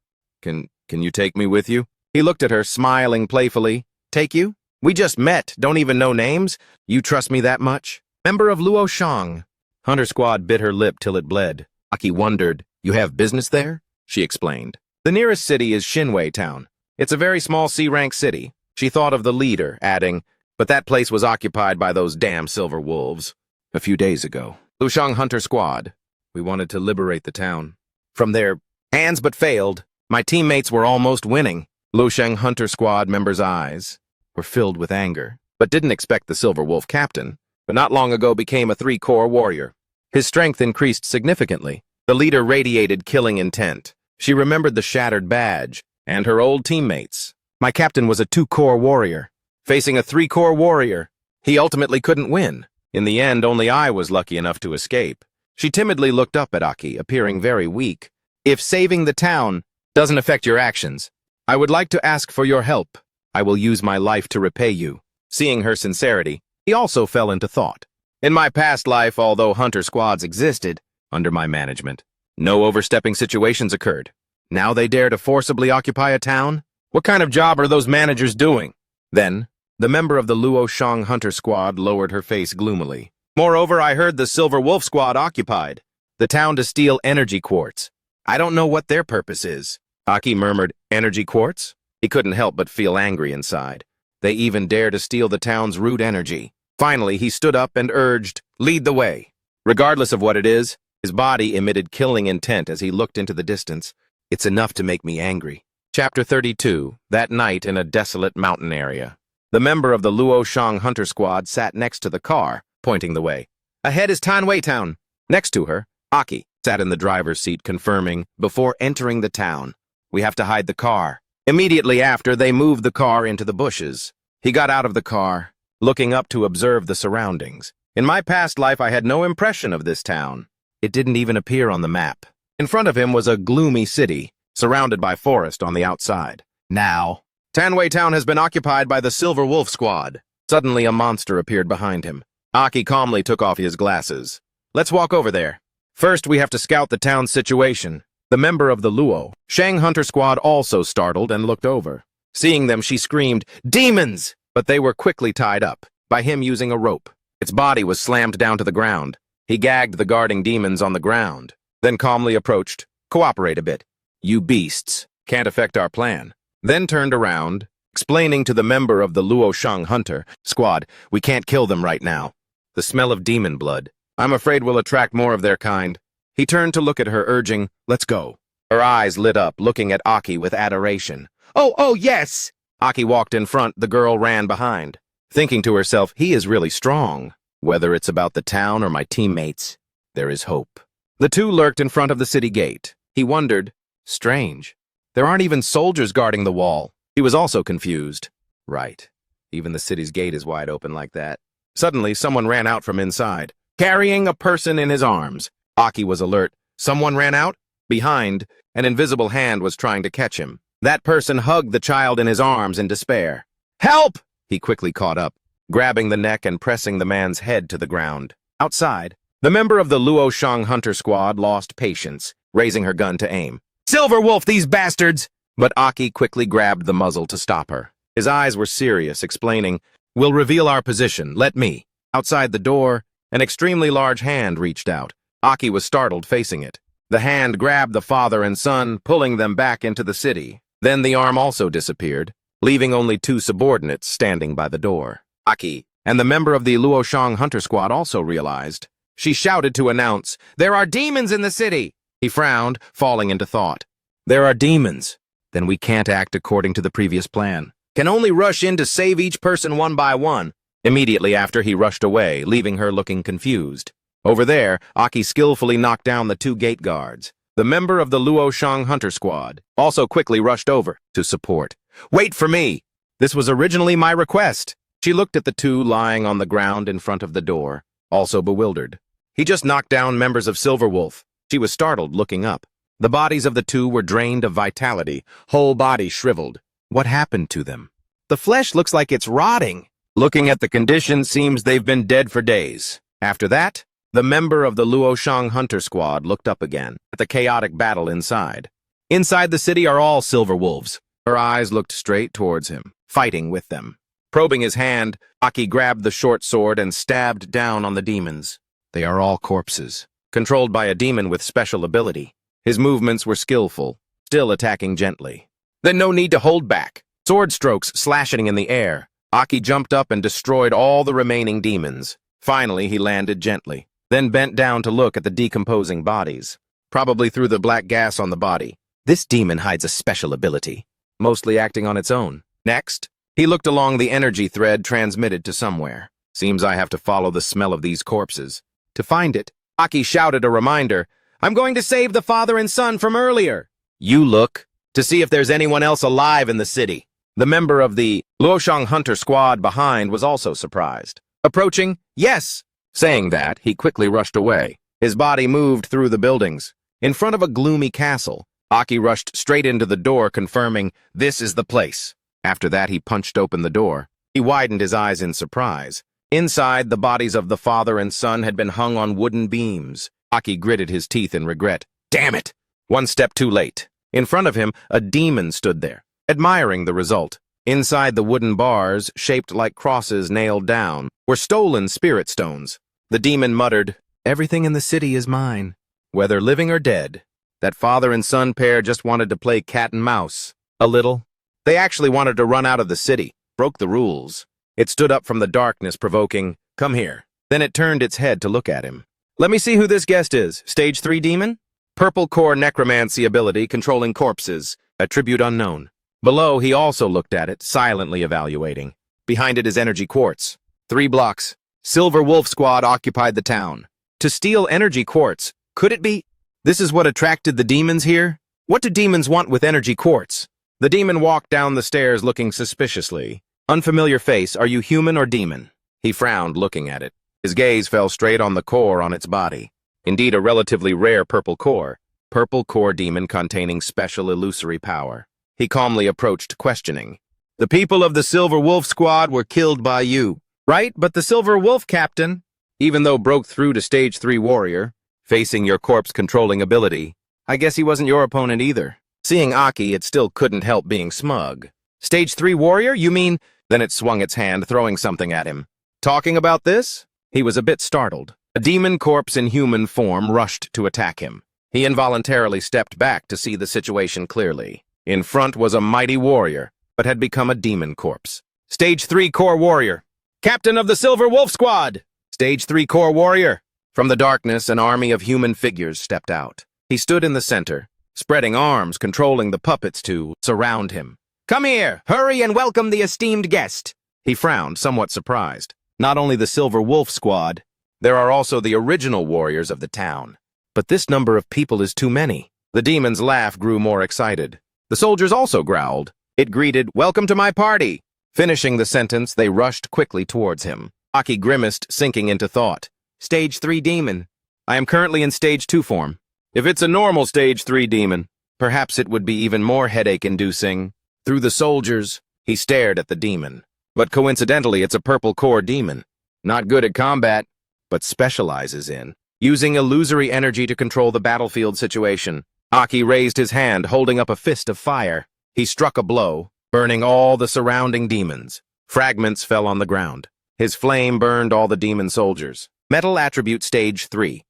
can you take me with you? He looked at her, smiling playfully. Take you? We just met, don't even know names. You trust me that much? Member of Luo Shang. Hunter Squad bit her lip till it bled. Aki wondered, you have business there? She explained. The nearest city is Shinwei Town. It's a very small C-rank city. She thought of the leader, adding, but that place was occupied by those damn silver wolves. A few days ago. Luo Shang Hunter Squad. We wanted to liberate the town from their hands but failed. My teammates were almost winning. Luo Shang Hunter Squad members' eyes were filled with anger, but didn't expect the Silver Wolf captain, but not long ago became a 3-core warrior. His strength increased significantly. The leader radiated killing intent. She remembered the shattered badge and her old teammates. My captain was a 2-core warrior. Facing a 3-core warrior, he ultimately couldn't win. In the end, only I was lucky enough to escape. She timidly looked up at Aki, appearing very weak. If saving the town doesn't affect your actions, I would like to ask for your help. I will use my life to repay you. Seeing her sincerity, he also fell into thought. In my past life, although hunter squads existed under my management, no overstepping situations occurred. Now they dare to forcibly occupy a town? What kind of job are those managers doing? Then, the member of the Luo Shang Hunter Squad lowered her face gloomily. Moreover, I heard the Silver Wolf Squad occupied the town to steal energy quartz. I don't know what their purpose is. Aki murmured, energy quartz? He couldn't help but feel angry inside. They even dare to steal the town's root energy. Finally, he stood up and urged, lead the way. Regardless of what it is, his body emitted killing intent as he looked into the distance. It's enough to make me angry. Chapter 32, that night in a desolate mountain area. The member of the Luoshang hunter squad sat next to the car, pointing the way. Ahead is Tanwei Town. Next to her, Aki sat in the driver's seat, confirming, before entering the town. We have to hide the car. Immediately after, they moved the car into the bushes. He got out of the car, looking up to observe the surroundings. In my past life, I had no impression of this town. It didn't even appear on the map. In front of him was a gloomy city, surrounded by forest on the outside. Now, Tanwei Town has been occupied by the Silver Wolf Squad. Suddenly, a monster appeared behind him. Aki calmly took off his glasses. Let's walk over there. First, we have to scout the town's situation. The member of the Luoshang hunter squad also startled and looked over. Seeing them, she screamed, demons! But they were quickly tied up, by him using a rope. Its body was slammed down to the ground. He gagged the guarding demons on the ground, then calmly approached, cooperate a bit. You beasts can't affect our plan. Then turned around, explaining to the member of the Luoshang hunter squad, we can't kill them right now. The smell of demon blood. I'm afraid we'll attract more of their kind. He turned to look at her, urging, let's go. Her eyes lit up, looking at Aki with adoration. Oh, yes! Aki walked in front, the girl ran behind. Thinking to herself, he is really strong. Whether it's about the town or my teammates, there is hope. The two lurked in front of the city gate. He wondered, strange. There aren't even soldiers guarding the wall. He was also confused. Right. Even the city's gate is wide open like that. Suddenly, someone ran out from inside, carrying a person in his arms. Aki was alert. Someone ran out? Behind, an invisible hand was trying to catch him. That person hugged the child in his arms in despair. Help! He quickly caught up, grabbing the neck and pressing the man's head to the ground. Outside, the member of the Luoshang hunter squad lost patience, raising her gun to aim. Silver Wolf, these bastards! But Aki quickly grabbed the muzzle to stop her. His eyes were serious, explaining, we'll reveal our position, let me. Outside the door, an extremely large hand reached out. Aki was startled facing it. The hand grabbed the father and son, pulling them back into the city. Then the arm also disappeared, leaving only two subordinates standing by the door. Aki and the member of the Luoshang hunter squad also realized. She shouted to announce, there are demons in the city! He frowned, falling into thought. There are demons. Then we can't act according to the previous plan. Can only rush in to save each person one by one. Immediately after, he rushed away, leaving her looking confused. Over there, Aki skillfully knocked down the two gate guards. The member of the Luoshang hunter squad also quickly rushed over to support. Wait for me! This was originally my request. She looked at the two lying on the ground in front of the door, also bewildered. He just knocked down members of Silver Wolf. She was startled, looking up. The bodies of the two were drained of vitality, whole body shriveled. What happened to them? The flesh looks like it's rotting. Looking at the condition, seems they've been dead for days. After that, the member of the Luoshang hunter squad looked up again at the chaotic battle inside. Inside the city are all silver wolves. Her eyes looked straight towards him, fighting with them. Probing his hand, Aki grabbed the short sword and stabbed down on the demons. They are all corpses, controlled by a demon with special ability. His movements were skillful, still attacking gently. Then no need to hold back. Sword strokes slashing in the air. Aki jumped up and destroyed all the remaining demons. Finally, he landed gently, then bent down to look at the decomposing bodies. Probably threw the black gas on the body. This demon hides a special ability, mostly acting on its own. Next, he looked along the energy thread transmitted to somewhere. Seems I have to follow the smell of these corpses. To find it, Aki shouted a reminder, I'm going to save the father and son from earlier. You look to see if there's anyone else alive in the city. The member of the Luoshang hunter squad behind was also surprised. Approaching, yes. Saying that, he quickly rushed away. His body moved through the buildings. In front of a gloomy castle, Aki rushed straight into the door, confirming, this is the place. After that, he punched open the door. He widened his eyes in surprise. Inside, the bodies of the father and son had been hung on wooden beams. Aki gritted his teeth in regret. Damn it! One step too late. In front of him, a demon stood there, admiring the result. Inside the wooden bars, shaped like crosses nailed down, were stolen spirit stones. The demon muttered, everything in the city is mine, whether living or dead. That father and son pair just wanted to play cat and mouse. A little. They actually wanted to run out of the city, broke the rules. It stood up from the darkness, provoking, "Come here." Then it turned its head to look at him. "Let me see who this guest is. Stage 3 demon? Purple core necromancy ability, controlling corpses. Attribute unknown." Below, he also looked at it, silently evaluating. Behind it is energy quartz. 3 blocks. Silver Wolf Squad occupied the town. To steal energy quartz, could it be? This is what attracted the demons here? What do demons want with energy quartz? The demon walked down the stairs looking suspiciously. Unfamiliar face, are you human or demon? He frowned, looking at it. His gaze fell straight on the core on its body. Indeed, a relatively rare purple core. Purple core demon containing special illusory power. He calmly approached, questioning. "The people of the Silver Wolf Squad were killed by you." "Right, but the Silver Wolf Captain, even though broke through to Stage 3 warrior, facing your corpse-controlling ability, I guess he wasn't your opponent either." Seeing Aki, it still couldn't help being smug. "Stage 3 warrior, you mean?" Then it swung its hand, throwing something at him. "Talking about this?" He was a bit startled. A demon corpse in human form rushed to attack him. He involuntarily stepped back to see the situation clearly. In front was a mighty warrior, but had become a demon corpse. "Stage 3 core warrior. Captain of the Silver Wolf Squad!" "Stage 3 core warrior." From the darkness, an army of human figures stepped out. He stood in the center, spreading arms, controlling the puppets to surround him. "Come here! Hurry and welcome the esteemed guest!" He frowned, somewhat surprised. Not only the Silver Wolf Squad, there are also the original warriors of the town. But this number of people is too many. The demon's laugh grew more excited. The soldiers also growled. It greeted, "Welcome to my party!" Finishing the sentence, they rushed quickly towards him. Aki grimaced, sinking into thought. "Stage 3 demon. I am currently in Stage 2 form. If it's a normal Stage 3 demon, perhaps it would be even more headache-inducing." Through the soldiers, he stared at the demon. But coincidentally, it's a purple core demon. Not good at combat, but specializes in using illusory energy to control the battlefield situation. Aki raised his hand, holding up a fist of fire. He struck a blow, burning all the surrounding demons. Fragments fell on the ground. His flame burned all the demon soldiers. Metal attribute Stage 3.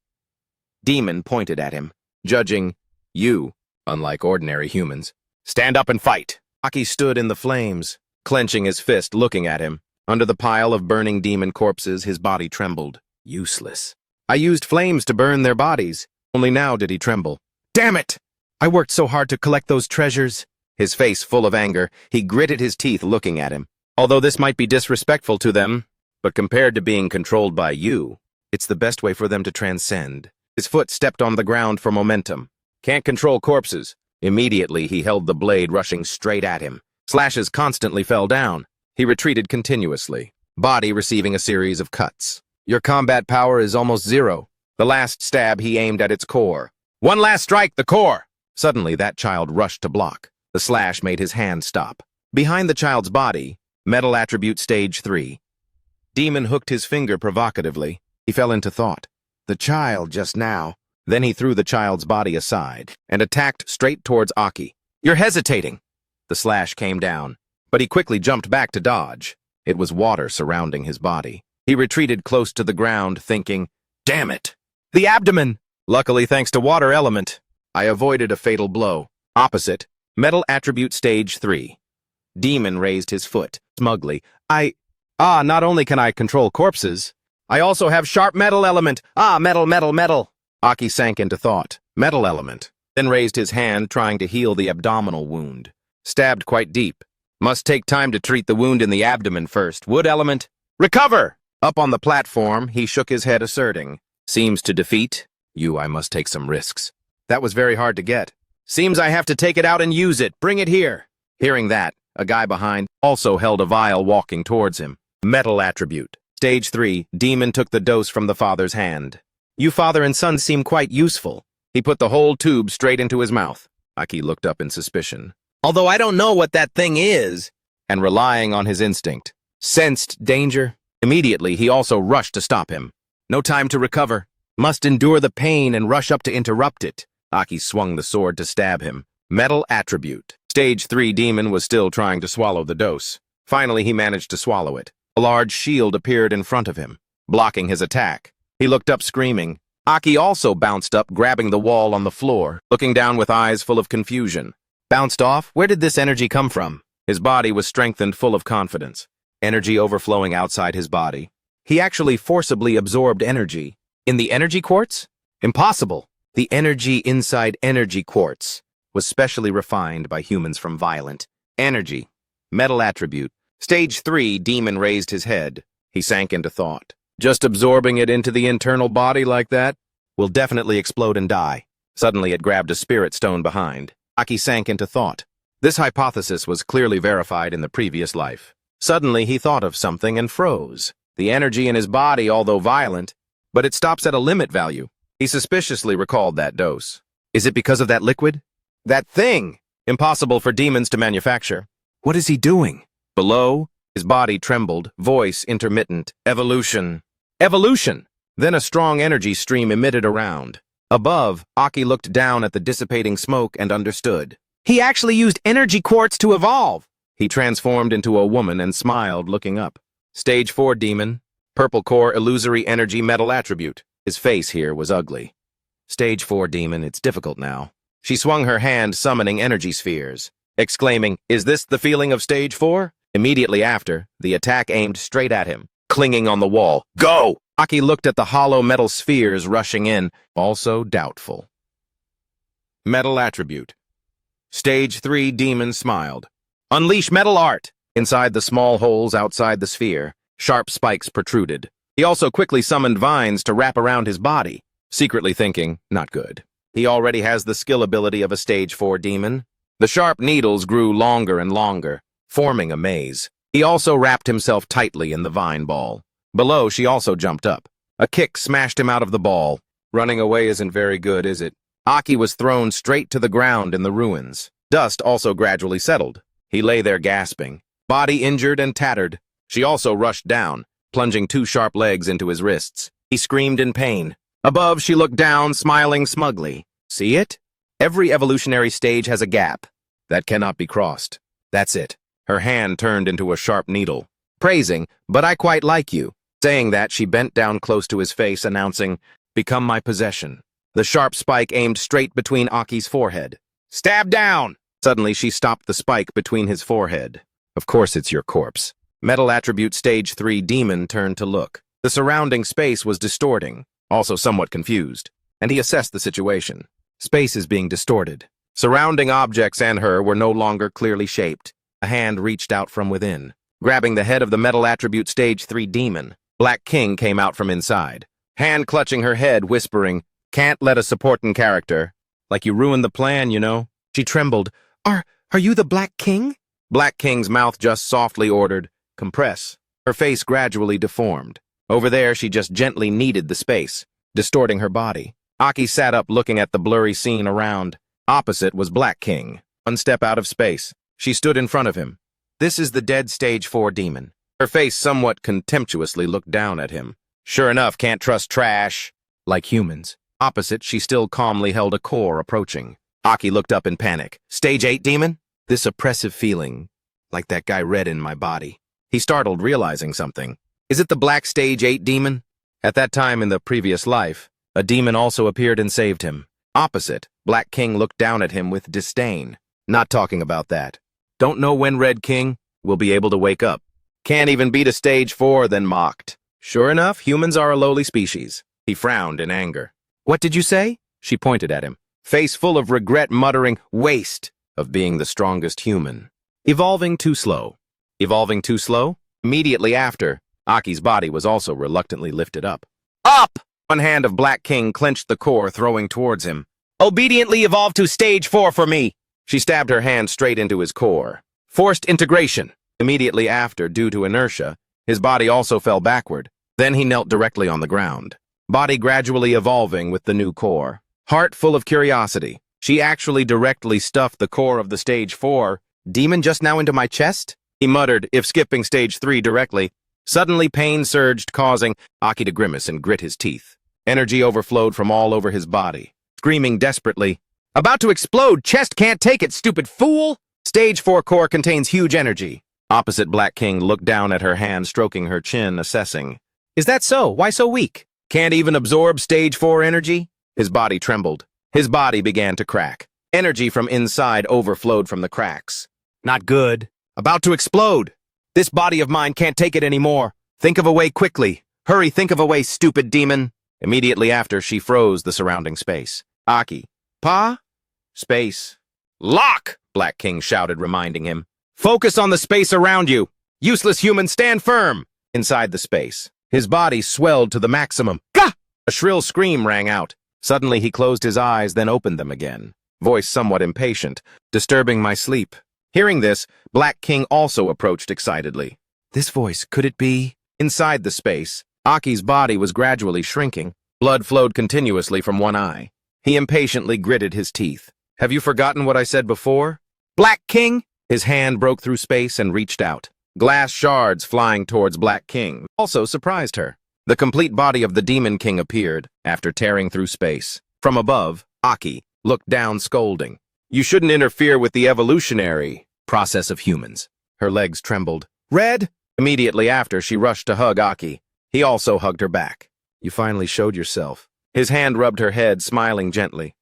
Demon pointed at him, judging, "You, unlike ordinary humans, stand up and fight." Aki stood in the flames, clenching his fist, looking at him. Under the pile of burning demon corpses, his body trembled. Useless. I used flames to burn their bodies. Only now did he tremble. "Damn it! I worked so hard to collect those treasures." His face full of anger, he gritted his teeth looking at him. "Although this might be disrespectful to them, but compared to being controlled by you, it's the best way for them to transcend." His foot stepped on the ground for momentum. "Can't control corpses." Immediately, he held the blade rushing straight at him. Slashes constantly fell down. He retreated continuously, body receiving a series of cuts. "Your combat power is almost zero." The last stab he aimed at its core. "One last strike, the core!" Suddenly, that child rushed to block. The slash made his hand stop. Behind the child's body, metal attribute Stage 3. Demon hooked his finger provocatively. He fell into thought. The child just now. Then he threw the child's body aside and attacked straight towards Aki. "You're hesitating." The slash came down, but he quickly jumped back to dodge. It was water surrounding his body. He retreated close to the ground, thinking, "Damn it! The abdomen!" Luckily, thanks to water element, I avoided a fatal blow. Opposite, metal attribute Stage 3. Demon raised his foot, smugly. Not only can I control corpses, I also have sharp metal element. Metal, metal, metal." Aki sank into thought. Metal element. Then raised his hand, trying to heal the abdominal wound. Stabbed quite deep. Must take time to treat the wound in the abdomen first. Wood element. Recover! Up on the platform, he shook his head, asserting, "Seems to defeat you, I must take some risks." That was very hard to get. "Seems I have to take it out and use it. Bring it here." Hearing that, a guy behind also held a vial, walking towards him. Metal attribute. Stage 3, demon took the dose from the father's hand. "You father and son seem quite useful." He put the whole tube straight into his mouth. Aki looked up in suspicion. "Although I don't know what that thing is," and relying on his instinct, sensed danger. Immediately, he also rushed to stop him. No time to recover. Must endure the pain and rush up to interrupt it. Aki swung the sword to stab him. Metal attribute. Stage 3 demon was still trying to swallow the dose. Finally, he managed to swallow it. A large shield appeared in front of him, blocking his attack. He looked up, screaming, Aki also bounced up, grabbing the wall on the floor, looking down with eyes full of confusion. Bounced off? Where did this energy come from? His body was strengthened, full of confidence. Energy overflowing outside his body. He actually forcibly absorbed energy. In the energy quartz? Impossible. The energy inside energy quartz was specially refined by humans from violent energy. Metal attribute. Stage 3, demon raised his head. He sank into thought. Just absorbing it into the internal body like that will definitely explode and die. Suddenly it grabbed a spirit stone behind. Aki sank into thought. This hypothesis was clearly verified in the previous life. Suddenly he thought of something and froze. The energy in his body, although violent, but it stops at a limit value. He suspiciously recalled that dose. Is it because of that liquid? That thing! Impossible for demons to manufacture. What is he doing? Below, his body trembled, voice intermittent. Evolution. Evolution! Then a strong energy stream emitted around. Above, Aki looked down at the dissipating smoke and understood. He actually used energy quartz to evolve! He transformed into a woman and smiled, looking up. Stage 4 demon. Purple core illusory energy metal attribute. His face here was ugly. Stage 4 demon, it's difficult now. She swung her hand, summoning energy spheres, exclaiming, "Is this the feeling of stage 4? Immediately after, the attack aimed straight at him, clinging on the wall. Go! Aki looked at the hollow metal spheres rushing in, also doubtful. Metal attribute. Stage 3 demon smiled. Unleash metal art! Inside the small holes outside the sphere, sharp spikes protruded. He also quickly summoned vines to wrap around his body, secretly thinking, not good. He already has the skill ability of a stage 4 demon. The sharp needles grew longer and longer, forming a maze. He also wrapped himself tightly in the vine ball. Below, she also jumped up. A kick smashed him out of the ball. Running away isn't very good, is it? Aki was thrown straight to the ground in the ruins. Dust also gradually settled. He lay there gasping, body injured and tattered. She also rushed down, plunging 2 sharp legs into his wrists. He screamed in pain. Above, she looked down, smiling smugly. See it? Every evolutionary stage has a gap that cannot be crossed. That's it. Her hand turned into a sharp needle. Praising, "But I quite like you." Saying that, she bent down close to his face, announcing, "Become my possession." The sharp spike aimed straight between Aki's forehead. "Stab down!" Suddenly, she stopped the spike between his forehead. "Of course it's your corpse." Metal attribute stage 3 demon turned to look. The surrounding space was distorting, also somewhat confused, and he assessed the situation. Space is being distorted. Surrounding objects and her were no longer clearly shaped. A hand reached out from within, grabbing the head of the metal attribute stage 3 demon. Black King came out from inside, hand clutching her head, whispering, "Can't let a supporting character. Like you ruined the plan, you know." She trembled. Are you the Black King?" Black King's mouth just softly ordered, "Compress." Her face gradually deformed. Over there, she just gently kneaded the space, distorting her body. Aki sat up, looking at the blurry scene around. Opposite was Black King, one step out of space. She stood in front of him. "This is the dead stage 4 demon." Her face somewhat contemptuously looked down at him. "Sure enough, can't trust trash." Like humans. Opposite, she still calmly held a core approaching. Aki looked up in panic. "Stage 8 demon?" This oppressive feeling, like that guy read in my body. He startled, realizing something. "Is it the black stage 8 demon?" At that time in the previous life, a demon also appeared and saved him. Opposite, Black King looked down at him with disdain. "Not talking about that. Don't know when Red King will be able to wake up. Can't even beat a stage 4, then mocked. Sure enough, humans are a lowly species." He frowned in anger. "What did you say?" She pointed at him, face full of regret, muttering, "Waste of being the strongest human. Evolving too slow." Evolving too slow? Immediately after, Aki's body was also reluctantly lifted up. "Up!" One hand of Black King clenched the core, throwing towards him. "Obediently evolve to stage 4 for me." She stabbed her hand straight into his core. Forced integration. Immediately after, due to inertia, his body also fell backward. Then he knelt directly on the ground, body gradually evolving with the new core. Heart full of curiosity, she actually directly stuffed the core of the stage 4 demon just now into my chest? He muttered, if skipping stage 3 directly. Suddenly pain surged, causing Aki to grimace and grit his teeth. Energy overflowed from all over his body. Screaming desperately, "About to explode! Chest can't take it, stupid fool!" Stage 4 core contains huge energy. Opposite Black King looked down at her hand, stroking her chin, assessing. "Is that so? Why so weak?" Can't even absorb stage 4 energy? His body trembled. His body began to crack. Energy from inside overflowed from the cracks. Not good. About to explode. This body of mine can't take it anymore. Think of a way quickly. Hurry, think of a way, stupid demon. Immediately after, she froze the surrounding space. Aki. Pa? Space. Lock! Black King shouted, reminding him. Focus on the space around you. Useless human, stand firm. Inside the space, his body swelled to the maximum. Gah! A shrill scream rang out. Suddenly he closed his eyes, then opened them again. Voice somewhat impatient, disturbing my sleep. Hearing this, Black King also approached excitedly. This voice, could it be? Inside the space, Aki's body was gradually shrinking. Blood flowed continuously from one eye. He impatiently gritted his teeth. Have you forgotten what I said before? Black King! His hand broke through space and reached out. Glass shards flying towards Black King also surprised her. The complete body of the Demon King appeared after tearing through space. From above, Aki looked down, scolding. You shouldn't interfere with the evolutionary process of humans. Her legs trembled. Red! Immediately after, she rushed to hug Aki. He also hugged her back. You finally showed yourself. His hand rubbed her head, smiling gently.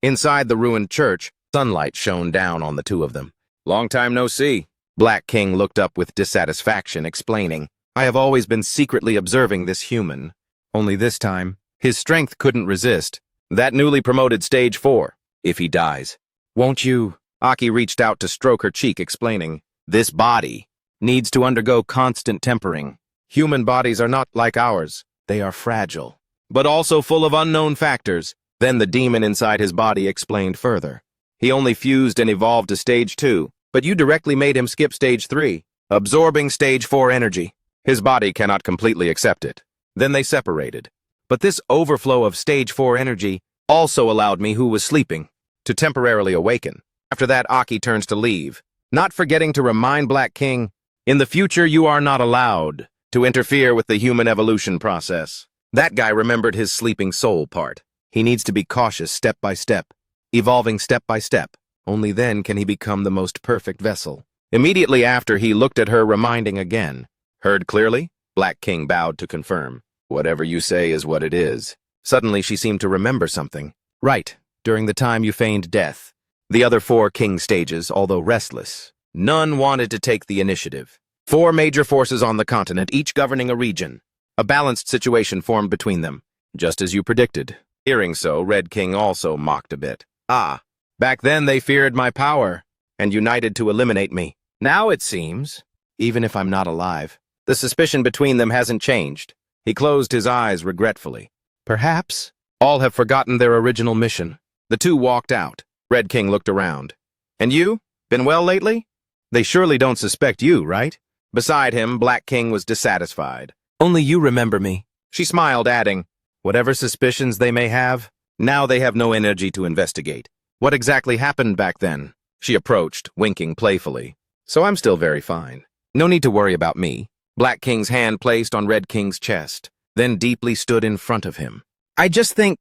Inside the ruined church, sunlight shone down on the two of them. Long time no see. Black King looked up with dissatisfaction, explaining, I have always been secretly observing this human. Only this time, his strength couldn't resist. That newly promoted stage 4. If he dies. Won't you? Aki reached out to stroke her cheek, explaining, this body needs to undergo constant tempering. Human bodies are not like ours. They are fragile, but also full of unknown factors. Then the demon inside his body explained further. He only fused and evolved to stage 2, but you directly made him skip stage 3, absorbing stage 4 energy. His body cannot completely accept it. Then they separated. But this overflow of stage 4 energy also allowed me, who was sleeping, to temporarily awaken. After that, Aki turns to leave, not forgetting to remind Black King, in the future you are not allowed to interfere with the human evolution process. That guy remembered his sleeping soul part. He needs to be cautious step by step, evolving step by step. Only then can he become the most perfect vessel. Immediately after, he looked at her, reminding again. Heard clearly? Black King bowed to confirm. Whatever you say is what it is. Suddenly she seemed to remember something. Right, during the time you feigned death. The other 4 king stages, although restless, none wanted to take the initiative. 4 major forces on the continent, each governing a region. A balanced situation formed between them, just as you predicted. Hearing so, Red King also mocked a bit. Back then they feared my power, and united to eliminate me. Now it seems, even if I'm not alive, the suspicion between them hasn't changed. He closed his eyes regretfully. Perhaps all have forgotten their original mission. The two walked out. Red King looked around. And you? Been well lately? They surely don't suspect you, right? Beside him, Black King was dissatisfied. Only you remember me. She smiled, adding, whatever suspicions they may have, now they have no energy to investigate. What exactly happened back then? She approached, winking playfully. So I'm still very fine. No need to worry about me. Black King's hand placed on Red King's chest, then deeply stood in front of him. I just think...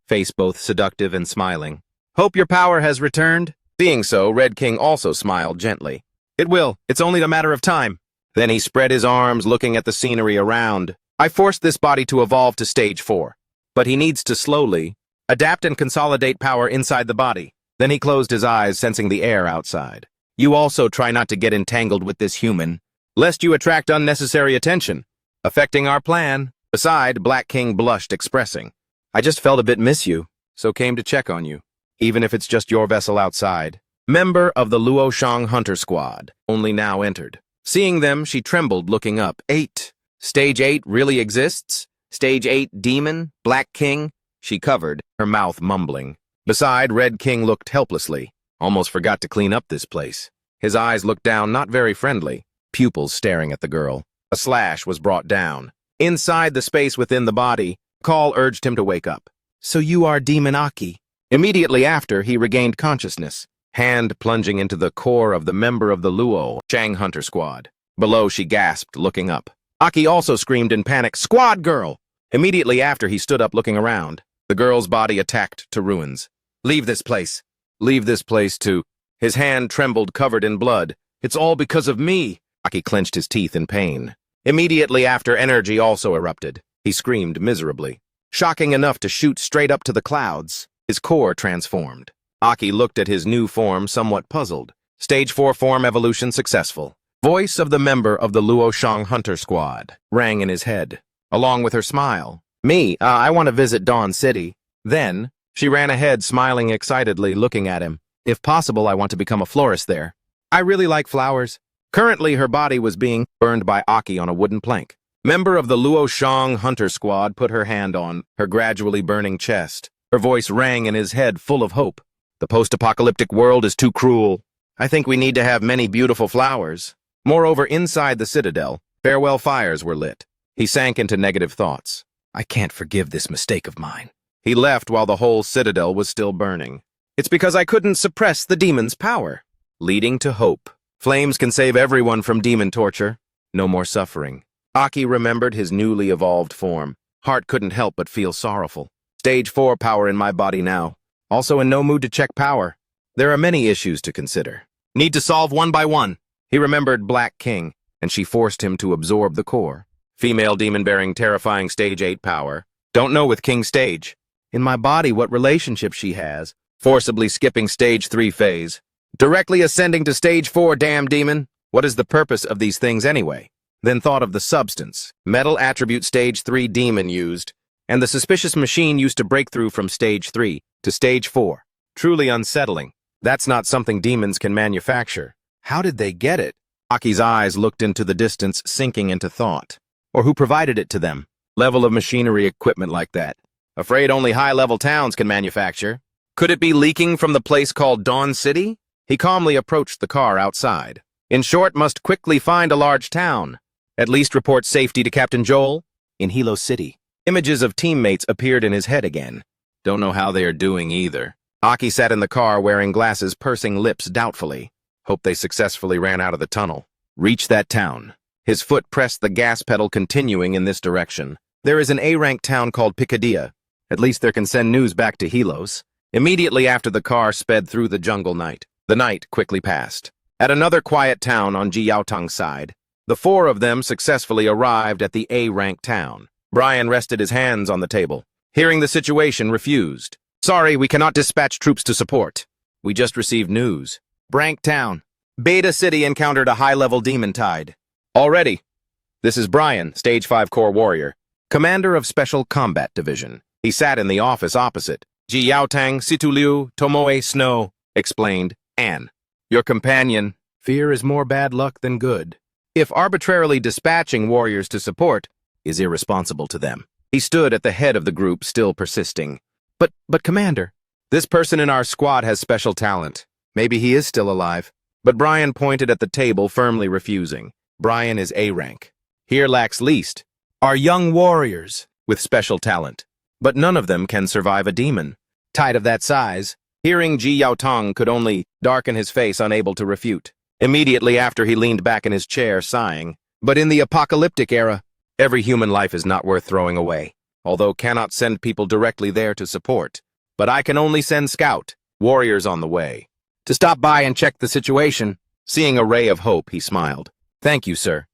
Face both seductive and smiling. Hope your power has returned? Being so, Red King also smiled gently. It will. It's only a matter of time. Then he spread his arms, looking at the scenery around. I forced this body to evolve to stage 4, but he needs to slowly adapt and consolidate power inside the body. Then he closed his eyes, sensing the air outside. You also try not to get entangled with this human, lest you attract unnecessary attention, affecting our plan. Beside, Black King blushed, expressing, I just felt a bit miss you, so came to check on you, even if it's just your vessel outside. Member of the Luoshang Hunter Squad, only now entered. Seeing them, she trembled, looking up. 8. Stage 8 really exists? Stage 8 demon? Black King? She covered, her mouth mumbling. Beside, Red King looked helplessly. Almost forgot to clean up this place. His eyes looked down, not very friendly, pupils staring at the girl. A slash was brought down. Inside the space within the body, Call urged him to wake up. So you are Demon Aki. Immediately after, he regained consciousness, hand plunging into the core of the member of the Luoshang Hunter Squad. Below, she gasped, looking up. Aki also screamed in panic, Squad girl! Immediately after, he stood up, looking around. The girl's body attacked to ruins. Leave this place. Leave this place too. His hand trembled, covered in blood. It's all because of me. Aki clenched his teeth in pain. Immediately after, energy also erupted. he screamed miserably. Shocking enough to shoot straight up to the clouds. His core transformed. Aki looked at his new form somewhat puzzled. Stage 4 form evolution successful. Voice of the member of the Luoshang Hunter Squad rang in his head, along with her smile. I want to visit Dawn City. Then, she ran ahead, smiling excitedly, looking at him. If possible, I want to become a florist there. I really like flowers. Currently, her body was being burned by Aki on a wooden plank. Member of the Luoshang Hunter Squad put her hand on her gradually burning chest. Her voice rang in his head, full of hope. The post-apocalyptic world is too cruel. I think we need to have many beautiful flowers. Moreover, inside the citadel, farewell fires were lit. He sank into negative thoughts. I can't forgive this mistake of mine. He left while the whole citadel was still burning. It's because I couldn't suppress the demon's power. Leading to hope. Flames can save everyone from demon torture. No more suffering. Aki remembered his newly evolved form. Heart couldn't help but feel sorrowful. Stage 4 power in my body now. Also in no mood to check power. There are many issues to consider. Need to solve one by one. He remembered Black King, and she forced him to absorb the core. Female demon bearing terrifying stage 8 power. Don't know with King stage. In my body what relationship she has. Forcibly skipping stage 3 phase. Directly ascending to stage 4, damn demon. What is the purpose of these things anyway? Then thought of the substance. Metal attribute stage 3 demon used. And the suspicious machine used to break through from stage 3 to stage 4. Truly unsettling. That's not something demons can manufacture. How did they get it? Aki's eyes looked into the distance, sinking into thought. Or who provided it to them? Level of machinery equipment like that. Afraid only high-level towns can manufacture. Could it be leaking from the place called Dawn City? He calmly approached the car outside. In short, must quickly find a large town. At least report safety to Captain Joel in Hilo City. Images of teammates appeared in his head again. Don't know how they are doing either. Aki sat in the car wearing glasses, pursing lips doubtfully. Hope they successfully ran out of the tunnel. Reach that town. His foot pressed the gas pedal, continuing in this direction. There is an A-rank town called Picadilla. At least there can send news back to Hilos. Immediately after the car sped through the jungle night. The night quickly passed. At another quiet town on Jiaotang's side, the four of them successfully arrived at the A-rank town. Brian rested his hands on the table. Hearing the situation, refused. Sorry, we cannot dispatch troops to support. We just received news. Brank Town. Beta City encountered a high-level demon tide. Already. This is Brian, Stage 5 Core Warrior, Commander of Special Combat Division. He sat in the office opposite. Ji Yaotang, Situ Liu, Tomoe Snow, explained. Anne, your companion. Fear is more bad luck than good. If arbitrarily dispatching warriors to support is irresponsible to them. He stood at the head of the group, still persisting. But Commander, this person in our squad has special talent. Maybe he is still alive. But Brian pointed at the table, firmly refusing. Brian is A-rank. Here lacks least are young warriors with special talent. But none of them can survive a demon. Tide of that size, hearing Ji Yaotang could only darken his face, unable to refute. Immediately after, he leaned back in his chair, sighing. But in the apocalyptic era, every human life is not worth throwing away. Although cannot send people directly there to support. But I can only send scout, warriors on the way. To stop by and check the situation. Seeing a ray of hope, he smiled. Thank you, sir.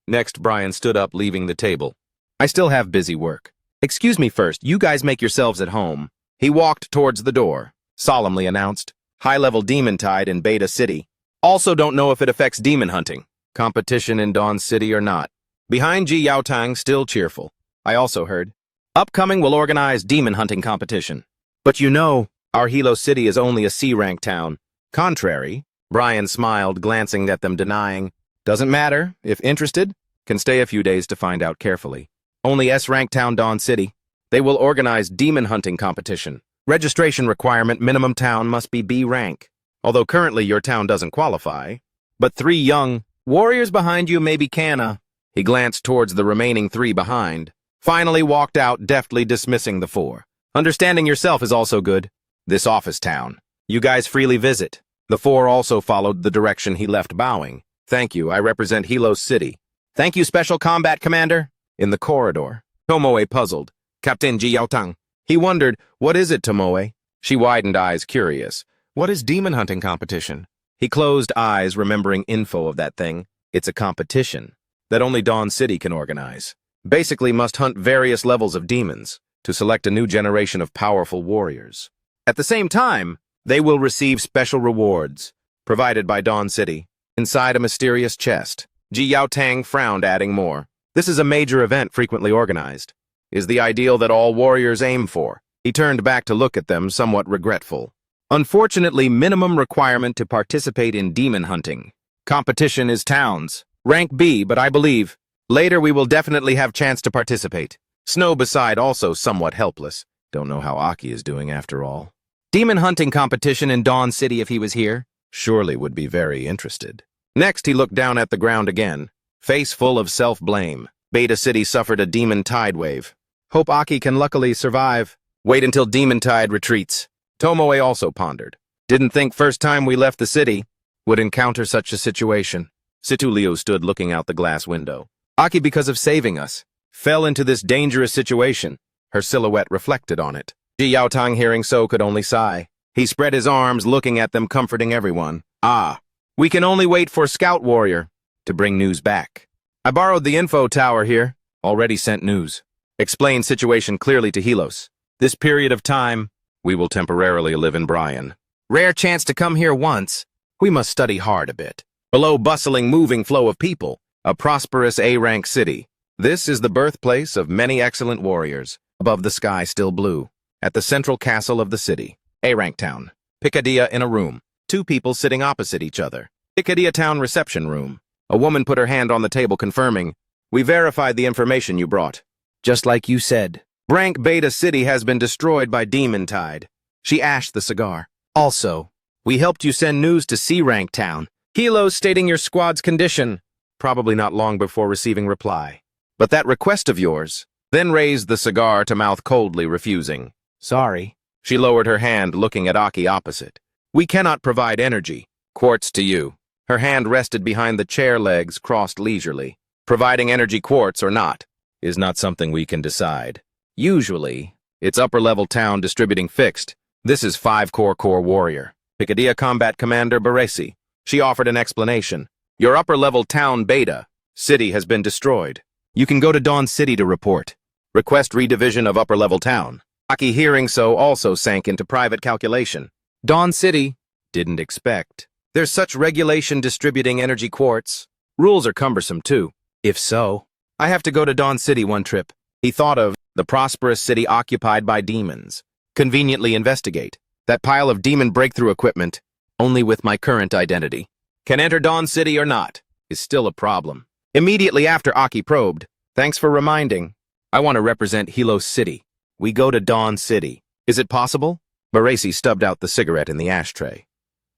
Next, Brian stood up, leaving the table. I still have busy work. Excuse me first, you guys make yourselves at home. He walked towards the door, solemnly announced. High-level demon tide in Beta City. Also don't know if it affects demon hunting. Competition in Dawn City or not. Behind Ji Yaotang, still cheerful. I also heard. Upcoming will organize demon hunting competition. But you know, our Hilo City is only a C-rank town. Contrary, Brian smiled, glancing at them, denying. Doesn't matter, if interested, can stay a few days to find out carefully. Only S-rank town Dawn City. They will organize demon hunting competition. Registration requirement, minimum town must be B rank. Although currently your town doesn't qualify. But 3 young warriors behind you maybe canna. He glanced towards the remaining 3 behind. Finally walked out, deftly dismissing the 4. Understanding yourself is also good. This office town. You guys freely visit. The 4 also followed the direction he left, bowing. Thank you, I represent Hilo City. Thank you, Special Combat Commander. In the corridor, Tomoe puzzled. Captain Ji Yaotang. He wondered, what is it, Tomoe? She widened eyes, curious. What is demon hunting competition? He closed eyes, remembering info of that thing. It's a competition that only Dawn City can organize. basically must hunt various levels of demons to select a new generation of powerful warriors. At the same time, they will receive special rewards, provided by Dawn City, inside a mysterious chest. Ji Yaotang frowned, adding more. This is a major event frequently organized. Is the ideal that all warriors aim for. He turned back to look at them, somewhat regretful. Unfortunately, minimum requirement to participate in demon hunting. Competition is towns. Rank B, but I believe later we will definitely have chance to participate. Snow beside also somewhat helpless. Don't know how Aki is doing after all. Demon hunting competition in Dawn City if he was here. Surely would be very interested. Next, he looked down at the ground again, face full of self-blame. Beta City suffered a demon tide wave. Hope Aki can luckily survive. Wait until demon tide retreats. Tomoe also pondered. Didn't think first time we left the city would encounter such a situation. Situlio stood looking out the glass window. Aki, because of saving us, fell into this dangerous situation. Her silhouette reflected on it. Ji Yaotang, hearing so, could only sigh. He spread his arms, looking at them, comforting everyone. Ah, we can only wait for Scout Warrior to bring news back. I borrowed the info tower here. Already sent news. Explain situation clearly to Helos. This period of time, we will temporarily live in Bryan. Rare chance to come here once. We must study hard a bit. Below bustling, moving flow of people, a prosperous A-rank city. This is the birthplace of many excellent warriors. Above the sky still blue. At the central castle of the city. A-rank town. Picadilla in a room. Two people sitting opposite each other. Picadilla town reception room. A woman put her hand on the table confirming, we verified the information you brought. Just like you said. Rank Beta City has been destroyed by Demon Tide. She ashed the cigar. Also, we helped you send news to C-rank town. Hilo stating your squad's condition. Probably not long before receiving reply. But that request of yours. Then raised the cigar to mouth coldly, refusing. Sorry. She lowered her hand, looking at Aki opposite. We cannot provide energy. Quartz to you. Her hand rested behind the chair, legs crossed leisurely. Providing energy, quartz or not, is not something we can decide. Usually, it's upper-level town distributing fixed. This is 5-core warrior. Picadilla Combat Commander Baresi. She offered an explanation. Your upper-level town Beta City has been destroyed. You can go to Dawn City to report. Request redivision of upper-level town. Aki, hearing so, also sank into private calculation. Dawn City. Didn't expect. There's such regulation distributing energy quartz. Rules are cumbersome too. If so, I have to go to Dawn City one trip. He thought of the prosperous city occupied by demons. Conveniently investigate. That pile of demon breakthrough equipment, only with my current identity. Can enter Dawn City or not, is still a problem. Immediately after Aki probed, thanks for reminding. I want to represent Hilo City. We go to Dawn City. Is it possible? Baresi stubbed out the cigarette in the ashtray.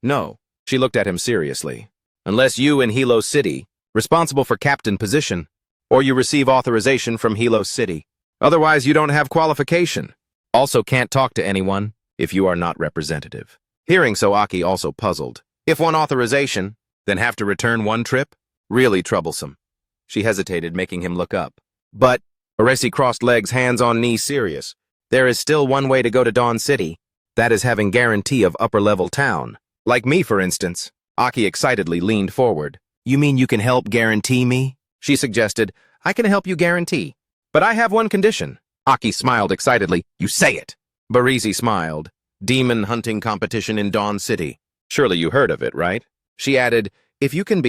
No. She looked at him seriously. Unless you in Hilo City, responsible for captain position, or you receive authorization from Hilo City. Otherwise, you don't have qualification. Also can't talk to anyone if you are not representative. Hearing so, Aki also puzzled. If one authorization, then have to return one trip? Really troublesome. She hesitated, making him look up. But, Baresi crossed legs, hands on knees, serious. There is still one way to go to Dawn City. That is having guarantee of upper-level town. Like me, for instance. Aki excitedly leaned forward. You mean you can help guarantee me? She suggested. I can help you guarantee. But I have one condition. Aki smiled excitedly. You say it. Baresi smiled. Demon hunting competition in Dawn City. Surely you heard of it, right? She added, if you can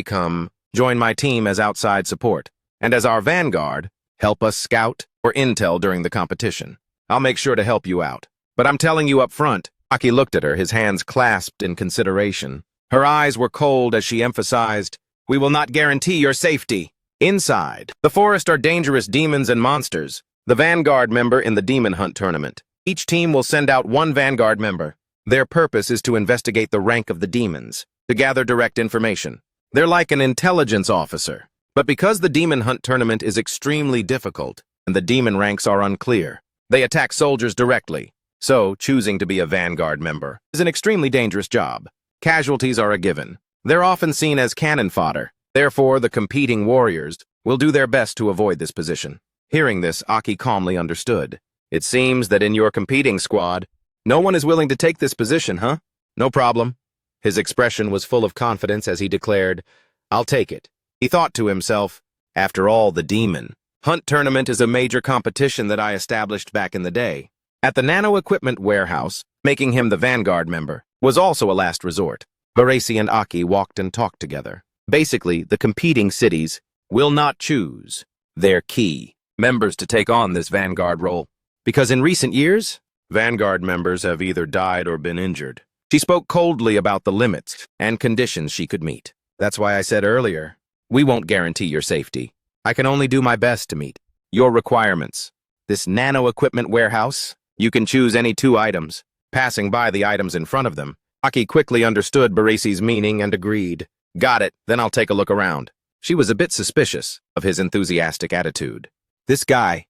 join my team as outside support, and as our vanguard, help us scout or intel during the competition. I'll make sure to help you out. But I'm telling you up front. Aki looked at her, his hands clasped in consideration. Her eyes were cold as she emphasized, we will not guarantee your safety. Inside the forest are dangerous demons and monsters. The vanguard member in the demon hunt tournament. Each team will send out one vanguard member. Their purpose is to investigate the rank of the demons, to gather direct information. They're like an intelligence officer. But because the demon hunt tournament is extremely difficult, and the demon ranks are unclear, they attack soldiers directly. So, choosing to be a vanguard member is an extremely dangerous job. Casualties are a given. They're often seen as cannon fodder. Therefore, the competing warriors will do their best to avoid this position. Hearing this, Aki calmly understood. It seems that in your competing squad, no one is willing to take this position, huh? No problem. His expression was full of confidence as he declared, I'll take it. He thought to himself, after all, the demon Hunt tournament is a major competition that I established back in the day. At the nano equipment warehouse, making him the Vanguard member was also a last resort. Baresi and Aki walked and talked together. Basically, the competing cities will not choose their key members to take on this Vanguard role, because in recent years, Vanguard members have either died or been injured. She spoke coldly about the limits and conditions she could meet. That's why I said earlier, we won't guarantee your safety. I can only do my best to meet your requirements. This nano equipment warehouse, you can choose any 2 items. Passing by the items in front of them, Aki quickly understood Baresi's meaning and agreed. Got it, then I'll take a look around. She was a bit suspicious of his enthusiastic attitude. This guy,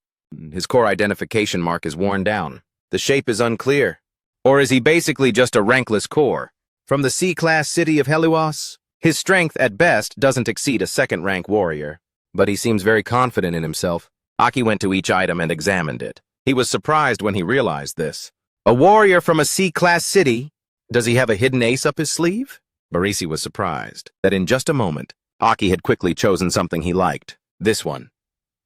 his core identification mark is worn down. The shape is unclear. Or is he basically just a rankless core? From the C-class city of Helios? His strength, at best, doesn't exceed a 2nd-rank warrior. But he seems very confident in himself. Aki went to each item and examined it. He was surprised when he realized this. A warrior from a C-class city? Does he have a hidden ace up his sleeve? Baresi was surprised that in just a moment, Aki had quickly chosen something he liked. This one.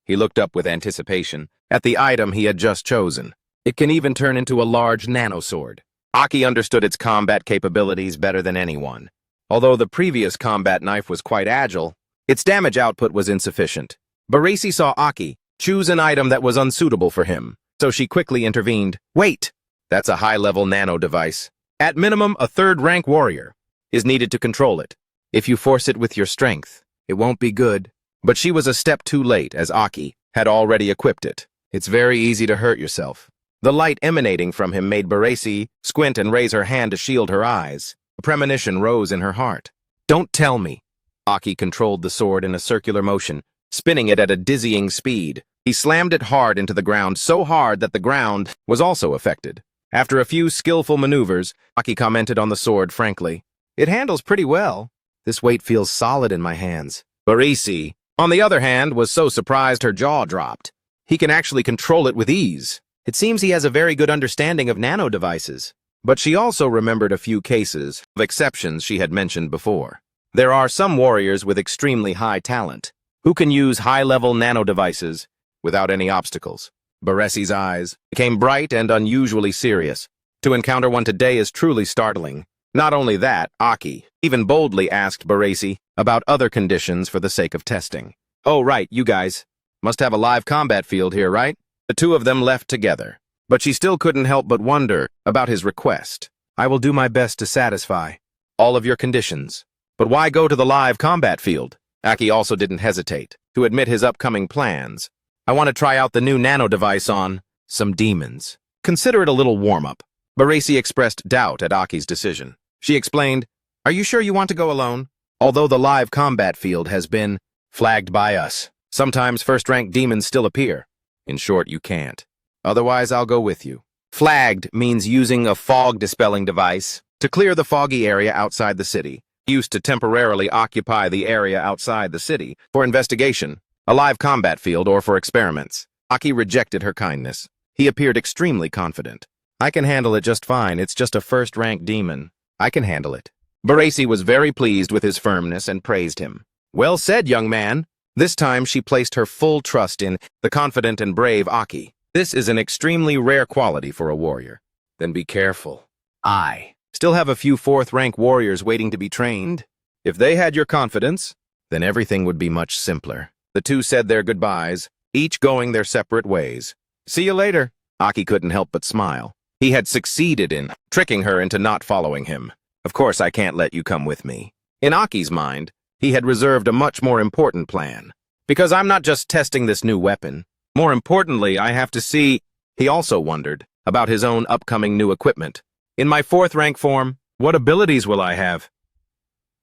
He looked up with anticipation at the item he had just chosen. It can even turn into a large nanosword. Aki understood its combat capabilities better than anyone. Although the previous combat knife was quite agile, its damage output was insufficient. Baresi saw Aki choose an item that was unsuitable for him, so she quickly intervened. Wait! That's a high-level nano device. At minimum, a 3rd-rank warrior is needed to control it. If you force it with your strength, it won't be good. But she was a step too late, as Aki had already equipped it. It's very easy to hurt yourself. The light emanating from him made Baresi squint and raise her hand to shield her eyes. A premonition rose in her heart. Don't tell me. Aki controlled the sword in a circular motion, spinning it at a dizzying speed. He slammed it hard into the ground, so hard that the ground was also affected. After a few skillful maneuvers, Aki commented on the sword frankly. It handles pretty well. This weight feels solid in my hands. Baresi, on the other hand, was so surprised her jaw dropped. He can actually control it with ease. It seems he has a very good understanding of nano devices. But she also remembered a few cases of exceptions she had mentioned before. There are some warriors with extremely high talent who can use high-level nano devices without any obstacles. Baresi's eyes became bright and unusually serious. To encounter one today is truly startling. Not only that, Aki even boldly asked Baresi about other conditions for the sake of testing. Oh, right, you guys must have a live combat field here, right? The 2 of them left together. But she still couldn't help but wonder about his request. I will do my best to satisfy all of your conditions. But why go to the live combat field? Aki also didn't hesitate to admit his upcoming plans. I want to try out the new nano device on some demons. Consider it a little warm-up. Baresi expressed doubt at Aki's decision. She explained, Are you sure you want to go alone? Although the live combat field has been flagged by us, sometimes 1st-rank demons still appear. In short, you can't. Otherwise, I'll go with you. Flagged means using a fog-dispelling device to clear the foggy area outside the city, used to temporarily occupy the area outside the city for investigation, a live combat field, or for experiments. Aki rejected her kindness. He appeared extremely confident. I can handle it just fine. It's just a 1st-rank demon. I can handle it. Baresi was very pleased with his firmness and praised him. Well said, young man. This time she placed her full trust in the confident and brave Aki. This is an extremely rare quality for a warrior. Then be careful. I still have a few 4th-rank warriors waiting to be trained. If they had your confidence, then everything would be much simpler. The 2 said their goodbyes, each going their separate ways. See you later. Aki couldn't help but smile. He had succeeded in tricking her into not following him. Of course, I can't let you come with me. In Aki's mind, he had reserved a much more important plan. Because I'm not just testing this new weapon. More importantly, I have to see. He also wondered about his own upcoming new equipment. In my 4th-rank form, what abilities will I have?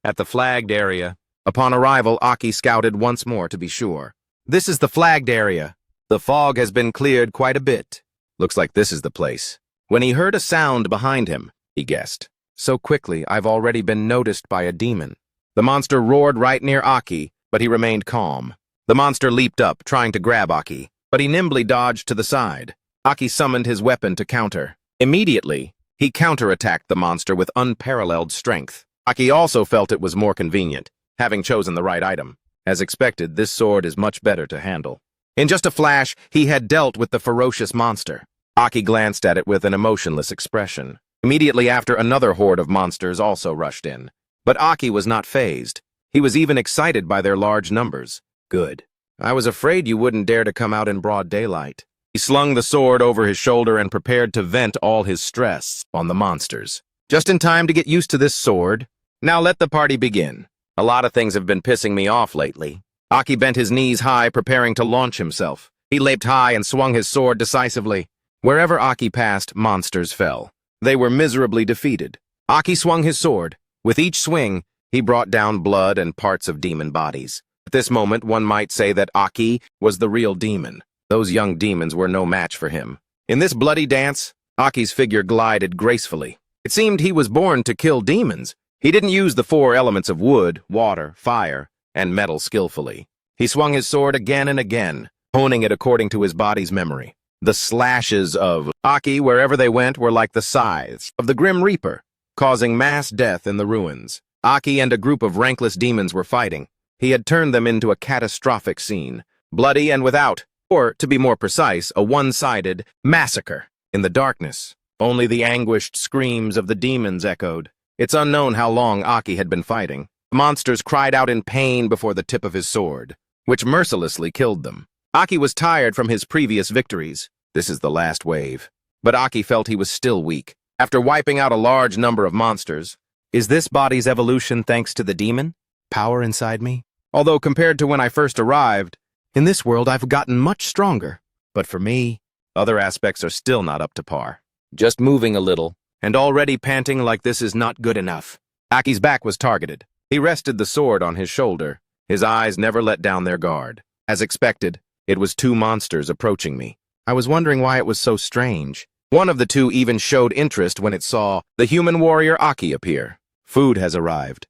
At the flagged area, upon arrival, Aki scouted once more to be sure. This is the flagged area. The fog has been cleared quite a bit. Looks like this is the place. When he heard a sound behind him, he guessed. So quickly, I've already been noticed by a demon. The monster roared right near Aki, but he remained calm. The monster leaped up, trying to grab Aki, but he nimbly dodged to the side. Aki summoned his weapon to counter. Immediately, he counterattacked the monster with unparalleled strength. Aki also felt it was more convenient, having chosen the right item. As expected, this sword is much better to handle. In just a flash, he had dealt with the ferocious monster. Aki glanced at it with an emotionless expression. Immediately after, another horde of monsters also rushed in. But Aki was not fazed. He was even excited by their large numbers. Good. I was afraid you wouldn't dare to come out in broad daylight. He slung the sword over his shoulder and prepared to vent all his stress on the monsters. Just in time to get used to this sword. Now let the party begin. A lot of things have been pissing me off lately. Aki bent his knees high, preparing to launch himself. He leaped high and swung his sword decisively. Wherever Aki passed, monsters fell. They were miserably defeated. Aki swung his sword. With each swing, he brought down blood and parts of demon bodies. At this moment, one might say that Aki was the real demon. Those young demons were no match for him. In this bloody dance, Aki's figure glided gracefully. It seemed he was born to kill demons. He didn't use the 4 elements of wood, water, fire, and metal skillfully. He swung his sword again and again, honing it according to his body's memory. The slashes of Aki, wherever they went, were like the scythes of the Grim Reaper, causing mass death in the ruins. Aki and a group of rankless demons were fighting. He had turned them into a catastrophic scene, bloody and without, or, to be more precise, a one-sided massacre. In the darkness, only the anguished screams of the demons echoed. It's unknown how long Aki had been fighting. The monsters cried out in pain before the tip of his sword, which mercilessly killed them. Aki was tired from his previous victories. This is the last wave. But Aki felt he was still weak. After wiping out a large number of monsters, is this body's evolution thanks to the demon? Power inside me? Although compared to when I first arrived, in this world I've gotten much stronger. But for me, other aspects are still not up to par. Just moving a little, and already panting like this is not good enough. Aki's back was targeted. He rested the sword on his shoulder. His eyes never let down their guard. As expected, it was 2 monsters approaching me. I was wondering why it was so strange. One of the 2 even showed interest when it saw the human warrior Aki appear. Food has arrived.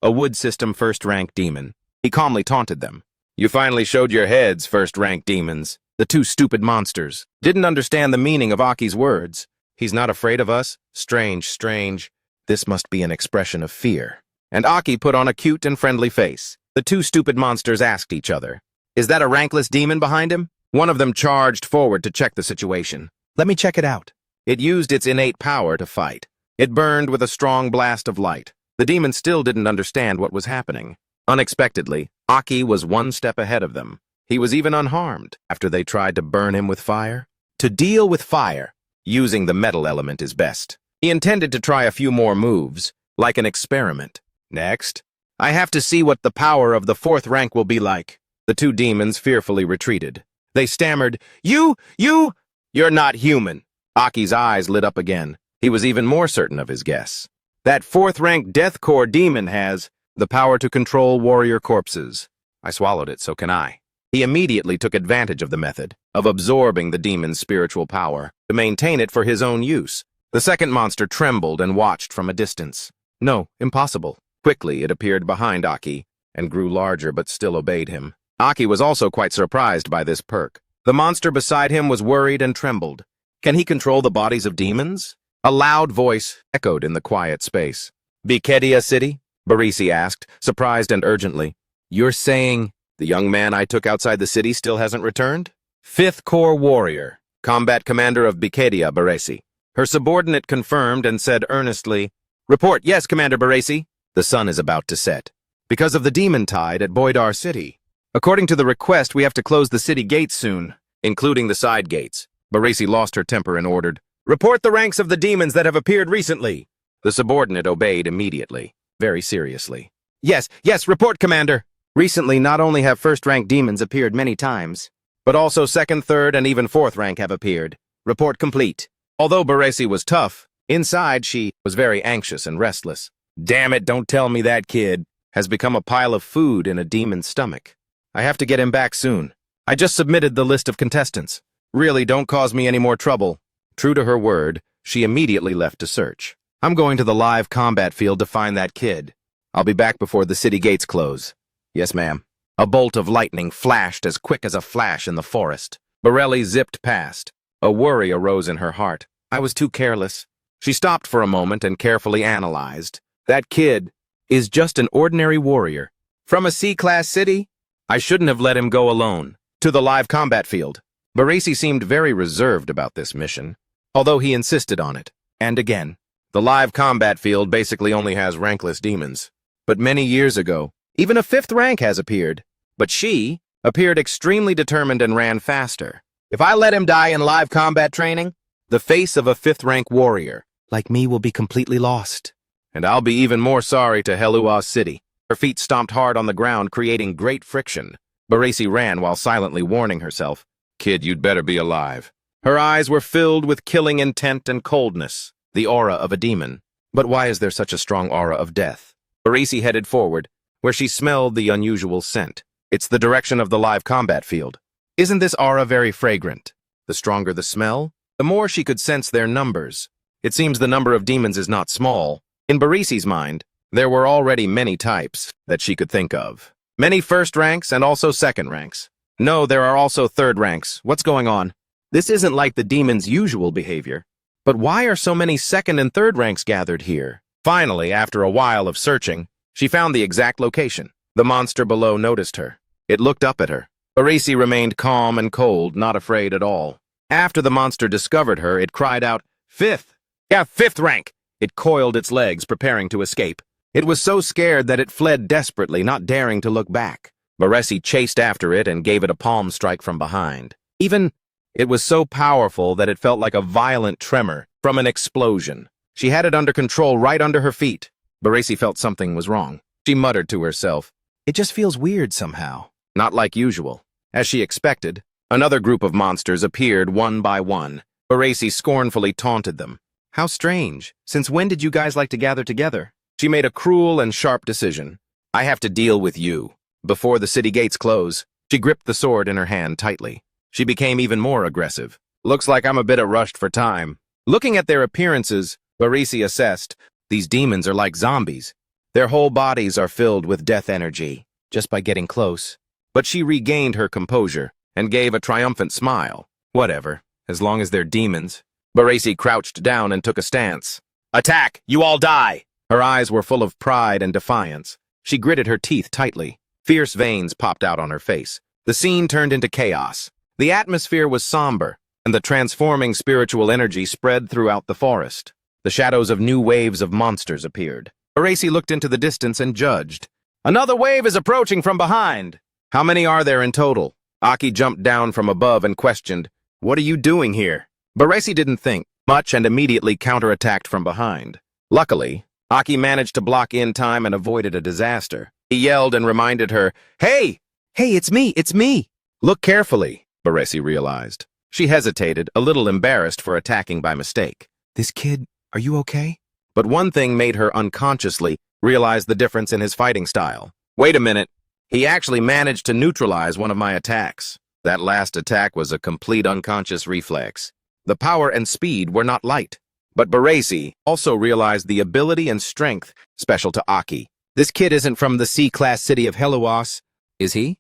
A wood system first-rank demon. He calmly taunted them. You finally showed your heads, first-rank demons. The 2 stupid monsters didn't understand the meaning of Aki's words. He's not afraid of us? Strange, strange. This must be an expression of fear. And Aki put on a cute and friendly face. The 2 stupid monsters asked each other, is that a rankless demon behind him? One of them charged forward to check the situation. Let me check it out. It used its innate power to fight. It burned with a strong blast of light. The demon still didn't understand what was happening. Unexpectedly, Aki was 1 step ahead of them. He was even unharmed after they tried to burn him with fire. To deal with fire, using the metal element is best. He intended to try a few more moves, like an experiment. Next, I have to see what the power of the 4th rank will be like. The 2 demons fearfully retreated. They stammered, You're not human. Aki's eyes lit up again. He was even more certain of his guess. That 4th rank deathcore demon has the power to control warrior corpses. I swallowed it, so can I. He immediately took advantage of the method of absorbing the demon's spiritual power to maintain it for his own use. The second monster trembled and watched from a distance. No, impossible. Quickly, it appeared behind Aki and grew larger but still obeyed him. Aki was also quite surprised by this perk. The monster beside him was worried and trembled. Can he control the bodies of demons? A loud voice echoed in the quiet space. Bikedia City? Barisi asked, surprised and urgently. You're saying the young man I took outside the city still hasn't returned? 5th Corps Warrior, Combat Commander of Bikedia, Barisi. Her subordinate confirmed and said earnestly, Report, yes, Commander Barisi. The sun is about to set. Because of the demon tide at Boydar City. According to the request, we have to close the city gates soon, including the side gates. Barisi lost her temper and ordered, Report the ranks of the demons that have appeared recently. The subordinate obeyed immediately, very seriously. Yes, report, Commander. Recently, not only have 1st rank demons appeared many times, but also 2nd, 3rd, and even 4th rank have appeared. Report complete. Although Barisi was tough, inside she was very anxious and restless. Damn it, don't tell me that kid has become a pile of food in a demon's stomach. I have to get him back soon. I just submitted the list of contestants. Really, don't cause me any more trouble. True to her word, she immediately left to search. I'm going to the live combat field to find that kid. I'll be back before the city gates close. Yes, ma'am. A bolt of lightning flashed as quick as a flash in the forest. Borelli zipped past. A worry arose in her heart. I was too careless. She stopped for a moment and carefully analyzed. That kid is just an ordinary warrior. From a C-class city? I shouldn't have let him go alone. To the live combat field. Baresi seemed very reserved about this mission, although he insisted on it. And again, the live combat field basically only has rankless demons. But many years ago, even a 5th rank has appeared. But she appeared extremely determined and ran faster. If I let him die in live combat training, the face of a 5th rank warrior like me will be completely lost. And I'll be even more sorry to Hellua's city. Her feet stomped hard on the ground, creating great friction. Baresi ran while silently warning herself, "Kid, you'd better be alive." Her eyes were filled with killing intent and coldness, the aura of a demon. But why is there such a strong aura of death? Baresi headed forward, where she smelled the unusual scent. It's the direction of the live combat field. Isn't this aura very fragrant? The stronger the smell, the more she could sense their numbers. It seems the number of demons is not small. In Baresi's mind, there were already many types that she could think of. Many 1st ranks and also 2nd ranks. No, there are also 3rd ranks. What's going on? This isn't like the demon's usual behavior. But why are so many 2nd and 3rd ranks gathered here? Finally, after a while of searching, she found the exact location. The monster below noticed her. It looked up at her. Baresi remained calm and cold, not afraid at all. After the monster discovered her, it cried out, "5th! Yeah, 5th rank!" It coiled its legs, preparing to escape. It was so scared that it fled desperately, not daring to look back. Baresi chased after it and gave it a palm strike from behind. It was so powerful that it felt like a violent tremor from an explosion. She had it under control right under her feet. Baresi felt something was wrong. She muttered to herself, "It just feels weird somehow." Not like usual. As she expected, another group of monsters appeared one by one. Baresi scornfully taunted them. "How strange. Since when did you guys like to gather together?" She made a cruel and sharp decision. "I have to deal with you. Before the city gates close." She gripped the sword in her hand tightly. She became even more aggressive. "Looks like I'm a bit rushed for time." Looking at their appearances, Baresi assessed, these demons are like zombies. Their whole bodies are filled with death energy, just by getting close. But she regained her composure and gave a triumphant smile. Whatever, as long as they're demons. Baresi crouched down and took a stance. "Attack! You all die!" Her eyes were full of pride and defiance. She gritted her teeth tightly. Fierce veins popped out on her face. The scene turned into chaos. The atmosphere was somber, and the transforming spiritual energy spread throughout the forest. The shadows of new waves of monsters appeared. Baresi looked into the distance and judged. "Another wave is approaching from behind." "How many are there in total?" Aki jumped down from above and questioned, "What are you doing here?" Baresi didn't think much and immediately counterattacked from behind. Luckily, Aki managed to block in time and avoided a disaster. He yelled and reminded her, Hey, it's me! Look carefully, Baresi realized. She hesitated, a little embarrassed for attacking by mistake. "This kid, are you okay?" But one thing made her unconsciously realize the difference in his fighting style. Wait a minute. He actually managed to neutralize one of my attacks. That last attack was a complete unconscious reflex. The power and speed were not light. But Baresi also realized the ability and strength special to Aki. This kid isn't from the C-class city of Helluas, is he?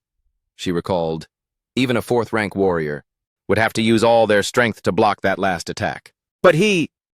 She recalled. Even a 4th-rank warrior would have to use all their strength to block that last attack. But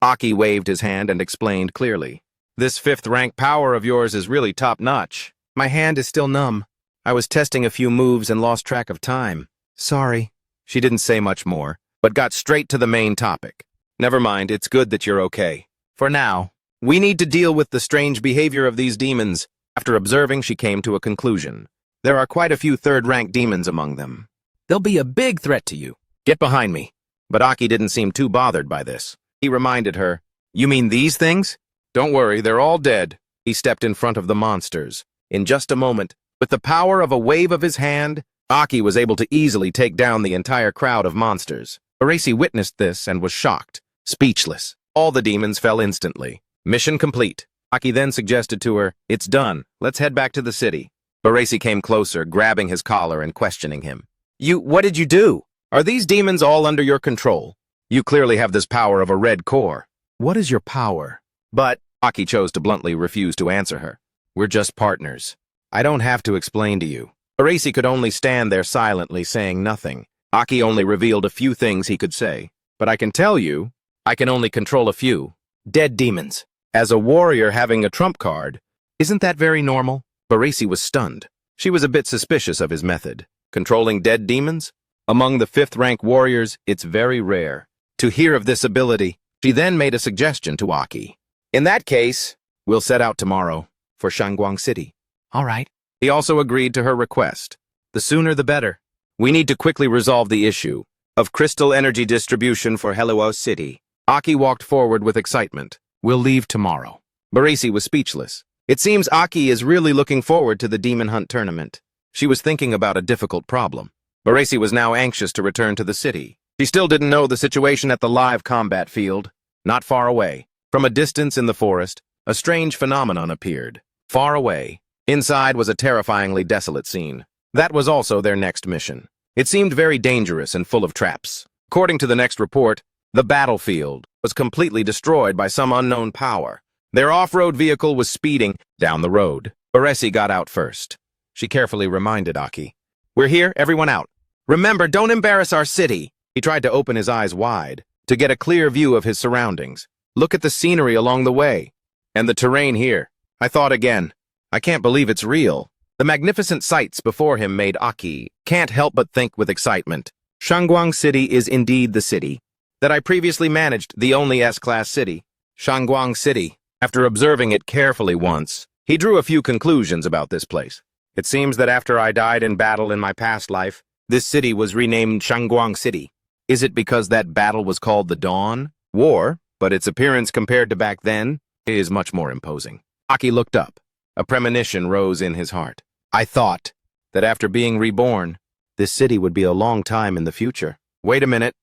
Aki waved his hand and explained clearly. This 5th-rank power of yours is really top-notch. My hand is still numb. I was testing a few moves and lost track of time. Sorry. She didn't say much more, but got straight to the main topic. Never mind, it's good that you're okay. For now, we need to deal with the strange behavior of these demons. After observing, she came to a conclusion. There are quite a few 3rd-rank demons among them. They'll be a big threat to you. Get behind me. But Aki didn't seem too bothered by this. He reminded her, You mean these things? Don't worry, they're all dead. He stepped in front of the monsters. In just a moment, with the power of a wave of his hand, Aki was able to easily take down the entire crowd of monsters. Baresi witnessed this and was shocked, speechless. All the demons fell instantly. Mission complete. Aki then suggested to her, It's done. Let's head back to the city. Baresi came closer, grabbing his collar and questioning him. What did you do? Are these demons all under your control? You clearly have this power of a red core. What is your power? But Aki chose to bluntly refuse to answer her. We're just partners. I don't have to explain to you. Baresi could only stand there silently, saying nothing. Aki only revealed a few things he could say. But I can tell you, I can only control a few. Dead demons. As a warrior having a trump card, isn't that very normal? Baresi was stunned. She was a bit suspicious of his method. controlling dead demons? Among the 5th-rank warriors, it's very rare to hear of this ability. She then made a suggestion to Aki. In that case, we'll set out tomorrow for Shangguang City. All right. He also agreed to her request. The sooner the better. We need to quickly resolve the issue of crystal energy distribution for Helluo City. Aki walked forward with excitement. We'll leave tomorrow. Baresi was speechless. It seems Aki is really looking forward to the Demon Hunt tournament. She was thinking about a difficult problem. Baresi was now anxious to return to the city. She still didn't know the situation at the live combat field. Not far away, from a distance in the forest, a strange phenomenon appeared. Far away, inside was a terrifyingly desolate scene. That was also their next mission. It seemed very dangerous and full of traps. According to the next report, the battlefield was completely destroyed by some unknown power. Their off-road vehicle was speeding down the road. Baresi got out first. She carefully reminded Aki. We're here, everyone out. Remember, don't embarrass our city. He tried to open his eyes wide to get a clear view of his surroundings. Look at the scenery along the way. And the terrain here. I thought again. I can't believe it's real. The magnificent sights before him made Aki can't help but think with excitement. Shangguang City is indeed the city that I previously managed, the only S-class city. Shangguang City. After observing it carefully once, he drew a few conclusions about this place. It seems that after I died in battle in my past life, this city was renamed Shangguang City. Is it because that battle was called the Dawn War, but its appearance compared to back then is much more imposing? Aki looked up. A premonition rose in his heart. I thought that after being reborn, this city would be a long time in the future. Wait a minute.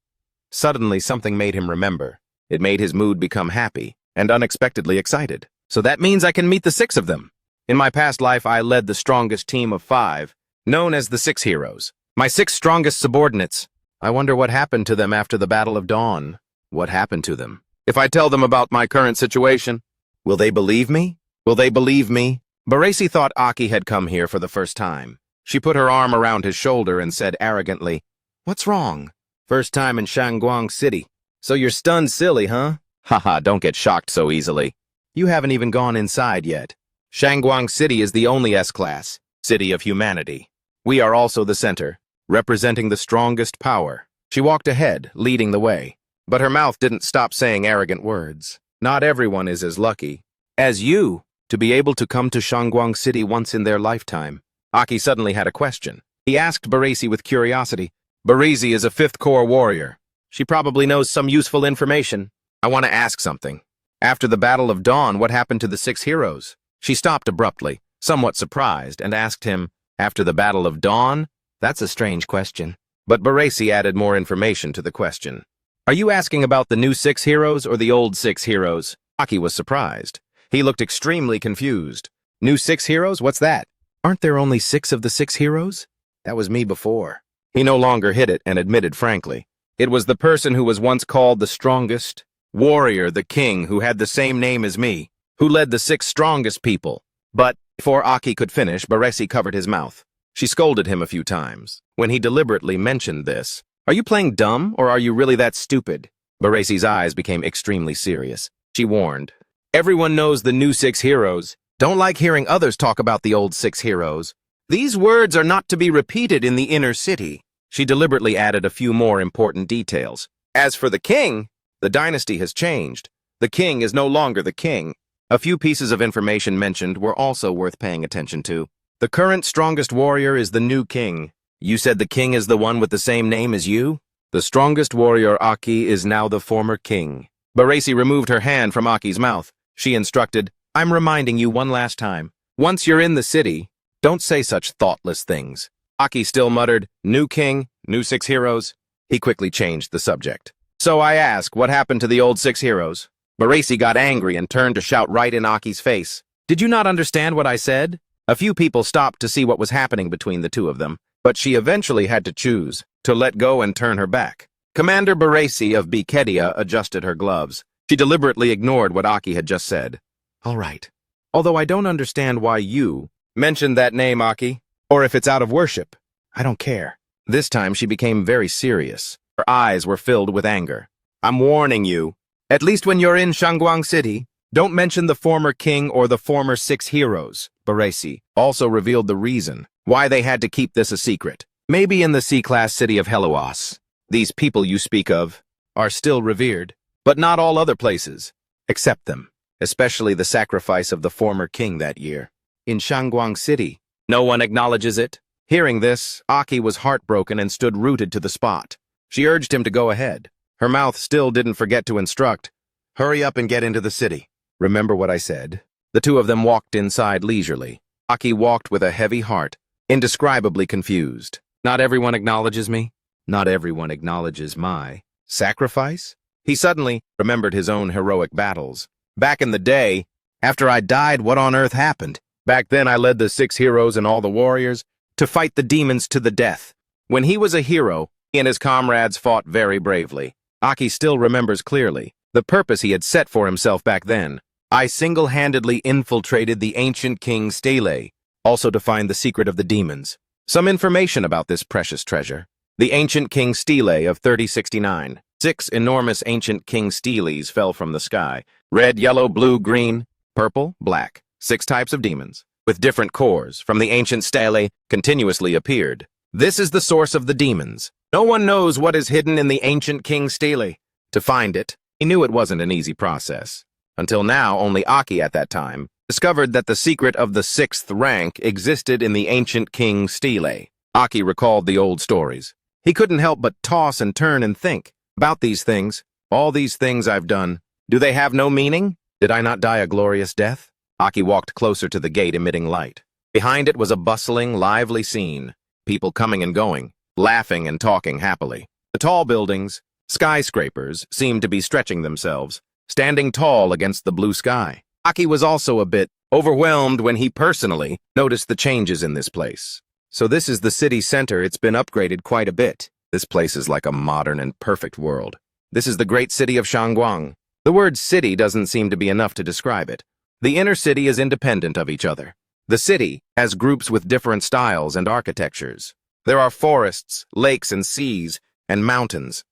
Suddenly something made him remember. It made his mood become happy and unexpectedly excited. So that means I can meet the 6 of them. In my past life, I led the strongest team of 5, known as the 6 Heroes. My 6 strongest subordinates. I wonder what happened to them after the Battle of Dawn. What happened to them? If I tell them about my current situation, will they believe me? Will they believe me? Baresi thought Aki had come here for the first time. She put her arm around his shoulder and said arrogantly, What's wrong? First time in Shangguang City. So you're stunned silly, huh? Haha, don't get shocked so easily. You haven't even gone inside yet. Shangguang City is the only S-class city of humanity. We are also the center, representing the strongest power. She walked ahead, leading the way. But her mouth didn't stop saying arrogant words. Not everyone is as lucky as you to be able to come to Shangguang City once in their lifetime. Aki suddenly had a question. He asked Baresi with curiosity. Baresi is a 5th Corps warrior. She probably knows some useful information. I want to ask something. After the Battle of Dawn, what happened to the 6 heroes? She stopped abruptly, somewhat surprised, and asked him, After the Battle of Dawn? That's a strange question. But Baresi added more information to the question. Are you asking about the new 6 heroes or the old 6 heroes? Aki was surprised. He looked extremely confused. New 6 heroes? What's that? Aren't there only 6 of the 6 heroes? That was me before. He no longer hid it and admitted frankly. It was the person who was once called the strongest warrior, the king, who had the same name as me, who led the 6 strongest people. But before Aki could finish, Baresi covered his mouth. She scolded him a few times. When he deliberately mentioned this, Are you playing dumb, or are you really that stupid? Baresi's eyes became extremely serious. She warned, Everyone knows the new 6 heroes. Don't like hearing others talk about the old 6 heroes. These words are not to be repeated in the inner city. She deliberately added a few more important details. As for the king, the dynasty has changed. The king is no longer the king. A few pieces of information mentioned were also worth paying attention to. The current strongest warrior is the new king. You said the king is the one with the same name as you? The strongest warrior, Aki, is now the former king. Baresi removed her hand from Aki's mouth. She instructed, I'm reminding you one last time. Once you're in the city, don't say such thoughtless things. Aki still muttered, New king, new 6 heroes. He quickly changed the subject. So I ask, what happened to the old 6 heroes? Baresi got angry and turned to shout right in Aki's face. Did you not understand what I said? A few people stopped to see what was happening between the two of them, but she eventually had to choose to let go and turn her back. Commander Baresi of Bikedia adjusted her gloves. She deliberately ignored what Aki had just said. All right. Although I don't understand why you mentioned that name, Aki, or if it's out of worship. I don't care. This time she became very serious. Her eyes were filled with anger. I'm warning you. At least when you're in Shangguang City, don't mention the former king or the former 6 heroes. Baresi also revealed the reason why they had to keep this a secret. Maybe in the C-class city of Heloas. These people you speak of are still revered, but not all other places. Accept them, especially the sacrifice of the former king that year. In Shangguang City, no one acknowledges it. Hearing this, Aki was heartbroken and stood rooted to the spot. She urged him to go ahead. Her mouth still didn't forget to instruct, "Hurry up and get into the city." Remember what I said? The two of them walked inside leisurely. Aki walked with a heavy heart, indescribably confused. Not everyone acknowledges me. Not everyone acknowledges my sacrifice. He suddenly remembered his own heroic battles. Back in the day, after I died, what on earth happened? Back then I led the 6 heroes and all the warriors to fight the demons to the death. When he was a hero, he and his comrades fought very bravely. Aki still remembers clearly the purpose he had set for himself back then. I single-handedly infiltrated the ancient king Stele, also to find the secret of the demons. Some information about this precious treasure. The ancient king Stele of 3069. 6 enormous ancient king steles fell from the sky. Red, yellow, blue, green, purple, black. 6 types of demons, with different cores, from the ancient stele, continuously appeared. This is the source of the demons. No one knows what is hidden in the ancient king stele. To find it, he knew it wasn't an easy process. Until now, only Aki at that time discovered that the secret of the 6th rank existed in the ancient king stele. Aki recalled the old stories. He couldn't help but toss and turn and think about these things. All these things I've done, do they have no meaning? Did I not die a glorious death? Aki walked closer to the gate emitting light. Behind it was a bustling, lively scene. People coming and going, laughing and talking happily. The tall buildings, skyscrapers, seemed to be stretching themselves, standing tall against the blue sky. Aki was also a bit overwhelmed when he personally noticed the changes in this place. So this is the city center. It's been upgraded quite a bit. This place is like a modern and perfect world. This is the great city of Shangguang. The word city doesn't seem to be enough to describe it. The inner city is independent of each other. The city has groups with different styles and architectures. There are forests, lakes and seas, and mountains.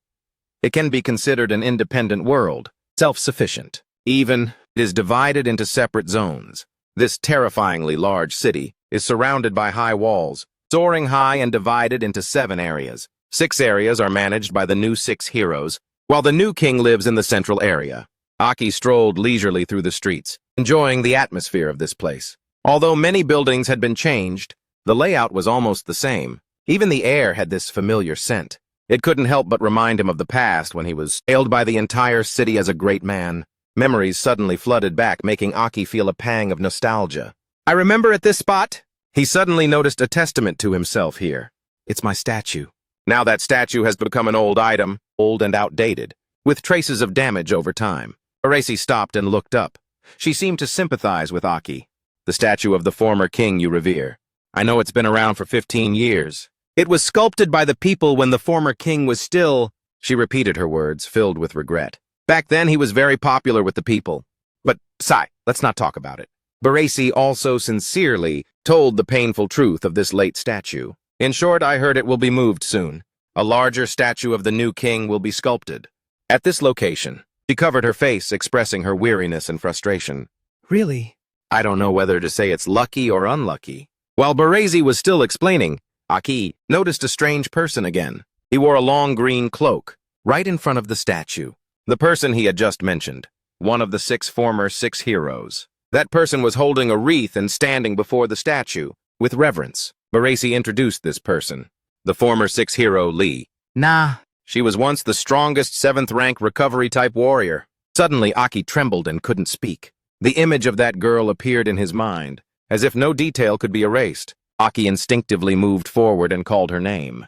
It can be considered an independent world, self-sufficient. Even it is divided into separate zones. This terrifyingly large city is surrounded by high walls, soaring high and divided into 7 areas. 6 areas are managed by the new 6 heroes, while the new king lives in the central area. Aki strolled leisurely through the streets, enjoying the atmosphere of this place. Although many buildings had been changed, the layout was almost the same. Even the air had this familiar scent. It couldn't help but remind him of the past when he was hailed by the entire city as a great man. Memories suddenly flooded back, making Aki feel a pang of nostalgia. I remember at this spot, he suddenly noticed a testament to himself here. It's my statue. Now that statue has become an old item, old and outdated, with traces of damage over time. Arasi stopped and looked up. She seemed to sympathize with Aki. The statue of the former king you revere. I know it's been around for 15 years. It was sculpted by the people when the former king was still... She repeated her words, filled with regret. Back then he was very popular with the people. But, Sai, let's not talk about it. Barasi also sincerely told the painful truth of this late statue. In short, I heard it will be moved soon. A larger statue of the new king will be sculpted. At this location, she covered her face, expressing her weariness and frustration. Really? I don't know whether to say it's lucky or unlucky. While Barasi was still explaining, Aki noticed a strange person again. He wore a long green cloak, right in front of the statue. The person he had just mentioned, one of the former 6 heroes. That person was holding a wreath and standing before the statue, with reverence. Barasi introduced this person, the former 6 hero Lee. Nah. She was once the strongest 7th rank recovery-type warrior. Suddenly, Aki trembled and couldn't speak. The image of that girl appeared in his mind, as if no detail could be erased. Aki instinctively moved forward and called her name.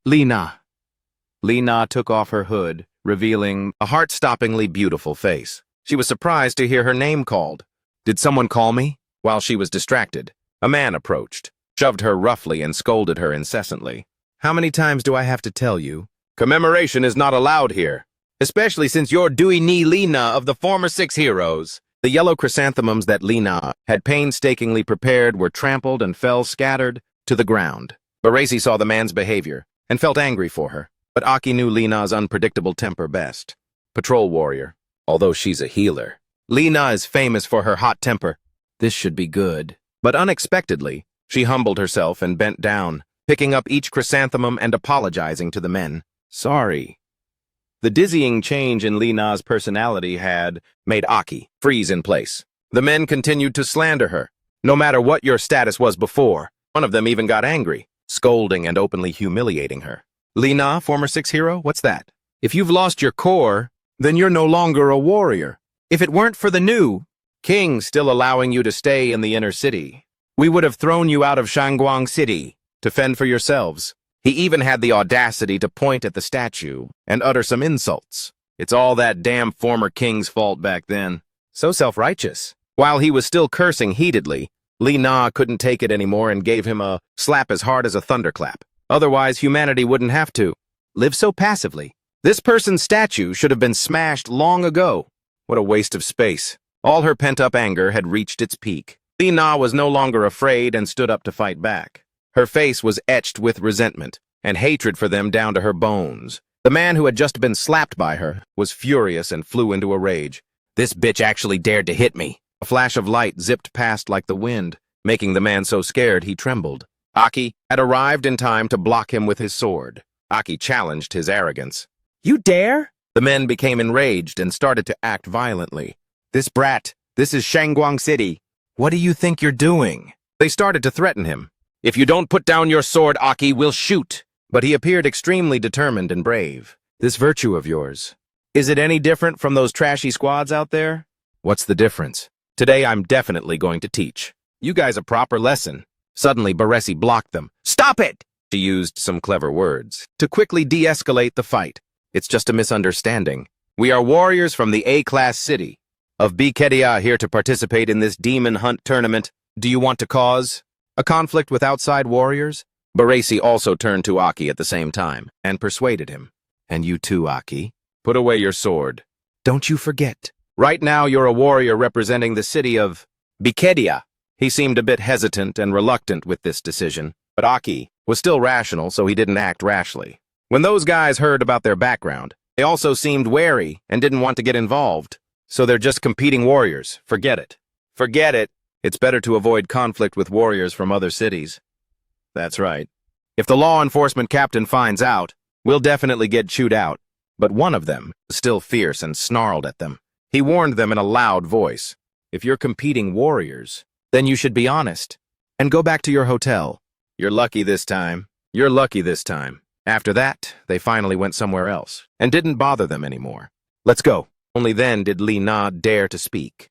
Lena. Lena took off her hood, revealing a heart-stoppingly beautiful face. She was surprised to hear her name called. Did someone call me? While she was distracted, a man approached, shoved her roughly and scolded her incessantly. How many times do I have to tell you? Commemoration is not allowed here, especially since you're Dui Ni Lena of the former 6 heroes. The yellow chrysanthemums that Lena had painstakingly prepared were trampled and fell scattered to the ground. Barasi saw the man's behavior and felt angry for her, but Aki knew Lena's unpredictable temper best. Patrol warrior, although she's a healer. Lena is famous for her hot temper. This should be good. But unexpectedly, she humbled herself and bent down, picking up each chrysanthemum and apologizing to the men. Sorry. The dizzying change in Lee Na's personality had made Aki freeze in place. The men continued to slander her. No matter what your status was before, one of them even got angry, scolding and openly humiliating her. Lee Na, former 6 hero, what's that? If you've lost your core, then you're no longer a warrior. If it weren't for the new king still allowing you to stay in the inner city, we would have thrown you out of Shangguang City to fend for yourselves. He even had the audacity to point at the statue and utter some insults. It's all that damn former king's fault back then. So self-righteous. While he was still cursing heatedly, Lee Na couldn't take it anymore and gave him a slap as hard as a thunderclap. Otherwise, humanity wouldn't have to live so passively. This person's statue should have been smashed long ago. What a waste of space. All her pent-up anger had reached its peak. Lee Na was no longer afraid and stood up to fight back. Her face was etched with resentment and hatred for them down to her bones. The man who had just been slapped by her was furious and flew into a rage. This bitch actually dared to hit me. A flash of light zipped past like the wind, making the man so scared he trembled. Aki had arrived in time to block him with his sword. Aki challenged his arrogance. You dare? The men became enraged and started to act violently. This brat, this is Shangguang City. What do you think you're doing? They started to threaten him. If you don't put down your sword, Aki, we'll shoot. But he appeared extremely determined and brave. This virtue of yours, is it any different from those trashy squads out there? What's the difference? Today I'm definitely going to teach you guys a proper lesson. Suddenly, Baresi blocked them. Stop it! She used some clever words to quickly de-escalate the fight. It's just a misunderstanding. We are warriors from the A-class city of Bikedia here to participate in this demon hunt tournament. Do you want to cause a conflict with outside warriors? Baresi also turned to Aki at the same time and persuaded him. And you too, Aki. Put away your sword. Don't you forget. Right now you're a warrior representing the city of Bikedia. He seemed a bit hesitant and reluctant with this decision, but Aki was still rational, so he didn't act rashly. When those guys heard about their background, they also seemed wary and didn't want to get involved. So they're just competing warriors. Forget it. Forget it. It's better to avoid conflict with warriors from other cities. That's right. If the law enforcement captain finds out, we'll definitely get chewed out. But one of them was still fierce and snarled at them. He warned them in a loud voice. If you're competing warriors, then you should be honest and go back to your hotel. You're lucky this time. You're lucky this time. After that, they finally went somewhere else and didn't bother them anymore. Let's go. Only then did Lee Na dare to speak.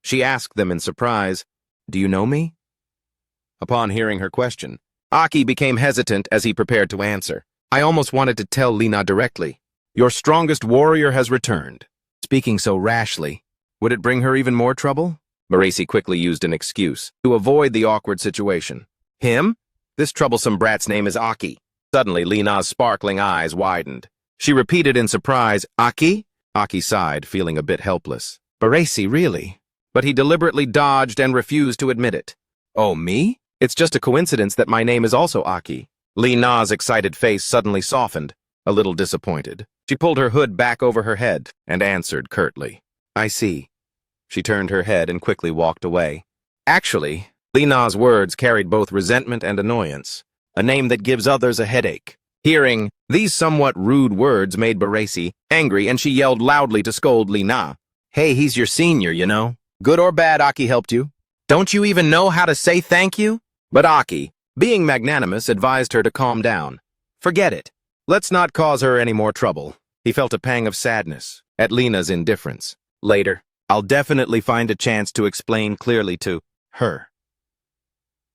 She asked them in surprise, Do you know me? Upon hearing her question, Aki became hesitant as he prepared to answer. I almost wanted to tell Lee Na directly. Your strongest warrior has returned. Speaking so rashly, would it bring her even more trouble? Baresi quickly used an excuse to avoid the awkward situation. Him? This troublesome brat's name is Aki. Suddenly, Lee Na's sparkling eyes widened. She repeated in surprise, Aki? Aki sighed, feeling a bit helpless. Baresi, really? But he deliberately dodged and refused to admit it. Oh, me? It's just a coincidence that my name is also Aki. Lee Na's excited face suddenly softened, a little disappointed. She pulled her hood back over her head and answered curtly. I see. She turned her head and quickly walked away. Actually, Lee Na's words carried both resentment and annoyance, a name that gives others a headache. Hearing these somewhat rude words made Baresi angry, and she yelled loudly to scold Lee Na. Hey, he's your senior, you know. Good or bad, Aki helped you. Don't you even know how to say thank you? But Aki, being magnanimous, advised her to calm down. Forget it. Let's not cause her any more trouble. He felt a pang of sadness at Lena's indifference. Later, I'll definitely find a chance to explain clearly to her.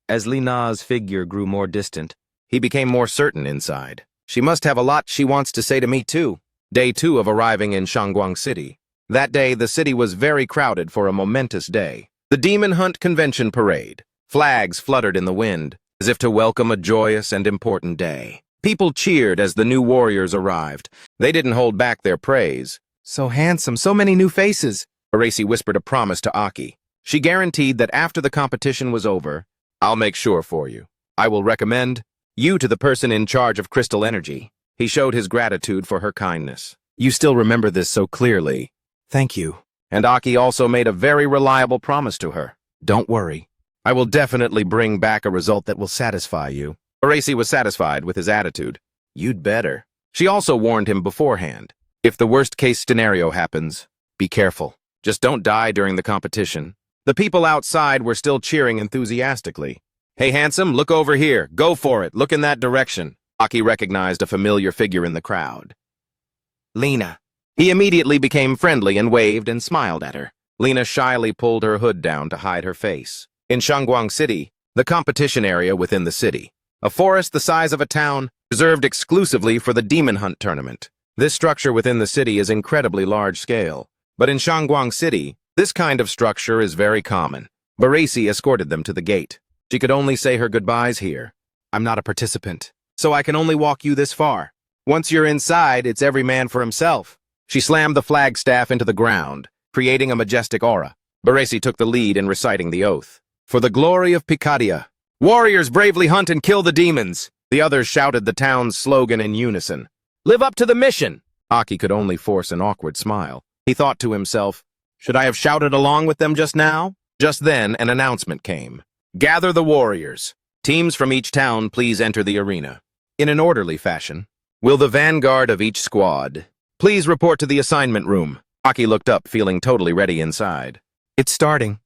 As Lee Na's figure grew more distant, he became more certain inside. She must have a lot she wants to say to me too. Day 2 of arriving in Shangguang City. That day, the city was very crowded for a momentous day. The Demon Hunt Convention Parade. Flags fluttered in the wind, as if to welcome a joyous and important day. People cheered as the new warriors arrived. They didn't hold back their praise. So handsome, so many new faces. Baresi whispered a promise to Aki. She guaranteed that after the competition was over, I'll make sure for you. I will recommend you to the person in charge of crystal energy. He showed his gratitude for her kindness. You still remember this so clearly. Thank you. And Aki also made a very reliable promise to her. Don't worry. I will definitely bring back a result that will satisfy you. Baresi was satisfied with his attitude. You'd better. She also warned him beforehand. If the worst-case scenario happens, be careful. Just don't die during the competition. The people outside were still cheering enthusiastically. Hey, handsome, look over here. Go for it. Look in that direction. Aki recognized a familiar figure in the crowd. Lena. He immediately became friendly and waved and smiled at her. Lena shyly pulled her hood down to hide her face. In Shangguang City, the competition area within the city, a forest the size of a town, reserved exclusively for the Demon Hunt tournament. This structure within the city is incredibly large-scale, but in Shangguang City, this kind of structure is very common. Baresi escorted them to the gate. She could only say her goodbyes here. I'm not a participant, so I can only walk you this far. Once you're inside, it's every man for himself. She slammed the flagstaff into the ground, creating a majestic aura. Baresi took the lead in reciting the oath. For the glory of Picadia, warriors bravely hunt and kill the demons. The others shouted the town's slogan in unison. Live up to the mission! Aki could only force an awkward smile. He thought to himself, should I have shouted along with them just now? Just then, an announcement came. Gather the warriors. Teams from each town please enter the arena. In an orderly fashion, will the vanguard of each squad please report to the assignment room? Aki looked up, feeling totally ready inside. It's starting.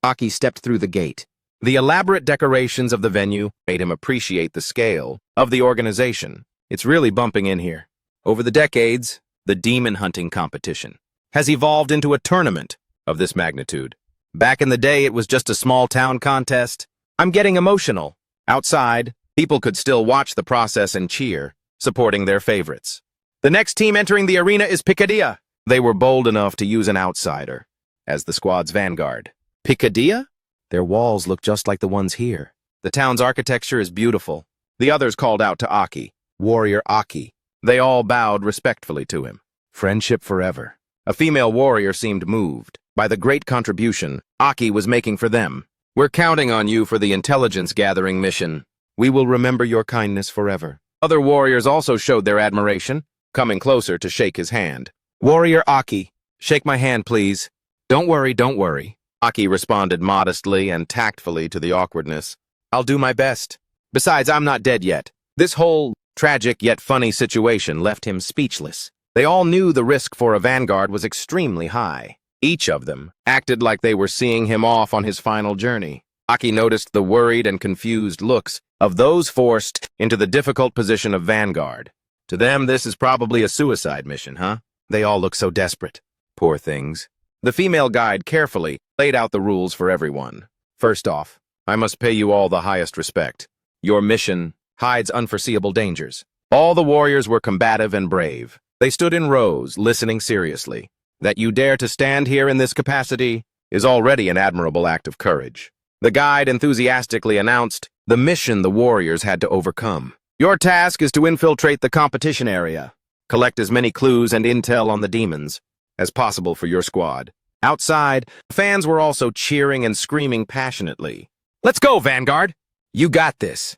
Aki stepped through the gate. The elaborate decorations of the venue made him appreciate the scale of the organization. It's really bumping in here. Over the decades, the demon hunting competition has evolved into a tournament of this magnitude. Back in the day, it was just a small town contest. I'm getting emotional. Outside, people could still watch the process and cheer, supporting their favorites. The next team entering the arena is Picadia. They were bold enough to use an outsider as the squad's vanguard. Picadia? Their walls look just like the ones here. The town's architecture is beautiful. The others called out to Aki, Warrior Aki. They all bowed respectfully to him. Friendship forever. A female warrior seemed moved by the great contribution Aki was making for them. We're counting on you for the intelligence gathering mission. We will remember your kindness forever. Other warriors also showed their admiration, coming closer to shake his hand. Warrior Aki, shake my hand, please. Don't worry, don't worry. Aki responded modestly and tactfully to the awkwardness. I'll do my best. Besides, I'm not dead yet. This whole tragic yet funny situation left him speechless. They all knew the risk for a vanguard was extremely high. Each of them acted like they were seeing him off on his final journey. Aki noticed the worried and confused looks of those forced into the difficult position of vanguard. To them, this is probably a suicide mission, huh? They all look so desperate. Poor things. The female guide carefully laid out the rules for everyone. First off, I must pay you all the highest respect. Your mission hides unforeseeable dangers. All the warriors were combative and brave. They stood in rows, listening seriously. That you dare to stand here in this capacity is already an admirable act of courage. The guide enthusiastically announced the mission the warriors had to overcome. Your task is to infiltrate the competition area. Collect as many clues and intel on the demons as possible for your squad. Outside, fans were also cheering and screaming passionately. Let's go, Vanguard! You got this!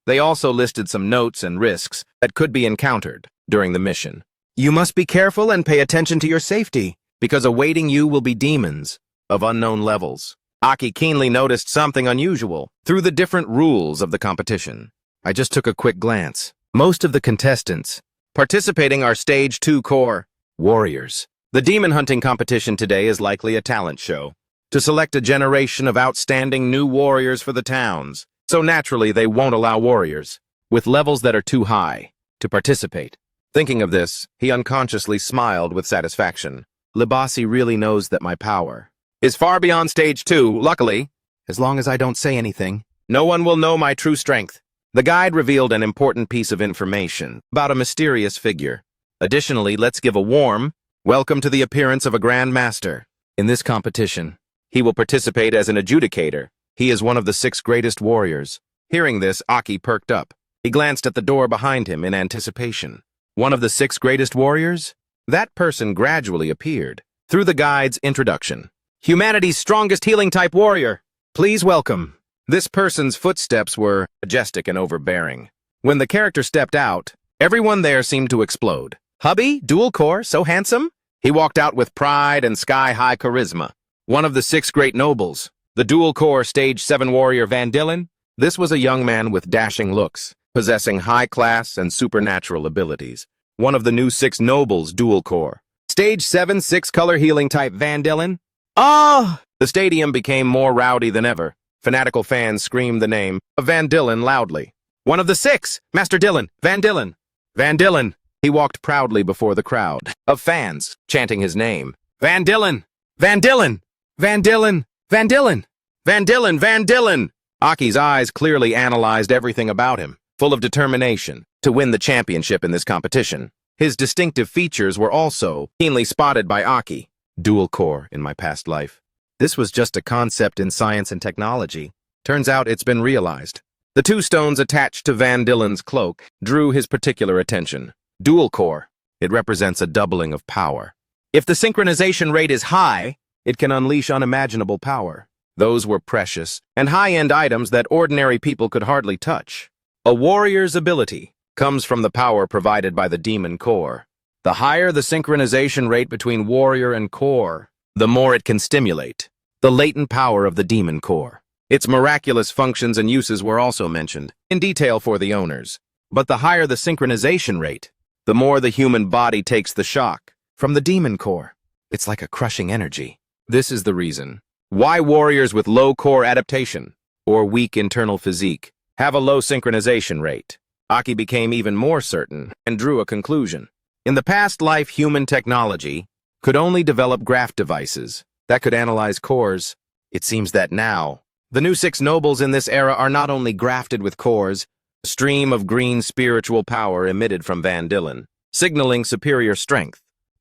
They also listed some notes and risks that could be encountered during the mission. You must be careful and pay attention to your safety, because awaiting you will be demons of unknown levels. Aki keenly noticed something unusual through the different rules of the competition. I just took a quick glance. Most of the contestants participating are Stage 2 core warriors. The demon hunting competition today is likely a talent show to select a generation of outstanding new warriors for the towns. So naturally, they won't allow warriors with levels that are too high to participate. Thinking of this, he unconsciously smiled with satisfaction. Libasi really knows that my power is far beyond Stage 2, luckily. As long as I don't say anything, no one will know my true strength. The guide revealed an important piece of information about a mysterious figure. Additionally, let's give a warm welcome to the appearance of a Grand Master. In this competition, he will participate as an adjudicator. He is one of the 6 greatest warriors. Hearing this, Aki perked up. He glanced at the door behind him in anticipation. One of the 6 greatest warriors? That person gradually appeared through the guide's introduction. Humanity's strongest healing-type warrior. Please welcome. This person's footsteps were majestic and overbearing. When the character stepped out, everyone there seemed to explode. Hubby, dual core, so handsome? He walked out with pride and sky-high charisma. One of the 6 great nobles, the dual core Stage 7 warrior Van Dillen, This was a young man with dashing looks, possessing high-class and supernatural abilities. One of the new 6 nobles dual core. Stage 7 6-color healing type Van Dillen. Ah! The stadium became more rowdy than ever. Fanatical fans screamed the name of Van Dillen loudly. One of the 6! Master Dillen! Van Dillen! Van Dillen! He walked proudly before the crowd of fans, chanting his name. Van Dillen! Van Dillen! Van Dillen! Van Dillen! Van Dillen! Van Dillen! Aki's eyes clearly analyzed everything about him, full of determination to win the championship in this competition. His distinctive features were also keenly spotted by Aki. Dual core in my past life. This was just a concept in science and technology. Turns out it's been realized. The 2 stones attached to Van Dillen's cloak drew his particular attention. Dual core. It represents a doubling of power. If the synchronization rate is high, it can unleash unimaginable power. Those were precious and high-end items that ordinary people could hardly touch. A warrior's ability comes from the power provided by the demon core. The higher the synchronization rate between warrior and core, the more it can stimulate the latent power of the demon core. Its miraculous functions and uses were also mentioned in detail for the owners. But the higher the synchronization rate, the more the human body takes the shock from the demon core. It's like a crushing energy. This is the reason why warriors with low core adaptation or weak internal physique have a low synchronization rate. Aki became even more certain and drew a conclusion. In the past life, human technology could only develop graft devices that could analyze cores. It seems that now, the new 6 nobles in this era are not only grafted with cores, a stream of green spiritual power emitted from Van Dillen, signaling superior strength.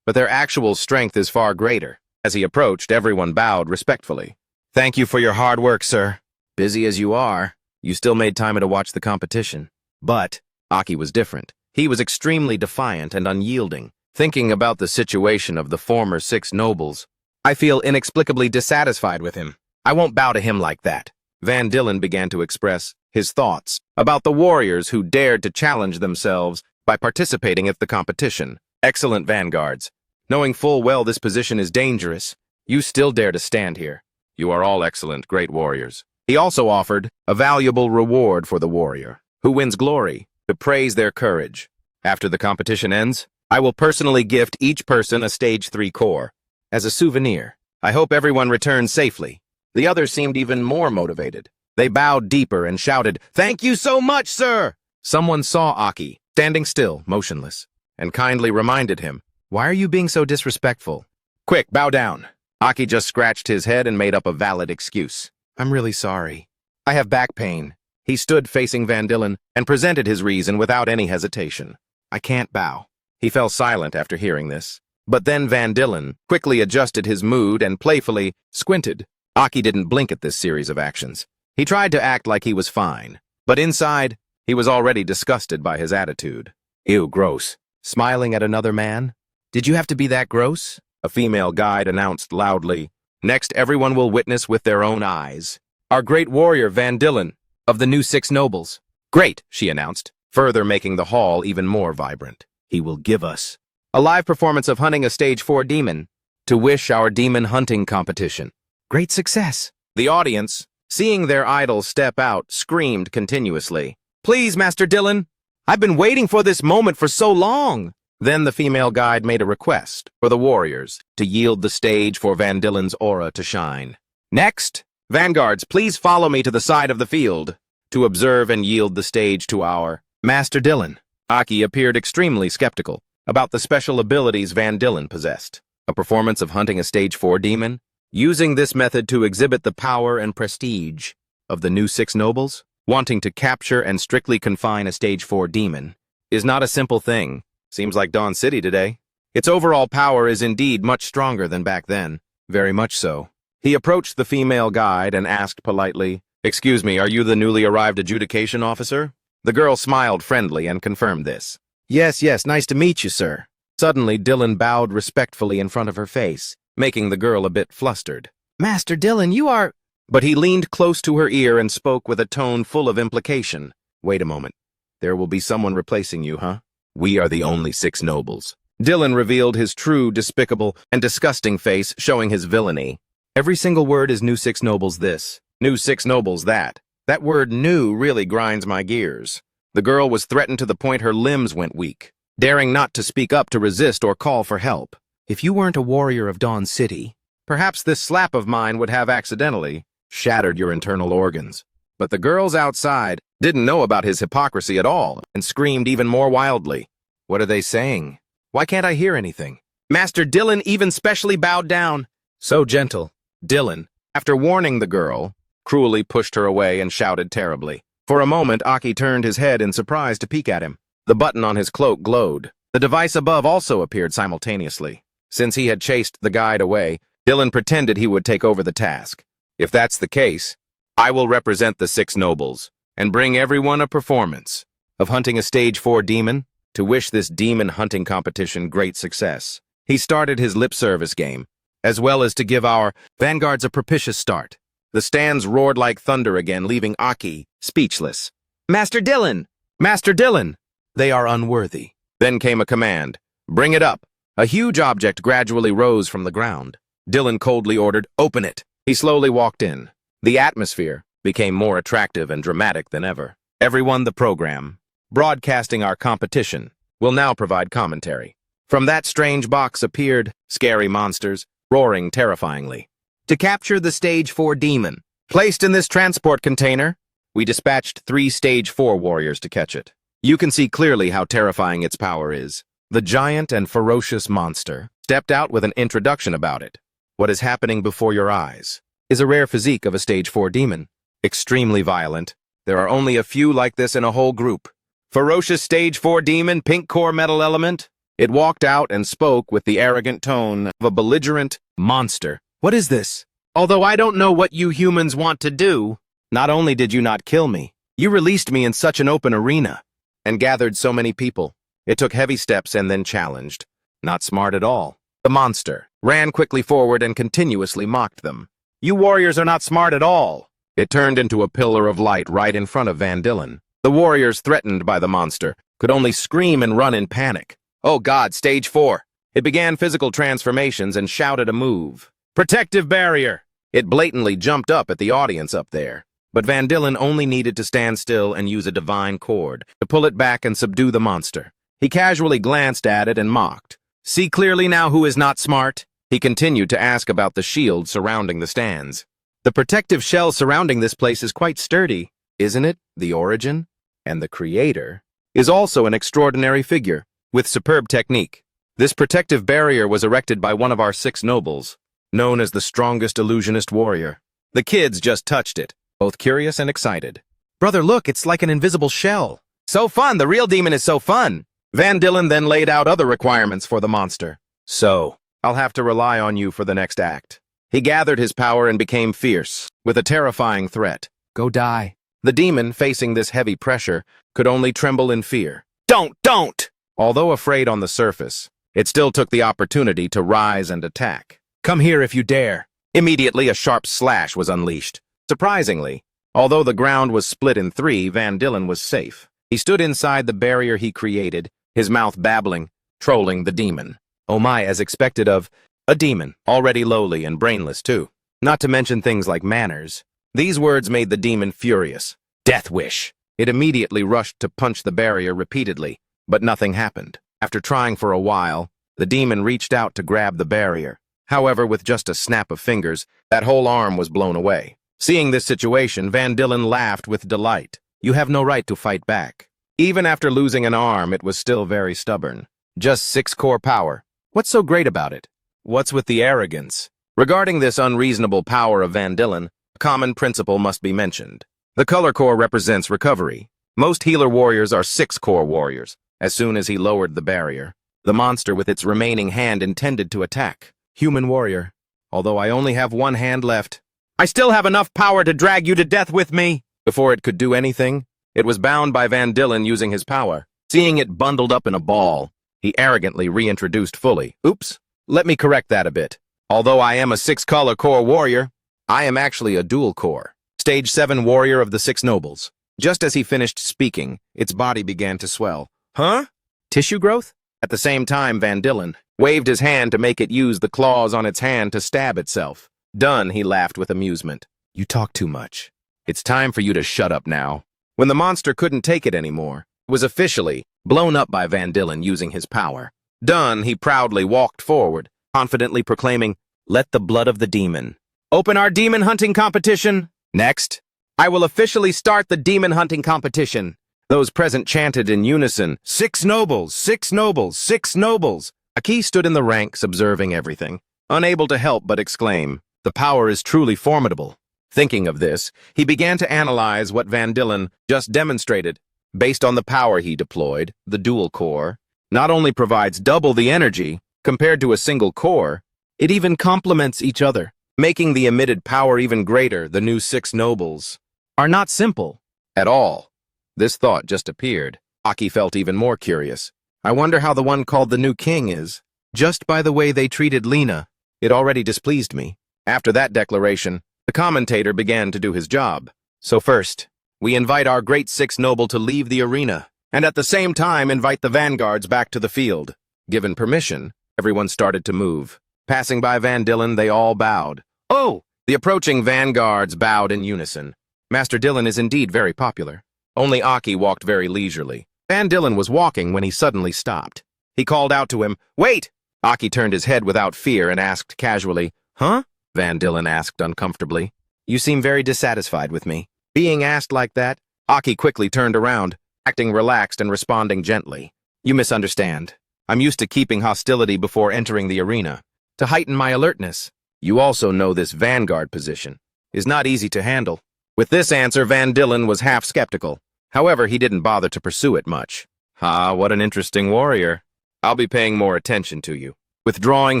But their actual strength is far greater. As he approached, everyone bowed respectfully. Thank you for your hard work, sir. Busy as you are, you still made time to watch the competition. But Aki was different. He was extremely defiant and unyielding. Thinking about the situation of the former 6 nobles, I feel inexplicably dissatisfied with him. I won't bow to him like that. Van Dillen began to express his thoughts about the warriors who dared to challenge themselves by participating at the competition. Excellent vanguards. Knowing full well this position is dangerous, you still dare to stand here. You are all excellent, great warriors. He also offered a valuable reward for the warrior who wins glory to praise their courage. After the competition ends, I will personally gift each person a stage 3 core as a souvenir. I hope everyone returns safely. The others seemed even more motivated. They bowed deeper and shouted, "Thank you so much, sir!" Someone saw Aki, standing still, motionless, and kindly reminded him, "Why are you being so disrespectful?" "Quick, bow down." Aki just scratched his head and made up a valid excuse. "I'm really sorry. I have back pain." He stood facing Van Dillen and presented his reason without any hesitation. "I can't bow." He fell silent after hearing this. But then Van Dillen quickly adjusted his mood and playfully squinted. Aki didn't blink at this series of actions. He tried to act like he was fine, but inside, he was already disgusted by his attitude. "Ew, gross." Smiling at another man? "Did you have to be that gross?" A female guide announced loudly. "Next, everyone will witness with their own eyes our great warrior Van Dillen of the new 6 nobles." "Great," she announced, further making the hall even more vibrant. "He will give us a live performance of hunting a stage 4 demon to wish our demon hunting competition. Great success." The audience, seeing their idol step out, screamed continuously, "Please, Master Dillen, I've been waiting for this moment for so long." Then the female guide made a request for the warriors to yield the stage for Van Dillen's aura to shine. "Next, vanguards, please follow me to the side of the field to observe and yield the stage to our Master Dillen." Aki appeared extremely skeptical about the special abilities Van Dillen possessed. A performance of hunting a stage 4 demon? Using this method to exhibit the power and prestige of the new 6 nobles? Wanting to capture and strictly confine a stage 4 demon is not a simple thing. Seems like Dawn City today. Its overall power is indeed much stronger than back then. Very much so. He approached the female guide and asked politely, "Excuse me, are you the newly arrived adjudication officer?" The girl smiled friendly and confirmed this. Yes, nice to meet you, sir." Suddenly, Dillen bowed respectfully in front of her face, making the girl a bit flustered. "Master Dillen, you are—" But he leaned close to her ear and spoke with a tone full of implication. "Wait a moment. There will be someone replacing you, huh? We are the only 6 nobles." Dillen revealed his true, despicable, and disgusting face, showing his villainy. "Every single word is new 6 nobles this, new 6 nobles that. That word new really grinds my gears. The girl was threatened to the point her limbs went weak, daring not to speak up to resist or call for help. If you weren't a warrior of Dawn City, perhaps this slap of mine would have accidentally shattered your internal organs. But the girls outside didn't know about his hypocrisy at all and screamed even more wildly. What are they saying? Why can't I hear anything? Master Dylan even specially bowed down. So gentle. Dylan, after warning the girl, cruelly pushed her away and shouted terribly. For a moment, Aki turned his head in surprise to peek at him. The button on his cloak glowed. The device above also appeared simultaneously. Since he had chased the guide away, Dylan pretended he would take over the task. If that's the case, I will represent the 6 nobles and bring everyone a performance of hunting a stage 4 demon to wish this demon hunting competition great success. He started his lip service game, as well as to give our vanguards a propitious start. The stands roared like thunder again, leaving Aki speechless. Master Dylan! Master Dylan! They are unworthy. Then came a command. Bring it up. A huge object gradually rose from the ground. Dylan coldly ordered, open it. He slowly walked in. The atmosphere became more attractive and dramatic than ever. Everyone the program, broadcasting our competition, will now provide commentary. From that strange box appeared scary monsters, roaring terrifyingly. To capture the Stage 4 demon, placed in this transport container, we dispatched 3 Stage 4 warriors to catch it. You can see clearly how terrifying its power is. The giant and ferocious monster stepped out with an introduction about it. What is happening before your eyes is a rare physique of a Stage 4 demon. Extremely violent. There are only a few like this in a whole group. Ferocious Stage 4 demon, pink core metal element. It walked out and spoke with the arrogant tone of a belligerent monster. What is this? Although I don't know what you humans want to do, not only did you not kill me, you released me in such an open arena and gathered so many people. It took heavy steps and then challenged. Not smart at all. The monster ran quickly forward and continuously mocked them. You warriors are not smart at all. It turned into a pillar of light right in front of Van Dillen. The warriors threatened by the monster could only scream and run in panic. Oh God, Stage 4. It began physical transformations and shouted a move. Protective barrier! It blatantly jumped up at the audience up there. But Van Dillen only needed to stand still and use a divine cord to pull it back and subdue the monster. He casually glanced at it and mocked. See clearly now who is not smart? He continued to ask about the shield surrounding the stands. The protective shell surrounding this place is quite sturdy, isn't it? The origin and the creator is also an extraordinary figure with superb technique. This protective barrier was erected by one of our 6 nobles, known as the strongest illusionist warrior. The kids just touched it, both curious and excited. Brother, look, it's like an invisible shell. So fun, the real demon is so fun. Van Dillen then laid out other requirements for the monster. So, I'll have to rely on you for the next act. He gathered his power and became fierce, with a terrifying threat. Go die. The demon, facing this heavy pressure, could only tremble in fear. Don't! Although afraid on the surface, it still took the opportunity to rise and attack. Come here if you dare. Immediately, a sharp slash was unleashed. Surprisingly, although the ground was split in 3, Van Dillen was safe. He stood inside the barrier he created, his mouth babbling, trolling the demon. Oh my, as expected of a demon, already lowly and brainless too. Not to mention things like manners. These words made the demon furious. Death wish. It immediately rushed to punch the barrier repeatedly, but nothing happened. After trying for a while, the demon reached out to grab the barrier. However, with just a snap of fingers, that whole arm was blown away. Seeing this situation, Van Dillen laughed with delight. You have no right to fight back. Even after losing an arm, it was still very stubborn. Just 6 core power. What's so great about it? What's with the arrogance? Regarding this unreasonable power of Van Dillen, a common principle must be mentioned. The color core represents recovery. Most healer warriors are 6 core warriors. As soon as he lowered the barrier, the monster with its remaining hand intended to attack. Human warrior, although I only have 1 hand left, I still have enough power to drag you to death with me. Before it could do anything, it was bound by Van Dillen using his power. Seeing it bundled up in a ball, he arrogantly reintroduced fully. Oops, let me correct that a bit. Although I am a 6-color core warrior, I am actually a dual core. Stage 7 warrior of the 6 nobles. Just as he finished speaking, its body began to swell. Huh? Tissue growth? At the same time, Van Dillen waved his hand to make it use the claws on its hand to stab itself. Done, he laughed with amusement. You talk too much. It's time for you to shut up now. When the monster couldn't take it anymore, it was officially blown up by Van Dillen using his power. Done, he proudly walked forward, confidently proclaiming, "Let the blood of the demon open our demon hunting competition." Next, I will officially start the demon hunting competition. Those present chanted in unison, "Six nobles, six nobles, six nobles." Aki stood in the ranks observing everything, unable to help but exclaim, "The power is truly formidable." Thinking of this, he began to analyze what Van Dillen just demonstrated. Based on the power he deployed, the dual core not only provides double the energy compared to a single core, it even complements each other, making the emitted power even greater. The new six nobles are not simple at all. This thought just appeared. Aki felt even more curious. I wonder how the one called the new king is. Just by the way they treated Lena, it already displeased me. After that declaration, the commentator began to do his job. So first, we invite our great six noble to leave the arena, and at the same time invite the vanguards back to the field. Given permission, everyone started to move. Passing by Van Dillen, they all bowed. Oh! The approaching vanguards bowed in unison. Master Dillen is indeed very popular. Only Aki walked very leisurely. Van Dillen was walking when he suddenly stopped. He called out to him, "Wait!" Aki turned his head without fear and asked casually, "Huh?" Van Dillen asked uncomfortably. "You seem very dissatisfied with me." Being asked like that, Aki quickly turned around, acting relaxed and responding gently. "You misunderstand. I'm used to keeping hostility before entering the arena, to heighten my alertness. You also know this vanguard position is not easy to handle." With this answer, Van Dillen was half skeptical. However, he didn't bother to pursue it much. "Ah, what an interesting warrior. I'll be paying more attention to you." Withdrawing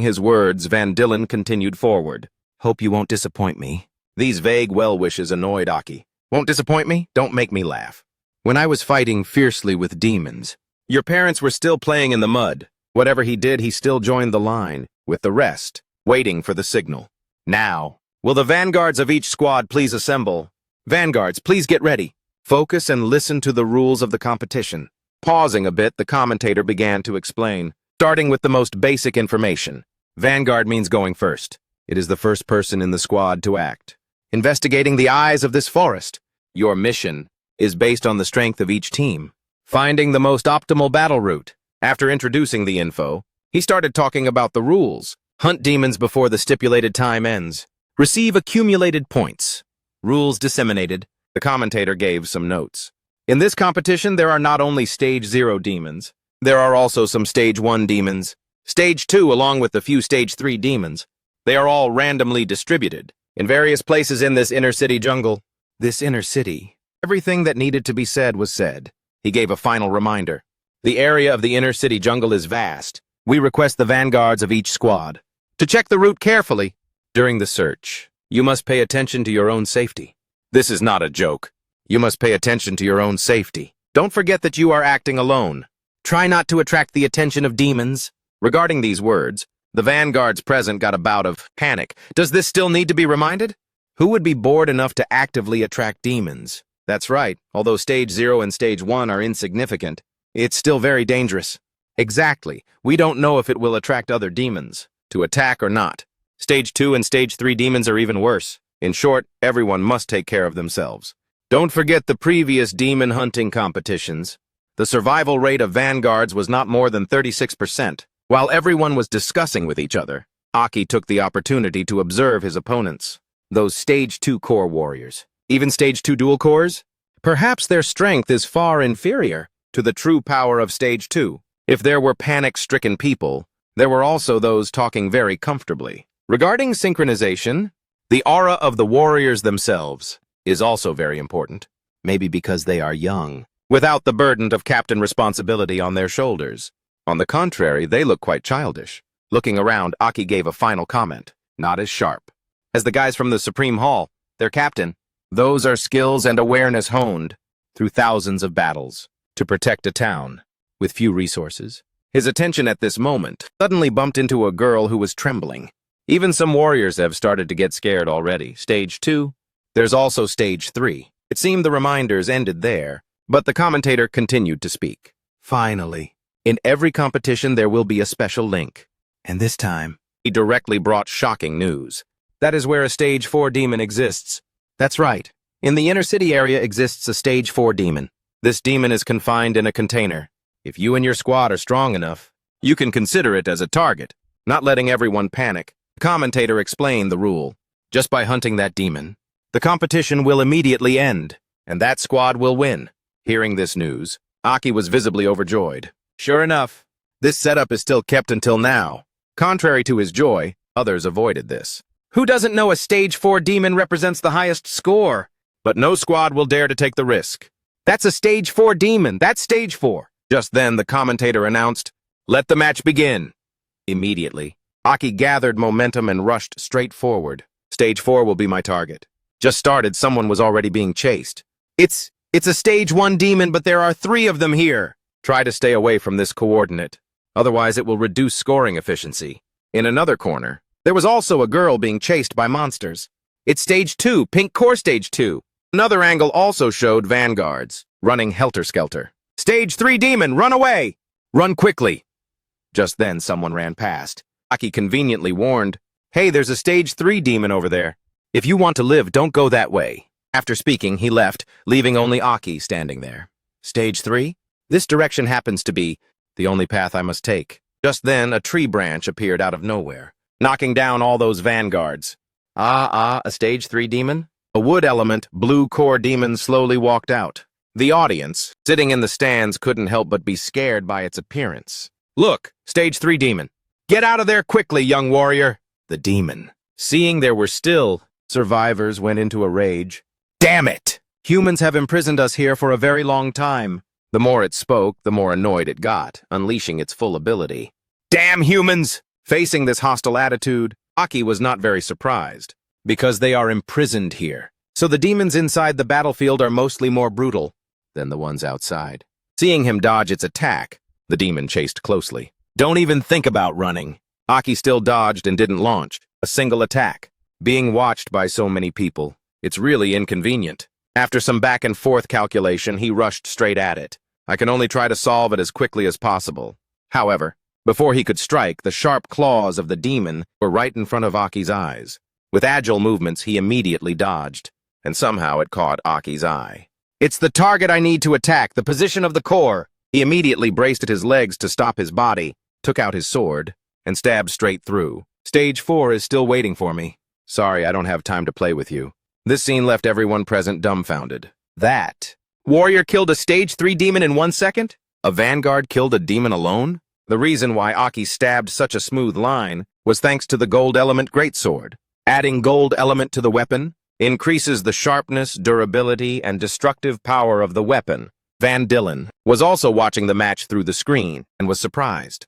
his words, Van Dillen continued forward. "Hope you won't disappoint me." These vague well-wishes annoyed Aki. "Won't disappoint me? Don't make me laugh. When I was fighting fiercely with demons, your parents were still playing in the mud. Whatever he did, he still joined the line, with the rest, waiting for the signal. Now, will the vanguards of each squad please assemble? Vanguards, please get ready. Focus and listen to the rules of the competition." Pausing a bit, the commentator began to explain, starting with the most basic information. Vanguard means going first. It is the first person in the squad to act. Investigating the eyes of this forest. Your mission is based on the strength of each team. Finding the most optimal battle route. After introducing the info, he started talking about the rules. Hunt demons before the stipulated time ends. Receive accumulated points. Rules disseminated. The commentator gave some notes. In this competition, there are not only Stage 0 demons, there are also some Stage 1 demons, Stage 2 along with a few Stage 3 demons. They are all randomly distributed in various places in this inner city jungle. This inner city, everything that needed to be said was said. He gave a final reminder. The area of the inner city jungle is vast. We request the vanguards of each squad to check the route carefully. During the search, you must pay attention to your own safety. This is not a joke. You must pay attention to your own safety. Don't forget that you are acting alone. Try not to attract the attention of demons. Regarding these words, the vanguards present got a bout of panic. Does this still need to be reminded? Who would be bored enough to actively attract demons? That's right, although Stage 0 and Stage 1 are insignificant, it's still very dangerous. Exactly, we don't know if it will attract other demons, to attack or not. Stage 2 and Stage 3 demons are even worse. In short, everyone must take care of themselves. Don't forget the previous demon hunting competitions. The survival rate of vanguards was not more than 36%. While everyone was discussing with each other, Aki took the opportunity to observe his opponents. Those Stage 2 core warriors. Even Stage 2 dual cores? Perhaps their strength is far inferior to the true power of Stage 2. If there were panic-stricken people, there were also those talking very comfortably. Regarding synchronization, the aura of the warriors themselves is also very important, maybe because they are young, without the burden of captain responsibility on their shoulders. On the contrary, they look quite childish. Looking around, Aki gave a final comment, not as sharp as the guys from the Supreme Hall, their captain. Those are skills and awareness honed through thousands of battles to protect a town with few resources. His attention at this moment suddenly bumped into a girl who was trembling. Even some warriors have started to get scared already. Stage 2. There's also Stage 3. It seemed the reminders ended there, but the commentator continued to speak. Finally, in every competition there will be a special link. And this time, he directly brought shocking news. That is where a Stage 4 demon exists. That's right. In the inner city area exists a stage 4 demon. This demon is confined in a container. If you and your squad are strong enough, you can consider it as a target. Not letting everyone panic, the commentator explained the rule. Just by hunting that demon, the competition will immediately end, and that squad will win. Hearing this news, Aki was visibly overjoyed. Sure enough, this setup is still kept until now. Contrary to his joy, others avoided this. Who doesn't know a stage 4 demon represents the highest score? But no squad will dare to take the risk. That's a stage 4 demon. That's stage 4. Just then, the commentator announced, "Let the match begin." Immediately, Aki gathered momentum and rushed straight forward. Stage 4 will be my target. Just started, someone was already being chased. It's a stage 1 demon, but there are 3 of them here. Try to stay away from this coordinate. Otherwise, it will reduce scoring efficiency. In another corner, there was also a girl being chased by monsters. It's stage 2, pink core stage 2. Another angle also showed vanguards, running helter-skelter. Stage 3 demon, run away! Run quickly! Just then, someone ran past. Aki conveniently warned, "Hey, there's a stage 3 demon over there. If you want to live, don't go that way." After speaking, he left, leaving only Aki standing there. Stage 3? This direction happens to be the only path I must take. Just then, a tree branch appeared out of nowhere, knocking down all those vanguards. A stage 3 demon? A wood element, blue core demon slowly walked out. The audience, sitting in the stands, couldn't help but be scared by its appearance. "Look, stage 3 demon. Get out of there quickly, young warrior." The demon, seeing there were still survivors, went into a rage. "Damn it! Humans have imprisoned us here for a very long time." The more it spoke, the more annoyed it got, unleashing its full ability. "Damn humans!" Facing this hostile attitude, Aki was not very surprised, because they are imprisoned here. So the demons inside the battlefield are mostly more brutal than the ones outside. Seeing him dodge its attack, the demon chased closely. Don't even think about running. Aki still dodged and didn't launch a single attack. Being watched by so many people, it's really inconvenient. After some back and forth calculation, he rushed straight at it. I can only try to solve it as quickly as possible. However, before he could strike, the sharp claws of the demon were right in front of Aki's eyes. With agile movements, he immediately dodged, and somehow it caught Aki's eye. "It's the target I need to attack, the position of the core." He immediately braced at his legs to stop his body, took out his sword, and stabbed straight through. Stage 4 is still waiting for me. Sorry, I don't have time to play with you. This scene left everyone present dumbfounded. That warrior killed a stage 3 demon in 1 second? A vanguard killed a demon alone? The reason why Aki stabbed such a smooth line was thanks to the gold element greatsword. Adding gold element to the weapon increases the sharpness, durability, and destructive power of the weapon. Van Dillen was also watching the match through the screen and was surprised.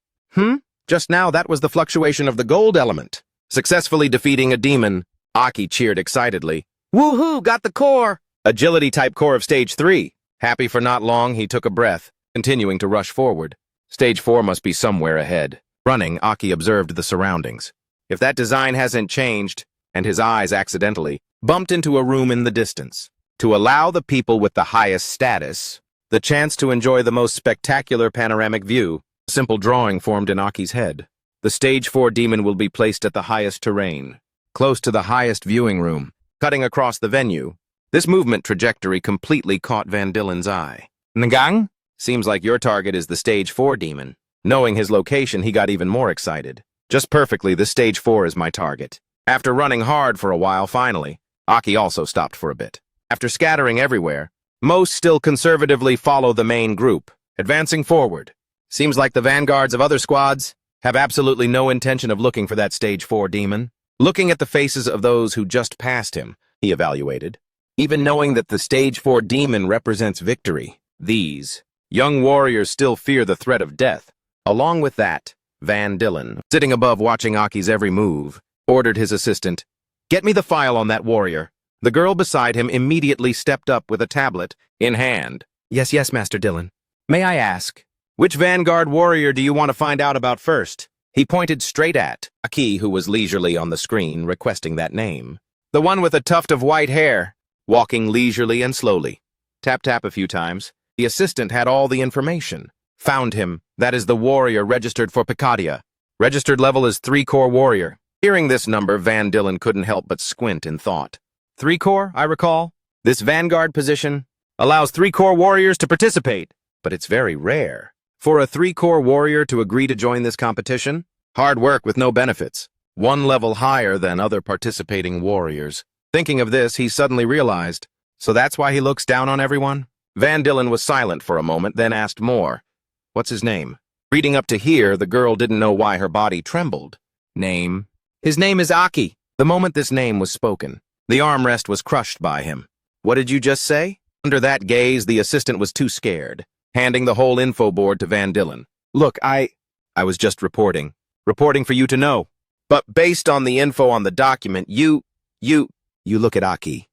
Just now that was the fluctuation of the gold element. Successfully defeating a demon, Aki cheered excitedly. "Woohoo, got the core!" Agility type core of stage 3. Happy for not long, he took a breath, continuing to rush forward. Stage 4 must be somewhere ahead. Running, Aki observed the surroundings. If that design hasn't changed, and his eyes accidentally bumped into a room in the distance. To allow the people with the highest status the chance to enjoy the most spectacular panoramic view, a simple drawing formed in Aki's head. The stage 4 demon will be placed at the highest terrain, close to the highest viewing room, cutting across the venue. This movement trajectory completely caught Van Dillen's eye. "Ngang? Seems like your target is the stage 4 demon." Knowing his location, he got even more excited. "Just perfectly, the stage 4 is my target." After running hard for a while, finally, Aki also stopped for a bit. After scattering everywhere, most still conservatively follow the main group, advancing forward. Seems like the vanguards of other squads have absolutely no intention of looking for that stage 4 demon. Looking at the faces of those who just passed him, he evaluated. Even knowing that the stage 4 demon represents victory, these young warriors still fear the threat of death. Along with that, Van Dillen, sitting above watching Aki's every move, ordered his assistant, "Get me the file on that warrior." The girl beside him immediately stepped up with a tablet in hand. Yes, Master Dillen. May I ask, which vanguard warrior do you want to find out about first?" He pointed straight at Aki, who was leisurely on the screen, requesting that name. "The one with a tuft of white hair, walking leisurely and slowly." Tap tap a few times. The assistant had all the information. Found him. That is the warrior registered for Picadia. Registered level is 3-core warrior. Hearing this number, Van Dillen couldn't help but squint in thought. 3-core, I recall? This Vanguard position allows 3-core warriors to participate, but it's very rare. For a 3-core warrior to agree to join this competition, hard work with no benefits, one level higher than other participating warriors. Thinking of this, he suddenly realized, so that's why he looks down on everyone? Van Dillen was silent for a moment, then asked more. What's his name? Reading up to here, the girl didn't know why her body trembled. Name? His name is Aki. The moment this name was spoken, the armrest was crushed by him. What did you just say? Under that gaze, the assistant was too scared, handing the whole info board to Van Dillen. Look, I was just reporting for you to know. But based on the info on the document, you look at Aki.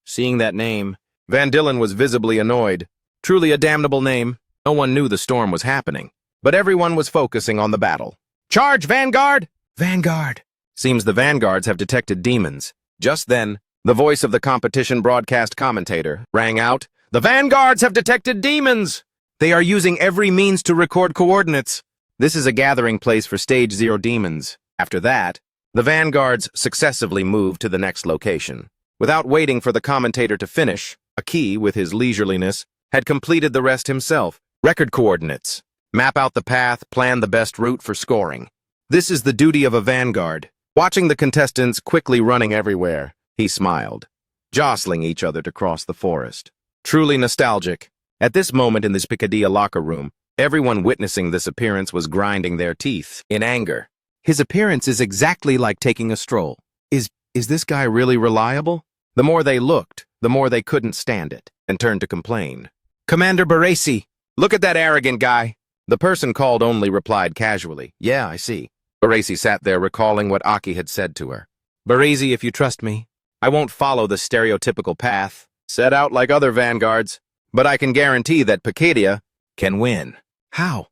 Seeing that name, Van Dillen was visibly annoyed. Truly a damnable name. No one knew the storm was happening, but everyone was focusing on the battle. Charge, Vanguard! Vanguard! Seems the Vanguards have detected demons. Just then, the voice of the competition broadcast commentator rang out, The Vanguards have detected demons! They are using every means to record coordinates. This is a gathering place for Stage 0 demons. After that, the Vanguards successively moved to the next location. Without waiting for the commentator to finish, Aki, with his leisureliness, had completed the rest himself. Record coordinates. Map out the path, plan the best route for scoring. This is the duty of a Vanguard. Watching the contestants quickly running everywhere, he smiled, jostling each other to cross the forest. Truly nostalgic. At this moment in this Picadilla locker room, everyone witnessing this appearance was grinding their teeth in anger. His appearance is exactly like taking a stroll. Is this guy really reliable? The more they looked, the more they couldn't stand it, and turned to complain. Commander Baresi, look at that arrogant guy. The person called only replied casually, Yeah, I see. Baresi sat there recalling what Aki had said to her. Baresi, if you trust me, I won't follow the stereotypical path, set out like other vanguards, but I can guarantee that Picadilla can win. How?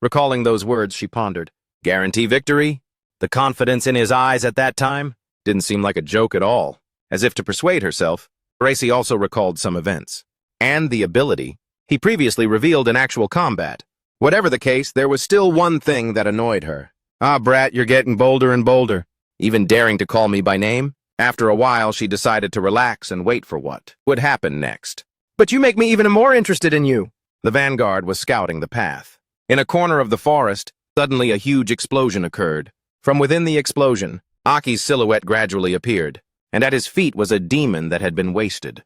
Recalling those words, she pondered. Guarantee victory? The confidence in his eyes at that time didn't seem like a joke at all. As if to persuade herself, Baresi also recalled some events. And the ability he previously revealed in actual combat. Whatever the case, there was still one thing that annoyed her. Ah, brat, you're getting bolder and bolder. Even daring to call me by name? After a while, she decided to relax and wait for what would happen next. But you make me even more interested in you. The Vanguard was scouting the path. In a corner of the forest, suddenly a huge explosion occurred. From within the explosion, Aki's silhouette gradually appeared, and at his feet was a demon that had been wasted.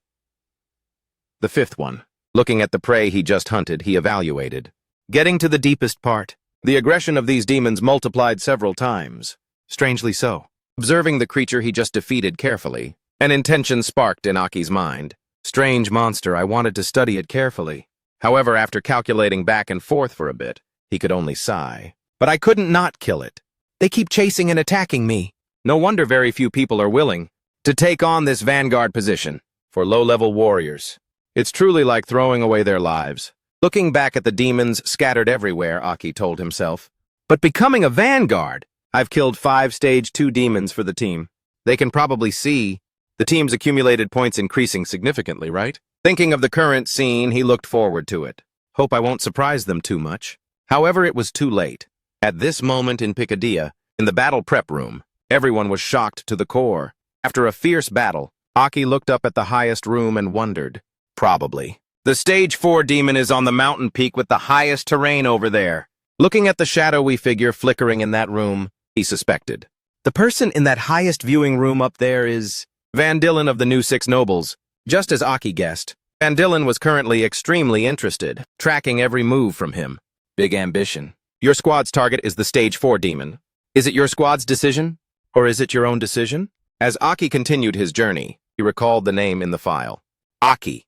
The fifth one. Looking at the prey he just hunted, he evaluated. Getting to the deepest part, the aggression of these demons multiplied several times. Strangely so. Observing the creature he just defeated carefully, an intention sparked in Aki's mind. Strange monster, I wanted to study it carefully. However, after calculating back and forth for a bit, he could only sigh. But I couldn't not kill it. They keep chasing and attacking me. No wonder very few people are willing to take on this Vanguard position for low-level warriors. It's truly like throwing away their lives. Looking back at the demons scattered everywhere, Aki told himself. But becoming a Vanguard, I've killed 5 Stage 2 demons for the team. They can probably see the team's accumulated points increasing significantly, right? Thinking of the current scene, he looked forward to it. Hope I won't surprise them too much. However, it was too late. At this moment in Picadilla, in the battle prep room, everyone was shocked to the core. After a fierce battle, Aki looked up at the highest room and wondered. Probably. The Stage 4 demon is on the mountain peak with the highest terrain over there. Looking at the shadowy figure flickering in that room, he suspected. The person in that highest viewing room up there is Van Dillen of the New Six Nobles. Just as Aki guessed, Van Dillen was currently extremely interested, tracking every move from him. Big ambition. Your squad's target is the Stage 4 demon. Is it your squad's decision? Or is it your own decision? As Aki continued his journey, he recalled the name in the file. Aki.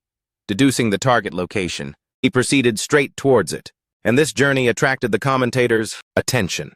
Deducing the target location, he proceeded straight towards it, and this journey attracted the commentator's attention.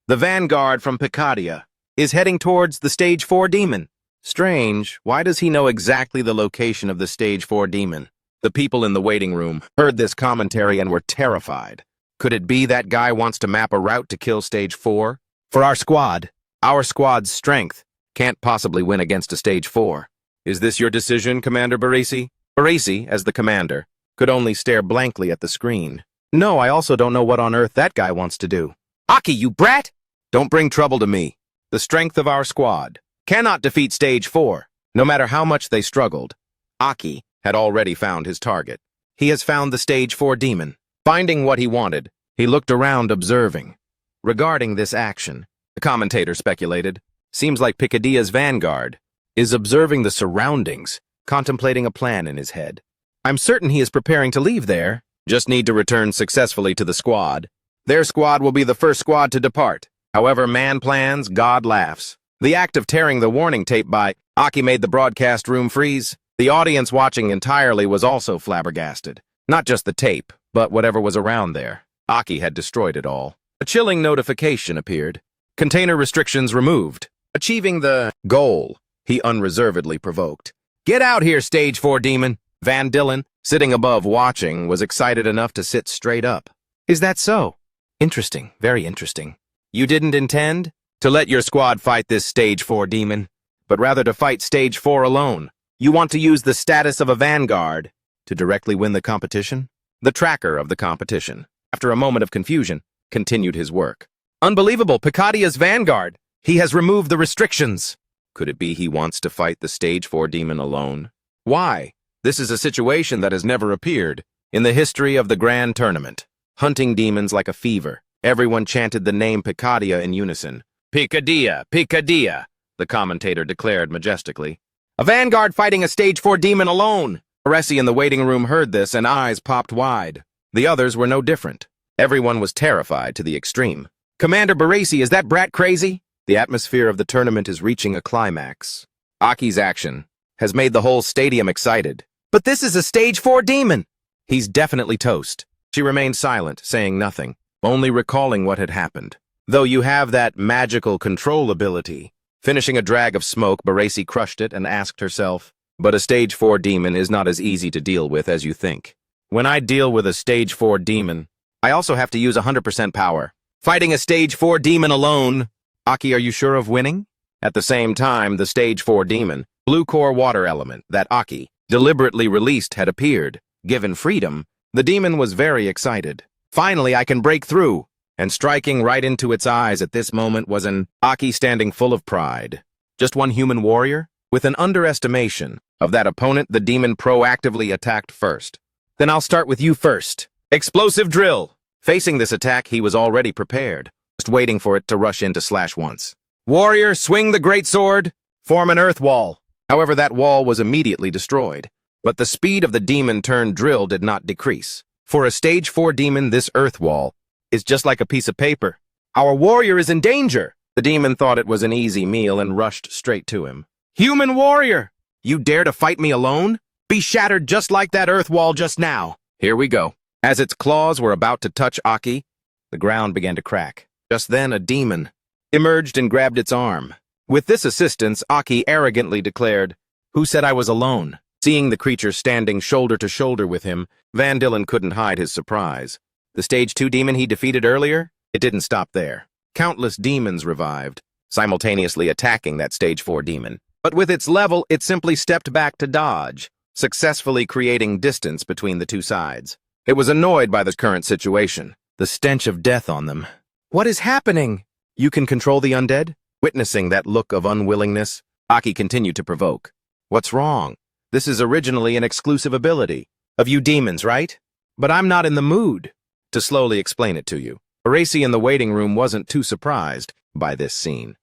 The Vanguard from Picadilla is heading towards the Stage 4 demon. Strange, why does he know exactly the location of the Stage 4 demon? The people in the waiting room heard this commentary and were terrified. Could it be that guy wants to map a route to kill Stage 4? For our squad's strength can't possibly win against a Stage 4. Is this your decision, Commander Baresi? Baresi, as the commander, could only stare blankly at the screen. No, I also don't know what on earth that guy wants to do. Aki, you brat! Don't bring trouble to me. The strength of our squad cannot defeat Stage 4, no matter how much they struggled. Aki had already found his target. He has found the stage 4 demon. Finding what he wanted, he looked around observing. Regarding this action, the commentator speculated, seems like Picadia's vanguard is observing the surroundings, contemplating a plan in his head. I'm certain he is preparing to leave there. Just need to return successfully to the squad. Their squad will be the first squad to depart. However man plans, God laughs. The act of tearing the warning tape by Aki made the broadcast room freeze. The audience watching entirely was also flabbergasted. Not just the tape, but whatever was around there. Aki had destroyed it all. A chilling notification appeared. Container restrictions removed. Achieving the goal he unreservedly provoked. Get out here, stage 4 demon. Van Dillen, sitting above watching, was excited enough to sit straight up. Is that so? Interesting, very interesting. You didn't intend to let your squad fight this stage 4 demon, but rather to fight stage 4 alone. You want to use the status of a vanguard to directly win the competition? The tracker of the competition, after a moment of confusion, continued his work. Unbelievable, Picadia's vanguard. He has removed the restrictions. Could it be he wants to fight the stage 4 demon alone? Why? This is a situation that has never appeared in the history of the grand tournament. Hunting demons like a fever. Everyone chanted the name Picadia in unison. Picadia, Picadia, the commentator declared majestically. A vanguard fighting a stage 4 demon alone. Aresi in the waiting room heard this and eyes popped wide. The others were no different. Everyone was terrified to the extreme. Commander Baresi, is that brat crazy? The atmosphere of the tournament is reaching a climax. Aki's action has made the whole stadium excited. But this is a stage 4 demon. He's definitely toast. She remained silent, saying nothing, only recalling what had happened. Though you have that magical control ability. Finishing a drag of smoke, Baresi crushed it and asked herself, but a stage 4 demon is not as easy to deal with as you think. When I deal with a stage 4 demon, I also have to use 100% power. Fighting a stage 4 demon alone. Aki, are you sure of winning? At the same time, the stage 4 demon, blue core water element that Aki deliberately released had appeared. Given freedom, the demon was very excited. Finally, I can break through. And striking right into its eyes at this moment was an Aki standing full of pride. Just one human warrior? With an underestimation of that opponent, the demon proactively attacked first. Then I'll start with you first. Explosive drill! Facing this attack, he was already prepared, just waiting for it to rush in to slash once. Warrior, swing the great sword! Form an earth wall. However, that wall was immediately destroyed. But the speed of the demon-turned drill did not decrease. For a stage 4 demon, this earth wall is just like a piece of paper. Our warrior is in danger! The demon thought it was an easy meal and rushed straight to him. Human warrior! You dare to fight me alone? Be shattered just like that earth wall just now. Here we go. As its claws were about to touch Aki, the ground began to crack. Just then, a demon emerged and grabbed its arm. With this assistance, Aki arrogantly declared, "Who said I was alone?" Seeing the creature standing shoulder to shoulder with him, Van Dillen couldn't hide his surprise. The stage 2 demon he defeated earlier? It didn't stop there. Countless demons revived, simultaneously attacking that stage 4 demon. But with its level, it simply stepped back to dodge, successfully creating distance between the two sides. It was annoyed by the current situation, the stench of death on them. What is happening? You can control the undead? Witnessing that look of unwillingness, Aki continued to provoke. What's wrong? This is originally an exclusive ability of you demons, right? But I'm not in the mood to slowly explain it to you. Aresi in the waiting room wasn't too surprised by this scene.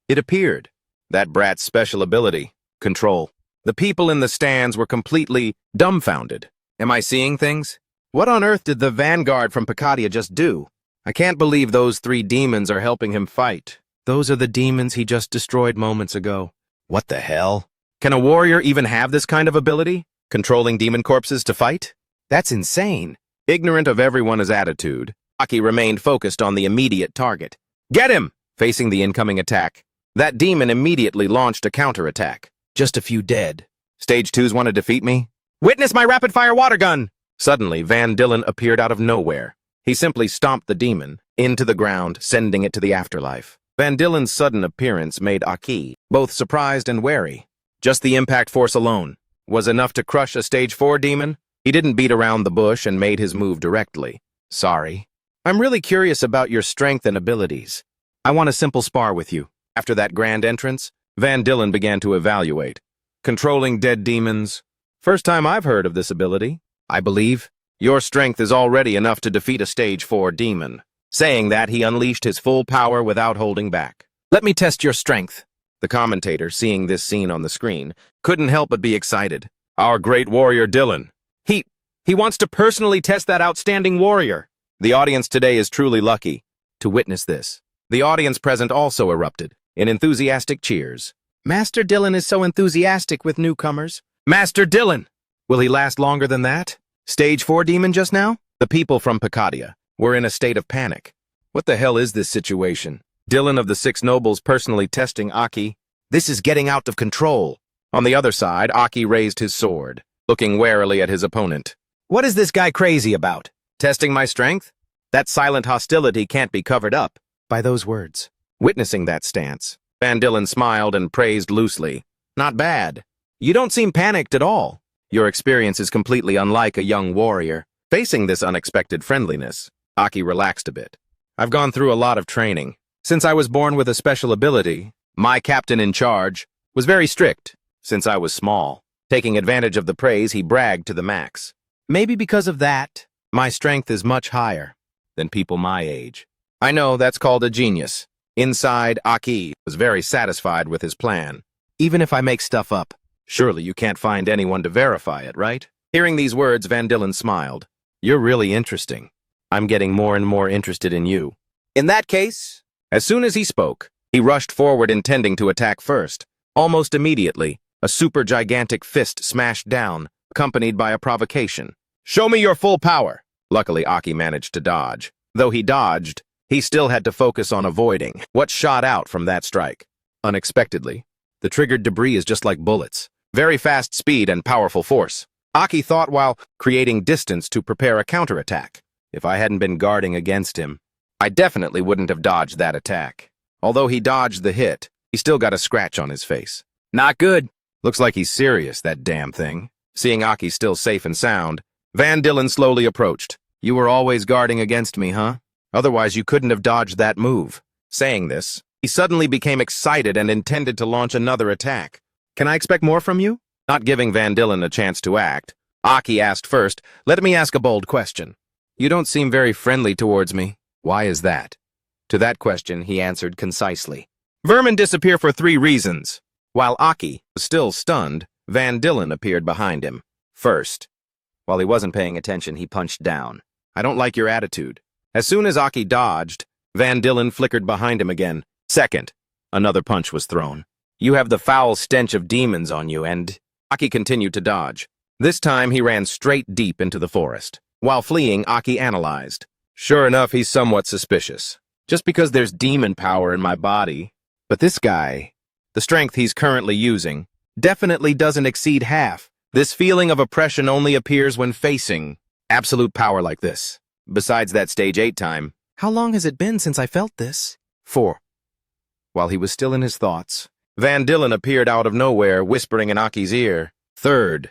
It appeared. That brat's special ability, control. The people in the stands were completely dumbfounded. Am I seeing things? What on earth did the vanguard from Picadia just do? I can't believe those 3 demons are helping him fight. Those are the demons he just destroyed moments ago. What the hell? Can a warrior even have this kind of ability? Controlling demon corpses to fight? That's insane. Ignorant of everyone's attitude, Aki remained focused on the immediate target. Get him! Facing the incoming attack, that demon immediately launched a counterattack. Just a few dead. Stage 2s want to defeat me? Witness my rapid-fire water gun! Suddenly, Van Dillen appeared out of nowhere. He simply stomped the demon into the ground, sending it to the afterlife. Van Dillen's sudden appearance made Aki both surprised and wary. Just the impact force alone was enough to crush a stage 4 demon? He didn't beat around the bush and made his move directly. Sorry. I'm really curious about your strength and abilities. I want a simple spar with you. After that grand entrance, Van Dillen began to evaluate. Controlling dead demons, First time I've heard of this ability. I believe your strength is already enough to defeat a stage 4 demon. Saying that, he unleashed his full power without holding back. Let me test your strength. The commentator, seeing this scene on the screen, couldn't help but be excited. Our great warrior Dylan. He wants to personally test that outstanding warrior. The audience today is truly lucky to witness this. The audience present also erupted in enthusiastic cheers. Master Dylan is so enthusiastic with newcomers. Master Dylan! Will he last longer than that? Stage 4 demon just now? The people from Pakadia were in a state of panic. What the hell is this situation? Dylan of the Six Nobles personally testing Aki. This is getting out of control. On the other side, Aki raised his sword, looking warily at his opponent. What is this guy crazy about? Testing my strength? That silent hostility can't be covered up by those words. Witnessing that stance, Van Dylen smiled and praised loosely. Not bad. You don't seem panicked at all. Your experience is completely unlike a young warrior. Facing this unexpected friendliness, Aki relaxed a bit. I've gone through a lot of training. Since I was born with a special ability, my captain in charge was very strict since I was small. Taking advantage of the praise, he bragged to the max. Maybe because of that, my strength is much higher than people my age. I know that's called a genius. Inside, Aki was very satisfied with his plan. Even if I make stuff up, surely you can't find anyone to verify it, right? Hearing these words, Van Dylen smiled. You're really interesting. I'm getting more and more interested in you. In that case, as soon as he spoke, he rushed forward intending to attack first. Almost immediately, a super gigantic fist smashed down, accompanied by a provocation. Show me your full power. Luckily, Aki managed to dodge. Though he dodged, he still had to focus on avoiding what shot out from that strike. Unexpectedly, the triggered debris is just like bullets. Very fast speed and powerful force. Aki thought while creating distance to prepare a counterattack. If I hadn't been guarding against him, I definitely wouldn't have dodged that attack. Although he dodged the hit, he still got a scratch on his face. Not good. Looks like he's serious, that damn thing. Seeing Aki still safe and sound, Van Dylen slowly approached. You were always guarding against me, huh? Otherwise you couldn't have dodged that move. Saying this, he suddenly became excited and intended to launch another attack. Can I expect more from you? Not giving Van Dylen a chance to act, Aki asked first, let me ask a bold question. You don't seem very friendly towards me. Why is that? To that question, he answered concisely. Vermin disappear for 3 reasons. While Aki was still stunned, Van Dylen appeared behind him. First, while he wasn't paying attention, he punched down. I don't like your attitude. As soon as Aki dodged, Van Dylen flickered behind him again. Second, another punch was thrown. You have the foul stench of demons on you, and Aki continued to dodge. This time he ran straight deep into the forest. While fleeing, Aki analyzed. Sure enough, he's somewhat suspicious. Just because there's demon power in my body. But this guy, the strength he's currently using, definitely doesn't exceed half. This feeling of oppression only appears when facing absolute power like this. Besides that stage 8 time, how long has it been since I felt this? 4. While he was still in his thoughts, Van Dylen appeared out of nowhere, whispering in Aki's ear. 3rd.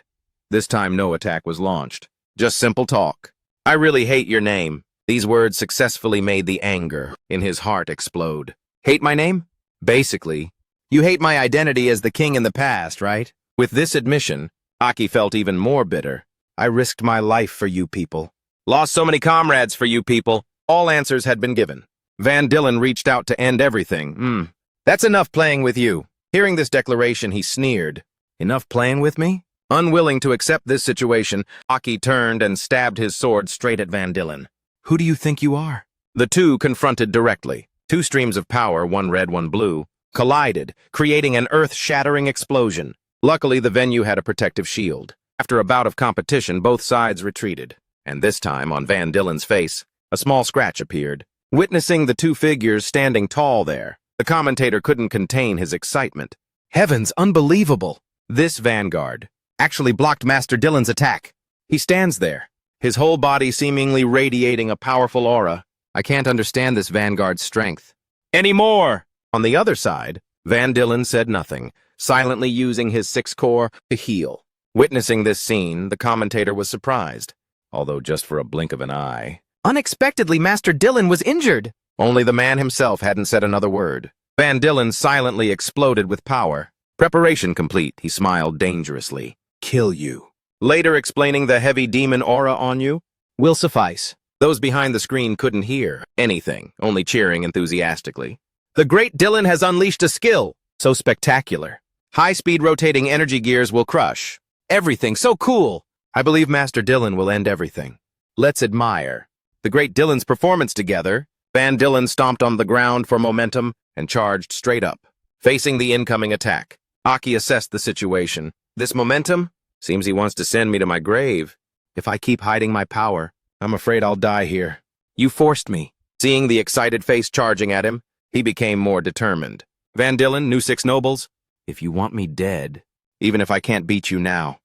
This time no attack was launched. Just simple talk. I really hate your name. These words successfully made the anger in his heart explode. Hate my name? Basically, you hate my identity as the king in the past, right? With this admission, Aki felt even more bitter. I risked my life for you people. Lost so many comrades for you people. All answers had been given. Van Dylen reached out to end everything. That's enough playing with you. Hearing this declaration, he sneered. Enough playing with me? Unwilling to accept this situation, Aki turned and stabbed his sword straight at Van Dylen. Who do you think you are? The two confronted directly. 2 streams of power, one red, one blue, collided, creating an earth-shattering explosion. Luckily, the venue had a protective shield. After a bout of competition, both sides retreated. And this time, on Van Dylen's face, a small scratch appeared. Witnessing the 2 figures standing tall there, the commentator couldn't contain his excitement. Heavens, unbelievable! This vanguard actually blocked Master Dylan's attack. He stands there, his whole body seemingly radiating a powerful aura. I can't understand this vanguard's strength anymore. On the other side, Van Dylen said nothing, silently using his 6 core to heal. Witnessing this scene, the commentator was surprised, although just for a blink of an eye. Unexpectedly, Master Dylen was injured. Only the man himself hadn't said another word. Van Dylen silently exploded with power. Preparation complete, he smiled dangerously. Kill you. later explaining the heavy demon aura on you, will suffice. Those behind the screen couldn't hear anything, only cheering enthusiastically. The great Dylan has unleashed a skill, so spectacular. High-speed rotating energy gears will crush. Everything so cool. I believe Master Dylan will end everything. Let's admire. The great Dylan's performance together. Van Dylan stomped on the ground for momentum and charged straight up, facing the incoming attack. Aki assessed the situation. This momentum? Seems he wants to send me to my grave. If I keep hiding my power, I'm afraid I'll die here. You forced me. Seeing the excited face charging at him, he became more determined. Van Dylan, new 6 nobles, if you want me dead, even if I can't beat you now.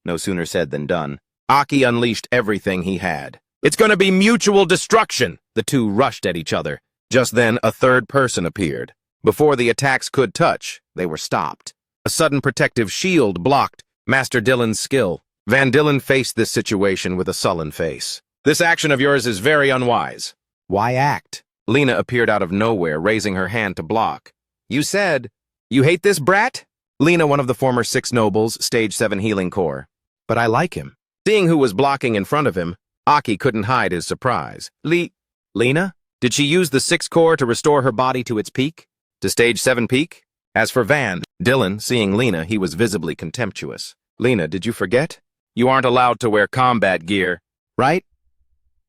No sooner said than done. Aki unleashed everything he had. It's gonna be mutual destruction! The two rushed at each other. Just then, a third person appeared. Before the attacks could touch, they were stopped. A sudden protective shield blocked Master Dylan's skill. Van Dylan faced this situation with a sullen face. This action of yours is very unwise. Why act? Lena appeared out of nowhere, raising her hand to block. You said, you hate this brat? Lena, one of the former 6 nobles, stage 7 healing core. But I like him. Seeing who was blocking in front of him, Aki couldn't hide his surprise. Lena? Did she use the 6 core to restore her body to its peak? To stage 7 peak? As for Van Dylan, seeing Lena, he was visibly contemptuous. Lena, did you forget? You aren't allowed to wear combat gear, right?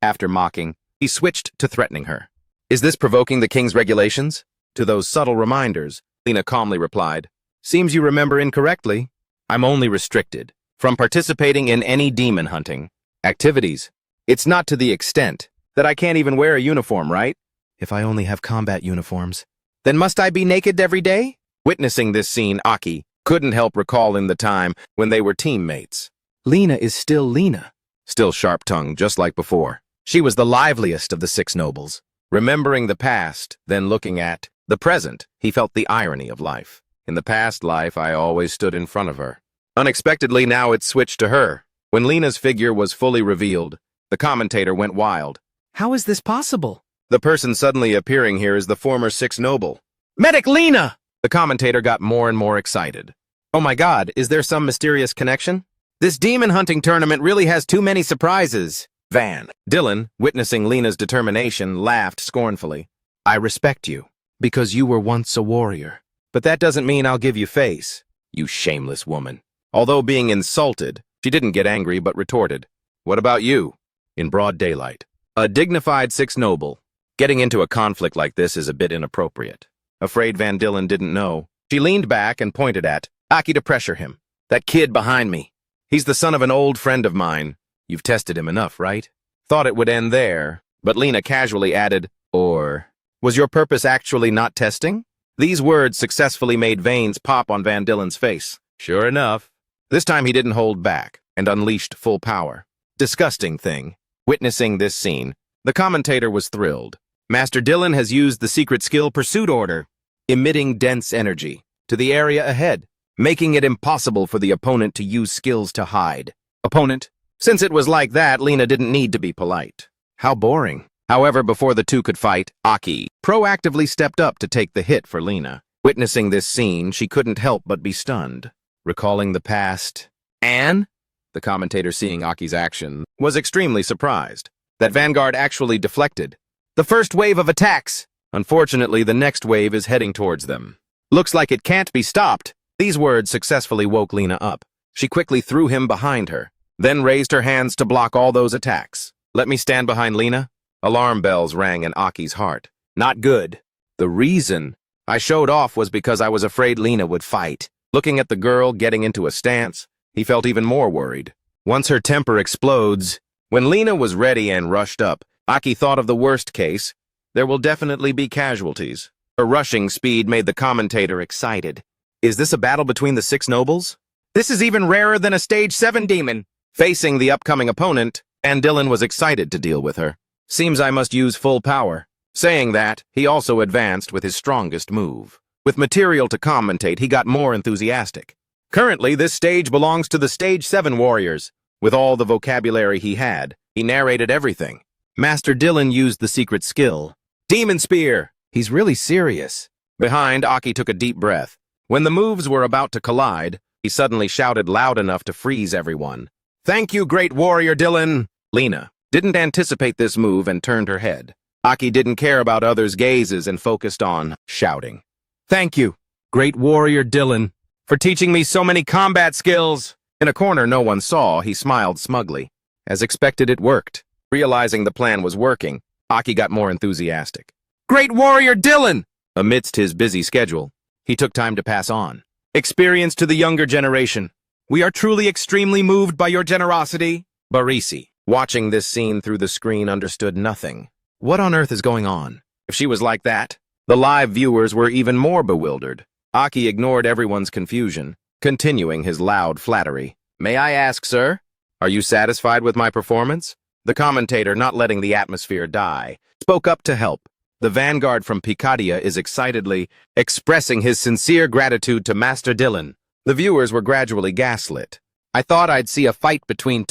After mocking, he switched to threatening her. Is this provoking the king's regulations? To those subtle reminders, Lena calmly replied, seems you remember incorrectly. I'm only restricted from participating in any demon hunting activities. It's not to the extent that I can't even wear a uniform, right? If I only have combat uniforms, then must I be naked every day? Witnessing this scene, Aki couldn't help recalling the time when they were teammates. Lena is still Lena, still sharp-tongued just like before. She was the liveliest of the 6 nobles. Remembering the past, then looking at the present, he felt the irony of life. In the past life, I always stood in front of her. Unexpectedly, now it switched to her. When Lena's figure was fully revealed, the commentator went wild. How is this possible? The person suddenly appearing here is the former 6 noble. Medic Lena! The commentator got more and more excited. Oh my god, is there some mysterious connection? This demon hunting tournament really has too many surprises. Van Dylan, witnessing Lena's determination, laughed scornfully. I respect you, because you were once a warrior. But that doesn't mean I'll give you face, you shameless woman. Although being insulted, she didn't get angry but retorted. What about you? In broad daylight. A dignified 6 noble. Getting into a conflict like this is a bit inappropriate. Afraid Van Dylan didn't know, she leaned back and pointed at Aki to pressure him. That kid behind me. He's the son of an old friend of mine. You've tested him enough, right? Thought it would end there, but Lena casually added, or was your purpose actually not testing? These words successfully made veins pop on Van Dylan's face. Sure enough. This time he didn't hold back and unleashed full power. Disgusting thing. Witnessing this scene, the commentator was thrilled. Master Dylan has used the secret skill Pursuit Order, emitting dense energy to the area ahead, making it impossible for the opponent to use skills to hide. Opponent? Since it was like that, Lena didn't need to be polite. How boring. However, before the two could fight, Aki proactively stepped up to take the hit for Lena. Witnessing this scene, she couldn't help but be stunned. Recalling the past, Anne? The commentator, seeing Aki's action, was extremely surprised. That vanguard actually deflected. The first wave of attacks! Unfortunately, the next wave is heading towards them. Looks like it can't be stopped. These words successfully woke Lena up. She quickly threw him behind her, then raised her hands to block all those attacks. Let me stand behind Lena. Alarm bells rang in Aki's heart. Not good. The reason I showed off was because I was afraid Lena would fight. Looking at the girl getting into a stance, he felt even more worried. Once her temper explodes, when Lena was ready and rushed up, Aki thought of the worst case. There will definitely be casualties. Her rushing speed made the commentator excited. Is this a battle between the 6 nobles? This is even rarer than a stage 7 demon. Facing the upcoming opponent, Van Dylan was excited to deal with her. Seems I must use full power. Saying that, he also advanced with his strongest move. With material to commentate, he got more enthusiastic. Currently, this stage belongs to the stage 7 warriors. With all the vocabulary he had, he narrated everything. Master Dylan used the secret skill. Demon Spear! He's really serious. Behind, Aki took a deep breath. When the moves were about to collide, he suddenly shouted loud enough to freeze everyone. Thank you, great warrior Dylan. Lena didn't anticipate this move and turned her head. Aki didn't care about others' gazes and focused on shouting. Thank you, great warrior Dylan, for teaching me so many combat skills. In a corner no one saw, he smiled smugly. As expected, it worked. Realizing the plan was working, Aki got more enthusiastic. Great warrior Dylan! Amidst his busy schedule, he took time to pass on. Experience to the younger generation. We are truly extremely moved by your generosity. Barisi, watching this scene through the screen, understood nothing. What on earth is going on? If she was like that, the live viewers were even more bewildered. Aki ignored everyone's confusion, continuing his loud flattery. May I ask, sir? Are you satisfied with my performance? The commentator, not letting the atmosphere die, spoke up to help. The vanguard from Pikadia is excitedly expressing his sincere gratitude to Master Dylan. The viewers were gradually gaslit. I thought I'd see a fight between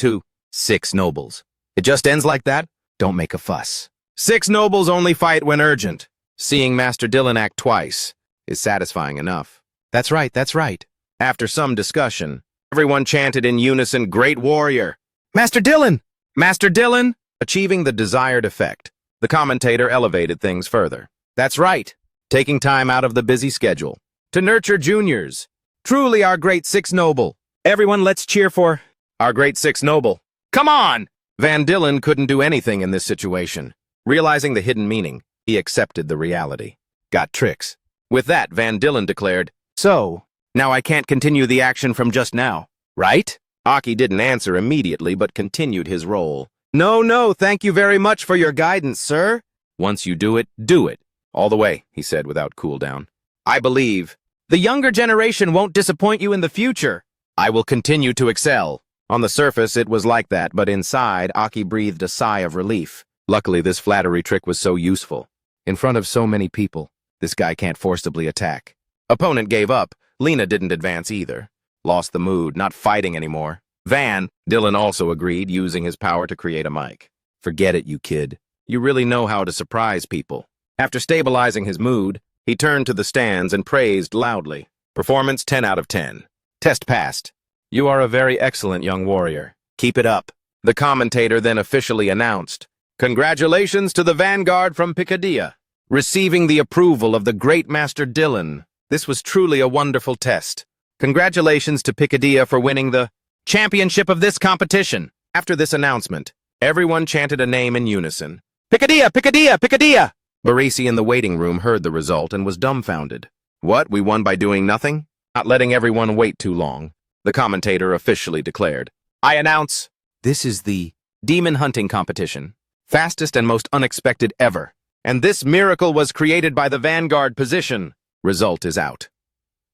6 nobles. It just ends like that? Don't make a fuss. 6 nobles only fight when urgent. Seeing Master Dylan act twice is satisfying enough. That's right, that's right. After some discussion, everyone chanted in unison, Great Warrior! Master Dylan! Master Dylan! Achieving the desired effect, the commentator elevated things further. That's right, taking time out of the busy schedule to nurture juniors. Truly our great 6 noble. Everyone, let's cheer for our great 6 noble. Come on! Van Dylen couldn't do anything in this situation. Realizing the hidden meaning, he accepted the reality. Got tricks. With that, Van Dylen declared, So, now I can't continue the action from just now, right? Aki didn't answer immediately, but continued his role. No, thank you very much for your guidance, sir. Once you do it, do it. All the way, he said without cool down. I believe the younger generation won't disappoint you in the future. I will continue to excel. On the surface, it was like that, but inside, Aki breathed a sigh of relief. Luckily, this flattery trick was so useful. In front of so many people, this guy can't forcibly attack. Opponent gave up. Lena didn't advance either. Lost the mood, not fighting anymore. Van Dylen also agreed, using his power to create a mic. Forget it, you kid. You really know how to surprise people. After stabilizing his mood, he turned to the stands and praised loudly. Performance 10 out of 10. Test passed. You are a very excellent young warrior. Keep it up. The commentator then officially announced, Congratulations to the vanguard from Pikadia, receiving the approval of the great Master Dylan. This was truly a wonderful test. Congratulations to Pikadia for winning the championship of this competition. After this announcement, everyone chanted a name in unison. Pikadia! Pikadia! Pikadia! Barisi in the waiting room heard the result and was dumbfounded. What, we won by doing nothing? Not letting everyone wait too long, the commentator officially declared. I announce, this is the demon hunting competition. Fastest and most unexpected ever. And this miracle was created by the vanguard position. Result is out.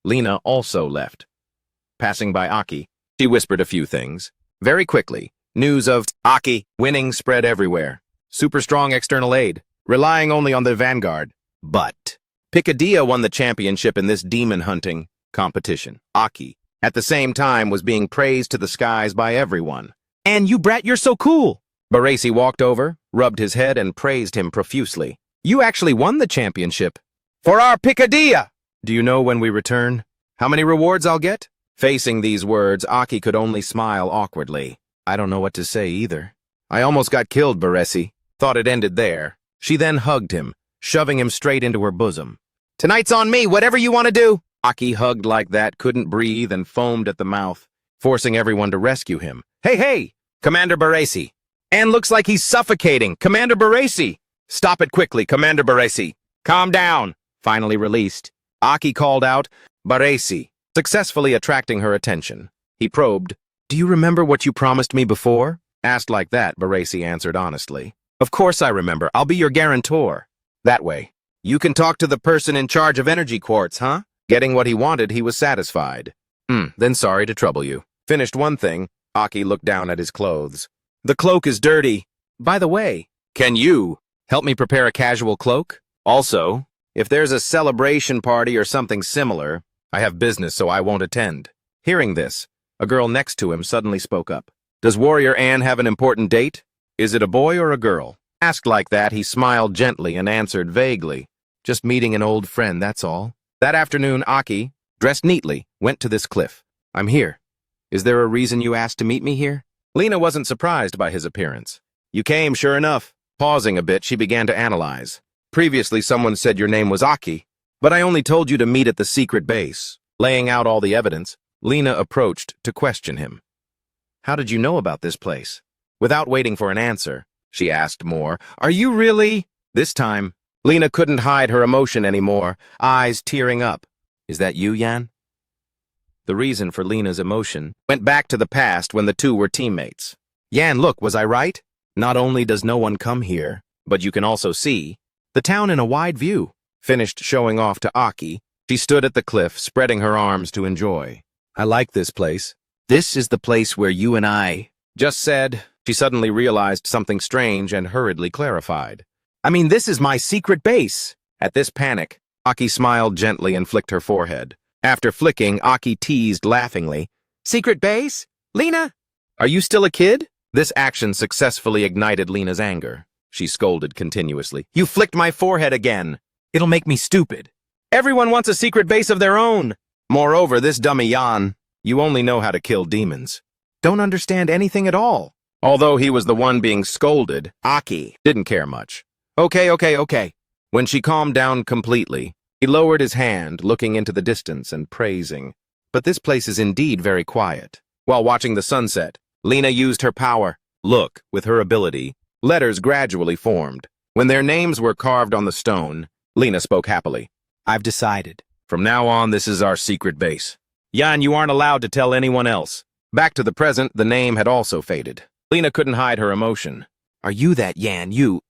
Lena also left. Passing by Aki, she whispered a few things. Very quickly, news of Aki winning spread everywhere. Super strong external aid, relying only on the vanguard. But Pikadia won the championship in this demon hunting competition. Aki, at the same time, was being praised to the skies by everyone. And you brat, you're so cool! Barasi walked over, rubbed his head, and praised him profusely. You actually won the championship. For our Pikadia! Do you know when we return? How many rewards I'll get? Facing these words, Aki could only smile awkwardly. I don't know what to say either. I almost got killed, Baresi. Thought it ended there. She then hugged him, shoving him straight into her bosom. Tonight's on me, whatever you want to do. Aki, hugged like that, couldn't breathe and foamed at the mouth, forcing everyone to rescue him. Hey, Commander Barasi. And looks like he's suffocating. Commander Barasi! Stop it quickly, Commander Barasi. Calm down. Finally released, Aki called out, Barasi, successfully attracting her attention. He probed, Do you remember what you promised me before? Asked like that, Barasi answered honestly. Of course I remember. I'll be your guarantor. That way, you can talk to the person in charge of energy quartz, huh? Getting what he wanted, he was satisfied. Then sorry to trouble you. Finished one thing, Aki looked down at his clothes. The cloak is dirty. By the way, can you help me prepare a casual cloak? Also, if there's a celebration party or something similar, I have business so I won't attend. Hearing this, a girl next to him suddenly spoke up. Does Warrior Ann have an important date? Is it a boy or a girl? Asked like that, he smiled gently and answered vaguely. Just meeting an old friend, that's all. That afternoon, Aki, dressed neatly, went to this cliff. I'm here. Is there a reason you asked to meet me here? Lena wasn't surprised by his appearance. You came, sure enough. Pausing a bit, she began to analyze. Previously, someone said your name was Aki, but I only told you to meet at the secret base. Laying out all the evidence, Lena approached to question him. How did you know about this place? Without waiting for an answer, she asked more. Are you really? This time, Lena couldn't hide her emotion anymore, eyes tearing up. Is that you, Yan? The reason for Lena's emotion went back to the past when the two were teammates. Yan, look, was I right? Not only does no one come here, but you can also see the town in a wide view. Finished showing off to Aki, she stood at the cliff, spreading her arms to enjoy. I like this place. This is the place where you and I just said. She suddenly realized something strange and hurriedly clarified. I mean, this is my secret base. At this panic, Aki smiled gently and flicked her forehead. After flicking, Aki teased laughingly. Secret base? Lena? Are you still a kid? This action successfully ignited Lena's anger. She scolded continuously. You flicked my forehead again. It'll make me stupid. Everyone wants a secret base of their own. Moreover, this dummy Yan, you only know how to kill demons. Don't understand anything at all. Although he was the one being scolded, Aki didn't care much. Okay. When she calmed down completely, he lowered his hand, looking into the distance and praising. But this place is indeed very quiet. While watching the sunset, Lena used her power. Look, with her ability, letters gradually formed. When their names were carved on the stone, Lena spoke happily. I've decided. From now on, this is our secret base. Yan, you aren't allowed to tell anyone else. Back to the present, the name had also faded. Lena couldn't hide her emotion. Are you that Yan? You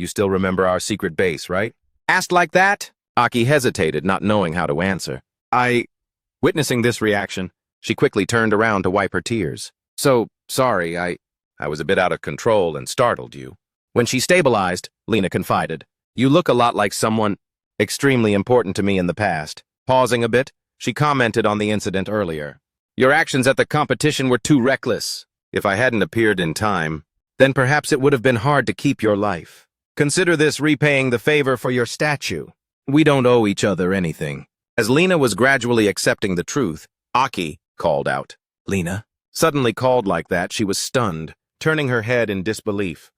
still remember our secret base, right? Asked like that, Aki hesitated, not knowing how to answer. Witnessing this reaction, she quickly turned around to wipe her tears. So, sorry, I was a bit out of control and startled you. When she stabilized, Lena confided. You look a lot like someone extremely important to me in the past. Pausing a bit, she commented on the incident earlier. Your actions at the competition were too reckless. If I hadn't appeared in time, then perhaps it would have been hard to keep your life. Consider this repaying the favor for your statue. We don't owe each other anything. As Lena was gradually accepting the truth, Aki called out. Lena? Suddenly called like that, she was stunned, turning her head in disbelief.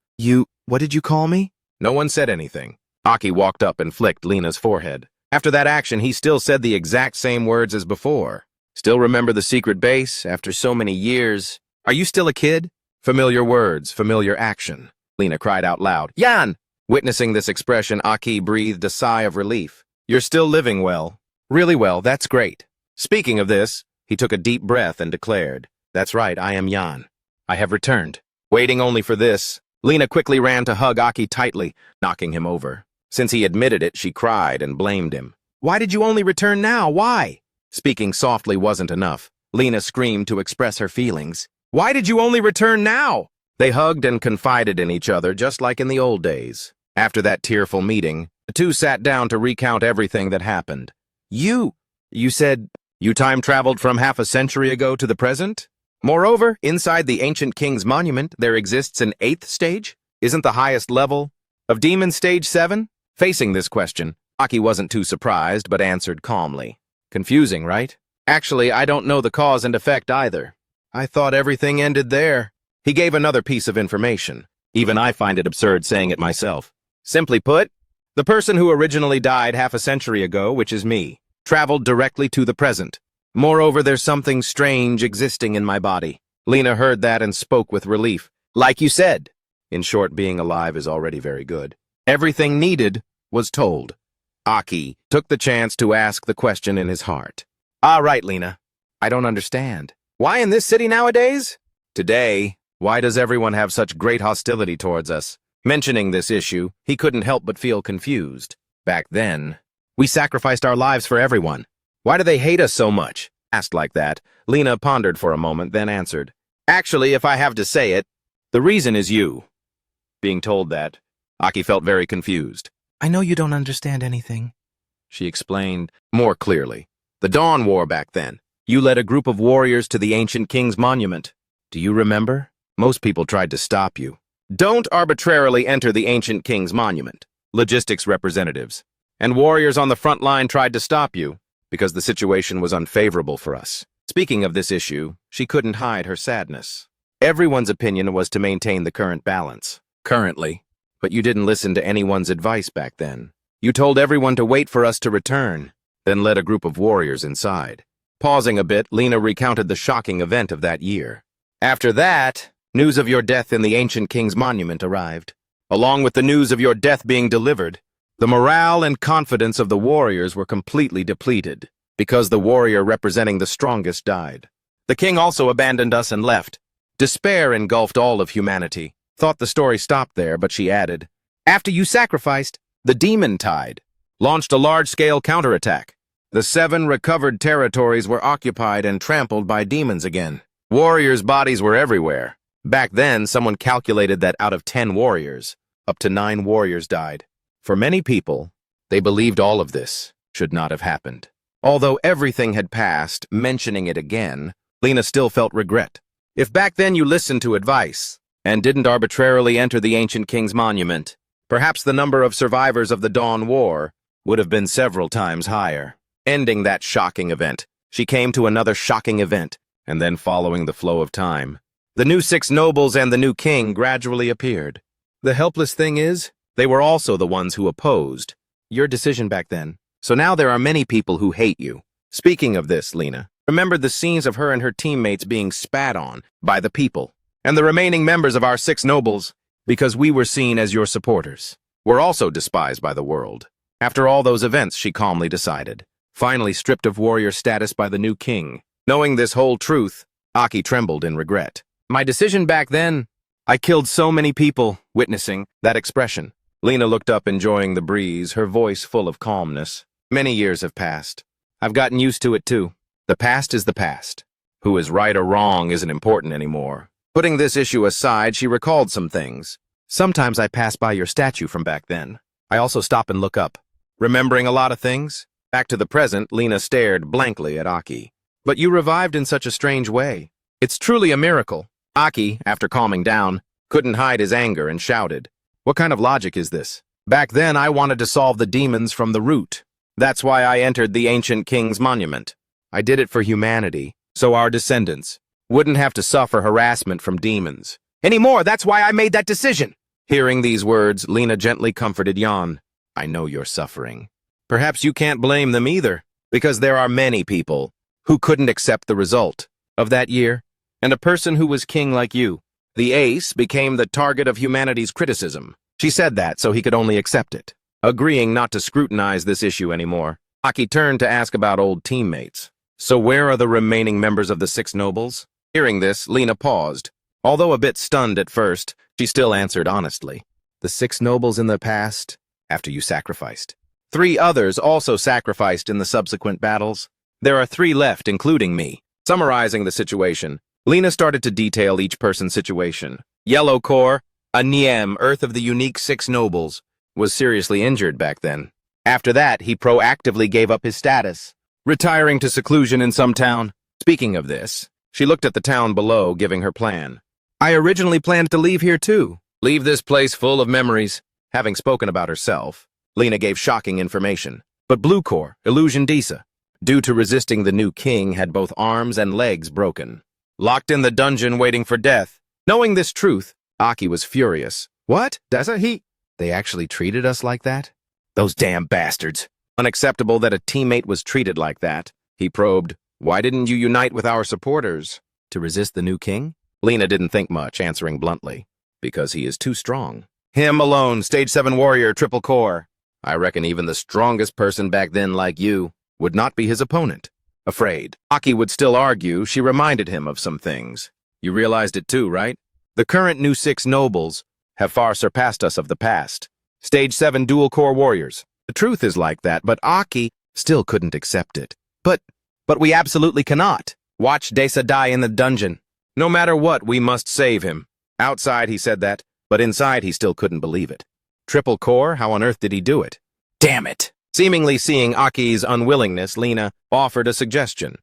What did you call me? No one said anything. Aki walked up and flicked Lena's forehead. After that action, he still said the exact same words as before. Still remember the secret base after so many years? Are you still a kid? Familiar words, familiar action. Lena cried out loud. Yan! Witnessing this expression, Aki breathed a sigh of relief. You're still living well. Really well, that's great. Speaking of this, he took a deep breath and declared, That's right, I am Yan. I have returned. Waiting only for this, Lena quickly ran to hug Aki tightly, knocking him over. Since he admitted it, she cried and blamed him. Why did you only return now? Why? Speaking softly wasn't enough. Lena screamed to express her feelings. Why did you only return now? They hugged and confided in each other just like in the old days. After that tearful meeting, the two sat down to recount everything that happened. You said you time-traveled from half a century ago to the present? Moreover, inside the ancient king's monument, there exists an 8th stage? Isn't the highest level of demon stage 7? Facing this question, Aki wasn't too surprised, but answered calmly. Confusing, right? Actually, I don't know the cause and effect either. I thought everything ended there. He gave another piece of information. Even I find it absurd saying it myself. Simply put, the person who originally died half a century ago, which is me, traveled directly to the present. Moreover, there's something strange existing in my body. Lena heard that and spoke with relief. Like you said. In short, being alive is already very good. Everything needed was told. Aki took the chance to ask the question in his heart. Right, Lena. I don't understand. Why in this city nowadays? Today, why does everyone have such great hostility towards us? Mentioning this issue, he couldn't help but feel confused. Back then, we sacrificed our lives for everyone. Why do they hate us so much? Asked like that, Lena pondered for a moment, then answered. Actually, if I have to say it, the reason is you. Being told that, Aki felt very confused. I know you don't understand anything, she explained more clearly. The Dawn War back then. You led a group of warriors to the ancient king's monument. Do you remember? Most people tried to stop you. Don't arbitrarily enter the ancient king's monument. Logistics representatives. And warriors on the front line tried to stop you because the situation was unfavorable for us. Speaking of this issue, she couldn't hide her sadness. Everyone's opinion was to maintain the current balance. Currently. But you didn't listen to anyone's advice back then. You told everyone to wait for us to return, then led a group of warriors inside. Pausing a bit, Lena recounted the shocking event of that year. After that, news of your death in the ancient king's monument arrived. Along with the news of your death being delivered, the morale and confidence of the warriors were completely depleted, because the warrior representing the strongest died. The king also abandoned us and left. Despair engulfed all of humanity. Thought the story stopped there, but she added, "After you sacrificed, the demon tide launched a large-scale counterattack. The 7 recovered territories were occupied and trampled by demons again. Warriors' bodies were everywhere. Back then, someone calculated that out of 10 warriors, up to 9 warriors died. For many people, they believed all of this should not have happened. Although everything had passed, mentioning it again, Lena still felt regret. If back then you listened to advice and didn't arbitrarily enter the ancient king's monument, perhaps the number of survivors of the Dawn War would have been several times higher." Ending that shocking event, she came to another shocking event, and then following the flow of time, the new 6 nobles and the new king gradually appeared. The helpless thing is, they were also the ones who opposed your decision back then. So now there are many people who hate you. Speaking of this, Lena remembered the scenes of her and her teammates being spat on by the people, and the remaining members of our 6 nobles, because we were seen as your supporters, were also despised by the world. After all those events, she calmly decided, finally stripped of warrior status by the new king. Knowing this whole truth, Aki trembled in regret. My decision back then, I killed so many people. Witnessing that expression, Lena looked up, enjoying the breeze, her voice full of calmness. Many years have passed. I've gotten used to it too. The past is the past. Who is right or wrong isn't important anymore. Putting this issue aside, she recalled some things. Sometimes I pass by your statue from back then. I also stop and look up. Remembering a lot of things? Back to the present, Lena stared blankly at Aki. But you revived in such a strange way. It's truly a miracle. Aki, after calming down, couldn't hide his anger and shouted, "What kind of logic is this? Back then I wanted to solve the demons from the root. That's why I entered the ancient king's monument. I did it for humanity, so our descendants wouldn't have to suffer harassment from demons. Anymore, that's why I made that decision." Hearing these words, Lena gently comforted Jan. I know you're suffering. Perhaps you can't blame them either, because there are many people who couldn't accept the result of that year, and a person who was king like you, the ace, became the target of humanity's criticism. She said that so he could only accept it. Agreeing not to scrutinize this issue anymore, Aki turned to ask about old teammates. So where are the remaining members of the 6 nobles? Hearing this, Lena paused. Although a bit stunned at first, she still answered honestly. The 6 nobles in the past, after you sacrificed. 3 others also sacrificed in the subsequent battles. There are 3 left, including me. Summarizing the situation, Lena started to detail each person's situation. Yellow Core, a Niem, Earth of the unique 6 nobles, was seriously injured back then. After that, he proactively gave up his status, retiring to seclusion in some town. Speaking of this, she looked at the town below, giving her plan. I originally planned to leave here too. Leave this place full of memories. Having spoken about herself, Lena gave shocking information. But Blue Core, Illusion Disa, due to resisting the new king, had both arms and legs broken. Locked in the dungeon waiting for death. Knowing this truth, Aki was furious. What? Desa? They actually treated us like that? Those damn bastards. Unacceptable that a teammate was treated like that. He probed, why didn't you unite with our supporters? To resist the new king? Lena didn't think much, answering bluntly. Because he is too strong. Him alone, Stage 7 warrior, triple core. I reckon even the strongest person back then like you would not be his opponent. Afraid Aki would still argue, she reminded him of some things. You realized it too, right? The current new 6 nobles have far surpassed us of the past. Stage 7 dual-core warriors. The truth is like that, but Aki still couldn't accept it. But we absolutely cannot. Watch Desa die in the dungeon. No matter what, we must save him. Outside he said that, but inside he still couldn't believe it. Triple core? How on earth did he do it? Damn it! Seemingly seeing Aki's unwillingness, Lena offered a suggestion.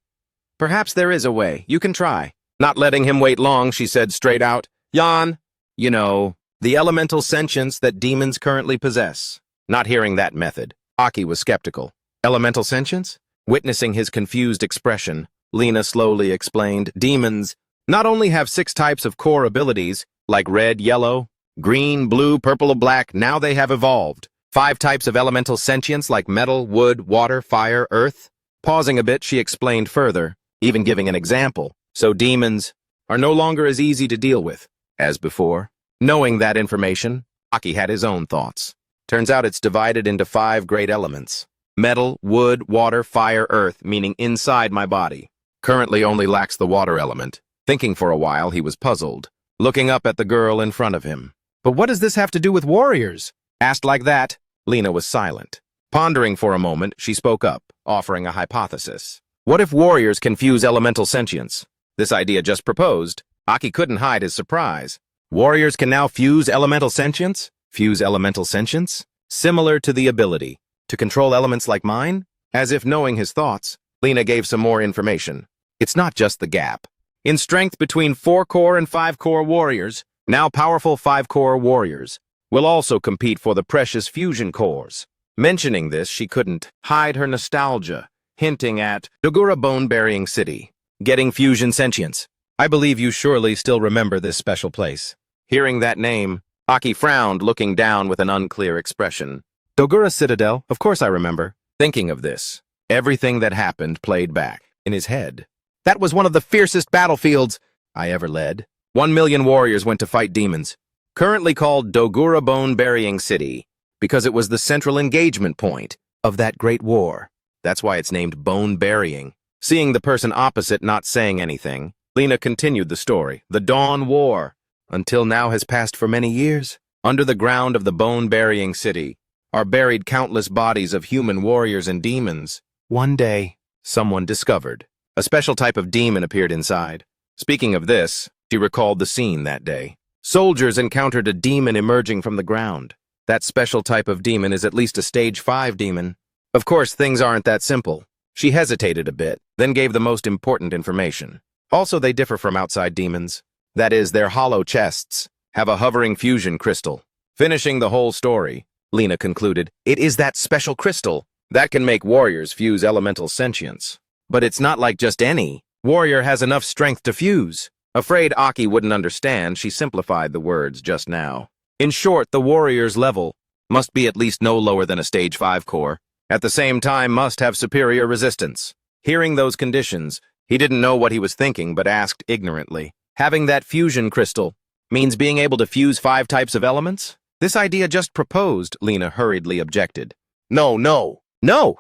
Perhaps there is a way. You can try. Not letting him wait long, she said straight out. Jan, you know, the elemental sentience that demons currently possess. Not hearing that method, Aki was skeptical. Elemental sentience? Witnessing his confused expression, Lena slowly explained, demons not only have 6 types of core abilities, like red, yellow, green, blue, purple, or black, now they have evolved 5 types of elemental sentience like metal, wood, water, fire, earth. Pausing a bit, she explained further, even giving an example. So demons are no longer as easy to deal with as before. Knowing that information, Aki had his own thoughts. Turns out it's divided into 5 great elements. Metal, wood, water, fire, earth, meaning inside my body. Currently only lacks the water element. Thinking for a while, he was puzzled, looking up at the girl in front of him. But what does this have to do with warriors? Asked like that, Lena was silent. Pondering for a moment, she spoke up, offering a hypothesis. What if warriors can fuse elemental sentience? This idea just proposed. Aki couldn't hide his surprise. Warriors can now fuse elemental sentience? Fuse elemental sentience? Similar to the ability to control elements like mine? As if knowing his thoughts, Lena gave some more information. It's not just the gap in strength between 4-core and 5-core warriors. Now powerful 5-core warriors will also compete for the precious fusion cores. Mentioning this, she couldn't hide her nostalgia, hinting at Dogura Bone-Burying City, getting fusion sentience. I believe you surely still remember this special place. Hearing that name, Aki frowned, looking down with an unclear expression. Dogura Citadel, of course I remember. Thinking of this, everything that happened played back in his head. That was one of the fiercest battlefields I ever led. 1 million warriors went to fight demons. Currently called Dogura Bone-Burying City, because it was the central engagement point of that great war. That's why it's named Bone-Burying. Seeing the person opposite not saying anything, Lena continued the story. The Dawn War, until now, has passed for many years. Under the ground of the Bone-Burying City are buried countless bodies of human warriors and demons. One day, someone discovered a special type of demon appeared inside. Speaking of this, she recalled the scene that day. Soldiers encountered a demon emerging from the ground. That special type of demon is at least a stage 5 demon. Of course, things aren't that simple. She hesitated a bit, then gave the most important information. Also, they differ from outside demons. That is, their hollow chests have a hovering fusion crystal. Finishing the whole story, Lena concluded, it is that special crystal that can make warriors fuse elemental sentience. But it's not like just any warrior has enough strength to fuse. Afraid Aki wouldn't understand, she simplified the words just now. In short, the warrior's level must be at least no lower than a stage 5 core. At the same time, must have superior resistance. Hearing those conditions, he didn't know what he was thinking, but asked ignorantly. Having that fusion crystal means being able to fuse 5 types of elements? This idea just proposed, Lena hurriedly objected. No.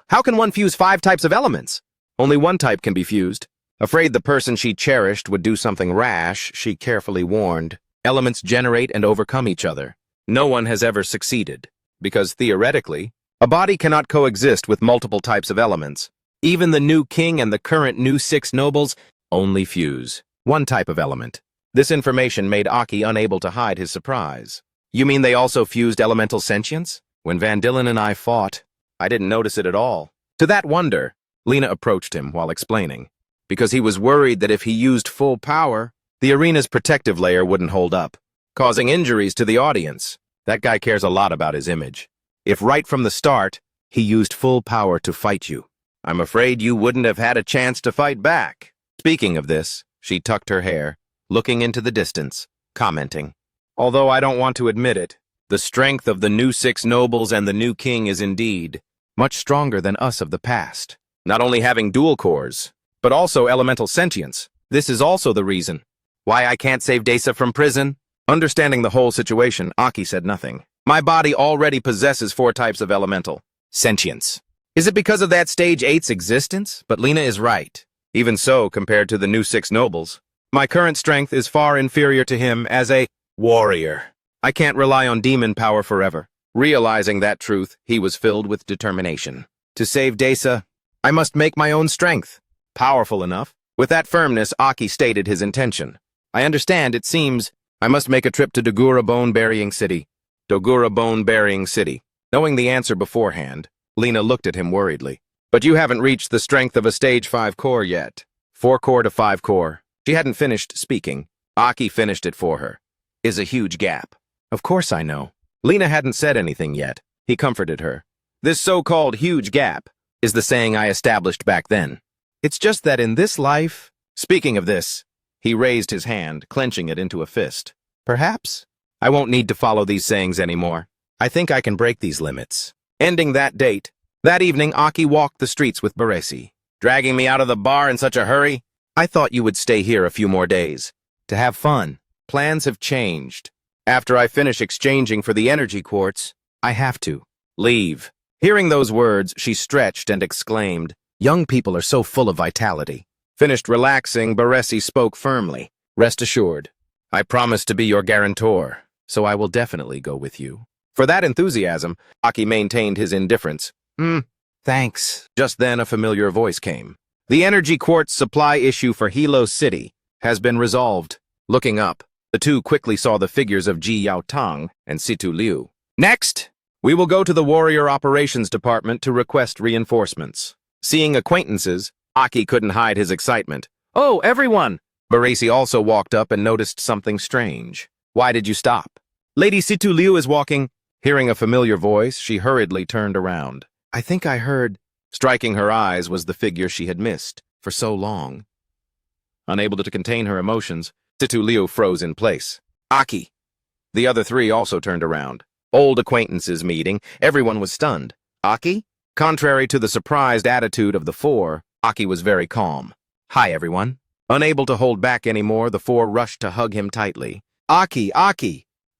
How can one fuse 5 types of elements? Only one type can be fused. Afraid the person she cherished would do something rash, she carefully warned. Elements generate and overcome each other. No one has ever succeeded, because theoretically, a body cannot coexist with multiple types of elements. Even the new king and the current new 6 nobles only fuse one type of element. This information made Aki unable to hide his surprise. You mean they also fused elemental sentience? When Van Dillen and I fought, I didn't notice it at all. To that wonder, Lena approached him while explaining, because he was worried that if he used full power, the arena's protective layer wouldn't hold up, causing injuries to the audience. That guy cares a lot about his image. If right from the start, he used full power to fight you, I'm afraid you wouldn't have had a chance to fight back. Speaking of this, she tucked her hair, looking into the distance, commenting, although I don't want to admit it, the strength of the new 6 nobles and the new king is indeed much stronger than us of the past. Not only having dual cores, but also elemental sentience. This is also the reason why I can't save Desa from prison. Understanding the whole situation, Aki said nothing. My body already possesses 4 types of elemental sentience. Is it because of that stage 8's existence? But Lena is right. Even so, compared to the new 6 nobles, my current strength is far inferior to him as a warrior. I can't rely on demon power forever. Realizing that truth, he was filled with determination. To save Desa, I must make my own strength powerful enough. With that firmness, Aki stated his intention. I understand, it seems, I must make a trip to Dogura Bone-Burying City. Dogura Bone-Burying City. Knowing the answer beforehand, Lena looked at him worriedly. But you haven't reached the strength of a stage 5 core yet. 4 core to 5 core. She hadn't finished speaking. Aki finished it for her. Is a huge gap. Of course I know. Lena hadn't said anything yet. He comforted her. This so-called huge gap is the saying I established back then. It's just that in this life, speaking of this, He raised his hand, clenching it into a fist. Perhaps I won't need to follow these sayings anymore. I think I can break these limits. Ending that date, that evening Aki walked the streets with Baresi. Dragging me out of the bar in such a hurry? I thought you would stay here a few more days. To have fun. Plans have changed. After I finish exchanging for the energy quartz, I have to leave. Hearing those words, she stretched and exclaimed, "Young people are so full of vitality." Finished relaxing, Baresi spoke firmly. "Rest assured, I promise to be your guarantor, so I will definitely go with you." For that enthusiasm, Aki maintained his indifference. Thanks. Just then a familiar voice came. "The energy quartz supply issue for Hilo City has been resolved." Looking up, the two quickly saw the figures of Ji Yaotang and Situ Liu. "Next, we will go to the Warrior Operations Department to request reinforcements." Seeing acquaintances, Aki couldn't hide his excitement. "Oh, everyone!" Baresi also walked up and noticed something strange. "Why did you stop?" "Lady Situ Liu is walking." Hearing a familiar voice, she hurriedly turned around. "I think I heard." Striking her eyes was the figure she had missed for so long. Unable to contain her emotions, Situ Liu froze in place. "Aki!" The other three also turned around. Old acquaintances meeting, everyone was stunned. "Aki?" Contrary to the surprised attitude of the four, Aki was very calm. "Hi, everyone." Unable to hold back anymore, the four rushed to hug him tightly. Aki!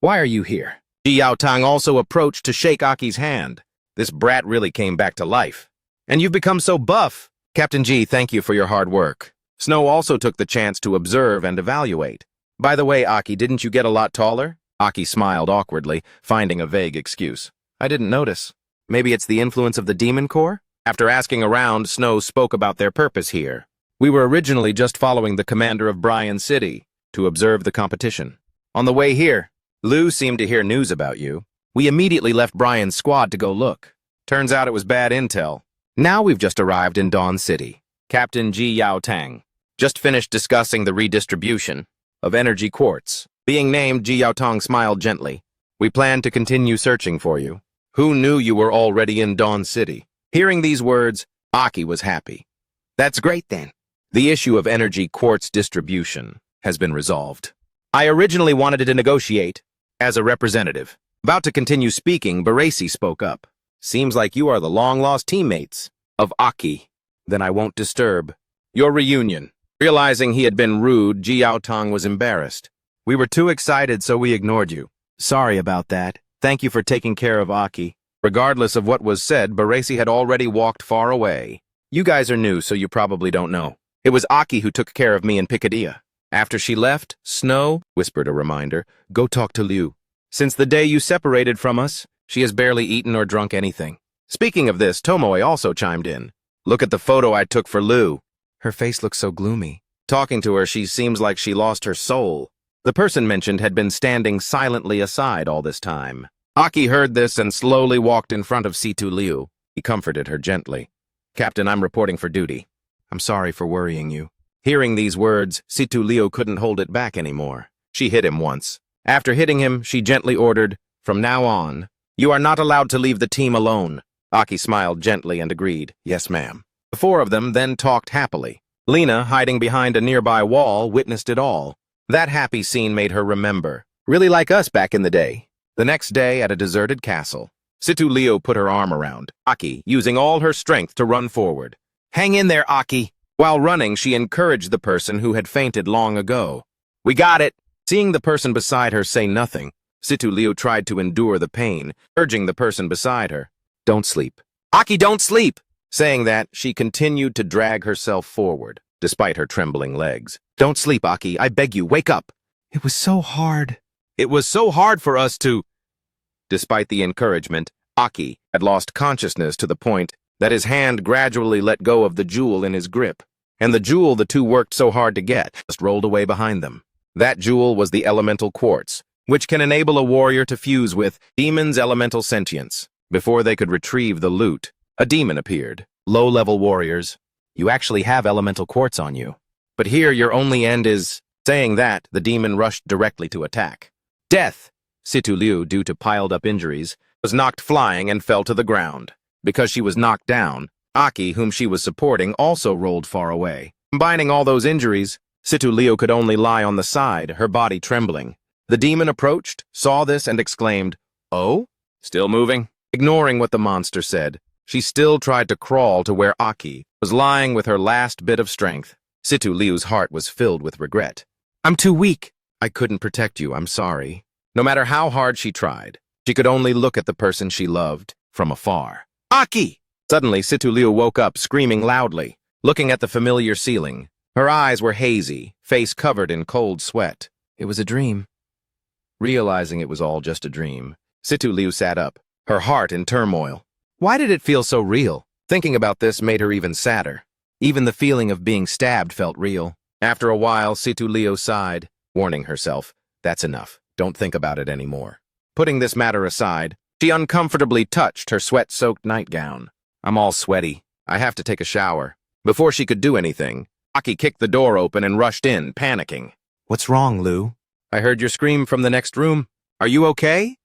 Why are you here?" Ji Yaotang also approached to shake Aki's hand. "This brat really came back to life. And you've become so buff." "Captain Ji, thank you for your hard work." Snow also took the chance to observe and evaluate. "By the way, Aki, didn't you get a lot taller?" Aki smiled awkwardly, finding a vague excuse. "I didn't notice. Maybe it's the influence of the Demon Corps?" After asking around, Snow spoke about their purpose here. "We were originally just following the commander of Bryan City to observe the competition. On the way here, Liu seemed to hear news about you. We immediately left Bryan's squad to go look. Turns out it was bad intel. Now we've just arrived in Dawn City." Captain Ji Yaotang just finished discussing the redistribution of energy quartz. Being named, Ji Yaotang smiled gently. "We plan to continue searching for you. Who knew you were already in Dawn City?" Hearing these words, Aki was happy. "That's great then. The issue of energy quartz distribution has been resolved. I originally wanted to negotiate as a representative." About to continue speaking, Baresi spoke up. "Seems like you are the long-lost teammates of Aki. Then I won't disturb your reunion." Realizing he had been rude, Ji Yaotang was embarrassed. "We were too excited, so we ignored you. Sorry about that. Thank you for taking care of Aki." Regardless of what was said, Baresi had already walked far away. "You guys are new, so you probably don't know. It was Aki who took care of me in Picadilly. After she left, Snow whispered a reminder, "Go talk to Liu. Since the day you separated from us, she has barely eaten or drunk anything." Speaking of this, Tomoe also chimed in. "Look at the photo I took for Liu. Her face looks so gloomy. Talking to her, she seems like she lost her soul." The person mentioned had been standing silently aside all this time. Aki heard this and slowly walked in front of Situ Liu. He comforted her gently. "Captain, I'm reporting for duty. I'm sorry for worrying you." Hearing these words, Situ Liu couldn't hold it back anymore. She hit him once. After hitting him, she gently ordered, "From now on, you are not allowed to leave the team alone." Aki smiled gently and agreed, "Yes, ma'am." The four of them then talked happily. Lena, hiding behind a nearby wall, witnessed it all. That happy scene made her remember. Really like us back in the day. The next day, at a deserted castle, Situ Liu put her arm around Aki, using all her strength to run forward. "Hang in there, Aki." While running, she encouraged the person who had fainted long ago. "We got it." Seeing the person beside her say nothing, Situ Liu tried to endure the pain, urging the person beside her, "Don't sleep. Aki, don't sleep." Saying that, she continued to drag herself forward, despite her trembling legs. "Don't sleep, Aki. I beg you, wake up." "It was so hard." "It was so hard for us to—" Despite the encouragement, Aki had lost consciousness to the point that his hand gradually let go of the jewel in his grip, and the jewel the two worked so hard to get just rolled away behind them. That jewel was the elemental quartz, which can enable a warrior to fuse with demons' elemental sentience. Before they could retrieve the loot, a demon appeared. "Low-level warriors, you actually have elemental quartz on you. But here your only end is—" Saying that, the demon rushed directly to attack. "Death!" Situ Liu, due to piled-up injuries, was knocked flying and fell to the ground. Because she was knocked down, Aki, whom she was supporting, also rolled far away. Combining all those injuries, Situ Liu could only lie on the side, her body trembling. The demon approached, saw this, and exclaimed, "Oh? Still moving?" Ignoring what the monster said, she still tried to crawl to where Aki was lying with her last bit of strength. Situ Liu's heart was filled with regret. "I'm too weak. I couldn't protect you, I'm sorry." No matter how hard she tried, she could only look at the person she loved from afar. "Aki!" Suddenly, Situ Liu woke up, screaming loudly, looking at the familiar ceiling. Her eyes were hazy, face covered in cold sweat. It was a dream. Realizing it was all just a dream, Situ Liu sat up, her heart in turmoil. Why did it feel so real? Thinking about this made her even sadder. Even the feeling of being stabbed felt real. After a while, Situ Liu sighed, warning herself, "That's enough. Don't think about it anymore." Putting this matter aside, she uncomfortably touched her sweat-soaked nightgown. "I'm all sweaty. I have to take a shower." Before she could do anything, Aki kicked the door open and rushed in, panicking. "What's wrong, Lou? I heard your scream from the next room. Are you okay?"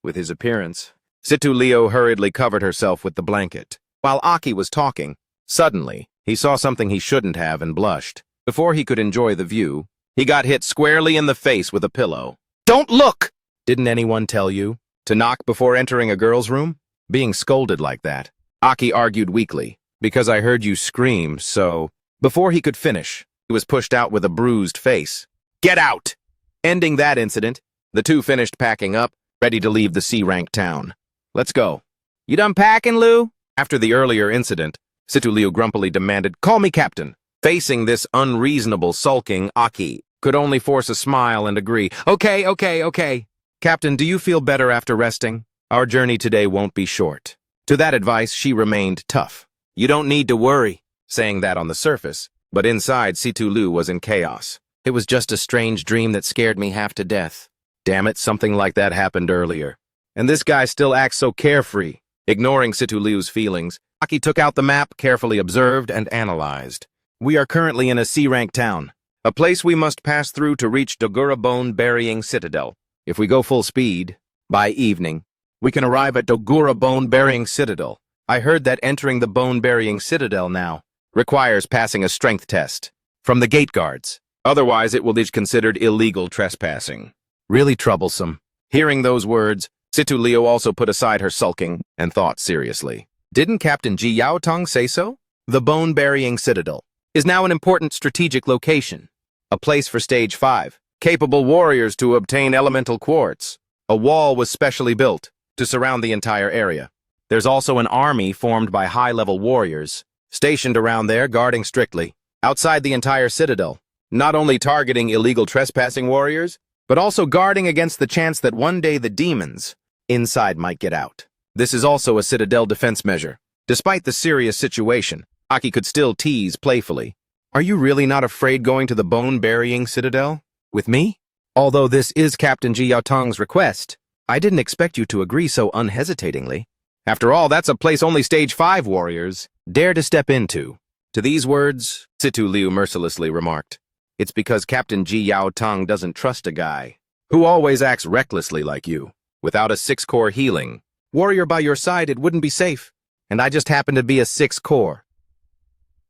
With his appearance, Situ Liu hurriedly covered herself with the blanket. While Aki was talking, suddenly, he saw something he shouldn't have and blushed. Before he could enjoy the view, he got hit squarely in the face with a pillow. "Don't look!" "Didn't anyone tell you to knock before entering a girl's room?" Being scolded like that, Aki argued weakly, "Because I heard you scream, so..." Before he could finish, he was pushed out with a bruised face. "Get out!" Ending that incident, the two finished packing up, ready to leave the C-rank town. "Let's go." "You done packing, Lou?" After the earlier incident, Situ Liu grumpily demanded, "Call me captain." Facing this unreasonable, sulking Aki could only force a smile and agree, Okay. Captain, do you feel better after resting? Our journey today won't be short." To that advice, she remained tough. "You don't need to worry," saying that on the surface, but inside, Situ Liu was in chaos. "It was just a strange dream that scared me half to death. Damn it, something like that happened earlier. And this guy still acts so carefree." Ignoring Situ Liu's feelings, Aki took out the map, carefully observed and analyzed. "We are currently in a C-rank town, a place we must pass through to reach Dogura Bone-Burying Citadel. If we go full speed, by evening, we can arrive at Dogura Bone-Burying Citadel. I heard that entering the Bone-Burying Citadel now requires passing a strength test from the gate guards. Otherwise, it will be considered illegal trespassing." Really troublesome. Hearing those words, Situ Liu also put aside her sulking and thought seriously. Didn't Captain Ji Yaotong say so? The Bone-Burying Citadel is now an important strategic location, a place for Stage 5, capable warriors to obtain elemental quartz. A wall was specially built to surround the entire area. There's also an army formed by high-level warriors, stationed around there guarding strictly, outside the entire citadel, not only targeting illegal trespassing warriors, but also guarding against the chance that one day the demons inside might get out. This is also a citadel defense measure. Despite the serious situation, Aki could still tease playfully. "Are you really not afraid going to the bone-burying citadel? With me? Although this is Captain Ji Yaotong's request, I didn't expect you to agree so unhesitatingly. After all, that's a place only Stage 5 warriors dare to step into." To these words, Situ Liu mercilessly remarked, "It's because Captain Ji Yaotong doesn't trust a guy who always acts recklessly like you. Without a 6-core healing warrior by your side, it wouldn't be safe. And I just happen to be a 6-core.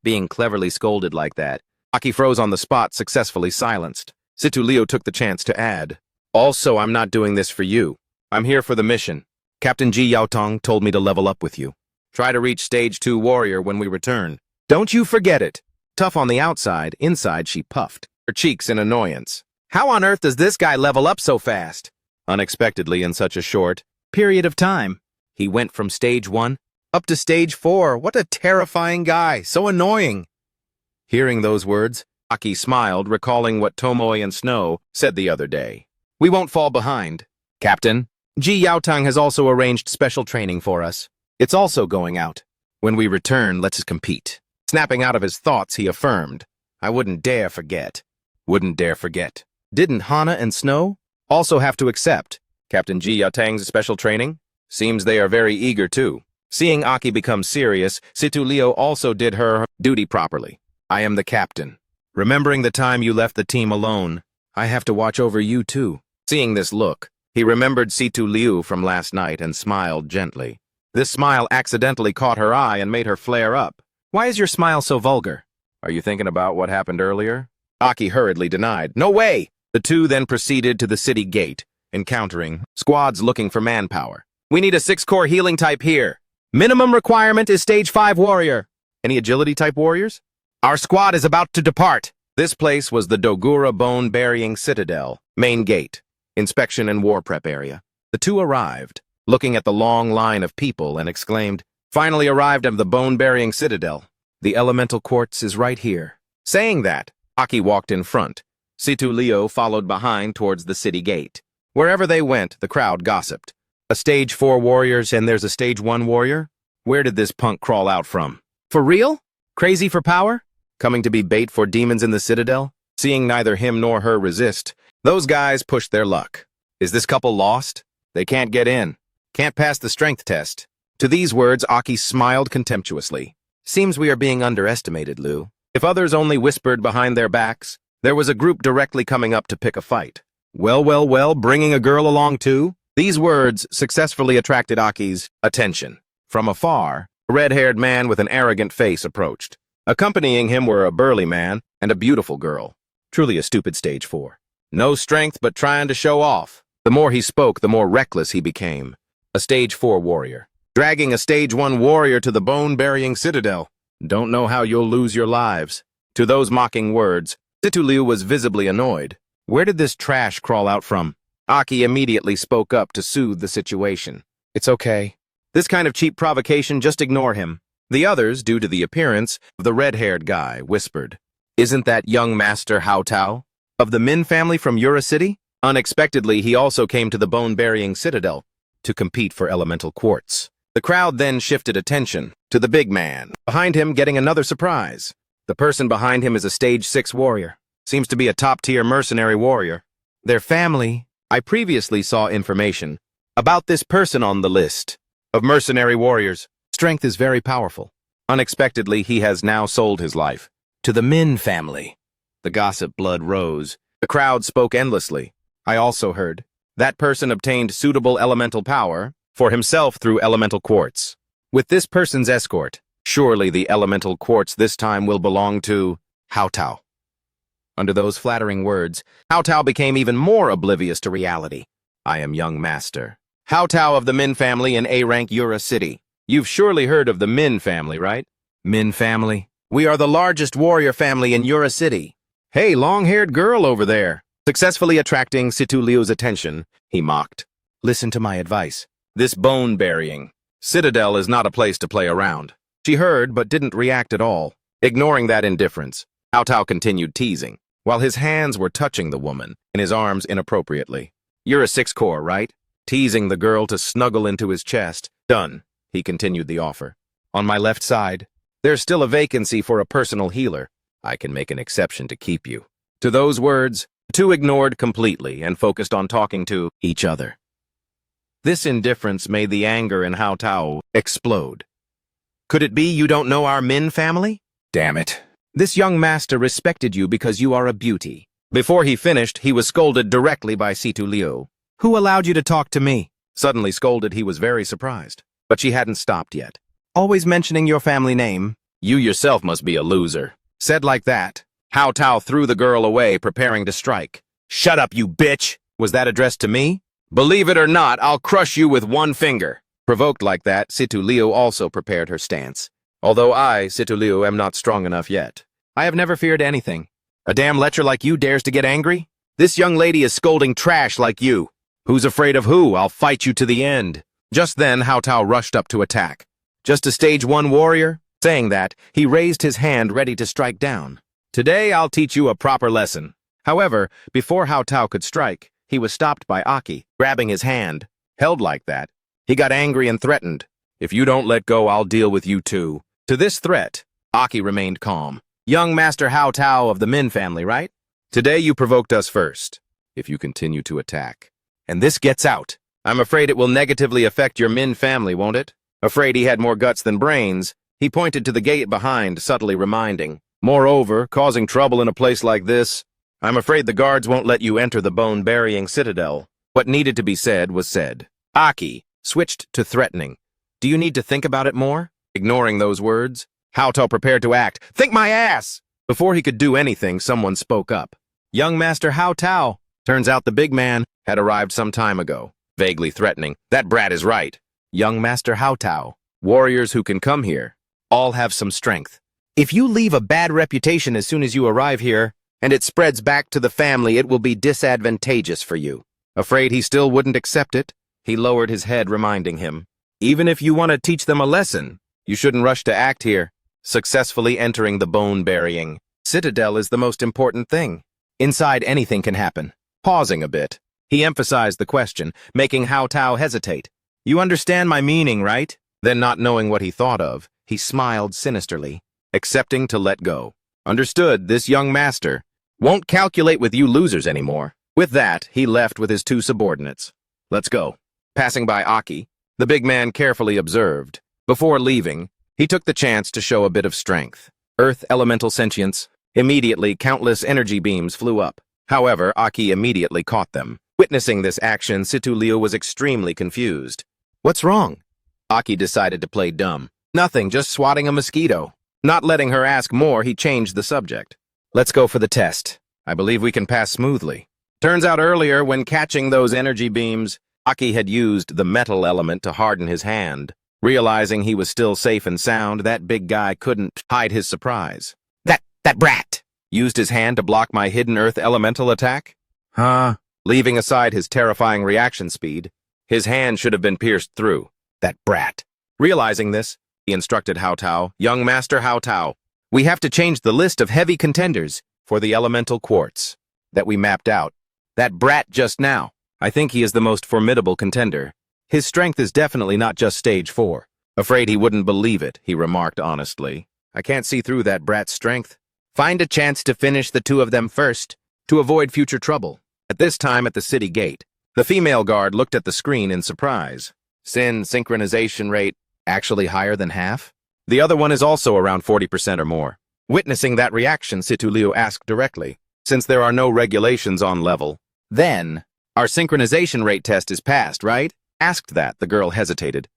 Being cleverly scolded like that, Aki froze on the spot, successfully silenced. Situ Liu took the chance to add, "Also, I'm not doing this for you. I'm here for the mission. Captain Ji Yaotong told me to level up with you. Try to reach Stage 2 warrior when we return. Don't you forget it." Tough on the outside, inside she puffed, her cheeks in annoyance. "How on earth does this guy level up so fast?" Unexpectedly in such a short period of time. He went from Stage 1 up to Stage 4. What a terrifying guy, so annoying. Hearing those words, Aki smiled, recalling what Tomoe and Snow said the other day. "We won't fall behind. Captain, Ji Yaotong has also arranged special training for us. It's also going out. When we return, let's compete." Snapping out of his thoughts, he affirmed, "I wouldn't dare forget." Wouldn't dare forget. Didn't Hana and Snow also have to accept Captain Ji Yaotong's special training? Seems they are very eager too. Seeing Aki become serious, Situ Liu also did her duty properly. "I am the captain. Remembering the time you left the team alone, I have to watch over you too." Seeing this look, he remembered Situ Liu from last night and smiled gently. This smile accidentally caught her eye and made her flare up. "Why is your smile so vulgar? Are you thinking about what happened earlier?" Aki hurriedly denied. No way! The two then proceeded to the city gate, encountering squads looking for manpower. We need a 6-core healing type here. Minimum requirement is stage 5 warrior. Any agility type warriors? Our squad is about to depart. This place was the Dogura Bone-Burying Citadel, main gate, inspection and war prep area. The two arrived, looking at the long line of people, and exclaimed, finally arrived at the Bone-Burying Citadel. The elemental quartz is right here. Saying that, Aki walked in front. Situ Leo followed behind towards the city gate. Wherever they went, the crowd gossiped. A stage 4 warriors and there's a stage 1 warrior? Where did this punk crawl out from? For real? Crazy for power? Coming to be bait for demons in the Citadel? Seeing neither him nor her resist, those guys pushed their luck. Is this couple lost? They can't get in. Can't pass the strength test. To these words, Aki smiled contemptuously. Seems we are being underestimated, Lou. If others only whispered behind their backs, there was a group directly coming up to pick a fight. Well, bringing a girl along too? These words successfully attracted Aki's attention. From afar, a red-haired man with an arrogant face approached. Accompanying him were a burly man and a beautiful girl. Truly a stupid stage 4. No strength but trying to show off. The more he spoke, the more reckless he became. A stage 4 warrior. Dragging a stage 1 warrior to the Bone-Burying Citadel. Don't know how you'll lose your lives. To those mocking words, Situ Liu was visibly annoyed. Where did this trash crawl out from? Aki immediately spoke up to soothe the situation. It's okay. This kind of cheap provocation, just ignore him. The others, due to the appearance of the red-haired guy, whispered, isn't that young Master Hao Tao? Of the Min family from Yura City? Unexpectedly, he also came to the Bone-Burying Citadel to compete for elemental quartz. The crowd then shifted attention to the big man, behind him getting another surprise. The person behind him is a stage 6 warrior. Seems to be a top-tier mercenary warrior. Their family. I previously saw information about this person on the list of mercenary warriors. Strength is very powerful. Unexpectedly, he has now sold his life to the Min family. The gossip blood rose. The crowd spoke endlessly. I also heard that person obtained suitable elemental power for himself through elemental quartz. With this person's escort, surely the elemental quartz this time will belong to Hao Tao. Under those flattering words, Hao Tao became even more oblivious to reality. I am young master. Hao Tao of the Min family in A-rank Yura City. You've surely heard of the Min family, right? Min family? We are the largest warrior family in Yura City. Hey, long-haired girl over there. Successfully attracting Situ Liu's attention, he mocked. Listen to my advice. This bone-burying citadel is not a place to play around. She heard but didn't react at all. Ignoring that indifference, Hao Tao continued teasing, while his hands were touching the woman and his arms inappropriately. You're a 6-core, right? Teasing the girl to snuggle into his chest. Done. He continued the offer. On my left side, there's still a vacancy for a personal healer. I can make an exception to keep you. To those words, the two ignored completely and focused on talking to each other. This indifference made the anger in Hao Tao explode. Could it be you don't know our Min family? Damn it. This young master respected you because you are a beauty. Before he finished, he was scolded directly by Situ Liu. Who allowed you to talk to me? Suddenly scolded, he was very surprised. But she hadn't stopped yet. Always mentioning your family name. You yourself must be a loser. Said like that, Hao Tao threw the girl away, preparing to strike. Shut up, you bitch! Was that addressed to me? Believe it or not, I'll crush you with one finger. Provoked like that, Situ Liu also prepared her stance. Although I, Situ Liu, am not strong enough yet. I have never feared anything. A damn lecher like you dares to get angry? This young lady is scolding trash like you. Who's afraid of who? I'll fight you to the end. Just then, Hao Tao rushed up to attack. Just a stage 1 warrior? Saying that, he raised his hand ready to strike down. Today, I'll teach you a proper lesson. However, before Hao Tao could strike, he was stopped by Aki, grabbing his hand. Held like that, he got angry and threatened. If you don't let go, I'll deal with you too. To this threat, Aki remained calm. Young Master Hao Tao of the Min family, right? Today you provoked us first. If you continue to attack, and this gets out, I'm afraid it will negatively affect your Min family, won't it? Afraid he had more guts than brains, he pointed to the gate behind, subtly reminding. Moreover, causing trouble in a place like this, I'm afraid the guards won't let you enter the bone-burying citadel. What needed to be said was said. Aki switched to threatening. Do you need to think about it more? Ignoring those words, Hao Tao prepared to act. Think my ass! Before he could do anything, someone spoke up. Young Master Hao Tao. Turns out the big man had arrived some time ago, vaguely threatening. That brat is right. Young Master Hao Tao. Warriors who can come here all have some strength. If you leave a bad reputation as soon as you arrive here, and it spreads back to the family, it will be disadvantageous for you. Afraid he still wouldn't accept it, he lowered his head, reminding him. Even if you want to teach them a lesson, you shouldn't rush to act here. Successfully entering the bone-burying citadel is the most important thing. Inside, anything can happen. Pausing a bit, he emphasized the question, making Hao Tao hesitate. You understand my meaning, right? Then, not knowing what he thought of, he smiled sinisterly, accepting to let go. Understood, this young master won't calculate with you losers anymore. With that, he left with his two subordinates. Let's go. Passing by Aki, the big man carefully observed. Before leaving, he took the chance to show a bit of strength. Earth elemental sentience. Immediately, countless energy beams flew up. However, Aki immediately caught them. Witnessing this action, Situ Liu was extremely confused. What's wrong? Aki decided to play dumb. Nothing, just swatting a mosquito. Not letting her ask more, he changed the subject. Let's go for the test. I believe we can pass smoothly. Turns out earlier, when catching those energy beams, Aki had used the metal element to harden his hand. Realizing he was still safe and sound, that big guy couldn't hide his surprise. That brat! Used his hand to block my hidden earth elemental attack? Huh? Leaving aside his terrifying reaction speed, his hand should have been pierced through. That brat. Realizing this, he instructed Hao Tao, Young Master Hao Tao, we have to change the list of heavy contenders for the elemental quartz that we mapped out. That brat just now, I think he is the most formidable contender. His strength is definitely not just stage 4. Afraid he wouldn't believe it, he remarked honestly. I can't see through that brat's strength. Find a chance to finish the two of them first, to avoid future trouble. At this time at the city gate, the female guard looked at the screen in surprise. Sin synchronization rate actually higher than half? The other one is also around 40% or more. Witnessing that reaction, Situ Liu asked directly, since there are no regulations on level. Then, our synchronization rate test is passed, right? Asked that, the girl hesitated.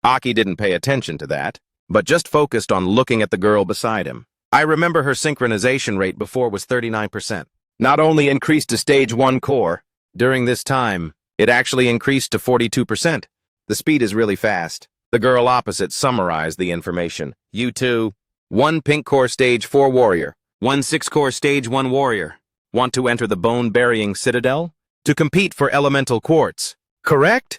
Aki didn't pay attention to that, but just focused on looking at the girl beside him. I remember her synchronization rate before was 39%. Not only increased to stage 1 core, during this time, it actually increased to 42%. The speed is really fast. The girl opposite summarized the information. You two, 1 pink core stage 4 warrior, 1 6 core stage 1 warrior. Want to enter the bone-burying citadel? To compete for elemental quartz, correct?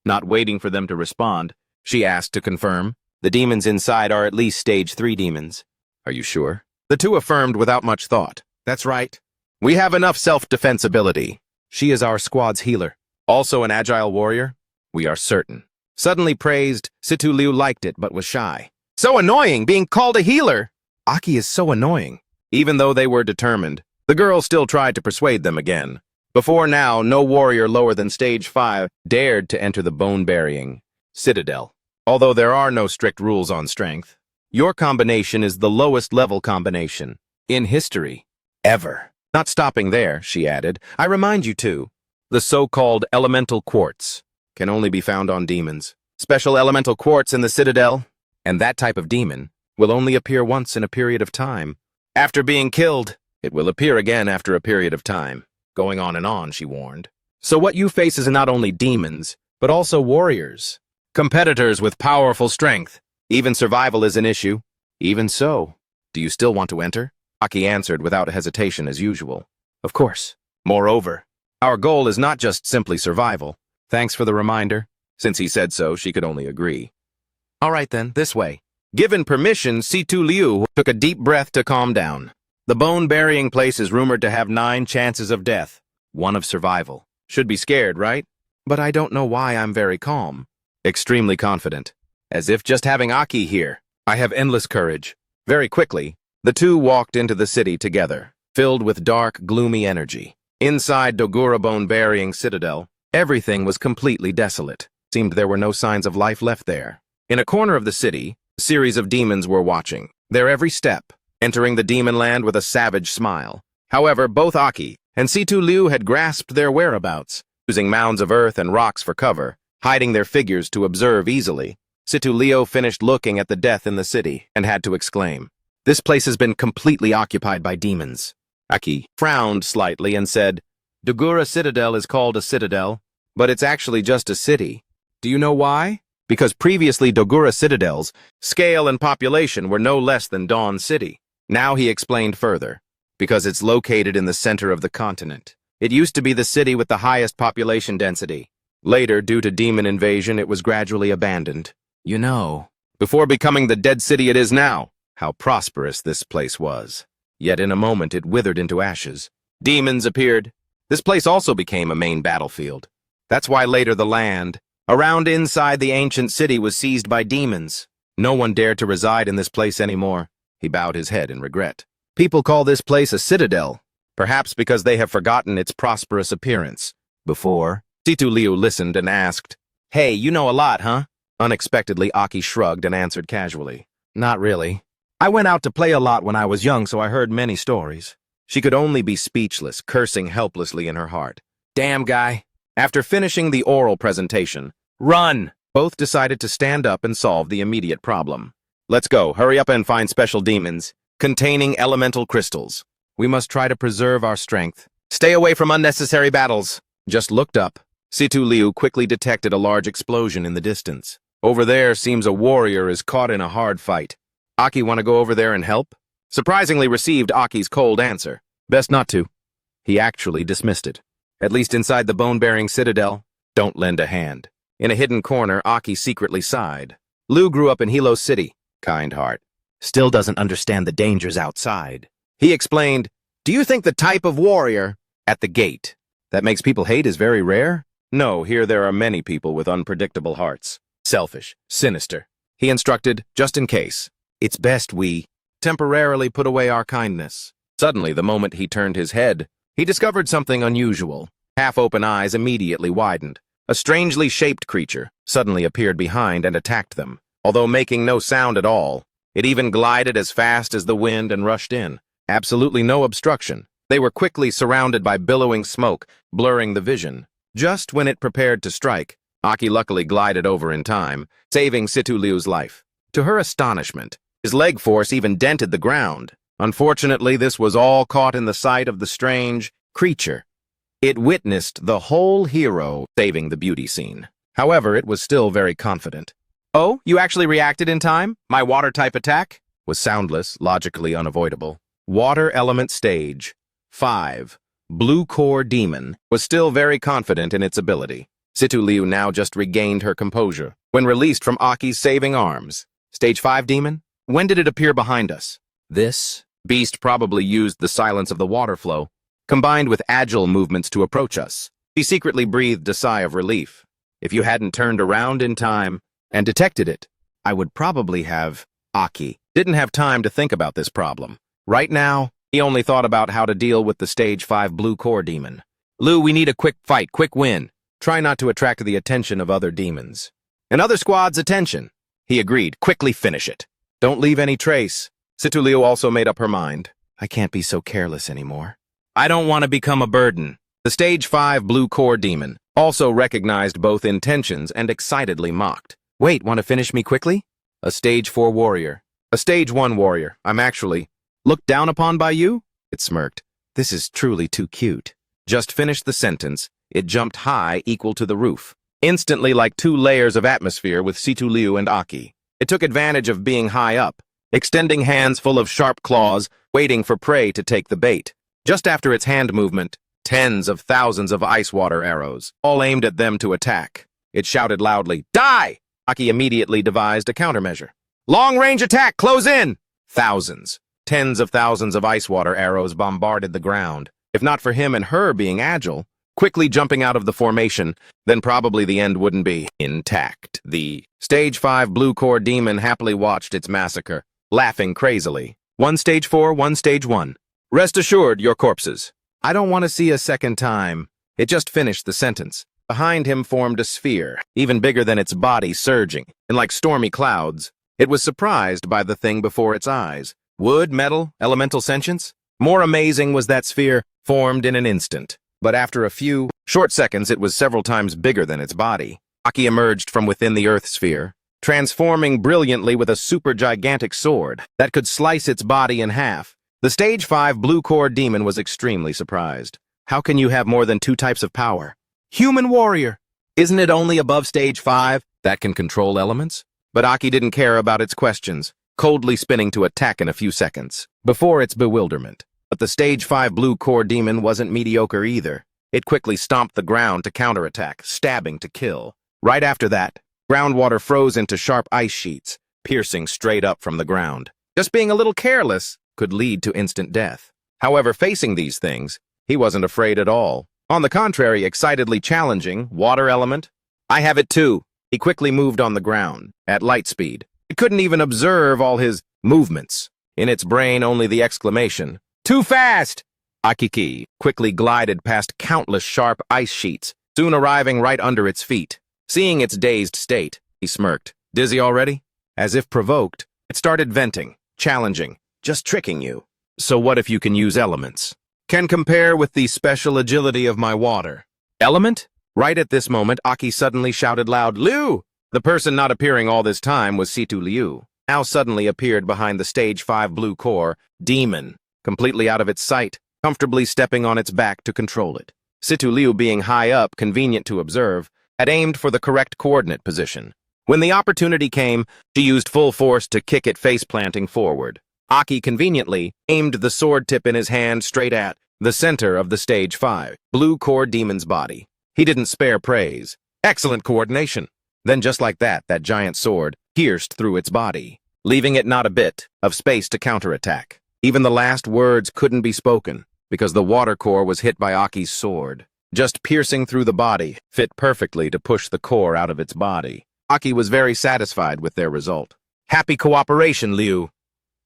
Not waiting for them to respond, she asked to confirm. The demons inside are at least stage 3 demons. Are you sure? The two affirmed without much thought. That's right. We have enough self-defense ability. She is our squad's healer. Also an agile warrior? We are certain. Suddenly praised, Situ Liu liked it but was shy. So annoying, being called a healer! Aki is so annoying. Even though they were determined, the girl still tried to persuade them again. Before now, no warrior lower than stage 5 dared to enter the bone-burying citadel. Although there are no strict rules on strength, your combination is the lowest level combination in history, ever. Not stopping there, she added, I remind you too, the so-called elemental quartz can only be found on demons. Special elemental quartz in the citadel, and that type of demon will only appear once in a period of time. After being killed, it will appear again after a period of time. Going on and on, she warned. So what you face is not only demons, but also warriors. Competitors with powerful strength. Even survival is an issue. Even so, do you still want to enter? Aki answered without hesitation as usual. Of course. Moreover, our goal is not just simply survival. Thanks for the reminder. Since he said so, she could only agree. All right then, this way. Given permission, Situ Liu took a deep breath to calm down. The bone-burying place is rumored to have 9 chances of death, 1 of survival. Should be scared, right? But I don't know why I'm very calm. Extremely confident. As if just having Aki here, I have endless courage. Very quickly, the two walked into the city together, filled with dark, gloomy energy. Inside Dogura bone-burying citadel, everything was completely desolate. Seemed there were no signs of life left there. In a corner of the city, a series of demons were watching, their every step, entering the demon land with a savage smile. However, both Aki and Situ Liu had grasped their whereabouts, using mounds of earth and rocks for cover, hiding their figures to observe easily. Situ Liu finished looking at the death in the city and had to exclaim, This place has been completely occupied by demons. Aki frowned slightly and said, Dogura Citadel is called a citadel, but it's actually just a city. Do you know why? Because previously Dogura Citadel's scale and population were no less than Dawn City. Now he explained further, because it's located in the center of the continent. It used to be the city with the highest population density. Later, due to demon invasion, it was gradually abandoned. You know, before becoming the dead city it is now, how prosperous this place was. Yet in a moment it withered into ashes. Demons appeared. This place also became a main battlefield. That's why later the land, around inside the ancient city, was seized by demons. No one dared to reside in this place anymore. He bowed his head in regret. People call this place a citadel, perhaps because they have forgotten its prosperous appearance. Before, Situ Liu listened and asked, Hey, you know a lot, huh? Unexpectedly, Aki shrugged and answered casually, Not really. I went out to play a lot when I was young, so I heard many stories. She could only be speechless, cursing helplessly in her heart. Damn guy. After finishing the oral presentation, run! Both decided to stand up and solve the immediate problem. Let's go, hurry up and find special demons, containing elemental crystals. We must try to preserve our strength. Stay away from unnecessary battles. Just looked up. Situ Liu quickly detected a large explosion in the distance. Over there seems a warrior is caught in a hard fight. Aki want to go over there and help? Surprisingly received Aki's cold answer. Best not to. He actually dismissed it. At least inside the bone-bearing citadel, don't lend a hand. In a hidden corner, Aki secretly sighed. Lu grew up in Hilo City, kind heart. Still doesn't understand the dangers outside. He explained, Do you think the type of warrior at the gate that makes people hate is very rare? No, here there are many people with unpredictable hearts. Selfish, sinister. He instructed, just in case. It's best we temporarily put away our kindness. Suddenly, the moment he turned his head, he discovered something unusual. Half-open eyes immediately widened. A strangely shaped creature suddenly appeared behind and attacked them. Although making no sound at all, it even glided as fast as the wind and rushed in. Absolutely no obstruction. They were quickly surrounded by billowing smoke, blurring the vision. Just when it prepared to strike, Aki luckily glided over in time, saving Situ Liu's life. To her astonishment, his leg force even dented the ground. Unfortunately, this was all caught in the sight of the strange creature. It witnessed the whole hero saving the beauty scene. However, it was still very confident. Oh, you actually reacted in time? My water-type attack? Was soundless, logically unavoidable. Water element stage 5. Blue core demon was still very confident in its ability. Situ Liu now just regained her composure when released from Aki's saving arms. Stage 5 demon? When did it appear behind us? This beast probably used the silence of the water flow, combined with agile movements to approach us. She secretly breathed a sigh of relief. If you hadn't turned around in time and detected it, I would probably have. Aki didn't have time to think about this problem. Right now, he only thought about how to deal with the Stage 5 blue core demon. Lu, we need a quick fight, quick win. Try not to attract the attention of other demons. And other squads' attention. He agreed, quickly finish it. Don't leave any trace. Situ Liu also made up her mind. I can't be so careless anymore. I don't want to become a burden. The Stage 5 blue core demon also recognized both intentions and excitedly mocked. Wait, want to finish me quickly? A Stage 4 warrior. A Stage 1 warrior. I'm actually looked down upon by you? It smirked. This is truly too cute. Just finished the sentence. It jumped high, equal to the roof. Instantly, like 2 layers of atmosphere with Situ Liu and Aki. It took advantage of being high up, extending hands full of sharp claws, waiting for prey to take the bait. Just after its hand movement, tens of thousands of ice water arrows, all aimed at them to attack. It shouted loudly, Die! Aki immediately devised a countermeasure. Long-range attack, close in! Thousands, tens of thousands of ice water arrows bombarded the ground. If not for him and her being agile, quickly jumping out of the formation, then probably the end wouldn't be intact. The Stage 5 blue core demon happily watched its massacre, laughing crazily. One Stage 4, one Stage 1. Rest assured, your corpses. I don't want to see a second time. It just finished the sentence. Behind him formed a sphere, even bigger than its body, surging, and like stormy clouds. It was surprised by the thing before its eyes. Wood, metal, elemental sentience? More amazing was that sphere formed in an instant. But after a few short seconds, it was several times bigger than its body. Aki emerged from within the Earth sphere, transforming brilliantly with a super gigantic sword that could slice its body in half. The Stage 5 blue core demon was extremely surprised. How can you have more than 2 types of power? Human warrior! Isn't it only above Stage 5 that can control elements? But Aki didn't care about its questions, coldly spinning to attack in a few seconds, before its bewilderment. But the Stage 5 blue core demon wasn't mediocre either. It quickly stomped the ground to counterattack, stabbing to kill. Right after that, groundwater froze into sharp ice sheets, piercing straight up from the ground. Just being a little careless could lead to instant death. However, facing these things, he wasn't afraid at all. On the contrary, excitedly challenging, water element. I have it too. He quickly moved on the ground, at light speed. It couldn't even observe all his movements. In its brain, only the exclamation, "Too fast!" Akiki quickly glided past countless sharp ice sheets, soon arriving right under its feet. Seeing its dazed state, he smirked. Dizzy already? As if provoked, it started venting, challenging, just tricking you. So what if you can use elements? Can compare with the special agility of my water. Element? Right at this moment, Aki suddenly shouted loud, "Liu!" The person not appearing all this time was Situ Liu, now suddenly appeared behind the Stage 5 blue core demon, completely out of its sight, comfortably stepping on its back to control it. Situ Liu, being high up, convenient to observe, had aimed for the correct coordinate position. When the opportunity came, she used full force to kick it face-planting forward. Aki conveniently aimed the sword tip in his hand straight at the center of the Stage 5 blue core demon's body. He didn't spare praise. Excellent coordination. Then just like that giant sword pierced through its body, leaving it not a bit of space to counterattack. Even the last words couldn't be spoken, because the water core was hit by Aki's sword. Just piercing through the body, fit perfectly to push the core out of its body. Aki was very satisfied with their result. Happy cooperation, Liu.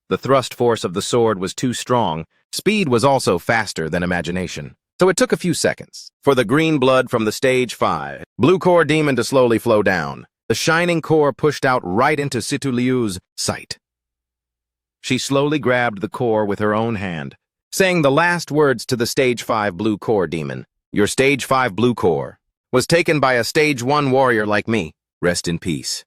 The thrust force of the sword was too strong. Speed was also faster than imagination. So it took a few seconds for the green blood from the Stage 5 blue core demon to slowly flow down. The shining core pushed out right into Situ Liu's sight. She slowly grabbed the core with her own hand, saying the last words to the Stage 5 blue core demon. Your Stage 5 blue core was taken by a Stage 1 warrior like me. Rest in peace.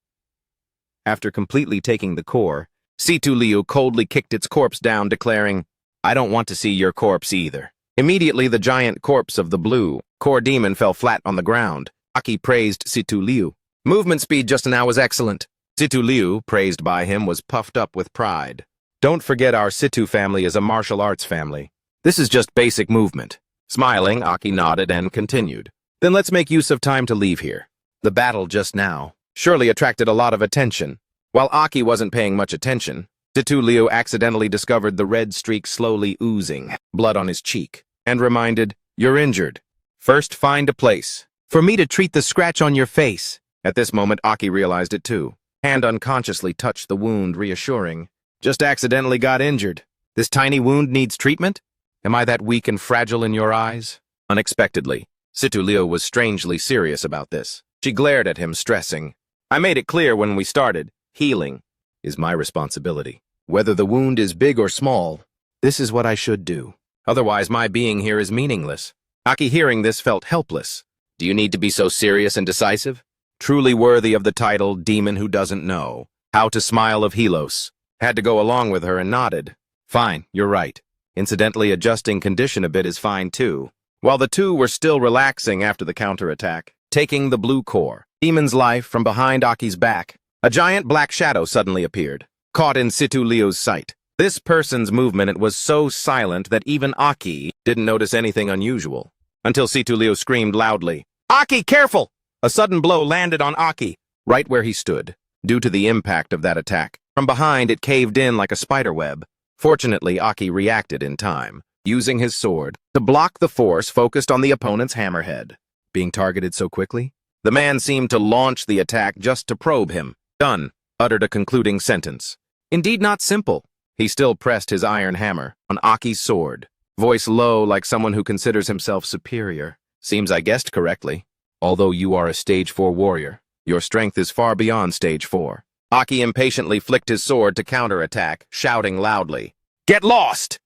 After completely taking the core, Situ Liu coldly kicked its corpse down, declaring, I don't want to see your corpse either. Immediately, the giant corpse of the blue core demon fell flat on the ground. Aki praised Situ Liu. Movement speed just now was excellent. Situ Liu, praised by him, was puffed up with pride. Don't forget our Situ family is a martial arts family. This is just basic movement. Smiling, Aki nodded and continued. Then let's make use of time to leave here. The battle just now surely attracted a lot of attention. While Aki wasn't paying much attention, Situ Liu accidentally discovered the red streak slowly oozing, blood on his cheek, and reminded, You're injured. First find a place for me to treat the scratch on your face. At this moment, Aki realized it too. Hand unconsciously touched the wound, reassuring. Just accidentally got injured. This tiny wound needs treatment? Am I that weak and fragile in your eyes? Unexpectedly, Situ Liu was strangely serious about this. She glared at him, stressing, I made it clear when we started. Healing is my responsibility. Whether the wound is big or small, this is what I should do. Otherwise, my being here is meaningless. Aki, hearing this, felt helpless. Do you need to be so serious and decisive? Truly worthy of the title, Demon Who Doesn't Know How to Smile of Helos. Had to go along with her and nodded. Fine, you're right. Incidentally, adjusting condition a bit is fine too. While the two were still relaxing after the counterattack, taking the blue core, Demon's life from behind Aki's back, a giant black shadow suddenly appeared, caught in Situ Liu's sight. This person's movement was so silent that even Aki didn't notice anything unusual, until Situ Liu screamed loudly, Aki, careful! A sudden blow landed on Aki, right where he stood. Due to the impact of that attack, from behind it caved in like a spider web. Fortunately, Aki reacted in time, using his sword to block the force focused on the opponent's hammerhead. Being targeted so quickly, the man seemed to launch the attack just to probe him. Done, uttered a concluding sentence. Indeed not simple. He still pressed his iron hammer on Aki's sword, voice low like someone who considers himself superior. Seems I guessed correctly. Although you are a Stage 4 warrior, your strength is far beyond Stage 4. Aki impatiently flicked his sword to counterattack, shouting loudly, Get lost!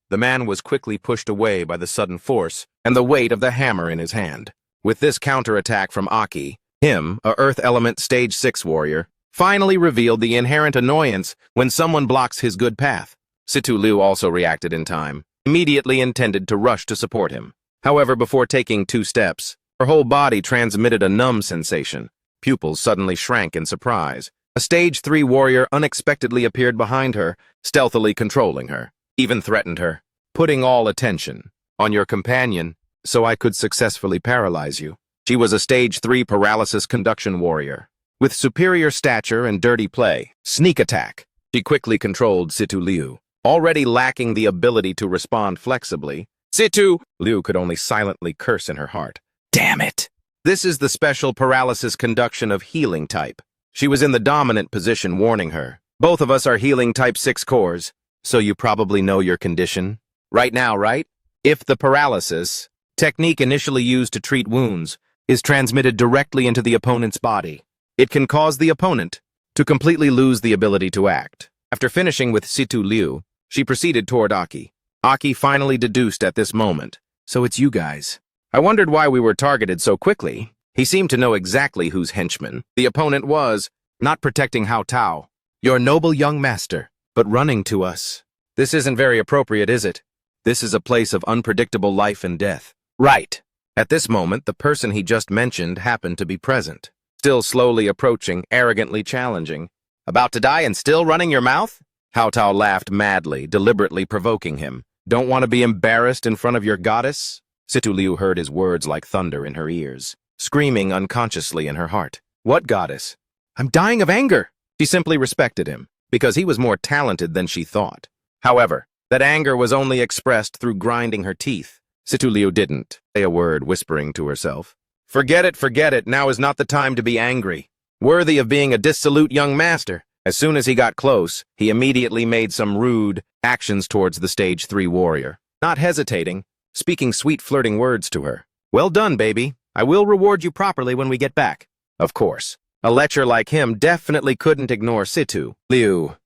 The man was quickly pushed away by the sudden force and the weight of the hammer in his hand. With this counterattack from Aki, him, a Earth Element Stage 6 warrior, finally revealed the inherent annoyance when someone blocks his good path. Situ Liu also reacted in time, immediately intended to rush to support him. However, before taking 2 steps, her whole body transmitted a numb sensation. Pupils suddenly shrank in surprise. A stage 3 warrior unexpectedly appeared behind her, stealthily controlling her, even threatened her, putting all attention on your companion so I could successfully paralyze you. She was a stage 3 paralysis conduction warrior. With superior stature and dirty play, sneak attack, she quickly controlled Situ Liu. Already lacking the ability to respond flexibly, Situ Liu could only silently curse in her heart. Damn it! This is the special paralysis conduction of healing type. She was in the dominant position, warning her. Both of us are healing type 6 cores, so you probably know your condition. Right now, right? If the paralysis, technique initially used to treat wounds, is transmitted directly into the opponent's body, it can cause the opponent to completely lose the ability to act. After finishing with Situ Liu, she proceeded toward Aki. Aki finally deduced at this moment. So it's you guys. I wondered why we were targeted so quickly. He seemed to know exactly whose henchman the opponent was, not protecting Hao Tao. Your noble young master, but running to us. This isn't very appropriate, is it? This is a place of unpredictable life and death. Right. At this moment, the person he just mentioned happened to be present. Still slowly approaching, arrogantly challenging. About to die and still running your mouth? Hao Tao laughed madly, deliberately provoking him. Don't want to be embarrassed in front of your goddess? Situ Liu heard his words like thunder in her ears, screaming unconsciously in her heart. What goddess? I'm dying of anger. She simply respected him, because he was more talented than she thought. However, that anger was only expressed through grinding her teeth. Situ Liu didn't say a word, whispering to herself. Forget it, now is not the time to be angry. Worthy of being a dissolute young master. As soon as he got close, he immediately made some rude actions towards the stage 3 warrior, not hesitating, speaking sweet flirting words to her. Well done, baby. I will reward you properly when we get back. Of course, a lecher like him definitely couldn't ignore Situ Liu.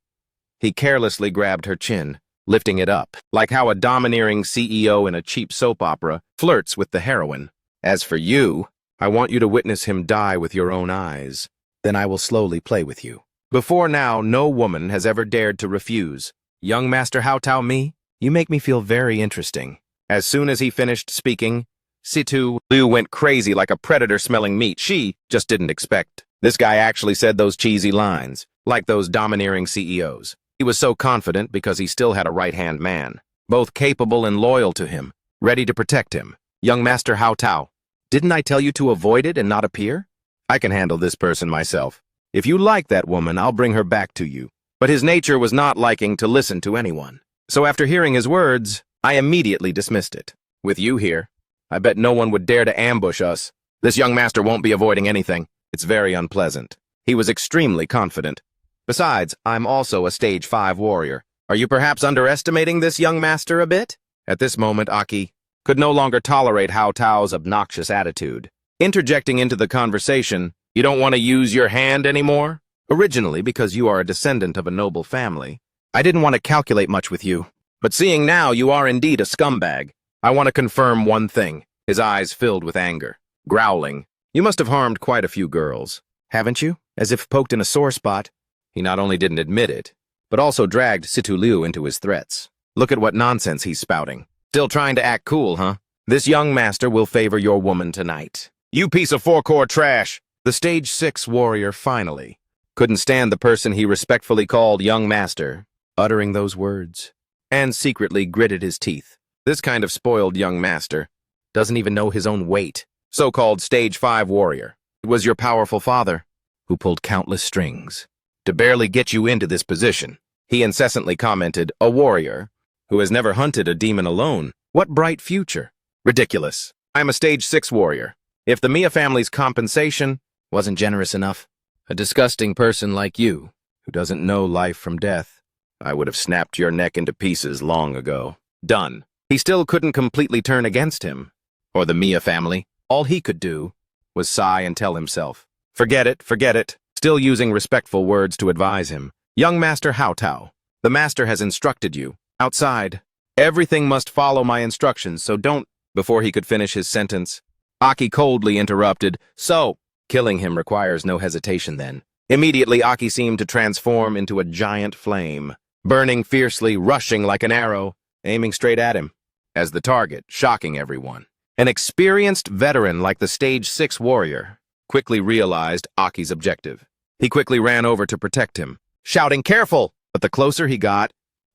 He carelessly grabbed her chin, lifting it up, like how a domineering CEO in a cheap soap opera flirts with the heroine. As for you, I want you to witness him die with your own eyes. Then I will slowly play with you. Before now, no woman has ever dared to refuse. Young Master Hao Tao me, you make me feel very interesting. As soon as he finished speaking, Situ Liu went crazy like a predator smelling meat. She just didn't expect. This guy actually said those cheesy lines, like those domineering CEOs. He was so confident because he still had a right-hand man, both capable and loyal to him, ready to protect him. Young Master Hao Tao, didn't I tell you to avoid it and not appear? I can handle this person myself. If you like that woman, I'll bring her back to you. But his nature was not liking to listen to anyone. So after hearing his words, I immediately dismissed it. With you here, I bet no one would dare to ambush us. This young master won't be avoiding anything. It's very unpleasant. He was extremely confident. Besides, I'm also a stage 5 warrior. Are you perhaps underestimating this young master a bit? At this moment, Aki could no longer tolerate Hao Tao's obnoxious attitude. Interjecting into the conversation, you don't want to use your hand anymore? Originally, because you are a descendant of a noble family, I didn't want to calculate much with you. But seeing now you are indeed a scumbag, I want to confirm one thing. His eyes filled with anger, growling. You must have harmed quite a few girls, haven't you? As if poked in a sore spot. He not only didn't admit it, but also dragged Situ Liu into his threats. Look at what nonsense he's spouting. Still trying to act cool, huh? This young master will favor your woman tonight. You piece of 4-core trash! The stage 6 warrior finally couldn't stand the person he respectfully called young master, uttering those words, and secretly gritted his teeth. This kind of spoiled young master doesn't even know his own weight. So-called stage 5 warrior. It was your powerful father who pulled countless strings to barely get you into this position. He incessantly commented, a warrior who has never hunted a demon alone. What bright future. Ridiculous. I'm a stage 6 warrior. If the Mia family's compensation wasn't generous enough, a disgusting person like you, who doesn't know life from death, I would have snapped your neck into pieces long ago. Done. He still couldn't completely turn against him, or the Mia family. All he could do was sigh and tell himself, forget it, still using respectful words to advise him. Young Master Hao Tao, the master has instructed you. Outside, everything must follow my instructions, so don't. Before he could finish his sentence, Aki coldly interrupted, so, killing him requires no hesitation then. Immediately, Aki seemed to transform into a giant flame, burning fiercely, rushing like an arrow, aiming straight at him as the target, shocking everyone. An experienced veteran like the Stage 6 warrior quickly realized Aki's objective. He quickly ran over to protect him, shouting, "Careful!" But the closer he got,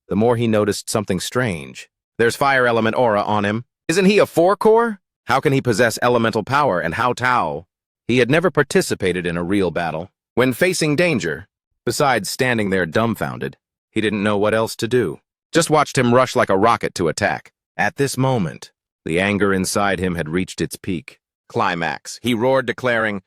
the more he noticed something strange. There's fire element aura on him. Isn't he a 4-core? How can he possess elemental power and how Tao? He had never participated in a real battle. When facing danger, besides standing there dumbfounded, he didn't know what else to do. Just watched him rush like a rocket to attack. At this moment, the anger inside him had reached its peak. Climax. He roared, declaring,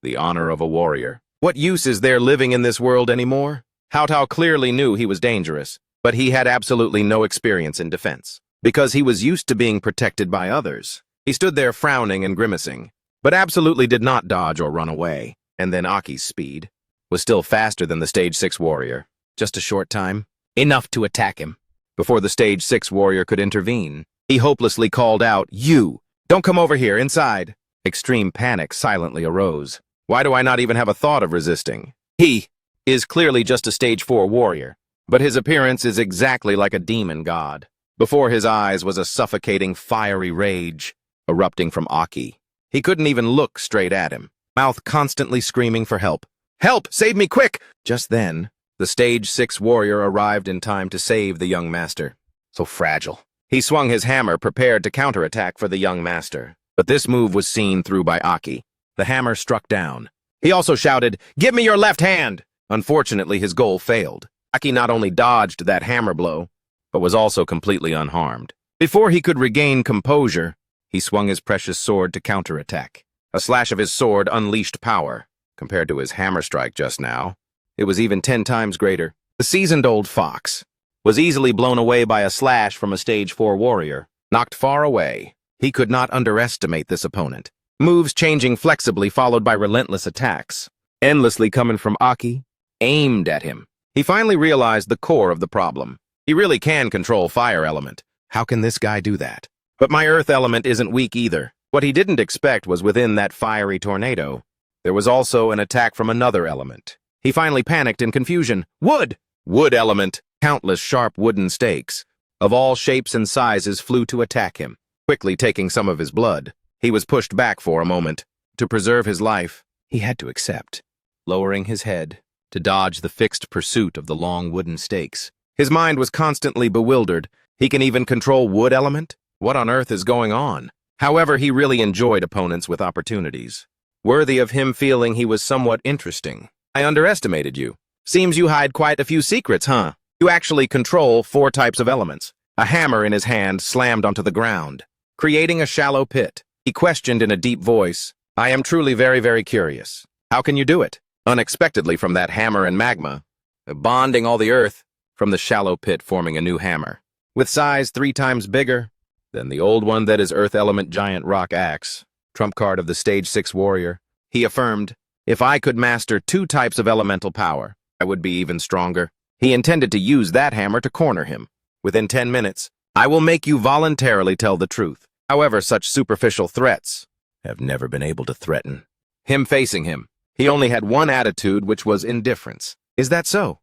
"The honor of a warrior. What use is there living in this world anymore?" Hao Tao clearly knew he was dangerous, but he had absolutely no experience in defense, because he was used to being protected by others. He stood there frowning and grimacing, but absolutely did not dodge or run away. And then Aki's speed was still faster than the Stage 6 warrior. Just a short time, enough to attack him. Before the Stage 6 warrior could intervene, he hopelessly called out, "You! Don't come over here, inside!" Extreme panic silently arose. Why do I not even have a thought of resisting? He is clearly just a Stage 4 warrior, but his appearance is exactly like a demon god. Before his eyes was a suffocating fiery rage erupting from Aki. He couldn't even look straight at him, mouth constantly screaming for help. "Help! Save me, quick!" Just then, the Stage 6 warrior arrived in time to save the young master. So fragile. He swung his hammer, prepared to counterattack for the young master. But this move was seen through by Aki. The hammer struck down. He also shouted, "Give me your left hand!" Unfortunately, his goal failed. Aki not only dodged that hammer blow, but was also completely unharmed. Before he could regain composure, he swung his precious sword to counterattack. A slash of his sword unleashed power. Compared to his hammer strike just now, it was even 10 times greater. The seasoned old fox was easily blown away by a slash from a Stage 4 warrior, knocked far away. He could not underestimate this opponent. Moves changing flexibly followed by relentless attacks, endlessly coming from Aki, aimed at him. He finally realized the core of the problem. He really can control fire element. How can this guy do that? But my earth element isn't weak either. What he didn't expect was within that fiery tornado, there was also an attack from another element. He finally panicked in confusion. Wood! Wood element. Countless sharp wooden stakes of all shapes and sizes flew to attack him, quickly taking some of his blood. He was pushed back for a moment. To preserve his life, he had to accept, lowering his head to dodge the fixed pursuit of the long wooden stakes. His mind was constantly bewildered. He can even control wood element? What on earth is going on? However, he really enjoyed opponents with opportunities, worthy of him feeling he was somewhat interesting. I underestimated you. Seems you hide quite a few secrets, huh? You actually control 4 types of elements. A hammer in his hand slammed onto the ground, creating a shallow pit. He questioned in a deep voice, "I am truly very, very curious. How can you do it?" Unexpectedly from that hammer and magma, bonding all the earth from the shallow pit forming a new hammer, with size 3 times bigger than the old one that is earth element giant rock axe, trump card of the Stage 6 warrior. He affirmed, "If I could master 2 types of elemental power, I would be even stronger." He intended to use that hammer to corner him. Within 10 minutes, I will make you voluntarily tell the truth. However, such superficial threats have never been able to threaten him. Facing him, he only had one attitude, which was indifference. Is that so?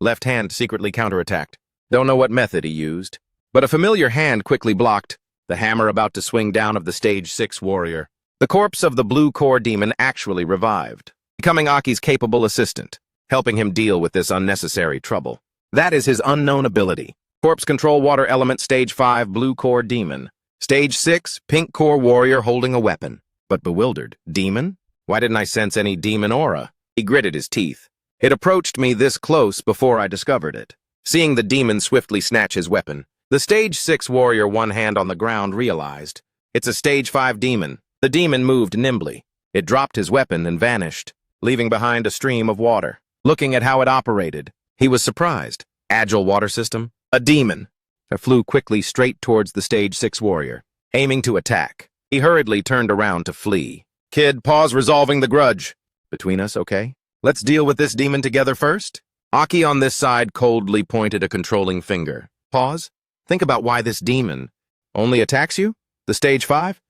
Left hand secretly counterattacked. Don't know what method he used, but a familiar hand quickly blocked the hammer about to swing down of the Stage 6 warrior. The corpse of the blue core demon actually revived, becoming Aki's capable assistant, helping him deal with this unnecessary trouble. That is his unknown ability. Corpse control water element Stage 5 blue core demon. Stage 6 pink core warrior holding a weapon. But bewildered. Demon? Why didn't I sense any demon aura? He gritted his teeth. It approached me this close before I discovered it. Seeing the demon swiftly snatch his weapon, the Stage 6 warrior, one hand on the ground, realized. It's a Stage 5 demon. The demon moved nimbly. It dropped his weapon and vanished, leaving behind a stream of water. Looking at how it operated, he was surprised. Agile water system? A demon. It flew quickly straight towards the Stage 6 warrior, aiming to attack. He hurriedly turned around to flee. Kid, pause resolving the grudge. Between us, okay? Let's deal with this demon together first. Aki on this side coldly pointed a controlling finger. Pause. Think about why this demon only attacks you? The Stage 5?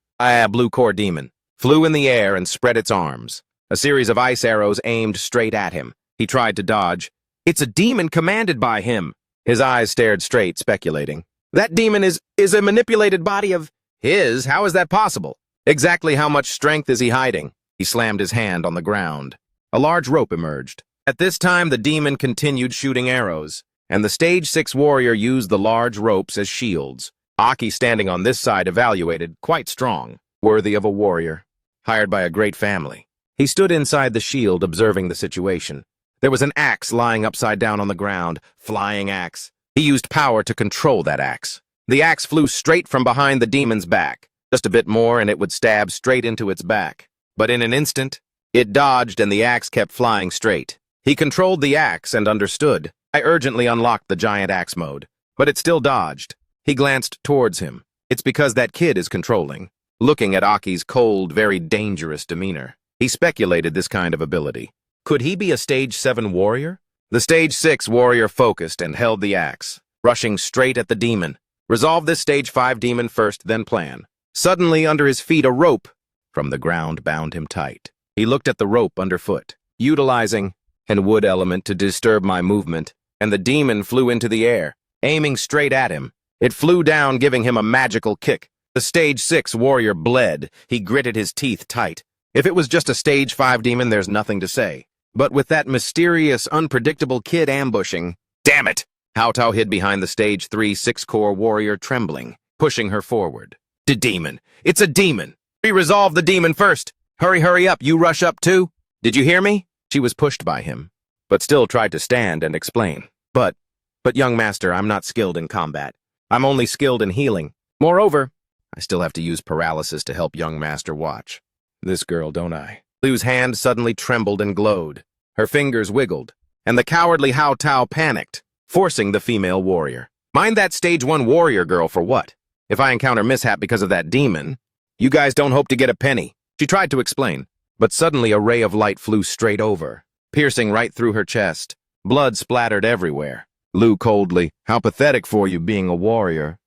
Blue core demon. Flew in the air and spread its arms, A series of ice arrows aimed straight at him. He tried to dodge. It's a demon commanded by him. His eyes stared straight, speculating. That demon is a manipulated body of his. How is that possible? Exactly how much strength is he hiding? He slammed his hand on the ground. A large rope emerged. At this time, the demon continued shooting arrows, and the stage 6 warrior used the large ropes as shields. Aki, standing on this side, evaluated, quite strong, worthy of a warrior, hired by a great family. He stood inside the shield, observing the situation. There was an axe lying upside down on the ground, flying axe. He used power to control that axe. The axe flew straight from behind the demon's back. Just a bit more and it would stab straight into its back. But in an instant, it dodged and the axe kept flying straight. He controlled the axe and understood. I urgently unlocked the giant axe mode, but it still dodged. He glanced towards him. It's because that kid is controlling. Looking at Aki's cold, very dangerous demeanor, he speculated this kind of ability. Could he be a stage 7 warrior? The stage 6 warrior focused and held the axe, rushing straight at the demon. Resolve this stage 5 demon first, then plan. Suddenly, under his feet, a rope from the ground bound him tight. He looked at the rope underfoot, utilizing an wood element to disturb my movement, and the demon flew into the air, aiming straight at him. It flew down, giving him a magical kick. The stage 6 warrior bled. He gritted his teeth tight. If it was just a stage 5 demon, there's nothing to say. But with that mysterious, unpredictable kid ambushing, damn it! Hao Tao hid behind the stage 3 6-core warrior, trembling, pushing her forward. The demon! It's a demon! We resolve the demon first! Hurry up, you rush up too! Did you hear me? She was pushed by him, but still tried to stand and explain. But young master, I'm not skilled in combat. I'm only skilled in healing. Moreover, I still have to use paralysis to help young master watch. This girl, don't I? Liu's hand suddenly trembled and glowed. Her fingers wiggled, and the cowardly Hao Tao panicked, forcing the female warrior. Mind that stage 1 warrior girl for what? If I encounter mishap because of that demon, you guys don't hope to get a penny. She tried to explain, but suddenly a ray of light flew straight over, piercing right through her chest. Blood splattered everywhere. Liu coldly, how pathetic for you being a warrior.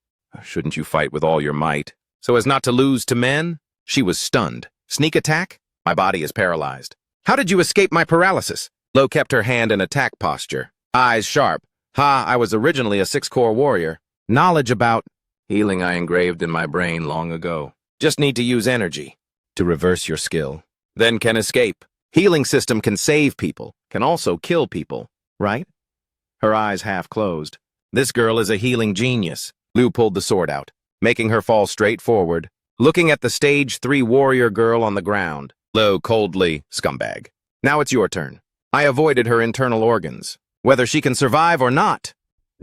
Shouldn't you fight with all your might, so as not to lose to men? She was stunned. Sneak attack? My body is paralyzed. How did you escape my paralysis? Lo kept her hand in attack posture, eyes sharp. I was originally a 6-core warrior. Knowledge about healing I engraved in my brain long ago. Just need to use energy to reverse your skill. Then can escape. Healing system can save people, can also kill people, right? Her eyes half closed. This girl is a healing genius. Liu pulled the sword out, making her fall straight forward, looking at the stage 3 warrior girl on the ground. Lo coldly, scumbag. Now it's your turn. I avoided her internal organs. Whether she can survive or not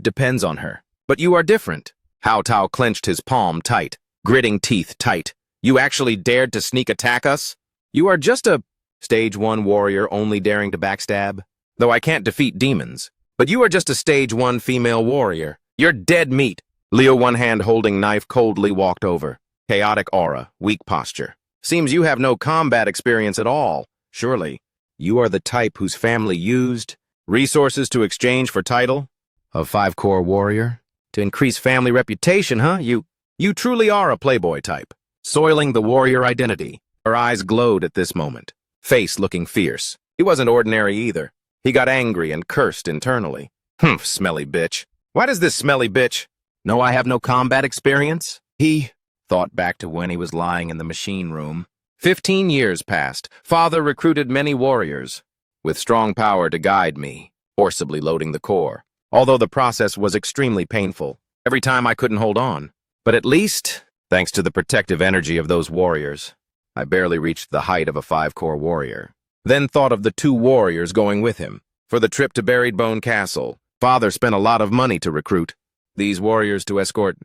depends on her. But you are different. Hao Tao clenched his palm tight, gritting teeth tight. You actually dared to sneak attack us? You are just a stage 1 warrior only daring to backstab? Though I can't defeat demons. But you are just a stage 1 female warrior. You're dead meat. Leo, one hand holding knife, coldly walked over. Chaotic aura, weak posture. Seems you have no combat experience at all. Surely, you are the type whose family used resources to exchange for title of 5-core warrior? To increase family reputation, huh? You truly are a playboy type. Soiling the warrior identity. Her eyes glowed at this moment, face looking fierce. He wasn't ordinary either. He got angry and cursed internally. Humph, smelly bitch. Why does this smelly bitch know I have no combat experience? He thought back to when he was lying in the machine room. 15 years passed. Father recruited many warriors, with strong power to guide me, forcibly loading the core. Although the process was extremely painful, every time I couldn't hold on. But at least, thanks to the protective energy of those warriors, I barely reached the height of a 5-core warrior. Then thought of the 2 warriors going with him. For the trip to Buried Bone Castle, Father spent a lot of money to recruit these warriors to escort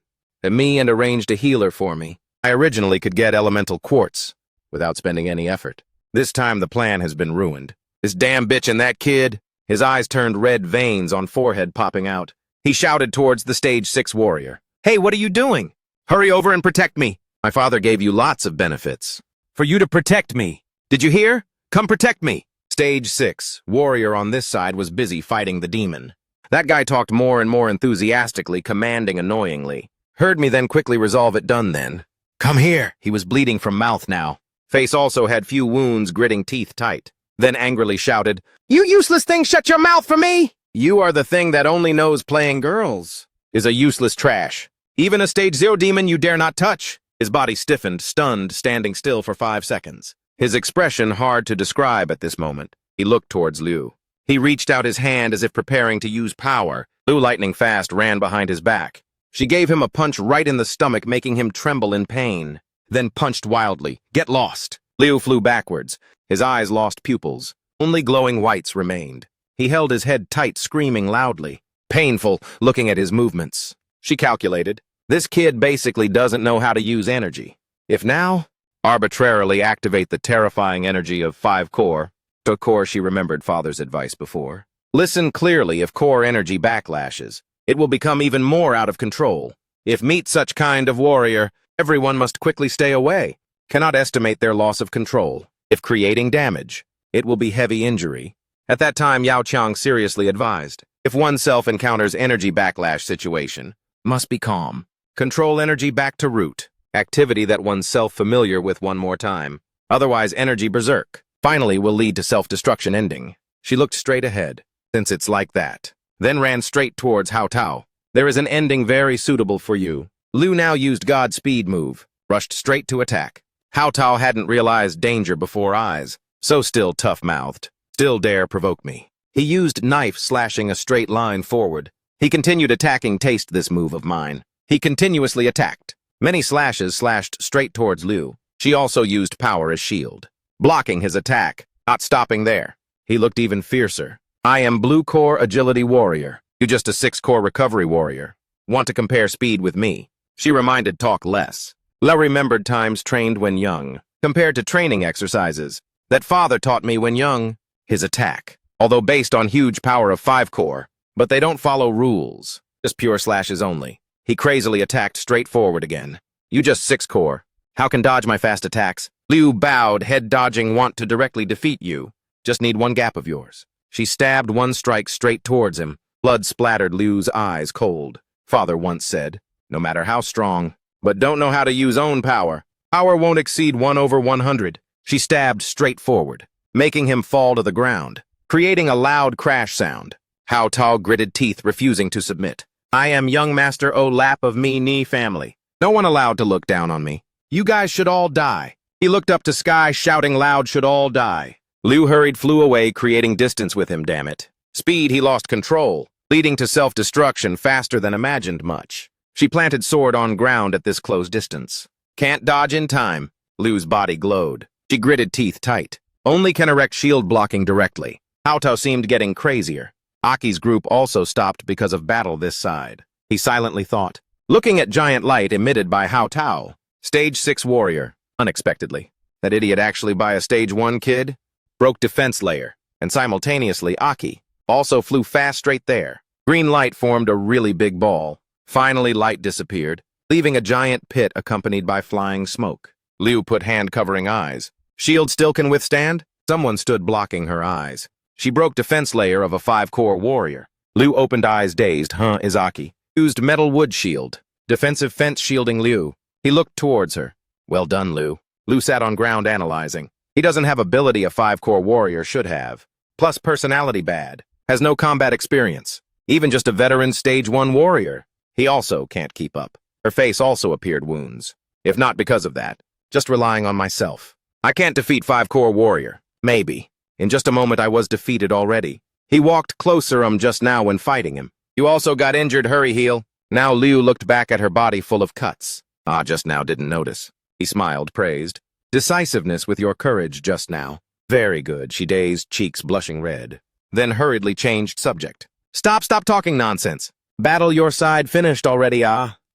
me and arranged a healer for me. I originally could get elemental quartz without spending any effort. This time the plan has been ruined. This damn bitch and that kid, his eyes turned red, veins on forehead popping out. He shouted towards the stage 6 warrior. Hey, what are you doing? Hurry over and protect me. My father gave you lots of benefits. For you to protect me. Did you hear? Come protect me. Stage 6, warrior on this side was busy fighting the demon. That guy talked more and more enthusiastically, commanding annoyingly. Heard me then quickly resolve it done then. Come here. He was bleeding from mouth now. Face also had few wounds, gritting teeth tight. Then angrily shouted, "You useless thing, shut your mouth for me! You are the thing that only knows playing girls. Is a useless trash. Even a stage 0 demon you dare not touch." His body stiffened, stunned, standing still for 5 seconds. His expression hard to describe at this moment. He looked towards Liu. He reached out his hand as if preparing to use power. Liu, lightning fast, ran behind his back. She gave him a punch right in the stomach, making him tremble in pain. Then punched wildly. "Get lost!" Liu flew backwards. His eyes lost pupils. Only glowing whites remained. He held his head tight, screaming loudly. Painful, looking at his movements. She calculated. This kid basically doesn't know how to use energy. If now, arbitrarily activate the terrifying energy of 5 core. Of course, she remembered father's advice before. Listen clearly. If core energy backlashes, it will become even more out of control. If meet such kind of warrior, everyone must quickly stay away. Cannot estimate their loss of control. If creating damage, it will be heavy injury. At that time, Yao Qiang seriously advised, if oneself encounters energy backlash situation, must be calm. Control energy back to root. Activity that oneself familiar with one more time. Otherwise, energy berserk. Finally will lead to self-destruction ending. She looked straight ahead, since it's like that. Then ran straight towards Hao Tao. There is an ending very suitable for you. Liu now used Godspeed move, rushed straight to attack. Hao Tao hadn't realized danger before eyes, so still tough-mouthed. Still dare provoke me. He used knife slashing a straight line forward. He continued attacking. Taste this move of mine. He continuously attacked. Many slashes slashed straight towards Liu. She also used power as shield, blocking his attack, not stopping there. He looked even fiercer. I am blue core agility warrior. You just a 6 core recovery warrior. Want to compare speed with me? She reminded talk less. La remembered times trained when young, compared to training exercises that father taught me when young. His attack, although based on huge power of 5 core, but they don't follow rules, just pure slashes only. He crazily attacked straight forward again. You just 6 core. How can dodge my fast attacks? Liu bowed, head dodging. Want to directly defeat you. Just need one gap of yours. She stabbed one strike straight towards him. Blood splattered Liu's eyes cold. Father once said, no matter how strong, but don't know how to use own power. Power won't exceed 1/100. She stabbed straight forward, making him fall to the ground, creating a loud crash sound. Hao Tao gritted teeth, refusing to submit. I am young master O lap of me knee family. No one allowed to look down on me. You guys should all die. He looked up to sky, shouting loud, should all die. Liu hurried, flew away, creating distance with him, damn it. Speed, he lost control, leading to self-destruction faster than imagined much. She planted sword on ground at this close distance. Can't dodge in time. Liu's body glowed. She gritted teeth tight. Only can erect shield blocking directly. Hao Tao seemed getting crazier. Aki's group also stopped because of battle this side. He silently thought, looking at giant light emitted by Hao Tao. Stage 6 warrior, unexpectedly. That idiot actually by a stage 1 kid? Broke defense layer, and simultaneously Aki also flew fast straight there. Green light formed a really big ball. Finally light disappeared, leaving a giant pit accompanied by flying smoke. Liu put hand covering eyes. Shield still can withstand? Someone stood blocking her eyes. She broke defense layer of a 5 core warrior. Liu opened eyes dazed. Is Aki. Used metal wood shield. Defensive fence shielding Liu. He looked towards her. Well done, Liu. Liu sat on ground analyzing. He doesn't have ability a 5 core warrior should have. Plus personality bad. Has no combat experience. Even just a veteran stage 1 warrior. He also can't keep up. Her face also appeared wounds. If not because of that, just relying on myself. I can't defeat 5 core warrior. Maybe. In just a moment I was defeated already. He walked closer just now when fighting him. You also got injured, hurry heal. Now Liu looked back at her body full of cuts. Just now didn't notice. He smiled, praised. Decisiveness with your courage just now. Very good, she dazed, cheeks blushing red. Then hurriedly changed subject. Stop talking nonsense. Battle your side finished already,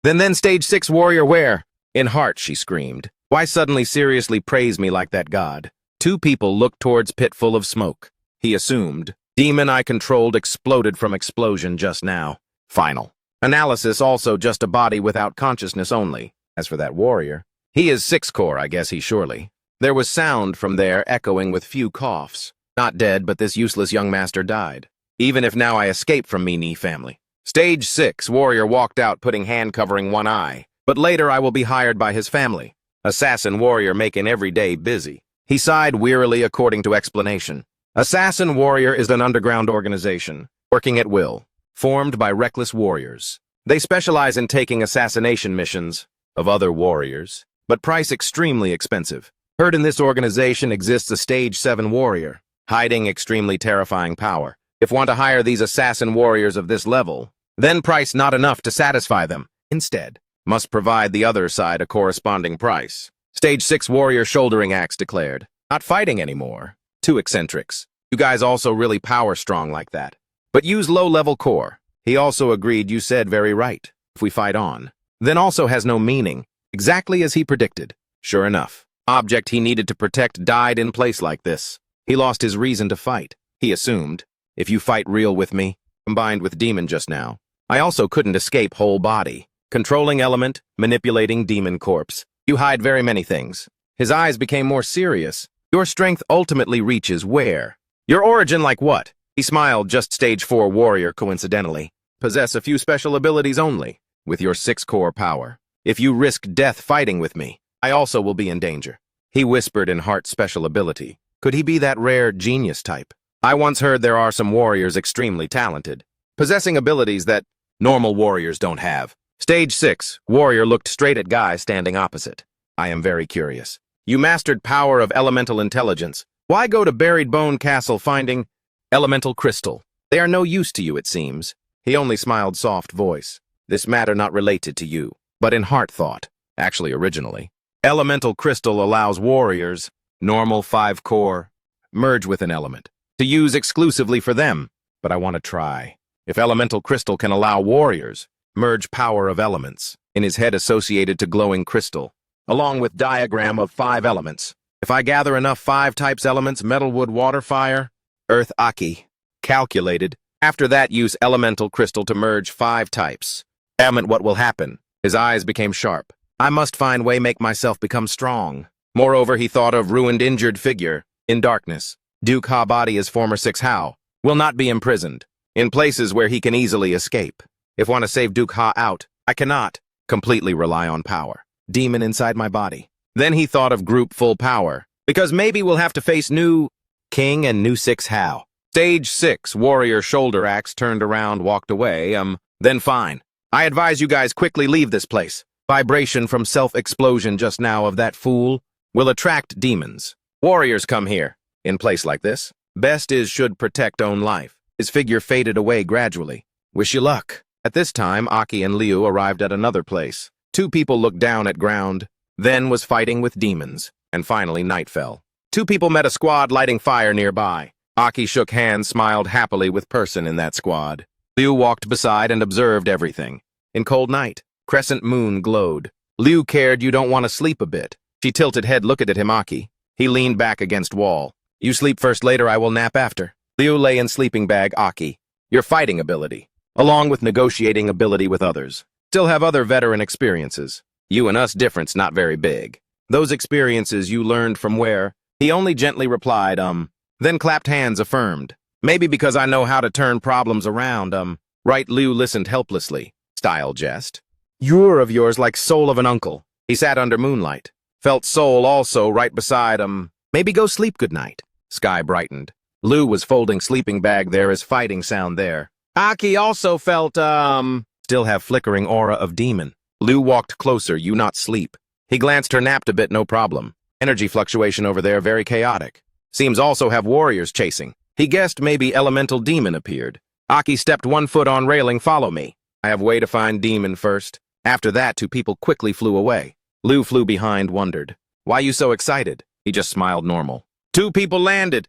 Then stage 6 warrior where? In heart, she screamed. Why suddenly seriously praise me like that god? 2 people looked towards pit full of smoke. He assumed. Demon I controlled exploded from explosion just now. Final. Analysis also just a body without consciousness only. As for that warrior, he is 6 core, I guess he surely. There was sound from there echoing with few coughs. Not dead, but this useless young master died. Even if now I escape from me knee family. Stage 6 warrior walked out putting hand covering one eye. But later I will be hired by his family. Assassin warrior making every day busy. He sighed wearily according to explanation. Assassin warrior is an underground organization, working at will, formed by reckless warriors. They specialize in taking assassination missions of other warriors, but price extremely expensive. Heard in this organization exists a stage 7 warrior, hiding extremely terrifying power. If want to hire these assassin warriors of this level, then price not enough to satisfy them. Instead, must provide the other side a corresponding price. Stage 6 warrior shouldering axe declared. Not fighting anymore. Two eccentrics. You guys also really power strong like that. But use low-level core. He also agreed you said very right. If we fight on, then also has no meaning. Exactly as he predicted. Sure enough, object he needed to protect died in place like this. He lost his reason to fight. He assumed, if you fight real with me, combined with demon just now, I also couldn't escape whole body. Controlling element, manipulating demon corpse. You hide very many things. His eyes became more serious. Your strength ultimately reaches where? Your origin like what? He smiled, just stage 4 warrior coincidentally. Possess a few special abilities only, with your 6 core power. If you risk death fighting with me, I also will be in danger. He whispered in heart special ability. Could he be that rare genius type? I once heard there are some warriors extremely talented, possessing abilities that normal warriors don't have. Stage 6, warrior looked straight at guy standing opposite. I am very curious. You mastered power of elemental intelligence. Why go to Buried Bone Castle finding elemental crystal? They are no use to you, it seems. He only smiled soft voice. This matter not related to you, but in heart thought. Actually, originally. Elemental crystal allows warriors, normal 5 core, merge with an element, to use exclusively for them. But I want to try. If elemental crystal can allow warriors, merge power of elements, in his head associated to glowing crystal, along with diagram of 5 elements. If I gather enough 5 types elements, metal, wood, water, fire, earth, aki, calculated. After that, use elemental crystal to merge 5 types. Element, what will happen? His eyes became sharp. I must find way make myself become strong. Moreover, he thought of ruined injured figure, in darkness. Duke Ha body as former 6 How, will not be imprisoned, in places where he can easily escape. If want to save Duke Ha out, I cannot completely rely on power. Demon inside my body. Then he thought of group full power, because maybe we'll have to face new king and new 6 How. Stage 6, warrior shoulder axe turned around, walked away, then fine. I advise you guys quickly leave this place. Vibration from self-explosion just now of that fool will attract demons. Warriors come here, in place like this. Best is should protect own life. His figure faded away gradually. Wish you luck. At this time, Aki and Liu arrived at another place. 2 people looked down at ground, then was fighting with demons, and finally night fell. 2 people met a squad lighting fire nearby. Aki shook hands, smiled happily with person in that squad. Liu walked beside and observed everything. In cold night, crescent moon glowed. Liu cared you don't want to sleep a bit. She tilted head, looked at him, Aki. He leaned back against wall. You sleep first, later I will nap after. Liu lay in sleeping bag, Aki. Your fighting ability, along with negotiating ability with others. Still have other veteran experiences. You and us difference not very big. Those experiences you learned from where? He only gently replied, then clapped hands, affirmed. Maybe because I know how to turn problems around, Right. Liu listened helplessly. Style jest. You're of yours like soul of an uncle. He sat under moonlight. Felt soul also right beside, maybe go sleep good night. Sky brightened. Liu was folding sleeping bag, there is fighting sound there. Aki also felt, still have flickering aura of demon. Liu walked closer, you not sleep. He glanced her, napped a bit, no problem. Energy fluctuation over there, very chaotic. Seems also have warriors chasing. He guessed maybe elemental demon appeared. Aki stepped 1 foot on railing, follow me. I have way to find demon first. After that, 2 people quickly flew away. Liu flew behind, wondered. Why you so excited? He just smiled normal. 2 people landed.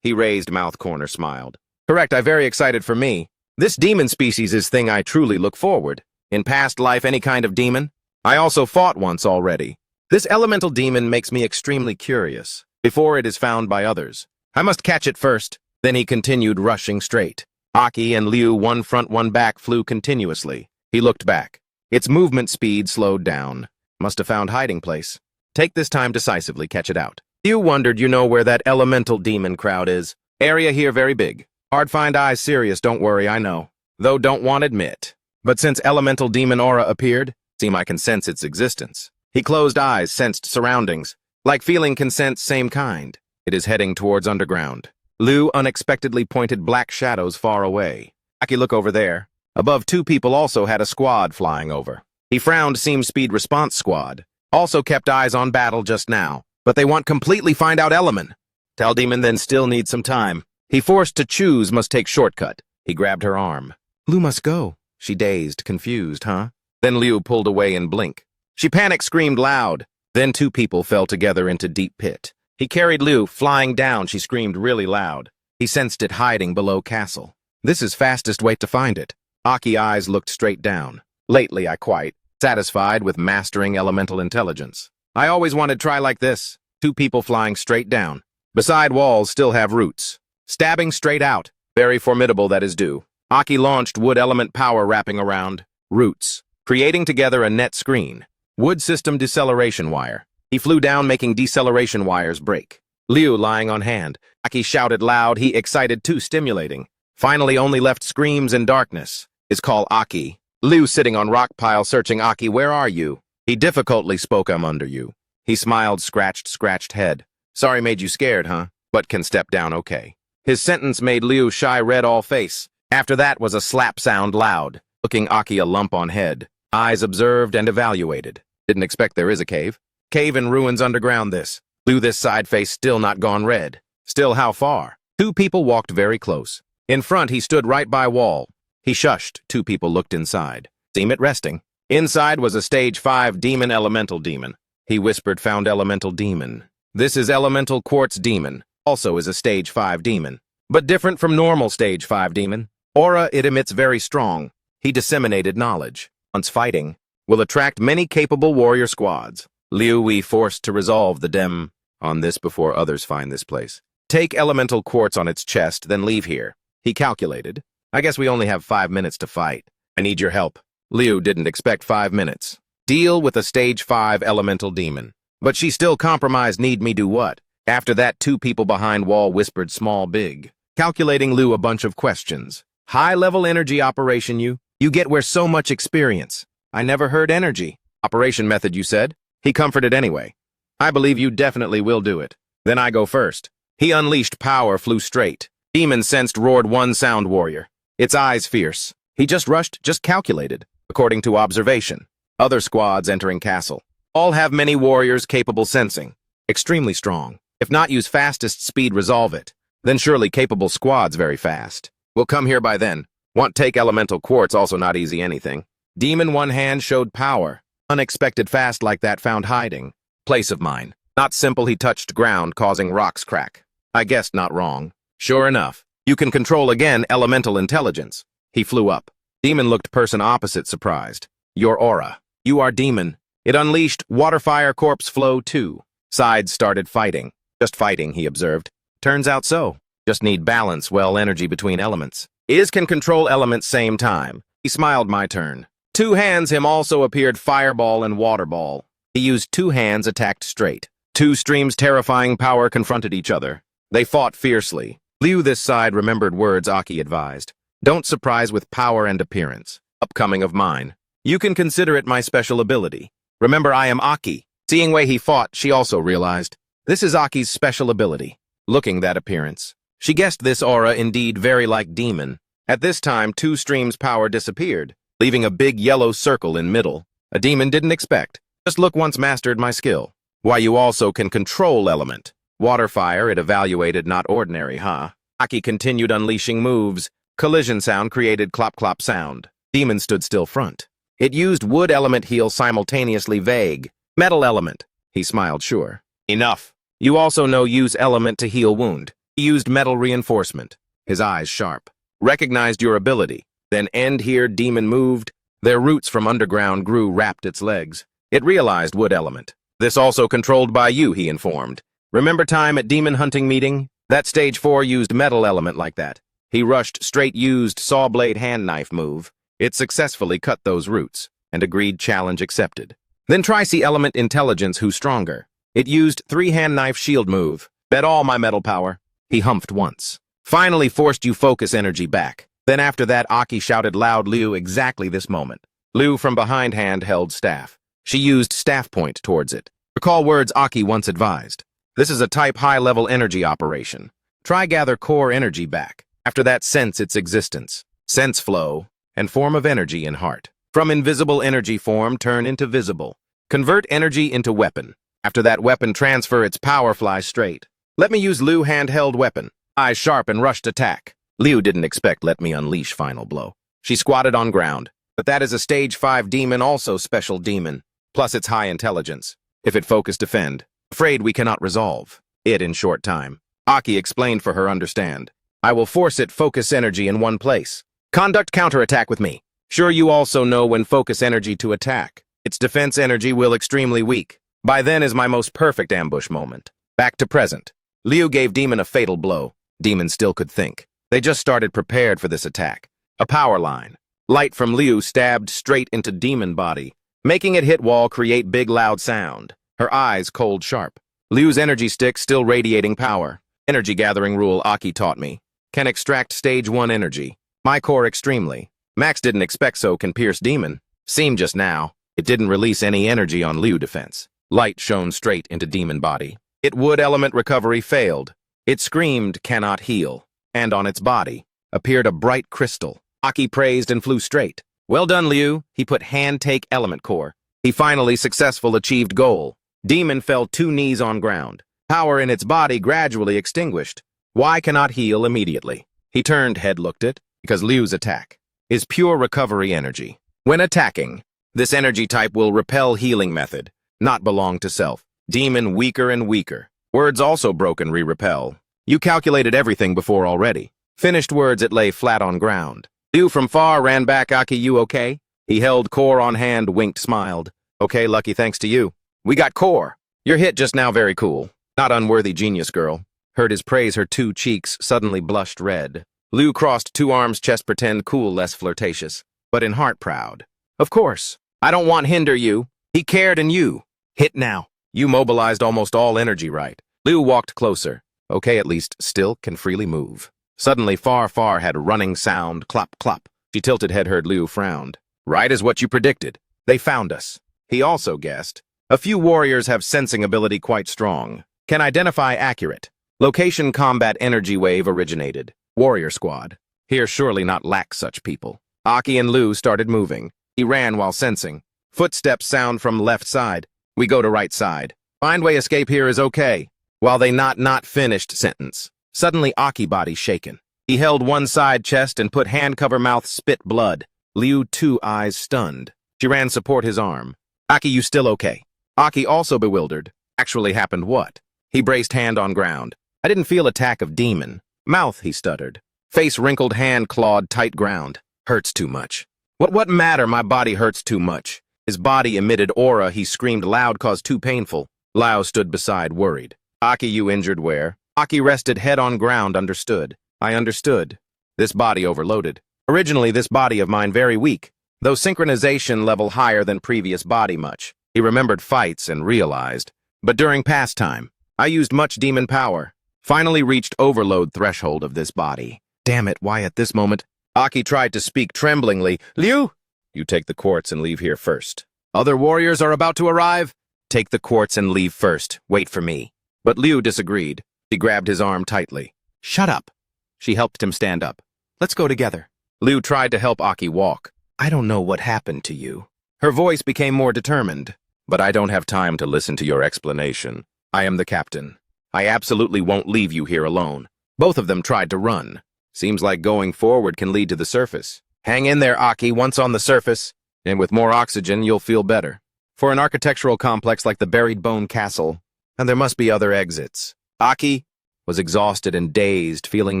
He raised mouth corner, smiled. Correct, I very excited for me. This demon species is thing I truly look forward. In past life, any kind of demon? I also fought once already. This elemental demon makes me extremely curious, before it is found by others. I must catch it first. Then he continued, rushing straight. Aki and Liu, 1 front, 1 back, flew continuously. He looked back. Its movement speed slowed down. Must have found hiding place. Take this time decisively, catch it out. You wondered, you know where that elemental demon crowd is. Area here very big. Hard find eyes, serious, don't worry, I know. Though don't want admit. But since elemental demon aura appeared, seem I can sense its existence. He closed eyes, sensed surroundings. Like feeling consent, same kind. It is heading towards underground. Liu unexpectedly pointed black shadows far away. Aki, look over there. Above, two people also had a squad flying over. He frowned, seemed speed response squad. Also kept eyes on battle just now. But they want completely find out element. Tell demon then still needs some time. He forced to choose, must take shortcut. He grabbed her arm. Liu must go. She dazed, confused, huh? Then Liu pulled away in blink. She panicked, screamed loud. Then two people fell together into deep pit. He carried Liu, flying down. She screamed really loud. He sensed it hiding below castle. This is fastest way to find it. Aki eyes looked straight down. Lately, I quite satisfied with mastering elemental intelligence. I always wanted to try like this. Two people flying straight down. Beside walls still have roots. Stabbing straight out. Very formidable, that is due. Aki launched wood element power wrapping around roots, creating together a net screen. Wood system deceleration wire. He flew down, making deceleration wires break. Liu lying on hand. Aki shouted loud, he excited too, stimulating. Finally only left screams and darkness. Is call Aki. Liu sitting on rock pile searching Aki, where are you? He difficultly spoke, I'm under you. He smiled, scratched head. Sorry made you scared, huh? But can step down okay. His sentence made Liu shy red all face. After that was a slap sound loud, looking Aki a lump on head. Eyes observed and evaluated. Didn't expect there is a cave. Cave in ruins underground this. Liu this side face still not gone red. Still how far? Two people walked very close. In front he stood right by wall. He shushed. Two people looked inside. Seem it resting. Inside was a stage 5 demon elemental demon. He whispered found elemental demon. This is elemental quartz demon. Also is a stage 5 demon. But different from normal stage 5 demon. Aura it emits very strong. He disseminated knowledge. Once fighting, will attract many capable warrior squads. Liu we forced to resolve the dem on this before others find this place. Take elemental quartz on its chest, then leave here. He calculated. I guess we only have 5 minutes to fight. I need your help. Liu didn't expect 5 minutes. Deal with a stage 5 elemental demon. But she still compromised need me do what? After that, two people behind wall whispered small big. Calculating Liu a bunch of questions. High-level energy operation you get where so much experience. I never heard energy. Operation method you said? He comforted anyway. I believe you definitely will do it. Then I go first. He unleashed power, flew straight. Demon sensed roared one sound warrior. Its eyes fierce. He just rushed, just calculated, according to observation. Other squads entering castle. All have many warriors capable sensing. Extremely strong. If not use fastest speed resolve it. Then surely capable squads very fast. Will come here by then. Want take elemental quartz also not easy anything. Demon one hand showed power. Unexpected fast like that found hiding. Place of mine. Not simple he touched ground causing rocks crack. I guessed not wrong. Sure enough. You can control again elemental intelligence. He flew up. Demon looked person opposite surprised. Your aura. You are demon. It unleashed water fire corpse flow too. Sides started fighting. Just fighting, he observed. Turns out so. Just need balance, well energy between elements. Is can control elements same time. He smiled my turn. Two hands him also appeared fireball and waterball. He used two hands attacked straight. Two streams terrifying power confronted each other. They fought fiercely. Liu this side remembered words Aki advised. Don't surprise with power and appearance. Upcoming of mine. You can consider it my special ability. Remember I am Aki. Seeing way he fought, she also realized. This is Aki's special ability. Looking that appearance. She guessed this aura indeed very like demon. At this time, two streams power disappeared, leaving a big yellow circle in middle. A demon didn't expect. Just look once mastered my skill. Why you also can control element. Water fire it evaluated not ordinary, huh? Aki continued unleashing moves. Collision sound created clop-clop sound. Demon stood still front. It used wood element heal simultaneously vague. Metal element. He smiled sure. Enough. You also know use element to heal wound. He used metal reinforcement. His eyes sharp. Recognized your ability. Then end here demon moved. Their roots from underground grew wrapped its legs. It realized wood element. This also controlled by you, he informed. Remember time at demon hunting meeting? That stage 4 used metal element like that. He rushed straight used saw blade hand knife move. It successfully cut those roots, and agreed challenge accepted. Then try see element intelligence who stronger. It used 3 hand knife shield move. Bet all my metal power. He humphed once. Finally forced you focus energy back. Then after that Aki shouted loud Liu exactly this moment. Liu from behind hand held staff. She used staff point towards it. Recall words Aki once advised. This is a type high-level energy operation. Try gather core energy back. After that, sense its existence. Sense flow and form of energy in heart. From invisible energy form, turn into visible. Convert energy into weapon. After that weapon, transfer its power, fly straight. Let me use Liu handheld weapon. Eyes sharp and rushed attack. Liu didn't expect let me unleash final blow. She squatted on ground. But that is a stage 5 demon, also special demon. Plus its high intelligence. If it focus defend. Afraid we cannot resolve it in short time. Aki explained for her understand. I will force it focus energy in one place. Conduct counterattack with me. Sure you also know when focus energy to attack. Its defense energy will extremely weak. By then is my most perfect ambush moment. Back to present. Liu gave Demon a fatal blow. Demon still could think. They just started prepared for this attack. A power line. Light from Liu stabbed straight into Demon body, making it hit wall create big loud sound. Her eyes cold sharp. Liu's energy stick still radiating power. Energy gathering rule Aki taught me. Can extract stage 1 energy. My core extremely. Max didn't expect so can pierce Demon. Seemed just now. It didn't release any energy on Liu defense. Light shone straight into Demon body. It wood element recovery failed. It screamed cannot heal. And on its body appeared a bright crystal. Aki praised and flew straight. Well done, Liu. He put hand take element core. He finally successful achieved goal. Demon fell 2 knees on ground. Power in its body gradually extinguished. Why cannot heal immediately? He turned head looked it, because Liu's attack is pure recovery energy. When attacking, this energy type will repel healing method, not belong to self. Demon weaker and weaker. Words also broken repel. You calculated everything before already. Finished words it lay flat on ground. Liu from far ran back Aki you okay? He held core on hand winked smiled. Okay lucky thanks to you. We got core. Your hit just now very cool. Not unworthy genius girl. Heard his praise her 2 cheeks suddenly blushed red. Liu crossed 2 arms chest pretend cool less flirtatious. But in heart proud. Of course. I don't want hinder you. He cared and you. Hit now. You mobilized almost all energy right. Liu walked closer. Okay at least still can freely move. Suddenly far had running sound clop clop. She tilted head heard Liu frowned. Right as what you predicted. They found us. He also guessed. A few warriors have sensing ability quite strong. Can identify accurate. Location combat energy wave originated. Warrior squad. Here surely not lack such people. Aki and Liu started moving. He ran while sensing. Footsteps sound from left side. We go to right side. Find way escape here is okay. While they not finished sentence. Suddenly Aki body shaken. He held one side chest and put hand cover mouth spit blood. Liu 2 eyes stunned. She ran support his arm. Aki you still okay? Aki also bewildered. Actually happened what? He braced hand on ground. I didn't feel attack of demon. Mouth he stuttered. Face wrinkled hand clawed tight ground. Hurts too much. What matter my body hurts too much. His body emitted aura he screamed loud cause too painful. Lao stood beside worried. Aki you injured where? Aki rested head on ground understood. I understood. This body overloaded. Originally this body of mine very weak. Though synchronization level higher than previous body much. He remembered fights and realized. But during pastime, I used much demon power. Finally reached overload threshold of this body. Damn it, why at this moment? Aki tried to speak tremblingly. Liu! You take the quartz and leave here first. Other warriors are about to arrive. Take the quartz and leave first. Wait for me. But Liu disagreed. She grabbed his arm tightly. Shut up. She helped him stand up. Let's go together. Liu tried to help Aki walk. I don't know what happened to you. Her voice became more determined. But I don't have time to listen to your explanation. I am the captain. I absolutely won't leave you here alone. Both of them tried to run. Seems like going forward can lead to the surface. Hang in there, Aki, once on the surface. And with more oxygen, you'll feel better. For an architectural complex like the Buried Bone Castle, and there must be other exits. Aki was exhausted and dazed, feeling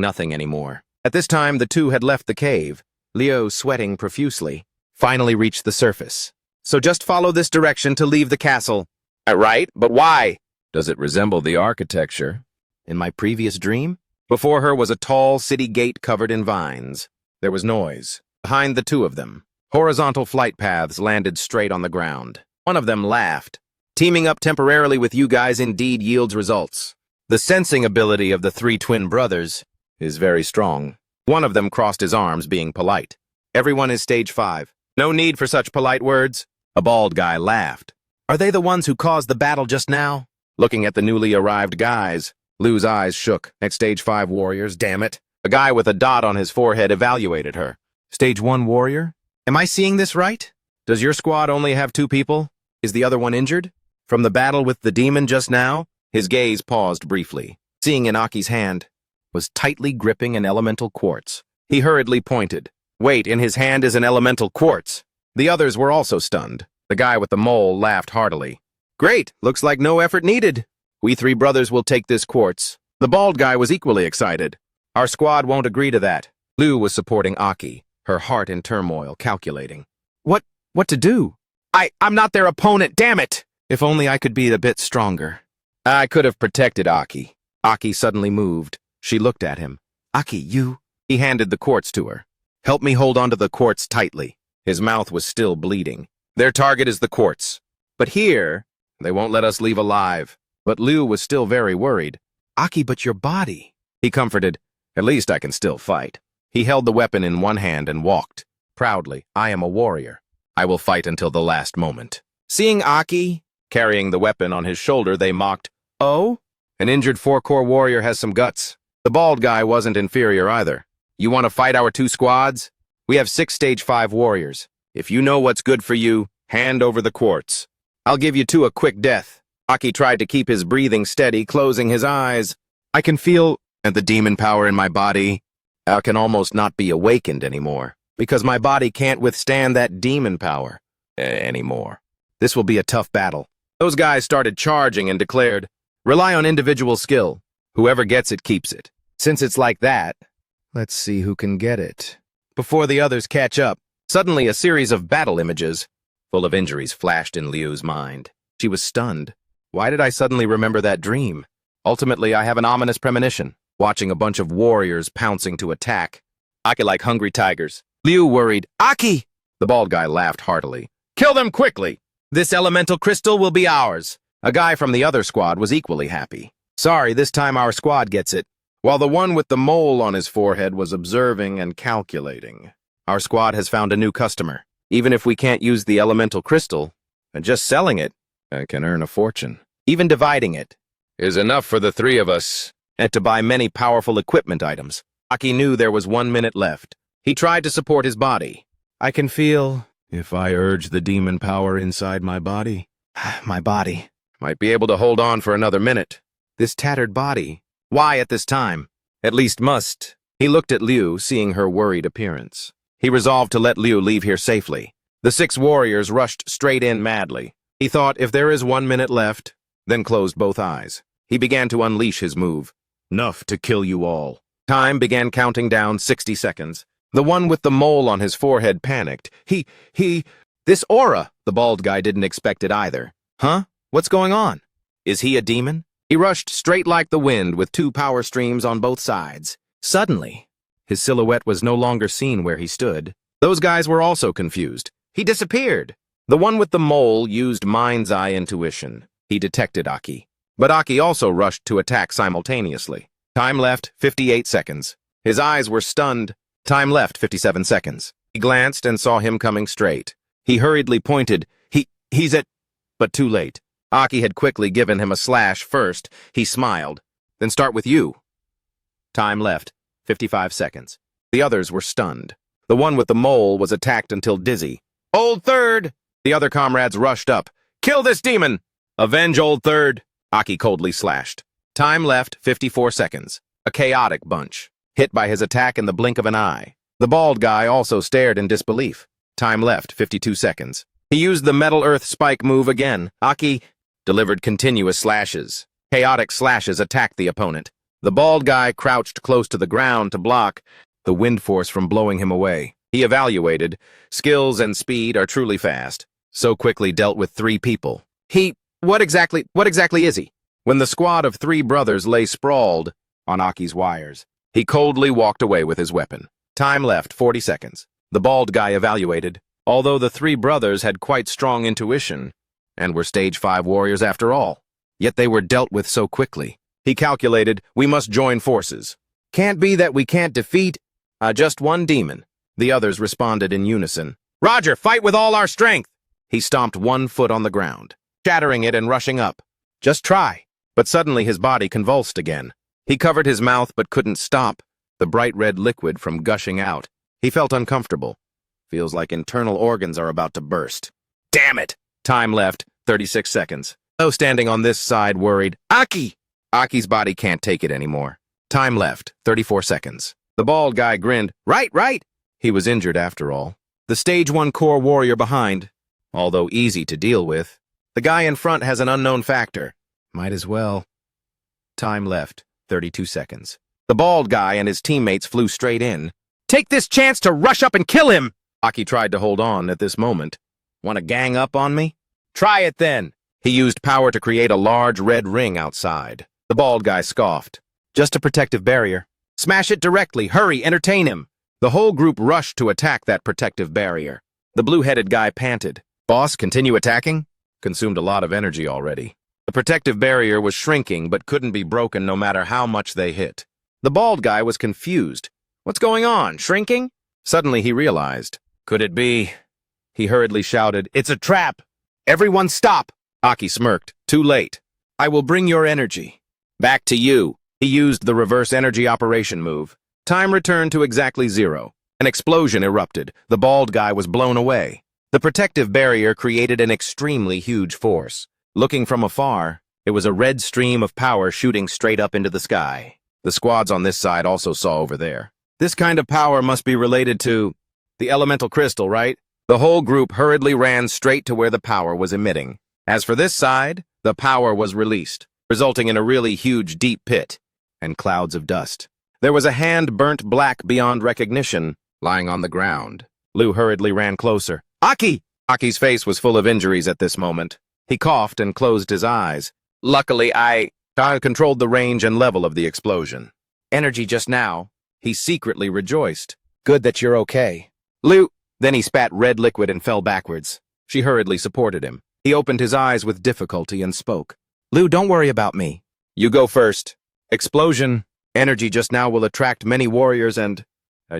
nothing anymore. At this time, the 2 had left the cave. Liu, sweating profusely, finally reached the surface. So just follow this direction to leave the castle. Right, but why? Does it resemble the architecture? In my previous dream? Before her was a tall city gate covered in vines. There was noise. Behind the 2 of them, horizontal flight paths landed straight on the ground. One of them laughed. Teaming up temporarily with you guys indeed yields results. The sensing ability of the 3 twin brothers is very strong. One of them crossed his arms, being polite. Everyone is stage 5. No need for such polite words. A bald guy laughed. Are they the ones who caused the battle just now? Looking at the newly arrived guys, Liu's eyes shook. At Stage 5 warriors, damn it. A guy with a dot on his forehead evaluated her. Stage 1 warrior? Am I seeing this right? Does your squad only have 2 people? Is the other one injured? From the battle with the demon just now? His gaze paused briefly. Seeing in Aki's hand was tightly gripping an elemental quartz. He hurriedly pointed. Wait, in his hand is an elemental quartz. The others were also stunned. The guy with the mole laughed heartily. Great, looks like no effort needed. We 3 brothers will take this quartz. The bald guy was equally excited. Our squad won't agree to that. Liu was supporting Aki, her heart in turmoil, calculating. What to do? I'm not their opponent, damn it! If only I could be a bit stronger. I could have protected Aki. Aki suddenly moved. She looked at him. Aki, you? He handed the quartz to her. Help me hold onto the quartz tightly. His mouth was still bleeding. Their target is the quartz. But here, they won't let us leave alive. But Liu was still very worried. Aki, but your body. He comforted. At least I can still fight. He held the weapon in one hand and walked. Proudly, I am a warrior. I will fight until the last moment. Seeing Aki carrying the weapon on his shoulder, they mocked, Oh? An injured 4-core warrior has some guts. The bald guy wasn't inferior either. You want to fight our 2 squads? We have 6 Stage 5 warriors. If you know what's good for you, hand over the quartz. I'll give you 2 a quick death. Aki tried to keep his breathing steady, closing his eyes. I can feel the demon power in my body. I can almost not be awakened anymore, because my body can't withstand that demon power anymore. This will be a tough battle. Those guys started charging and declared, Rely on individual skill. Whoever gets it keeps it. Since it's like that, let's see who can get it. Before the others catch up, suddenly a series of battle images, full of injuries, flashed in Liu's mind. She was stunned. Why did I suddenly remember that dream? Ultimately, I have an ominous premonition, watching a bunch of warriors pouncing to attack. Aki like hungry tigers. Liu worried. Aki! The bald guy laughed heartily. Kill them quickly! This elemental crystal will be ours. A guy from the other squad was equally happy. Sorry, this time our squad gets it. While the one with the mole on his forehead was observing and calculating. Our squad has found a new customer. Even if we can't use the elemental crystal, just selling it can earn a fortune. Even dividing it is enough for the 3 of us, and to buy many powerful equipment items. Aki knew there was 1 minute left. He tried to support his body. I can feel, if I urge the demon power inside my body might be able to hold on for another minute. This tattered body, why at this time? At least must. He looked at Liu, seeing her worried appearance. He resolved to let Liu leave here safely. The 6 warriors rushed straight in madly. He thought, if there is 1 minute left, then closed both eyes. He began to unleash his move. Enough to kill you all. Time began counting down 60 seconds. The one with the mole on his forehead panicked. This aura! The bald guy didn't expect it either. Huh? What's going on? Is he a demon? He rushed straight like the wind with 2 power streams on both sides. Suddenly, his silhouette was no longer seen where he stood. Those guys were also confused. He disappeared. The one with the mole used mind's eye intuition. He detected Aki. But Aki also rushed to attack simultaneously. Time left, 58 seconds. His eyes were stunned. Time left, 57 seconds. He glanced and saw him coming straight. He hurriedly pointed. He's at... But too late. Aki had quickly given him a slash first. He smiled. Then start with you. Time left, 55 seconds. The others were stunned. The one with the mole was attacked until dizzy. Old Third! The other comrades rushed up. Kill this demon! Avenge Old Third! Aki coldly slashed. Time left, 54 seconds. A chaotic bunch, hit by his attack in the blink of an eye. The bald guy also stared in disbelief. Time left, 52 seconds. He used the Metal Earth Spike move again. Aki delivered continuous slashes. Chaotic slashes attacked the opponent. The bald guy crouched close to the ground to block the wind force from blowing him away. He evaluated. Skills and speed are truly fast. So quickly dealt with 3 people. What exactly is he? When the squad of 3 brothers lay sprawled on Aki's wires, he coldly walked away with his weapon. Time left, 40 seconds. The bald guy evaluated. Although the 3 brothers had quite strong intuition, and were Stage 5 warriors after all, yet they were dealt with so quickly. He calculated, we must join forces. Can't be that we can't defeat just 1 demon. The others responded in unison. Roger, fight with all our strength! He stomped 1 foot on the ground. shattering it and rushing up. Just try. But suddenly his body convulsed again. He covered his mouth but couldn't stop the bright red liquid from gushing out. He felt uncomfortable. Feels like internal organs are about to burst. Damn it! Time left, 36 seconds. Lo standing on this side worried. Aki! Aki's body can't take it anymore. Time left, 34 seconds. The bald guy grinned. Right! He was injured after all. The stage 1 core warrior behind, although easy to deal with. The guy in front has an unknown factor. Might as well. Time left, 32 seconds. The bald guy and his teammates flew straight in. Take this chance to rush up and kill him! Aki tried to hold on at this moment. Want to gang up on me? Try it then! He used power to create a large red ring outside. The bald guy scoffed. Just a protective barrier. Smash it directly. Hurry, entertain him. The whole group rushed to attack that protective barrier. The blue-headed guy panted. Boss, continue attacking? Consumed a lot of energy already. The protective barrier was shrinking but couldn't be broken no matter how much they hit. The bald guy was confused. What's going on? Shrinking? Suddenly he realized. Could it be? He hurriedly shouted, It's a trap! Everyone stop! Aki smirked. Too late. I will bring your energy. Back to you. He used the reverse energy operation move. Time returned to exactly 0. An explosion erupted. The bald guy was blown away. The protective barrier created an extremely huge force. Looking from afar, it was a red stream of power shooting straight up into the sky. The squads on this side also saw over there. This kind of power must be related to the elemental crystal, right? The whole group hurriedly ran straight to where the power was emitting. As for this side, the power was released, resulting in a really huge deep pit and clouds of dust. There was a hand burnt black beyond recognition, lying on the ground. Liu hurriedly ran closer. Aki! Aki's face was full of injuries at this moment. He coughed and closed his eyes. Luckily, I controlled the range and level of the explosion. Energy just now. He secretly rejoiced. Good that you're okay. Liu! Then he spat red liquid and fell backwards. She hurriedly supported him. He opened his eyes with difficulty and spoke. Liu, don't worry about me. You go first. Explosion. Energy just now will attract many warriors and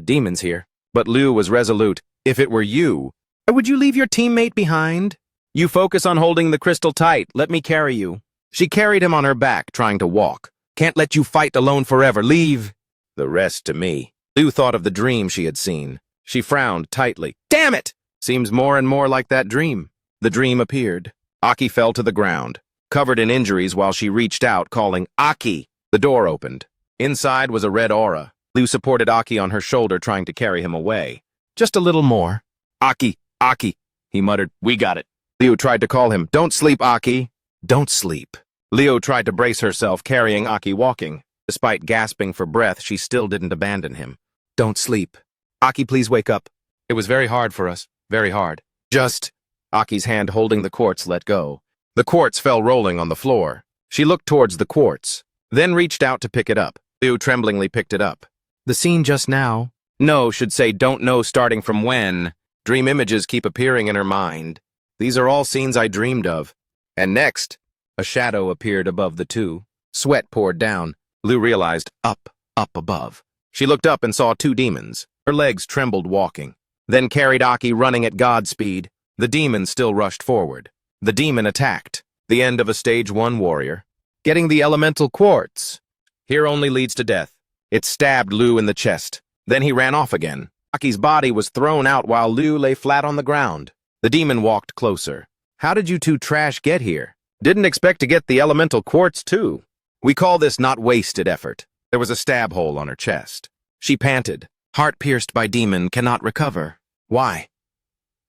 demons here. But Liu was resolute. If it were you, would you leave your teammate behind? You focus on holding the crystal tight. Let me carry you. She carried him on her back, trying to walk. Can't let you fight alone forever. Leave. The rest to me. Liu thought of the dream she had seen. She frowned tightly. Damn it! Seems more and more like that dream. The dream appeared. Aki fell to the ground, covered in injuries while she reached out, calling, Aki! The door opened. Inside was a red aura. Liu supported Aki on her shoulder, trying to carry him away. Just a little more. Aki! Aki! He muttered, We got it. Liu tried to call him, Don't sleep, Aki! Don't sleep. Liu tried to brace herself, carrying Aki walking. Despite gasping for breath, she still didn't abandon him. Don't sleep. Aki, please wake up. It was very hard for us. Very hard. Just... Aki's hand holding the quartz let go. The quartz fell rolling on the floor. She looked towards the quartz, then reached out to pick it up. Liu tremblingly picked it up. The scene just now. No should say don't know starting from when. Dream images keep appearing in her mind. These are all scenes I dreamed of. And next, a shadow appeared above the two. Sweat poured down. Liu realized up above. She looked up and saw 2 demons. Her legs trembled walking. Then carried Aki running at God speed. The demon still rushed forward. The demon attacked. The end of a stage 1 warrior. Getting the elemental quartz. Here only leads to death. It stabbed Liu in the chest. Then he ran off again. Aki's body was thrown out while Liu lay flat on the ground. The demon walked closer. How did you 2 trash get here? Didn't expect to get the elemental quartz too. We call this not wasted effort. There was a stab hole on her chest. She panted. Heart pierced by demon cannot recover. Why?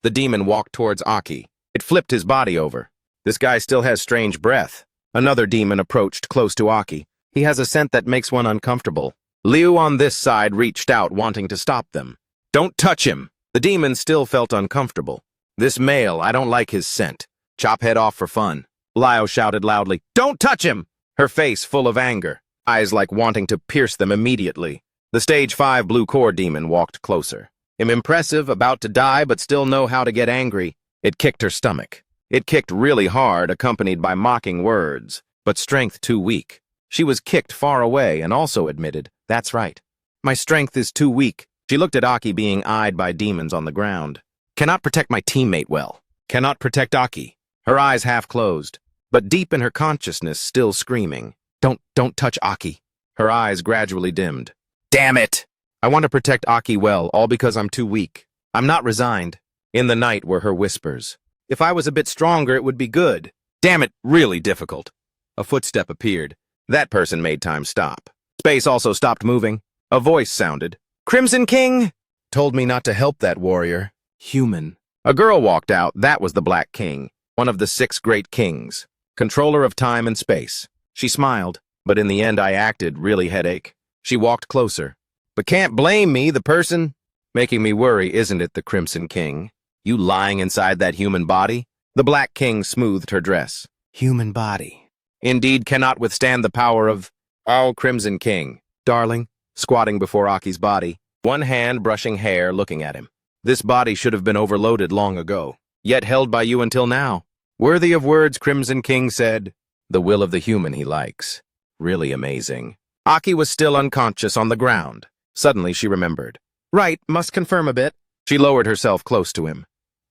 The demon walked towards Aki. It flipped his body over. This guy still has strange breath. Another demon approached close to Aki. He has a scent that makes one uncomfortable. Liu on this side reached out, wanting to stop them. Don't touch him! The demon still felt uncomfortable. This male, I don't like his scent. Chop head off for fun. Liu shouted loudly, Don't touch him! Her face full of anger, eyes like wanting to pierce them immediately. The stage 5 blue core demon walked closer. Impressive, about to die, but still know how to get angry. It kicked her stomach. It kicked really hard, accompanied by mocking words, but strength too weak. She was kicked far away and also admitted, That's right. My strength is too weak. She looked at Aki being eyed by demons on the ground. Cannot protect my teammate well. Cannot protect Aki. her eyes half closed, but deep in her consciousness still screaming. Don't touch Aki. Her eyes gradually dimmed. Damn it! I want to protect Aki well, all because I'm too weak. I'm not resigned. In the night were her whispers. If I was a bit stronger, it would be good. Damn it, really difficult. A footstep appeared. That person made time stop. Space also stopped moving. A voice sounded. Crimson King! Told me not to help that warrior. Human. A girl walked out. That was the Black King, one of the 6 great kings, controller of time and space. She smiled, but in the end I acted really headache. She walked closer. But can't blame me, the person making me worry, isn't it the Crimson King? You lying inside that human body? The Black King smoothed her dress. Human body. Indeed cannot withstand the power of our Crimson King. Darling, squatting before Aki's body, one hand brushing hair, looking at him. This body should have been overloaded long ago, yet held by you until now. Worthy of words, Crimson King said. The will of the human he likes. Really amazing. Aki was still unconscious on the ground. Suddenly she remembered. Right, must confirm a bit. She lowered herself close to him.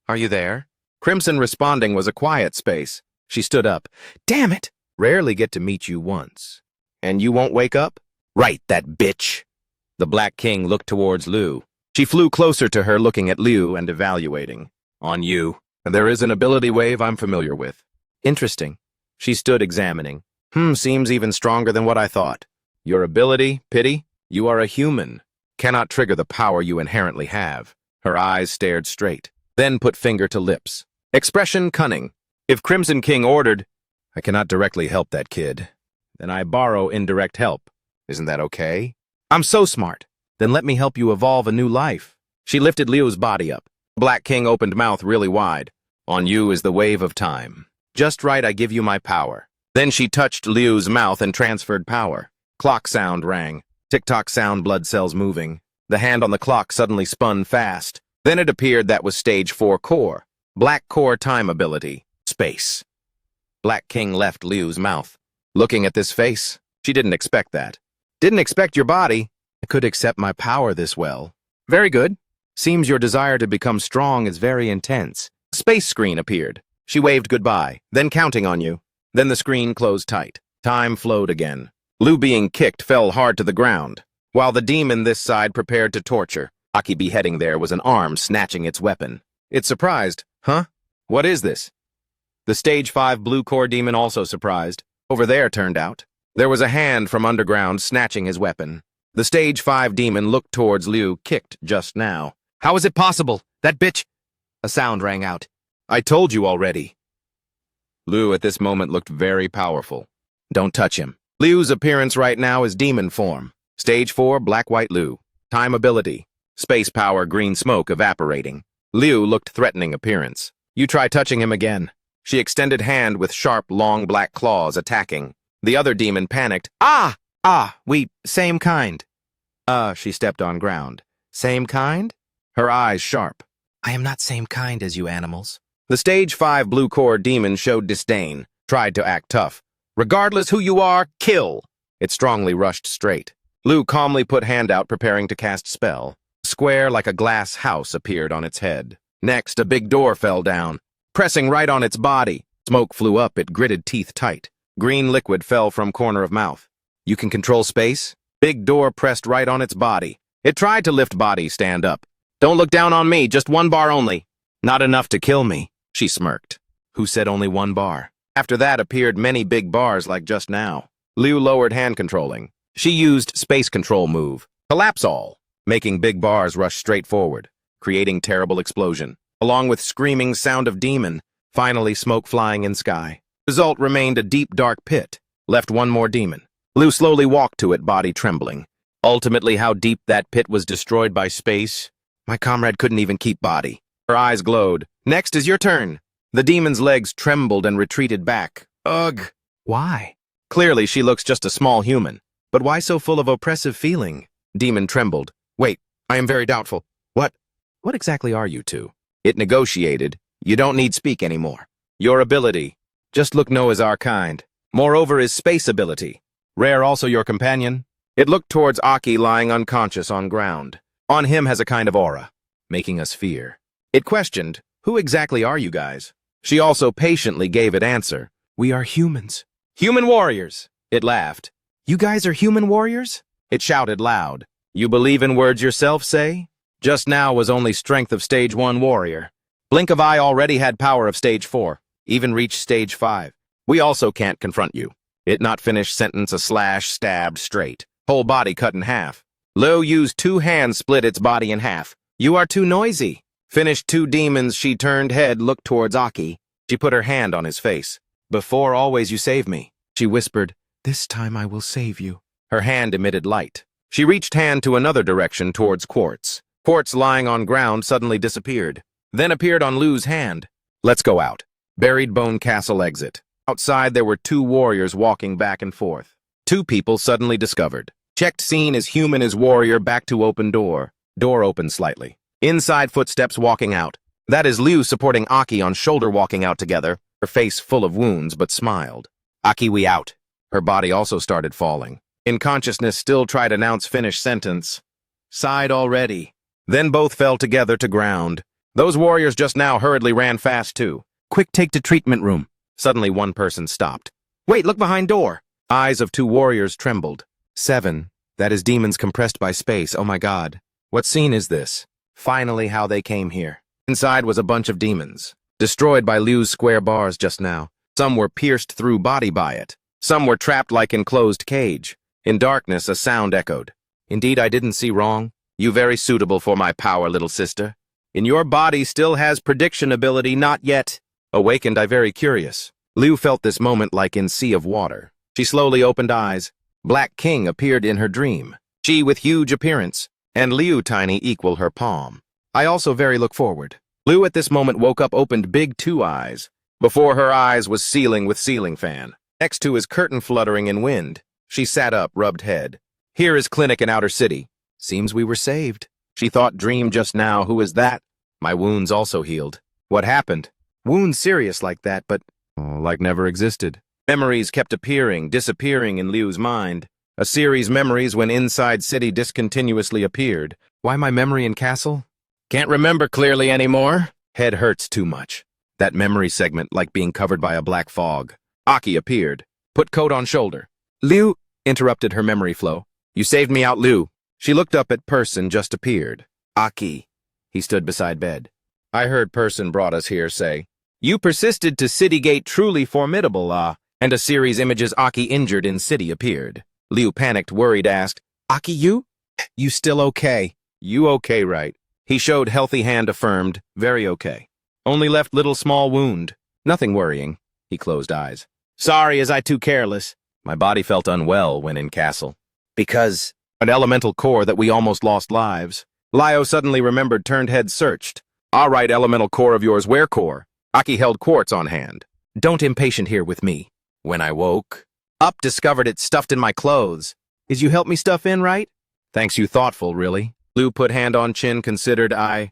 Are you there? Crimson responding was a quiet space. She stood up. Damn it! Rarely get to meet you once. And you won't wake up? Right, that bitch. The Black King looked towards Liu. She flew closer to her, looking at Liu and evaluating. On you. There is an ability wave I'm familiar with. Interesting. She stood examining. Seems even stronger than what I thought. Your ability, pity? You are a human. Cannot trigger the power you inherently have. Her eyes stared straight, then put finger to lips. Expression cunning. If Crimson King ordered, I cannot directly help that kid. Then I borrow indirect help. Isn't that okay? I'm so smart. Then let me help you evolve a new life. She lifted Liu's body up. Black King opened mouth really wide. On you is the wave of time. Just right, I give you my power. Then she touched Liu's mouth and transferred power. Clock sound rang. Tick-tock sound, blood cells moving. The hand on the clock suddenly spun fast. Then it appeared that was stage 4 core. Black core time ability. Space. Black King left Liu's mouth. Looking at this face, she didn't expect that. Didn't expect your body. I could accept my power this well. Very good. Seems your desire to become strong is very intense. Space screen appeared. She waved goodbye, then counting on you. Then the screen closed tight. Time flowed again. Liu being kicked fell hard to the ground, while the demon this side prepared to torture. Aki beheading there was an arm snatching its weapon. It surprised. Huh? What is this? The stage 5 blue core demon also surprised. Over there, turned out. There was a hand from underground snatching his weapon. The stage 5 demon looked towards Liu, kicked just now. How is it possible? That bitch... A sound rang out. I told you already. Liu at this moment looked very powerful. Don't touch him. Liu's appearance right now is demon form. Stage 4, black-white Liu. Time ability. Space power, green smoke evaporating. Liu looked threatening appearance. You try touching him again. She extended hand with sharp, long black claws attacking. The other demon panicked. We, same kind. She stepped on ground. Same kind? Her eyes sharp. I am not same kind as you animals. The stage 5 blue core demon showed disdain, tried to act tough. Regardless who you are, kill! It strongly rushed straight. Liu calmly put hand out, preparing to cast spell. A square like a glass house appeared on its head. Next, a big door fell down, pressing right on its body. Smoke flew up, it gritted teeth tight. Green liquid fell from corner of mouth. You can control space? Big door pressed right on its body. It tried to lift body, stand up. Don't look down on me, just 1 bar only. Not enough to kill me, she smirked. Who said only 1 bar? After that appeared many big bars like just now. Liu lowered hand controlling. She used space control move. Collapse all, making big bars rush straight forward, creating terrible explosion. Along with screaming sound of demon, finally smoke flying in sky. Result remained a deep dark pit. Left 1 more demon. Liu slowly walked to it, body trembling. Ultimately how deep that pit was destroyed by space. My comrade couldn't even keep body. Her eyes glowed. Next is your turn. The demon's legs trembled and retreated back. Ugh. Why? Clearly she looks just a small human. But why so full of oppressive feeling? Demon trembled. Wait, I am very doubtful. What? What exactly are you two? It negotiated. You don't need speak anymore. Your ability. Just look Noah's our kind. Moreover is space ability. Rare also your companion. It looked towards Aki lying unconscious on ground. On him has a kind of aura, making us fear. It questioned, who exactly are you guys? She also patiently gave it answer. We are humans. Human warriors, it laughed. You guys are human warriors? It shouted loud. You believe in words yourself, say? Just now was only strength of stage 1 warrior. Blink of eye already had power of stage 4, even reached stage 5. We also can't confront you. It not finished sentence a slash stabbed straight. Whole body cut in half. Liu used 2 hands split its body in half. You are too noisy. Finished 2 demons, she turned head, looked towards Aki. She put her hand on his face. Before always you save me. She whispered, this time I will save you. Her hand emitted light. She reached hand to another direction towards Quartz. Quartz lying on ground suddenly disappeared. Then appeared on Liu's hand. Let's go out. Buried Bone Castle exit. Outside there were 2 warriors walking back and forth. 2 people suddenly discovered. Checked scene as human as warrior back to open door. Door opened slightly. Inside footsteps walking out. That is Liu supporting Aki on shoulder walking out together, her face full of wounds but smiled. Aki, we out. Her body also started falling. In consciousness still tried announce finish sentence. Sighed already. Then both fell together to ground. Those warriors just now hurriedly ran fast too. Quick, take to treatment room. Suddenly one person stopped. Wait, look behind door. Eyes of 2 warriors trembled. 7. That is demons compressed by space, oh my god. What scene is this? Finally how they came here. Inside was a bunch of demons. Destroyed by Liu's square bars just now. Some were pierced through body by it. Some were trapped like enclosed cage. In darkness a sound echoed. Indeed I didn't see wrong. You very suitable for my power, little sister. In your body still has prediction ability not yet. Awakened I very curious. Liu felt this moment like in sea of water. She slowly opened eyes. Black King appeared in her dream. She with huge appearance. And Liu tiny equal her palm. I also very look forward. Liu at this moment woke up opened big 2 eyes. Before her eyes was ceiling with ceiling fan. Next to is curtain fluttering in wind. She sat up, rubbed head. Here is clinic in outer city. Seems we were saved. She thought dream just now, who is that? My wounds also healed. What happened? Wounds serious like that, but like never existed. Memories kept appearing, disappearing in Liu's mind. A series memories when inside city discontinuously appeared. Why my memory in castle? Can't remember clearly anymore. Head hurts too much. That memory segment like being covered by a black fog. Aki appeared. Put coat on shoulder. Liu interrupted her memory flow. You saved me out, Liu. She looked up at person just appeared. Aki. He stood beside bed. I heard person brought us here say, you persisted to city gate truly formidable, and a series images Aki injured in city appeared. Liu panicked, worried, asked, Aki, you? You still okay? You okay, right? He showed healthy hand affirmed, very okay. Only left little small wound. Nothing worrying. He closed eyes. Sorry, is I too careless? My body felt unwell when in castle. Because an elemental core that we almost lost lives. Liu suddenly remembered, turned head, searched. All right, elemental core of yours, where core? Aki held quartz on hand. Don't impatient here with me. When I woke up, discovered it stuffed in my clothes. Is you help me stuff in, right? Thanks, you thoughtful, really. Liu put hand on chin, considered I?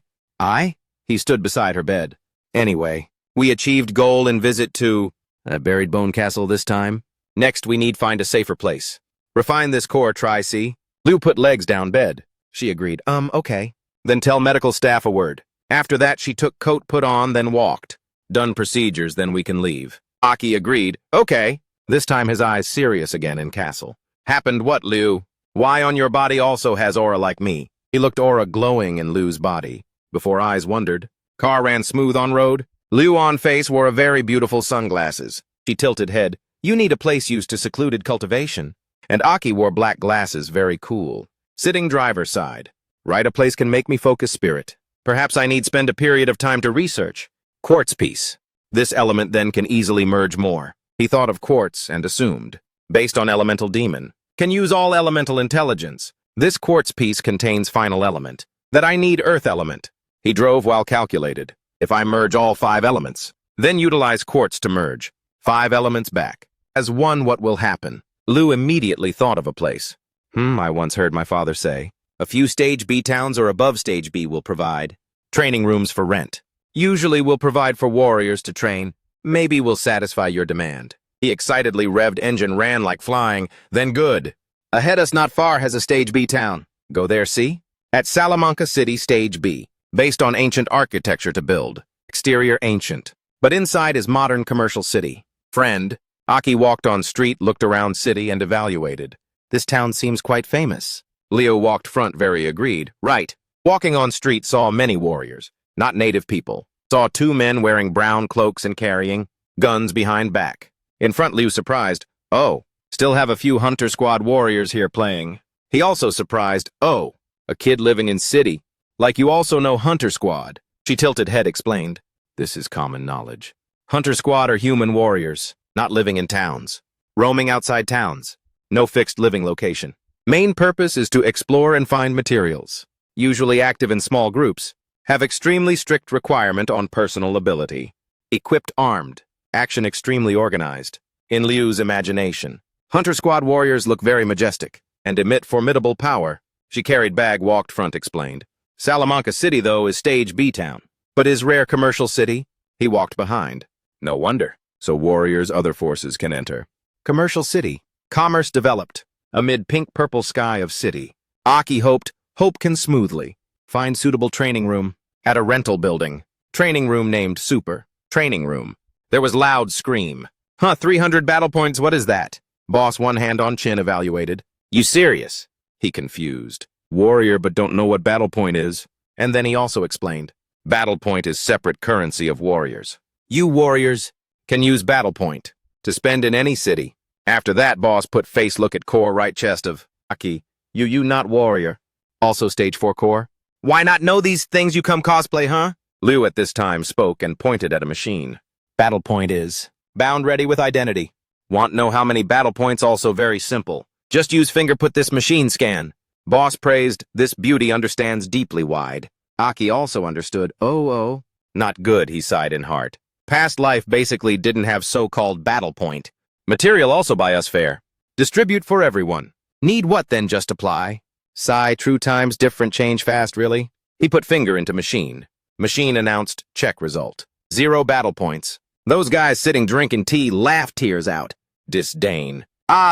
He stood beside her bed. Anyway, we achieved goal in visit to Buried Bone Castle this time. Next, we need find a safer place. Refine this core, try see. Liu put legs down bed. She agreed, okay. Then tell medical staff a word. After that, she took coat put on, then walked. Done procedures, then we can leave. Aki agreed, okay. This time his eyes serious again in castle. Happened what, Liu? Why on your body also has aura like me? He looked aura glowing in Liu's body. Before eyes wondered. Car ran smooth on road. Liu on face wore a very beautiful sunglasses. She tilted head. You need a place used to secluded cultivation. And Aki wore black glasses, very cool. Sitting driver's side. Right, a place can make me focus spirit. Perhaps I need spend a period of time to research. Quartz piece. This element then can easily merge more. He thought of quartz and assumed. Based on elemental demon. Can use all elemental intelligence. This quartz piece contains final element. That I need earth element. He drove while calculated. If I merge all 5 elements. Then utilize quartz to merge. 5 elements back. As one, what will happen? Liu immediately thought of a place. I once heard my father say. A few stage B towns or above stage B will provide. Training rooms for rent. Usually will provide for warriors to train. Maybe will satisfy your demand. He excitedly revved engine, ran like flying. Then good. Ahead us not far has a stage B town. Go there, see? At Salamanca City, stage B. Based on ancient architecture to build. Exterior ancient. but inside is modern commercial city. Friend, Aki walked on street, looked around city, and evaluated. This town seems quite famous. Leo walked front, very agreed. Right. Walking on street, saw many warriors, not native people. Saw two men wearing brown cloaks and carrying guns behind back. In front, Liu surprised. Oh, still have a few Hunter Squad warriors here playing. He also surprised. Oh, a kid living in city. Like you also know Hunter Squad. She tilted head, explained. This is common knowledge. Hunter Squad are human warriors, not living in towns. Roaming outside towns. No fixed living location. Main purpose is to explore and find materials. Usually active in small groups. Have extremely strict requirement on personal ability. Equipped armed. Action extremely organized. In Liu's imagination. Hunter Squad warriors look very majestic and emit formidable power. She carried bag, walked front, explained. Salamanca City, though, is stage B-town. But is rare commercial city? He walked behind. No wonder. So warriors, other forces can enter. Commercial city. Commerce developed. Amid pink-purple sky of city. Aki hoped, hope can smoothly. Find suitable training room. At a rental building. Training room named Super. Training room. There was loud scream. 300 battle points, what is that? Boss, one hand on chin, evaluated. You serious? He confused. Warrior, but don't know what battle point is. And then he also explained. Battle point is separate currency of warriors. You warriors can use battle point to spend in any city. After that, boss put face look at core right chest of Aki. You not warrior. Also stage 4 core. Why not know these things you come cosplay, huh? Liu at this time spoke and pointed at a machine. Battle point is bound ready with identity. Want know how many battle points? Also very simple. Just use finger put this machine scan. Boss praised, this beauty understands deeply wide. Aki also understood, oh. Not good, he sighed in heart. Past life basically didn't have so-called battle point. Material also buy us fair. Distribute for everyone. Need what then just apply? Sigh, true times, different change fast, really? He put finger into machine. Machine announced, check result. 0 battle points. Those guys sitting drinking tea laughed tears out. Disdain.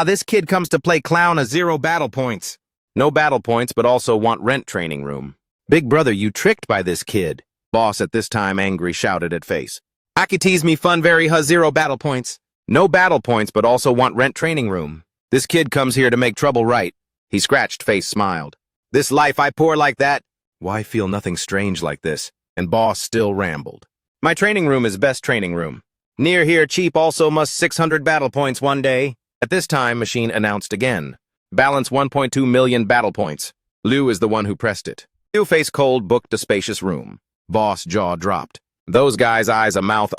This kid comes to play clown a 0 battle points. No battle points, but also want rent training room. Big brother, you tricked by this kid. Boss at this time angry shouted at face. Aki tease me fun very 0 battle points. No battle points, but also want rent training room. This kid comes here to make trouble, right? He scratched face, smiled. This life I pour like that? Why feel nothing strange like this? And boss still rambled. My training room is best training room. Near here cheap also must 600 battle points one day. At this time, machine announced again. Balance 1.2 million battle points. Liu is the one who pressed it. Liu face cold booked a spacious room. Boss jaw dropped. Those guys' eyes a mouth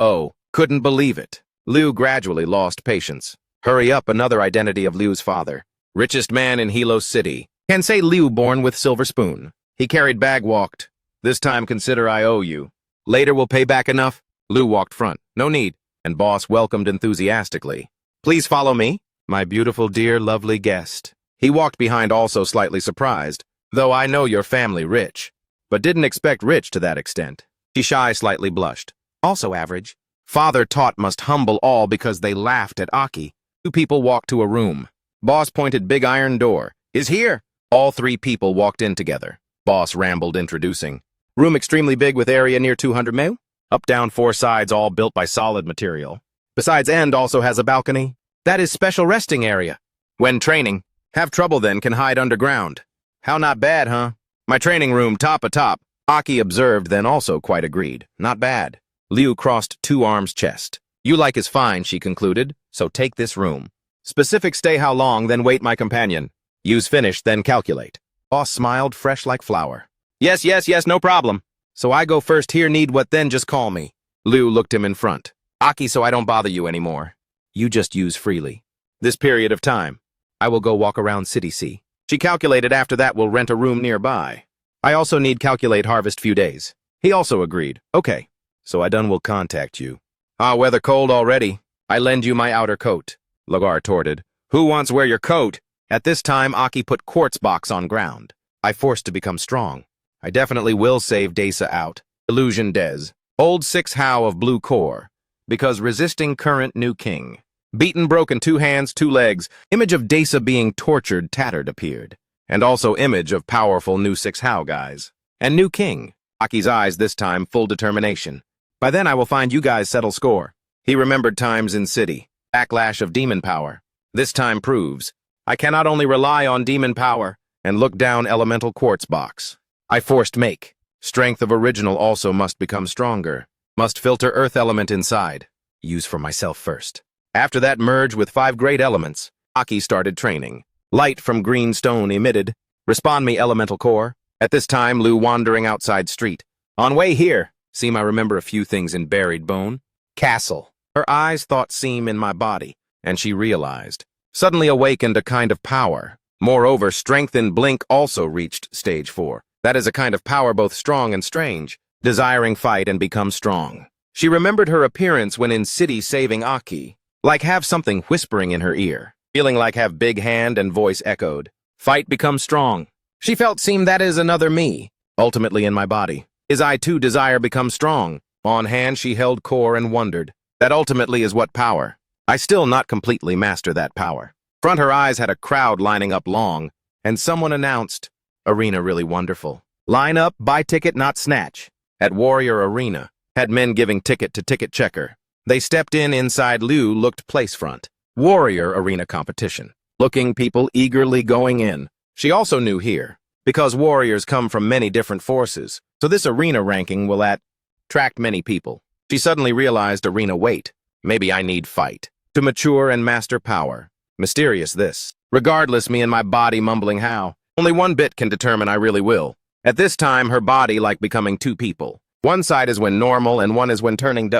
couldn't believe it. Liu gradually lost patience. Hurry up, another identity of Liu's father. Richest man in Hilo City. Can say Liu born with silver spoon. He carried bag, walked. This time consider I owe you. Later we'll pay back enough. Liu walked front. No need. And boss welcomed enthusiastically. Please follow me, my beautiful, dear, lovely guest. He walked behind, also slightly surprised. Though I know your family rich. But didn't expect rich to that extent. She shy slightly blushed. Also average. Father taught must humble all because they laughed at Aki. 2 people walked to a room. Boss pointed big iron door. Is here. All 3 people walked in together. Boss rambled introducing. Room extremely big with area near 200 mil. Up down 4 sides all built by solid material. Besides end also has a balcony. That is special resting area. When training, have trouble then can hide underground. How not bad, huh? My training room top atop. Aki observed then also quite agreed. Not bad. Liu crossed 2 arms chest. You like is fine, she concluded, so take this room. Specific stay how long, then wait my companion. Use finish, then calculate. Boss smiled fresh like flower. Yes, no problem. So I go first here need what then just call me. Liu looked him in front. Aki, so I don't bother you anymore. You just use freely. This period of time. I will go walk around city see. She calculated after that we'll rent a room nearby. I also need calculate harvest few days. He also agreed. Okay. So I done will contact you. Weather cold already. I lend you my outer coat. Lagar torted. Who wants wear your coat? At this time, Aki put quartz box on ground. I forced to become strong. I definitely will save Desa out. Illusion Des. Old 6 how of blue core. Because resisting current new king. Beaten broken 2 hands, 2 legs. Image of Desa being tortured, tattered appeared. And also image of powerful new 6 how guys. And new king. Aki's eyes this time full determination. By then I will find you guys settle score. He remembered times in city. Backlash of demon power. This time proves I cannot only rely on demon power and look down elemental quartz box. I forced make. Strength of original also must become stronger. Must filter earth element inside. Use for myself first. After that merge with 5 great elements, Aki started training. Light from green stone emitted. Respond me elemental core. At this time, Lu wandering outside street. On way here, seem I remember a few things in buried bone. Castle. Her eyes thought seem in my body, and she realized. Suddenly awakened a kind of power. Moreover, strength in blink also reached stage 4. That is a kind of power both strong and strange. Desiring fight and become strong. She remembered her appearance when in city saving Aki. Like have something whispering in her ear. Feeling like have big hand and voice echoed. Fight become strong. She felt seem that is another me. Ultimately in my body. Is I too desire become strong. On hand she held core and wondered. That ultimately is what power. I still not completely master that power. Front her eyes had a crowd lining up long. And someone announced. Arena really wonderful. Line up, buy ticket, not snatch. At Warrior Arena. Had men giving ticket to ticket checker. They stepped in inside Liu looked place front. Warrior Arena competition. Looking people eagerly going in. She also knew here. Because warriors come from many different forces. So this arena ranking will attract many people. She suddenly realized arena wait. Maybe I need fight. To mature and master power. Mysterious this. Regardless me and my body mumbling how. Only one bit can determine I really will. At this time her body like becoming 2 people. One side is when normal and one is when turning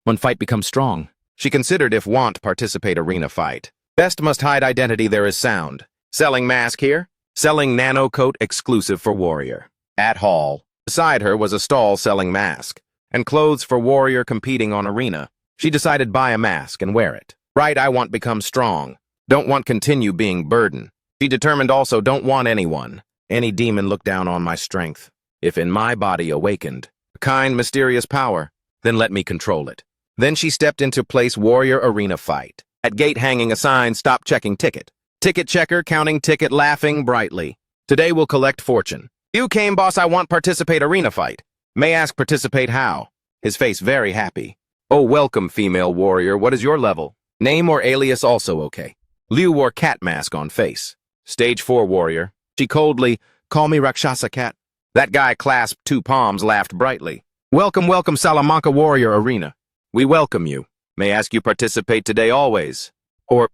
when fight becomes strong. She considered if want participate arena fight. Best must hide identity there is sound. Selling mask here. Selling nano coat exclusive for warrior. At hall. Beside her was a stall selling mask. And clothes for warrior competing on arena. She decided buy a mask and wear it. Right I want become strong. Don't want continue being burden. She determined also don't want anyone. Any demon look down on my strength. If in my body awakened. A kind mysterious power. Then let me control it. Then she stepped into place warrior arena fight. At gate hanging a sign stop checking ticket. Ticket checker counting ticket laughing brightly. Today we'll collect fortune. You came boss I want participate arena fight. May ask participate how. His face very happy. Oh welcome female warrior what is your level? Name or alias also okay. Liu wore cat mask on face. Stage 4 warrior. She coldly, call me Rakshasa cat. That guy clasped 2 palms laughed brightly. Welcome welcome Salamanca warrior arena. We welcome you. May ask you participate today always. Or,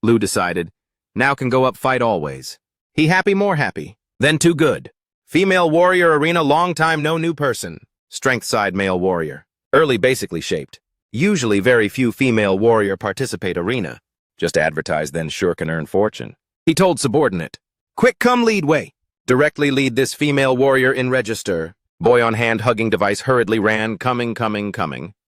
Liu decided, now can go up fight always. He happy more happy. Then too good. Female warrior arena long time no new person. Strength side male warrior. Early basically shaped. Usually very few female warrior participate arena. Just advertise then sure can earn fortune. He told subordinate. Quick come lead way. Directly lead this female warrior in register. Boy on hand hugging device hurriedly ran coming.